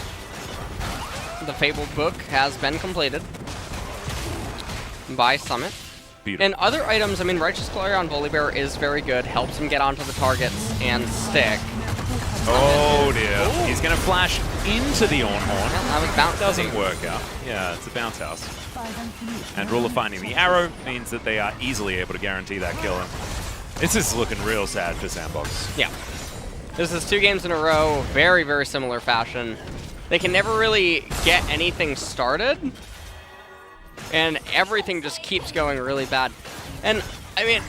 The Fabled Book has been completed by Summit. Beautiful. And other items, I mean, Righteous Glory on Volibear is very good. Helps him get onto the targets and stick. Oh dear. He's going to flash into the Ornhorn. Well, that was bounce. Doesn't work out. Yeah, it's a bounce house. And Ruler finding the arrow means that they are easily able to guarantee that kill. This is looking real sad for Sandbox. Yeah. This is 2 games in a row, very, very similar fashion. They can never really get anything started, and everything just keeps going really bad. And, I mean,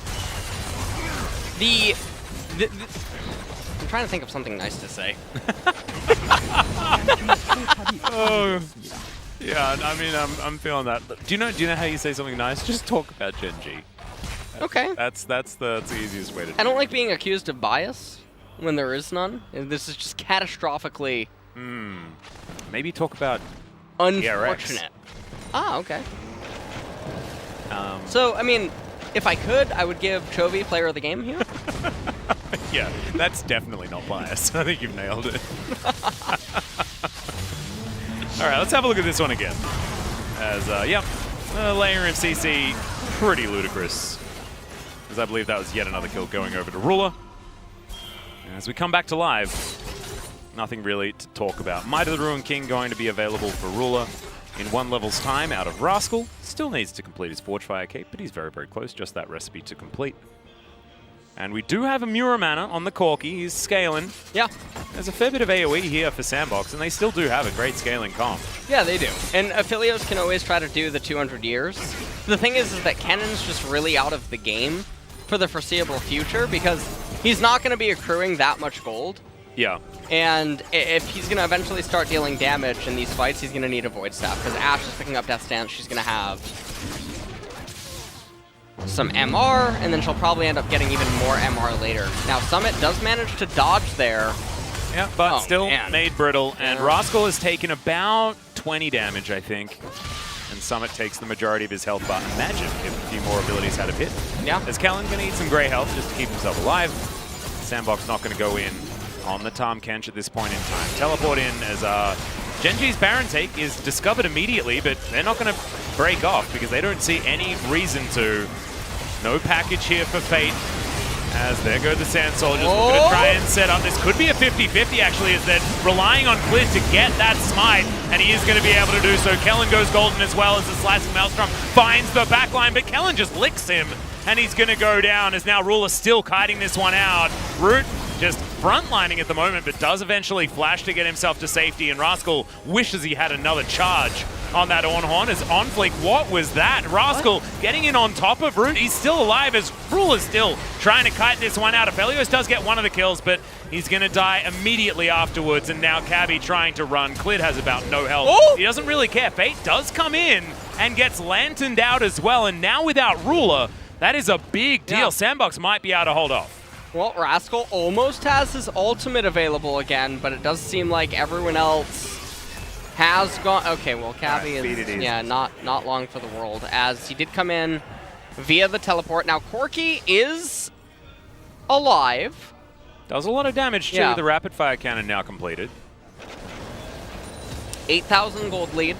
I'm trying to think of something nice to say. Oh, yeah, I mean, I'm feeling that. Do you know how you say something nice? Just talk about Genji. Okay. That's the easiest way to do it. I don't like being accused of bias when there is none. And this is just catastrophically... Maybe talk about unfortunate. Ah, okay. So, I mean, if I could, I would give Chovy Player of the Game here. Yeah, that's definitely not biased. I think you've nailed it. All right, let's have a look at this one again. As, yep, layer of CC, pretty ludicrous. As I believe that was yet another kill going over to Ruler. And as we come back to live, nothing really to talk about. Might of the Ruined King going to be available for Ruler in 1 level's time out of Rascal. Still needs to complete his Forgefire Cape, but he's very, very close. Just that recipe to complete. And we do have a Muramana on the Corki. He's scaling. Yeah. There's a fair bit of AoE here for Sandbox, and they still do have a great scaling comp. Yeah, they do. And Aphelios can always try to do the 200 years. The thing is that Kennon's just really out of the game for the foreseeable future because he's not going to be accruing that much gold. Yeah. And if he's going to eventually start dealing damage in these fights, he's going to need a Void Staff because Ashe is picking up Death Stance. She's going to have some MR, and then she'll probably end up getting even more MR later. Now, Summit does manage to dodge there. Yeah, but still man. made brittle, and Rascal has taken about 20 damage, I think. And Summit takes the majority of his health, but imagine if a few more abilities had a hit. Yeah. As Kellen going to eat some grey health just to keep himself alive. Sandbox not going to go in on the Tahm Kench at this point in time. Teleport in as Genji's Baron take is discovered immediately, but they're not going to break off because they don't see any reason to. No package here for Fate. As there go the Sand Soldiers. We're going to try and set up. This could be a 50-50 actually, as they're relying on Clid to get that smite, and he is going to be able to do so. Kellen goes golden as well as the Slicing Maelstrom finds the backline, but Kellen just licks him, and he's going to go down as now Ruler still kiting this one out. Root just frontlining at the moment, but does eventually flash to get himself to safety, and Rascal wishes he had another charge on that Ornhorn as on fleek. What was that? Rascal getting in on top of Root. He's still alive as Ruler's still trying to kite this one out. Aphelios does get one of the kills, but he's going to die immediately afterwards, and now Cabby trying to run. Clid has about no health. He doesn't really care. Fate does come in and gets lanterned out as well, and now without Ruler, that is a big deal. Yeah. Sandbox might be able to hold off. Well, Rascal almost has his ultimate available again, but it does seem like everyone else has gone. Okay, well, Cabby is not long for the world, as he did come in via the teleport. Now, Corki is alive. Does a lot of damage too. The rapid fire cannon now completed. 8,000 gold lead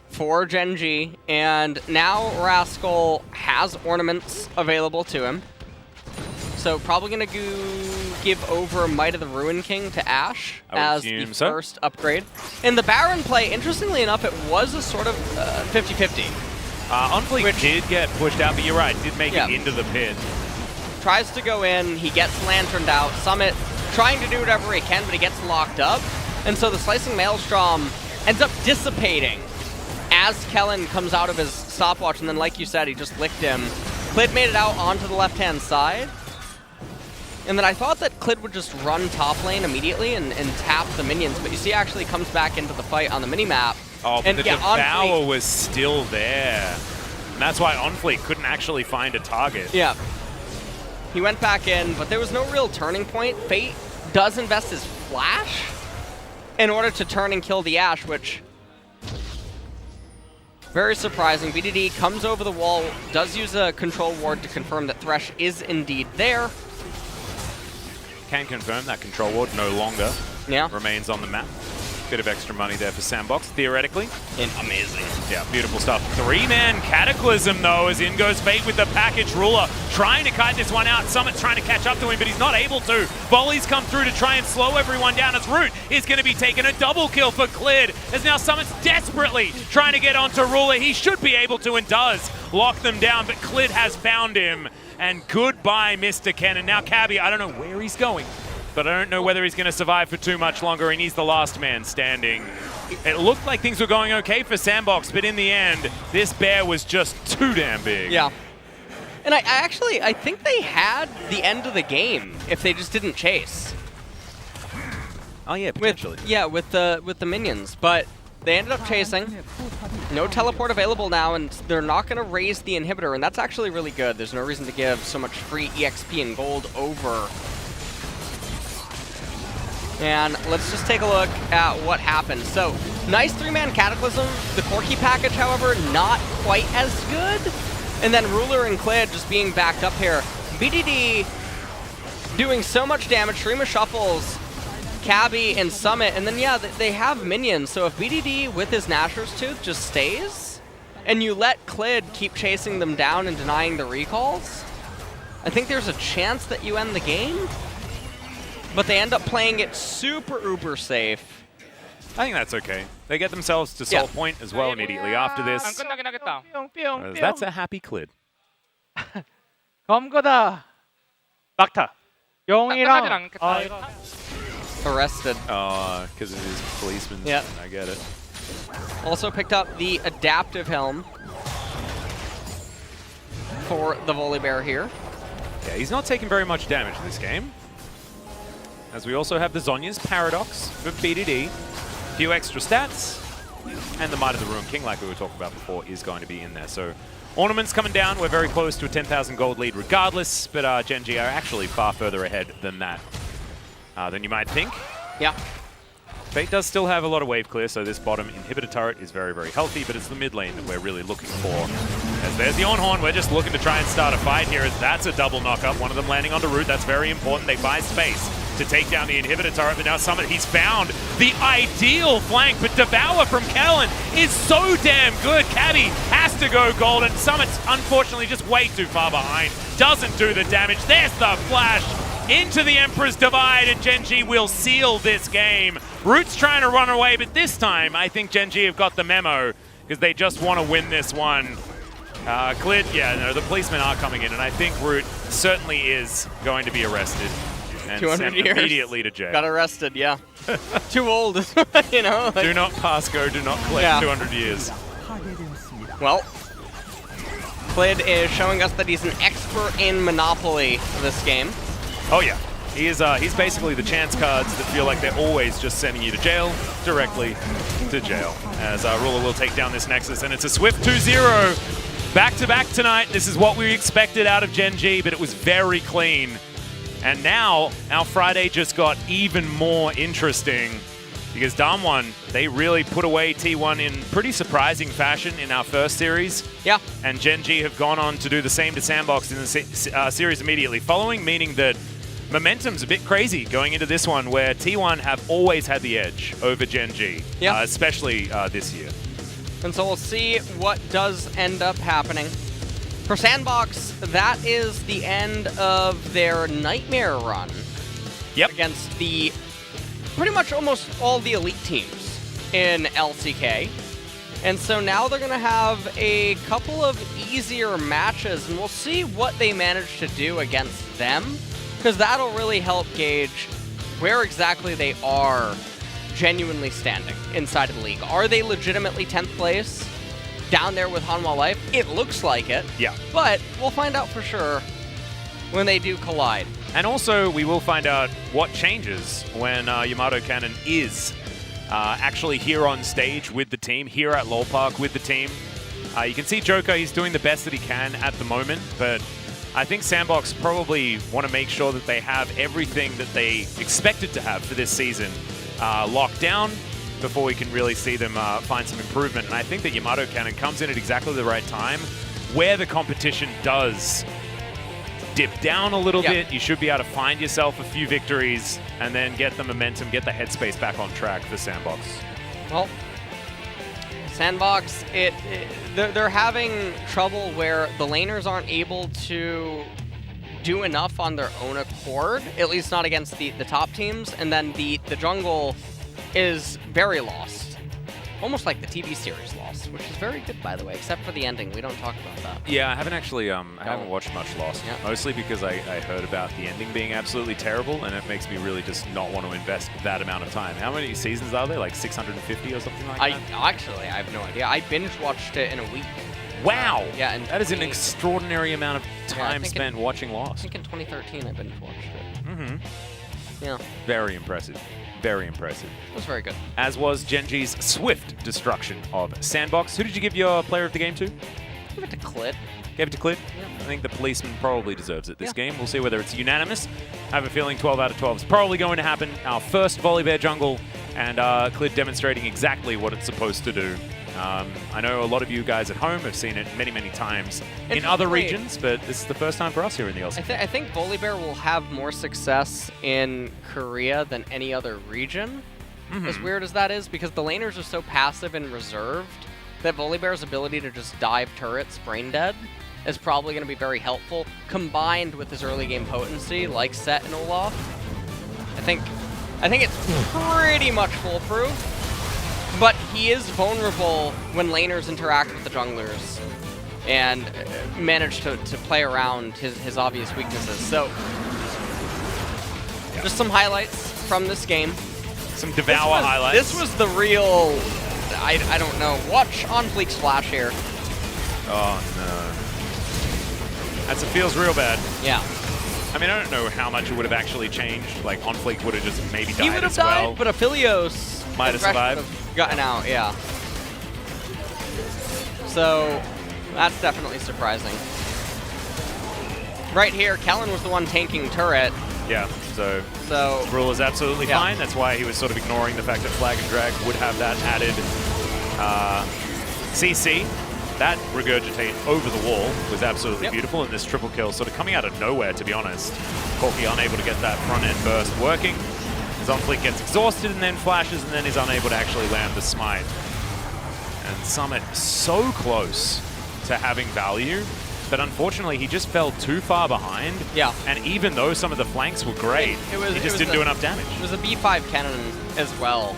for Genji, and now Rascal has ornaments available to him. So probably going to give over Might of the Ruin King to Ashe as the first upgrade. In the Baron play, interestingly enough, it was a sort of 50-50. Onfleek did get pushed out, but you're right, did make it into the pit. Tries to go in, he gets lanterned out. Summit trying to do whatever he can, but he gets locked up. And so the Slicing Maelstrom ends up dissipating as Kellen comes out of his stopwatch, and then like you said, he just licked him. Clid made it out onto the left-hand side. And then I thought that Clid would just run top lane immediately and tap the minions, but you see actually comes back into the fight on the minimap. Oh, but the Devour was still there. And that's why Onfleek couldn't actually find a target. Yeah. He went back in, but there was no real turning point. Fate does invest his flash in order to turn and kill the Ashe, which very surprising. BDD comes over the wall, does use a control ward to confirm that Thresh is indeed there. Can confirm that control ward no longer remains on the map. Bit of extra money there for Sandbox, theoretically. Amazing. Yeah, beautiful stuff. Three-man Cataclysm, though, as in goes Fate with the package. Ruler trying to kite this one out. Summit trying to catch up to him, but he's not able to. Volleys come through to try and slow everyone down as Root is going to be taking a double kill for Clid, as now Summit's desperately trying to get onto Ruler. He should be able to and does lock them down, but Clid has found him. And goodbye, Mr. Ken. And now Cabby, I don't know where he's going, but I don't know whether he's going to survive for too much longer, and he's the last man standing. It looked like things were going okay for Sandbox, but in the end, this bear was just too damn big. Yeah. And I think they had the end of the game if they just didn't chase. Oh yeah, potentially. With the minions, but they ended up chasing. No teleport available now, and they're not going to raise the inhibitor, and that's actually really good. There's no reason to give so much free EXP and gold over. And let's just take a look at what happened. So, nice three-man Cataclysm. The Corki package, however, not quite as good. And then Ruler and Clid just being backed up here. BDD doing so much damage. Shrima shuffles Cabby and Summit, and then they have minions. So if BDD with his Nashor's Tooth just stays, and you let Clid keep chasing them down and denying the recalls, I think there's a chance that you end the game. But they end up playing it super uber safe. I think that's okay. They get themselves to soul point as well immediately after this. That's a happy Clid. 검거다. 막타. 용이랑. Arrested. Oh, because of his policeman. Yeah. I get it. Also picked up the adaptive helm. for the Volibear here. Yeah, he's not taking very much damage this game. As we also have the Zhonya's Paradox for BDD. A few extra stats. And the Might of the Ruined King, like we were talking about before, is going to be in there. So Ornaments coming down. We're very close to a 10,000 gold lead regardless. But Gen G are actually far further ahead than that, than you might think. Yeah. Fate does still have a lot of wave clear, so this bottom inhibitor turret is very, very healthy, but it's the mid lane that we're really looking for. As there's the Ornhorn, we're just looking to try and start a fight here, as that's a double knock-up, one of them landing onto root. That's very important. They buy space to take down the inhibitor turret, but now Summit, he's found the ideal flank, but Devour from Kellen is so damn good. Cabby has to go golden. Summit's unfortunately just way too far behind. Doesn't do the damage. There's the flash into the Emperor's Divide, and Gen G will seal this game. Root's trying to run away, but this time I think Gen G have got the memo because they just want to win this one. Clid, yeah, no, the policemen are coming in, and I think Root certainly is going to be arrested and 200 sent years. Immediately to jail. Got arrested, yeah. Too old, you know? Like, do not pass go, do not collect yeah. 200 years. Well, Clid is showing us that he's an expert in Monopoly this game. Oh yeah, he's basically the chance cards that feel like they're always just sending you to jail, directly to jail. As Ruler will take down this Nexus, and it's a swift 2-0. Back-to-back tonight. This is what we expected out of Gen G, but it was very clean. And now, our Friday just got even more interesting because Damwon, they really put away T1 in pretty surprising fashion in our first series. Yeah. And Gen G have gone on to do the same to Sandbox in the series immediately following, meaning that momentum's a bit crazy going into this one where T1 have always had the edge over Gen G, yeah. Especially this year. And so we'll see what does end up happening. For Sandbox, that is the end of their Nightmare run. Yep. Against the pretty much almost all the elite teams in LCK. And so now they're going to have a couple of easier matches, and we'll see what they manage to do against them, because that'll really help gauge where exactly they are genuinely standing inside of the league. Are they legitimately 10th place? Down there with Hanwha Life? It looks like it. Yeah. But we'll find out for sure when they do collide. And also, we will find out what changes when Yamato Cannon is actually here on stage with the team, here at Lol Park with the team. You can see Joker, he's doing the best that he can at the moment, but I think Sandbox probably want to make sure that they have everything that they expected to have for this season locked down before we can really see them find some improvement. And I think that Yamato Cannon comes in at exactly the right time where the competition does dip down a little bit. You should be able to find yourself a few victories and then get the momentum, get the headspace back on track for Sandbox. Well, Sandbox, they're having trouble where the laners aren't able to do enough on their own accord, at least not against the top teams, and then the jungle is very lost. Almost like the TV series Lost, which is very good, by the way, except for the ending. We don't talk about that. Yeah, I haven't actually, I haven't watched much Lost, mostly because I heard about the ending being absolutely terrible, and it makes me really just not want to invest that amount of time. How many seasons are there? Like 650 or something like that? Actually, I have no idea. I binge-watched it in a week. Wow! Yeah, and that is an extraordinary amount of time spent watching Lost. I think in 2013 I binge-watched it. Mm-hmm. Yeah. Very impressive. Very impressive. It was very good. As was Gen G's swift destruction of Sandbox. Who did you give your player of the game to? Give it to Clid. Gave it to Clid? Yeah. I think the policeman probably deserves it this game. We'll see whether it's unanimous. I have a feeling 12 out of 12 is probably going to happen. Our first Volibear jungle, and Clid demonstrating exactly what it's supposed to do. I know a lot of you guys at home have seen it many, many times in other regions, but this is the first time for us here in the LCK. I think Volibear will have more success in Korea than any other region, as weird as that is, because the laners are so passive and reserved that Volibear's ability to just dive turrets brain dead is probably going to be very helpful, combined with his early game potency, like Set and Olaf. I think it's pretty much foolproof. But he is vulnerable when laners interact with the junglers and manage to play around his obvious weaknesses. So, just some highlights from this game. Some Devour highlights. This was the real, I don't know. Watch on Fleek's flash here. Oh, no. It feels real bad. Yeah. I mean, I don't know how much it would have actually changed. Like, OnFleek would have just maybe died He would have as died, well. but Aphelios Might have survived. Gotten out, yeah. So that's definitely surprising. Right here, Kellen was the one tanking turret. Yeah, so Rule is absolutely Yeah. fine. That's why he was sort of ignoring the fact that Flag and Drag would have that added CC. That regurgitate over the wall was absolutely beautiful, and this triple kill sort of coming out of nowhere, to be honest. Corki unable to get that front end burst working. His OnFleek gets exhausted and then flashes and then is unable to actually land the smite. And Summit so close to having value, but unfortunately he just fell too far behind. Yeah. And even though some of the flanks were great, he just didn't do enough damage. It was a B5 cannon as well.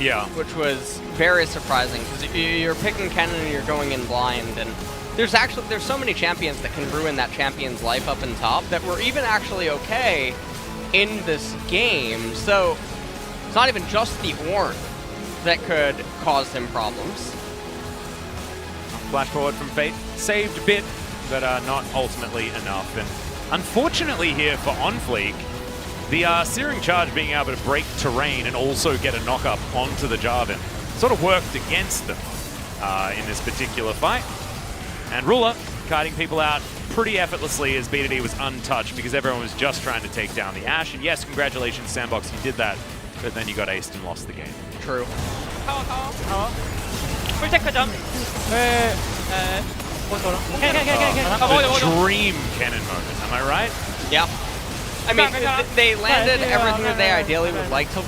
Yeah. Which was very surprising because you're picking cannon and you're going in blind, and there's so many champions that can ruin that champion's life up in top that were even actually okay in this game. So it's not even just the Ornn that could cause him problems. Flash forward from Fate, saved a bit, but not ultimately enough. And unfortunately here for OnFleek, the Searing Charge being able to break terrain and also get a knock-up onto the Jarvan sort of worked against them in this particular fight. And Ruler kiting people out pretty effortlessly as B2D was untouched because everyone was just trying to take down the Ashe. And yes, congratulations, Sandbox, you did that, but then you got aced and lost the game. True. 풀테크점. Dream cannon moment, am I right? Yeah. I mean, they landed everything that they ideally would like to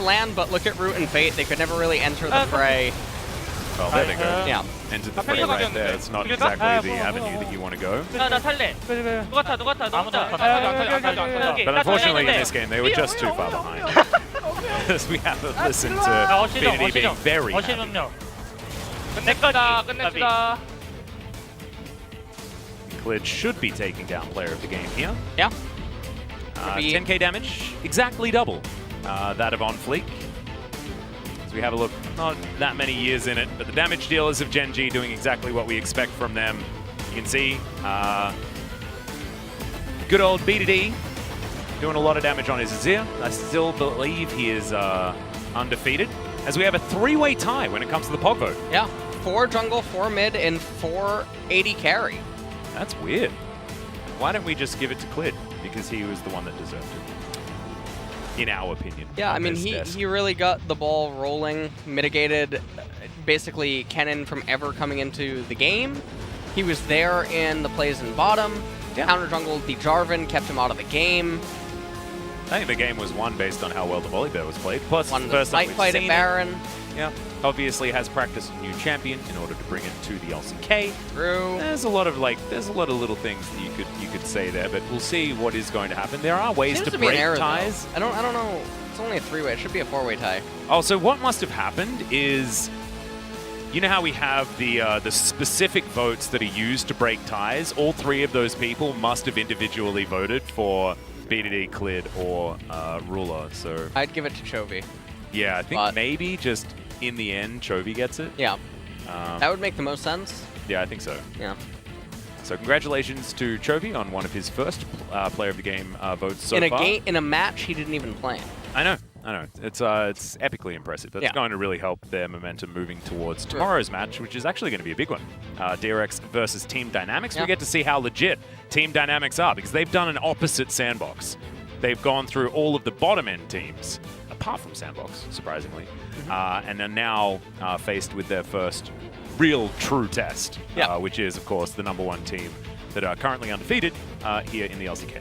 land, but look at Root and Fate, they could never really enter the fray. Well, there they go. Yeah. Entered the fray right there. It's not exactly the avenue that you want to go. But unfortunately in this game, they were just too far behind. As we have to listen to BND being very happy. Clid should be taking down player of the game here. Yeah. 10k damage, exactly double that of OnFleek. As we have a look, not that many years in it, but the damage dealers of Gen G doing exactly what we expect from them. You can see good old B2D doing a lot of damage on his Azir. I still believe he is undefeated, as we have a three-way tie when it comes to the Pog vote. Yeah, 4 jungle, 4 mid, and 4 AD carry. That's weird. Why don't we just give it to Clid? Because he was the one that deserved it, in our opinion. Yeah, I mean, he really got the ball rolling, mitigated basically Kennen from ever coming into the game. He was there in the plays in bottom, counter jungled the Jarvan, kept him out of the game. I think the game was won based on how well the Volibear was played. Plus, won the the first time fight we've seen at Baron. Yeah, obviously has practiced a new champion in order to bring it to the LCK. True. There's a lot of little things that you could say there, but we'll see what is going to happen. There are ways to break ties. I don't know. It's only a 3-way. It should be a 4-way tie. Oh, so what must have happened is, you know how we have the specific votes that are used to break ties? All 3 of those people must have individually voted for B2D, Clid, or Ruler. So I'd give it to Chovy. Yeah, I think maybe just in the end, Chovy gets it. Yeah. That would make the most sense. Yeah, I think so. Yeah. So congratulations to Chovy on one of his first player of the game votes so far. In a match, he didn't even play. I know. It's epically impressive. That's going to really help their momentum moving towards tomorrow's match, which is actually going to be a big one. DRX versus Team Dynamics. We get to see how legit Team Dynamics are, because they've done an opposite Sandbox. They've gone through all of the bottom-end teams, apart from Sandbox, surprisingly, and are now faced with their first real true test, which is, of course, the #1 team that are currently undefeated here in the LCK.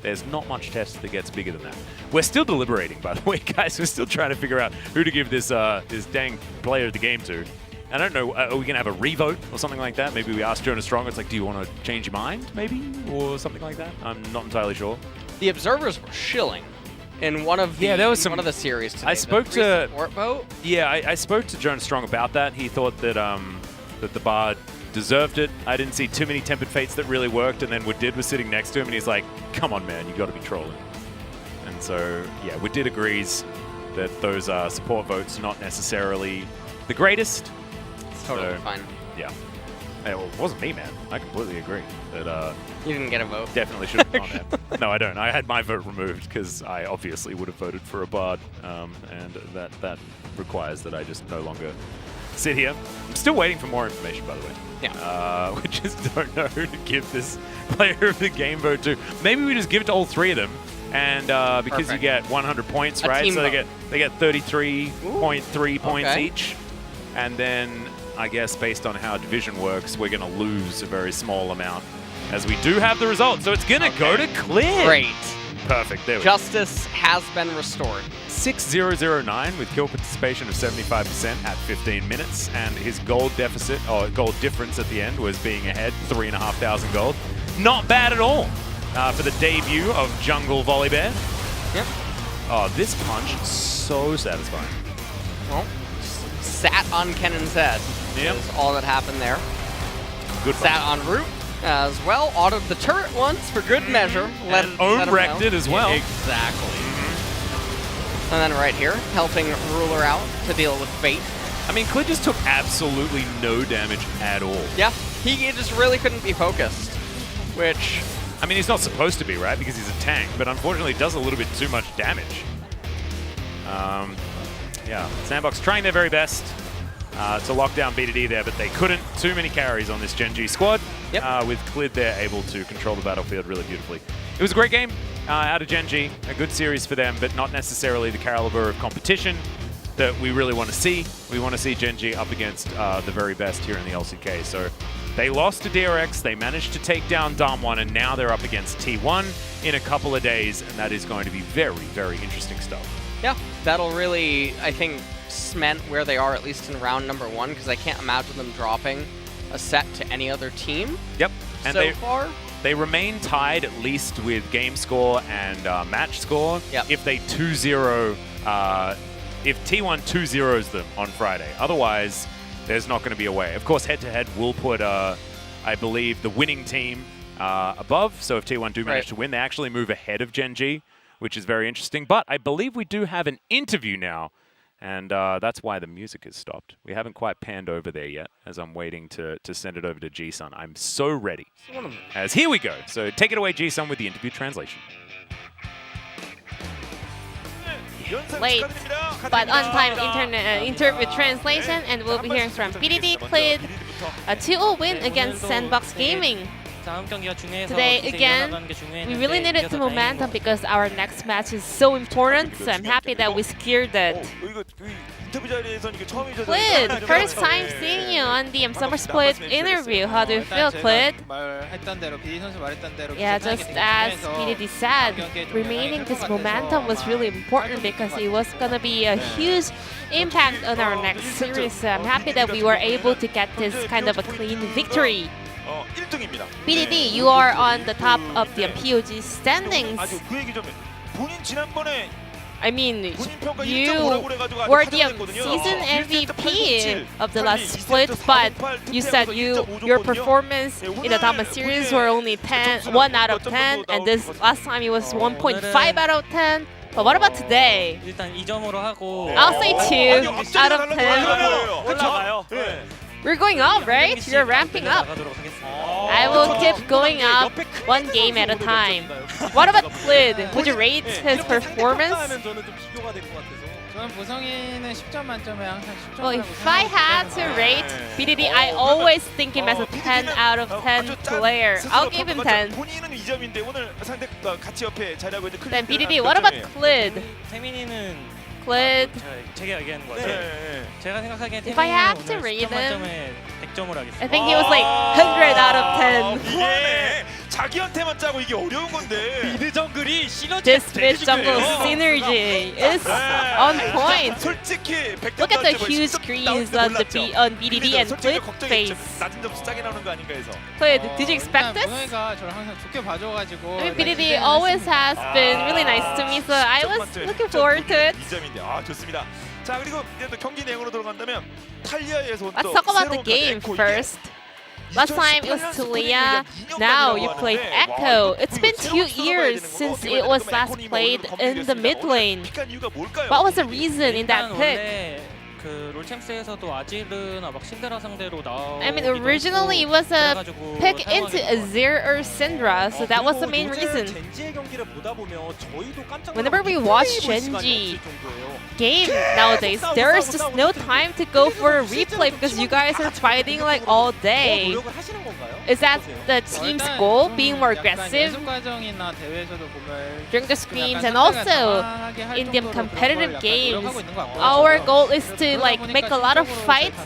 There's not much test that gets bigger than that. We're still deliberating, by the way, guys. We're still trying to figure out who to give this this dang player of the game to. I don't know, are we going to have a revote or something like that? Maybe we ask Jonas Strong, it's like, do you want to change your mind, maybe? Or something like that? I'm not entirely sure. The observers were shilling in one of the one of the series today. I spoke to support vote. Yeah, I spoke to Jonas Strong about that. He thought that that the Bard deserved it. I didn't see too many Tempered Fates that really worked, and then Woodid was sitting next to him, and he's like, "Come on, man, you got to be trolling." And so, yeah, Woodid agrees that those support votes are not necessarily the greatest. It's totally fine. Yeah. Well, it wasn't me, man. I completely agree that You didn't get a vote. definitely should have gone there. No, I don't. I had my vote removed because I obviously would have voted for a Bard, and that requires that I just no longer sit here. I'm still waiting for more information, by the way. Yeah. We just don't know who to give this player of the game vote to. Maybe we just give it to all three of them, and because you get 100 points, right? So they get 33.3 points each, and then I guess based on how division works, we're going to lose a very small amount, as we do have the result. So it's going to go to Clear. Great. Perfect. There we Justice has been restored. 6-0-0-9 with kill participation of 75% at 15 minutes, and his gold deficit, or gold difference at the end, was being ahead 3,500 gold. Not bad at all for the debut of Jungle Volibear. Yep. Oh, this punch is so satisfying. Well, sat on Kennan's head. Yep. Is all that happened there. Good Sat on root as well. Autoed the turret once for good measure. Let him wrecked know. it as well. Exactly. And then right here, helping Ruler out to deal with fate. I mean, Clid just took absolutely no damage at all. Yeah, he just really couldn't be focused, which... I mean, he's not supposed to be, right? Because he's a tank, but unfortunately does a little bit too much damage. Yeah, Sandbox trying their very best to lock down BDD there, but they couldn't. Too many carries on this Gen G squad. Yep. With Clid there able to control the battlefield really beautifully. It was a great game out of Gen G, a good series for them, but not necessarily the caliber of competition that we really want to see. We want to see Gen G up against the very best here in the LCK. So they lost to DRX, they managed to take down Dam1, and now they're up against T1 in a couple of days, and that is going to be very, very interesting stuff. Yeah. That'll really, I think, cement where they are, at least in round number 1, because I can't imagine them dropping a set to any other team. Yep. And so far. They remain tied at least with game score and match score. Yep. If they 2-0, if T1 2-0s them on Friday. Otherwise, there's not going to be a way. Of course, head-to-head will put, I believe, the winning team above. So if T1 do manage to win, they actually move ahead of Gen G, which is very interesting. But I believe we do have an interview now, and that's why the music has stopped. We haven't quite panned over there yet, as I'm waiting to send it over to G-Sun. I'm so ready. As here we go. So take it away, G-Sun, with the interview translation. Late, but on-time interview translation, and we'll be hearing from BDD Clid, a 2-0 win against Sandbox Gaming. Today, again, we really needed the momentum because our next match is so important, so I'm happy that we secured that. Clid, first time seeing you on the Summer Split interview. How do you feel, Clid? Yeah, just as BDD said, remaining this momentum was really important because it was going to be a huge impact on our next series. So I'm happy that we were able to get this kind of a clean victory. BDD, you are on the top of the POG standings. I mean, you were the season MVP of the last split, but you said your performance in the Dama series were only 1 out of 10, and this last time it was 1.5 out of 10. But what about today? I'll say 2 out of 10. We're going up, right? You're ramping up. I will keep going up 1 game at a time. What about Clid? Would you rate his performance? Well, if I had to rate BDD, I always think him as a 10 out of 10 player. I'll give him 10. Then BDD, what about Clid? Clid. If I have to rate him, I think he was like 100 out of 10. This mid jungle synergy is on point. Look at the huge screens on BDD and Clid's face. Clid, did you expect this? I mean, BDD always has been really nice to me, so I was looking forward to it. Let's talk about the game first. Last time it was Talia, now you played Echo. It's been 2 years since it was last played in the mid lane. What was the reason in that pick? 그 롤챔스에서도 아지르나 막 신데라 상대로 나오기도 I mean, originally it was a 그래가지고 pick into 사용하기도 Azir or Syndra, so that was the main reason. 젠지의 경기를 보다 보면 저희도 깜짝 Whenever we watch Genji game nowadays, there is just no time to go for a replay because you guys are fighting like all day. 노력을 하시는 건가요? Is that the team's goal, being more aggressive 과정이나 대회에서도 보면 during the screens and also in the competitive games? Our goal is to like make a lot of fights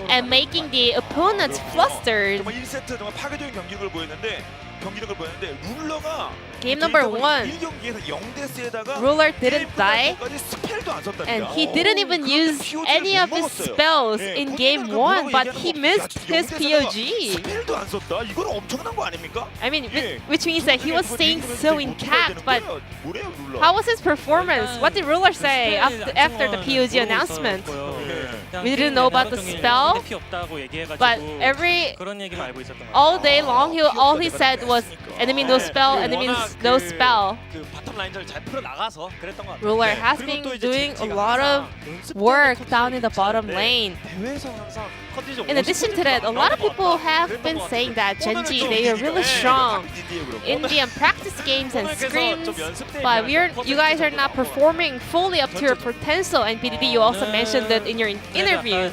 and making the opponents flustered. 정말 1세트 정말 파괴적인 경기력을 보였는데 룰러가 Game number 1, 1경기에서 0대4에다가 Ruler didn't die 스펠도 안 썼답니다. and he didn't even use any of his spells in game 1, but he missed his POG. 스펠도 안 썼다. 이건 엄청난 거 아닙니까? I mean, which means that he was staying so intact, but 뭐래요, 룰러? how was his performance? What did Ruler say after the POG announcement? We didn't know about the spell, but all day long, all he said was enemy no spell, enemy no spell. 그 바텀 라인전을 잘 풀어 나가서 그랬던 것 같아요. Ruler has been doing a lot of work down in the bottom lane. 대회에서 항상 컨디션 In addition to that, a lot of people have been saying that Genji, they are really strong in the practice games and scrims, but you guys are not performing fully up to your potential. And BDD, you also mentioned that in your interview.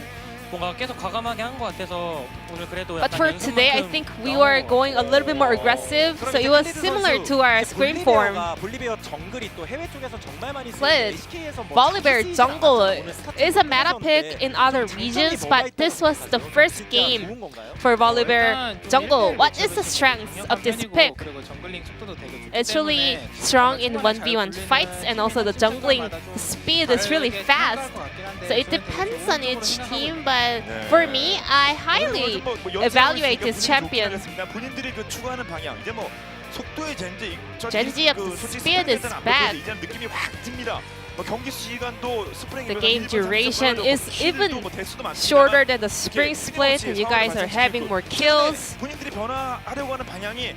뭔가 계속 과감하게 한 것 같아서 오늘 그래도 But for today, I think we were going a little bit more aggressive, so it was similar to our scrim form. 볼리비아 정글이 또 해외 쪽에서 정말 많이 Split. Volibear jungle is a meta pick in other regions, but this was the first game for Volibear jungle. What is the strength of this pick? It's really strong in 1v1 fights, and also the jungling speed is really fast. So it depends on each team, but for me, I highly evaluate this champion. 본인들이 그 추구하는 방향 이제 뭐 속도의 Genji of the speed is back. 느낌이 확 듭니다. 경기 시간도 The game duration is even shorter than the spring split, and you guys are having more kills. 본인들이 변화하려고 하는 방향이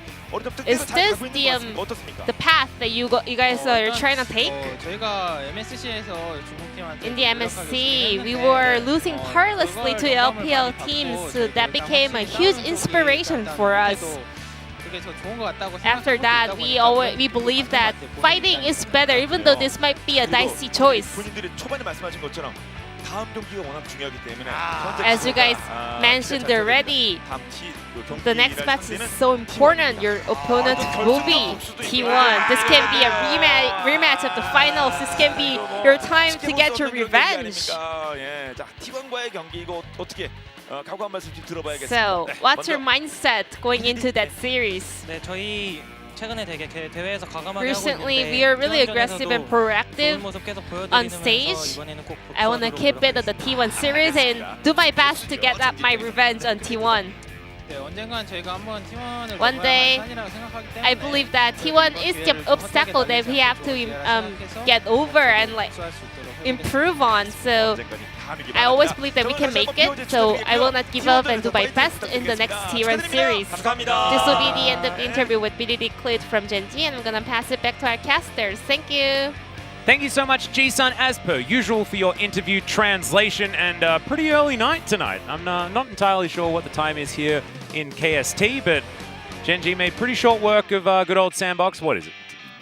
Is this the path that you guys are trying to take? 저희가 MSC에서 중국팀한테 In the MSC, we were losing parlously to LPL teams, so that became a huge inspiration for us. After that, we believe that fighting is better, even though this might be a dicey choice. As you guys mentioned already, the next match is so important. Your opponent will be T1. This can be a rematch of the finals. This can be your time to get your revenge. So, what's your mindset going into that series? 네, 저희 최근에 되게 대회에서 과감하게 Recently, we are really aggressive and proactive on stage. I want to keep it at the T1 series and do my best to get up my revenge on T1. One day, I believe that T1 is the obstacle that we have to get over and like improve on. So I always believe that we can make it. So I will not give up and do my best in the next T1 series. This will be the end of the interview with BDD Clit from Genji, and I'm gonna pass it back to our casters. Thank you. Thank you so much, G-Sun, as per usual, for your interview translation, and pretty early night tonight. I'm not entirely sure what the time is here in KST, but Genji made pretty short work of good old Sandbox. What is it?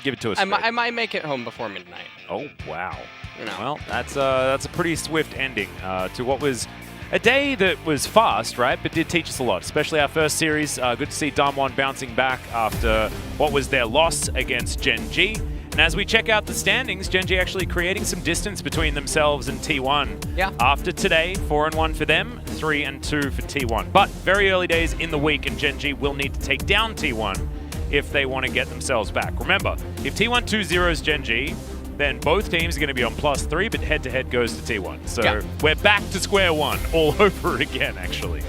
Give it to us. I might make it home before midnight. Oh, wow. You know. Well, that's a pretty swift ending to what was a day that was fast, right? But did teach us a lot, especially our first series. Good to see Damwon bouncing back after what was their loss against Genji. And as we check out the standings, Genji actually creating some distance between themselves and T1. Yeah. After today, 4-1 for them, 3-2 for T1. But very early days in the week, and Genji will need to take down T1 if they want to get themselves back. Remember, if T1 2-0s Genji, then both teams are going to be on +3, but head-to-head goes to T1. So we're back to square one all over again, actually.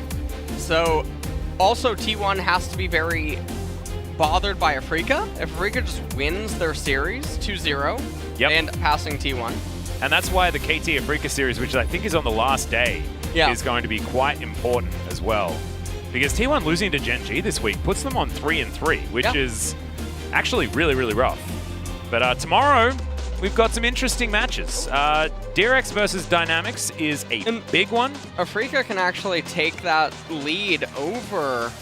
So also T1 has to be very bothered by Afrika. If Afrika just wins their series 2-0 and passing T1. And that's why the KT Afrika series, which I think is on the last day, is going to be quite important as well. Because T1 losing to Genji this week puts them on 3-3, which is actually really, really rough. But tomorrow, we've got some interesting matches. DRX versus Dynamics is a big one. Afrika can actually take that lead over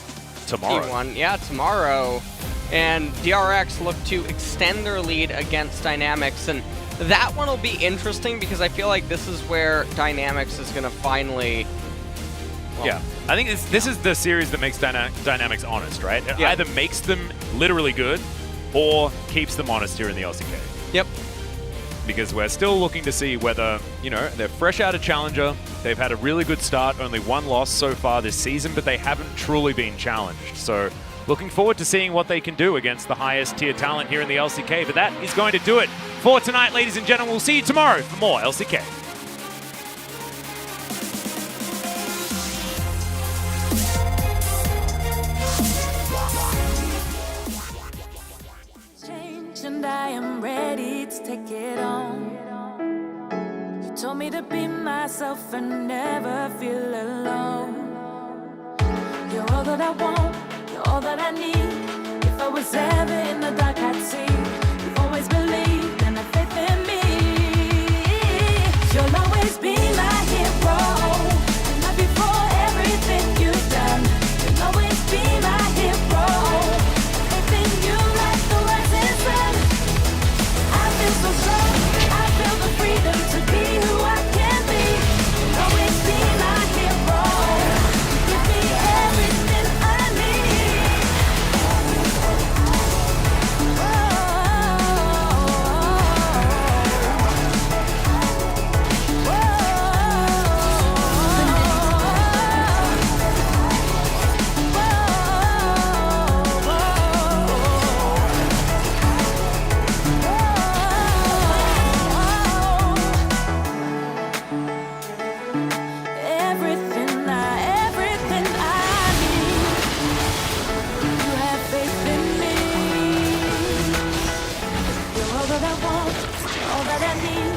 Tomorrow. T1. Yeah, tomorrow. And DRX look to extend their lead against Dynamics. And that one will be interesting because I feel like this is where Dynamics is going to finally... Well, yeah, I think this is the series that makes Dynamics honest, right? It Yeah. either makes them literally good or keeps them honest here in the LCK. Yep. Because we're still looking to see whether, you know, they're fresh out of Challenger. They've had a really good start, only one loss so far this season, but they haven't truly been challenged. So looking forward to seeing what they can do against the highest tier talent here in the LCK. But that is going to do it for tonight, ladies and gentlemen. We'll see you tomorrow for more LCK. And I am ready to take it on. You told me to be myself and never feel alone. You're all that I want, you're all that I need. If I was ever in the dark, I'd see. You've always believed and have faith in me. You'll always be my hero. And love you for everything you've done. You'll always be my hero. Faith in you like the rising sun. I feel so strong, I feel the freedom to be who I can be. You'll always be my hero. Give me everything I need. Everything I need. You have faith in me. You're all that I want, all that I need.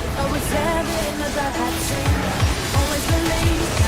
If I was ever in the dark, I'd see. Always believe.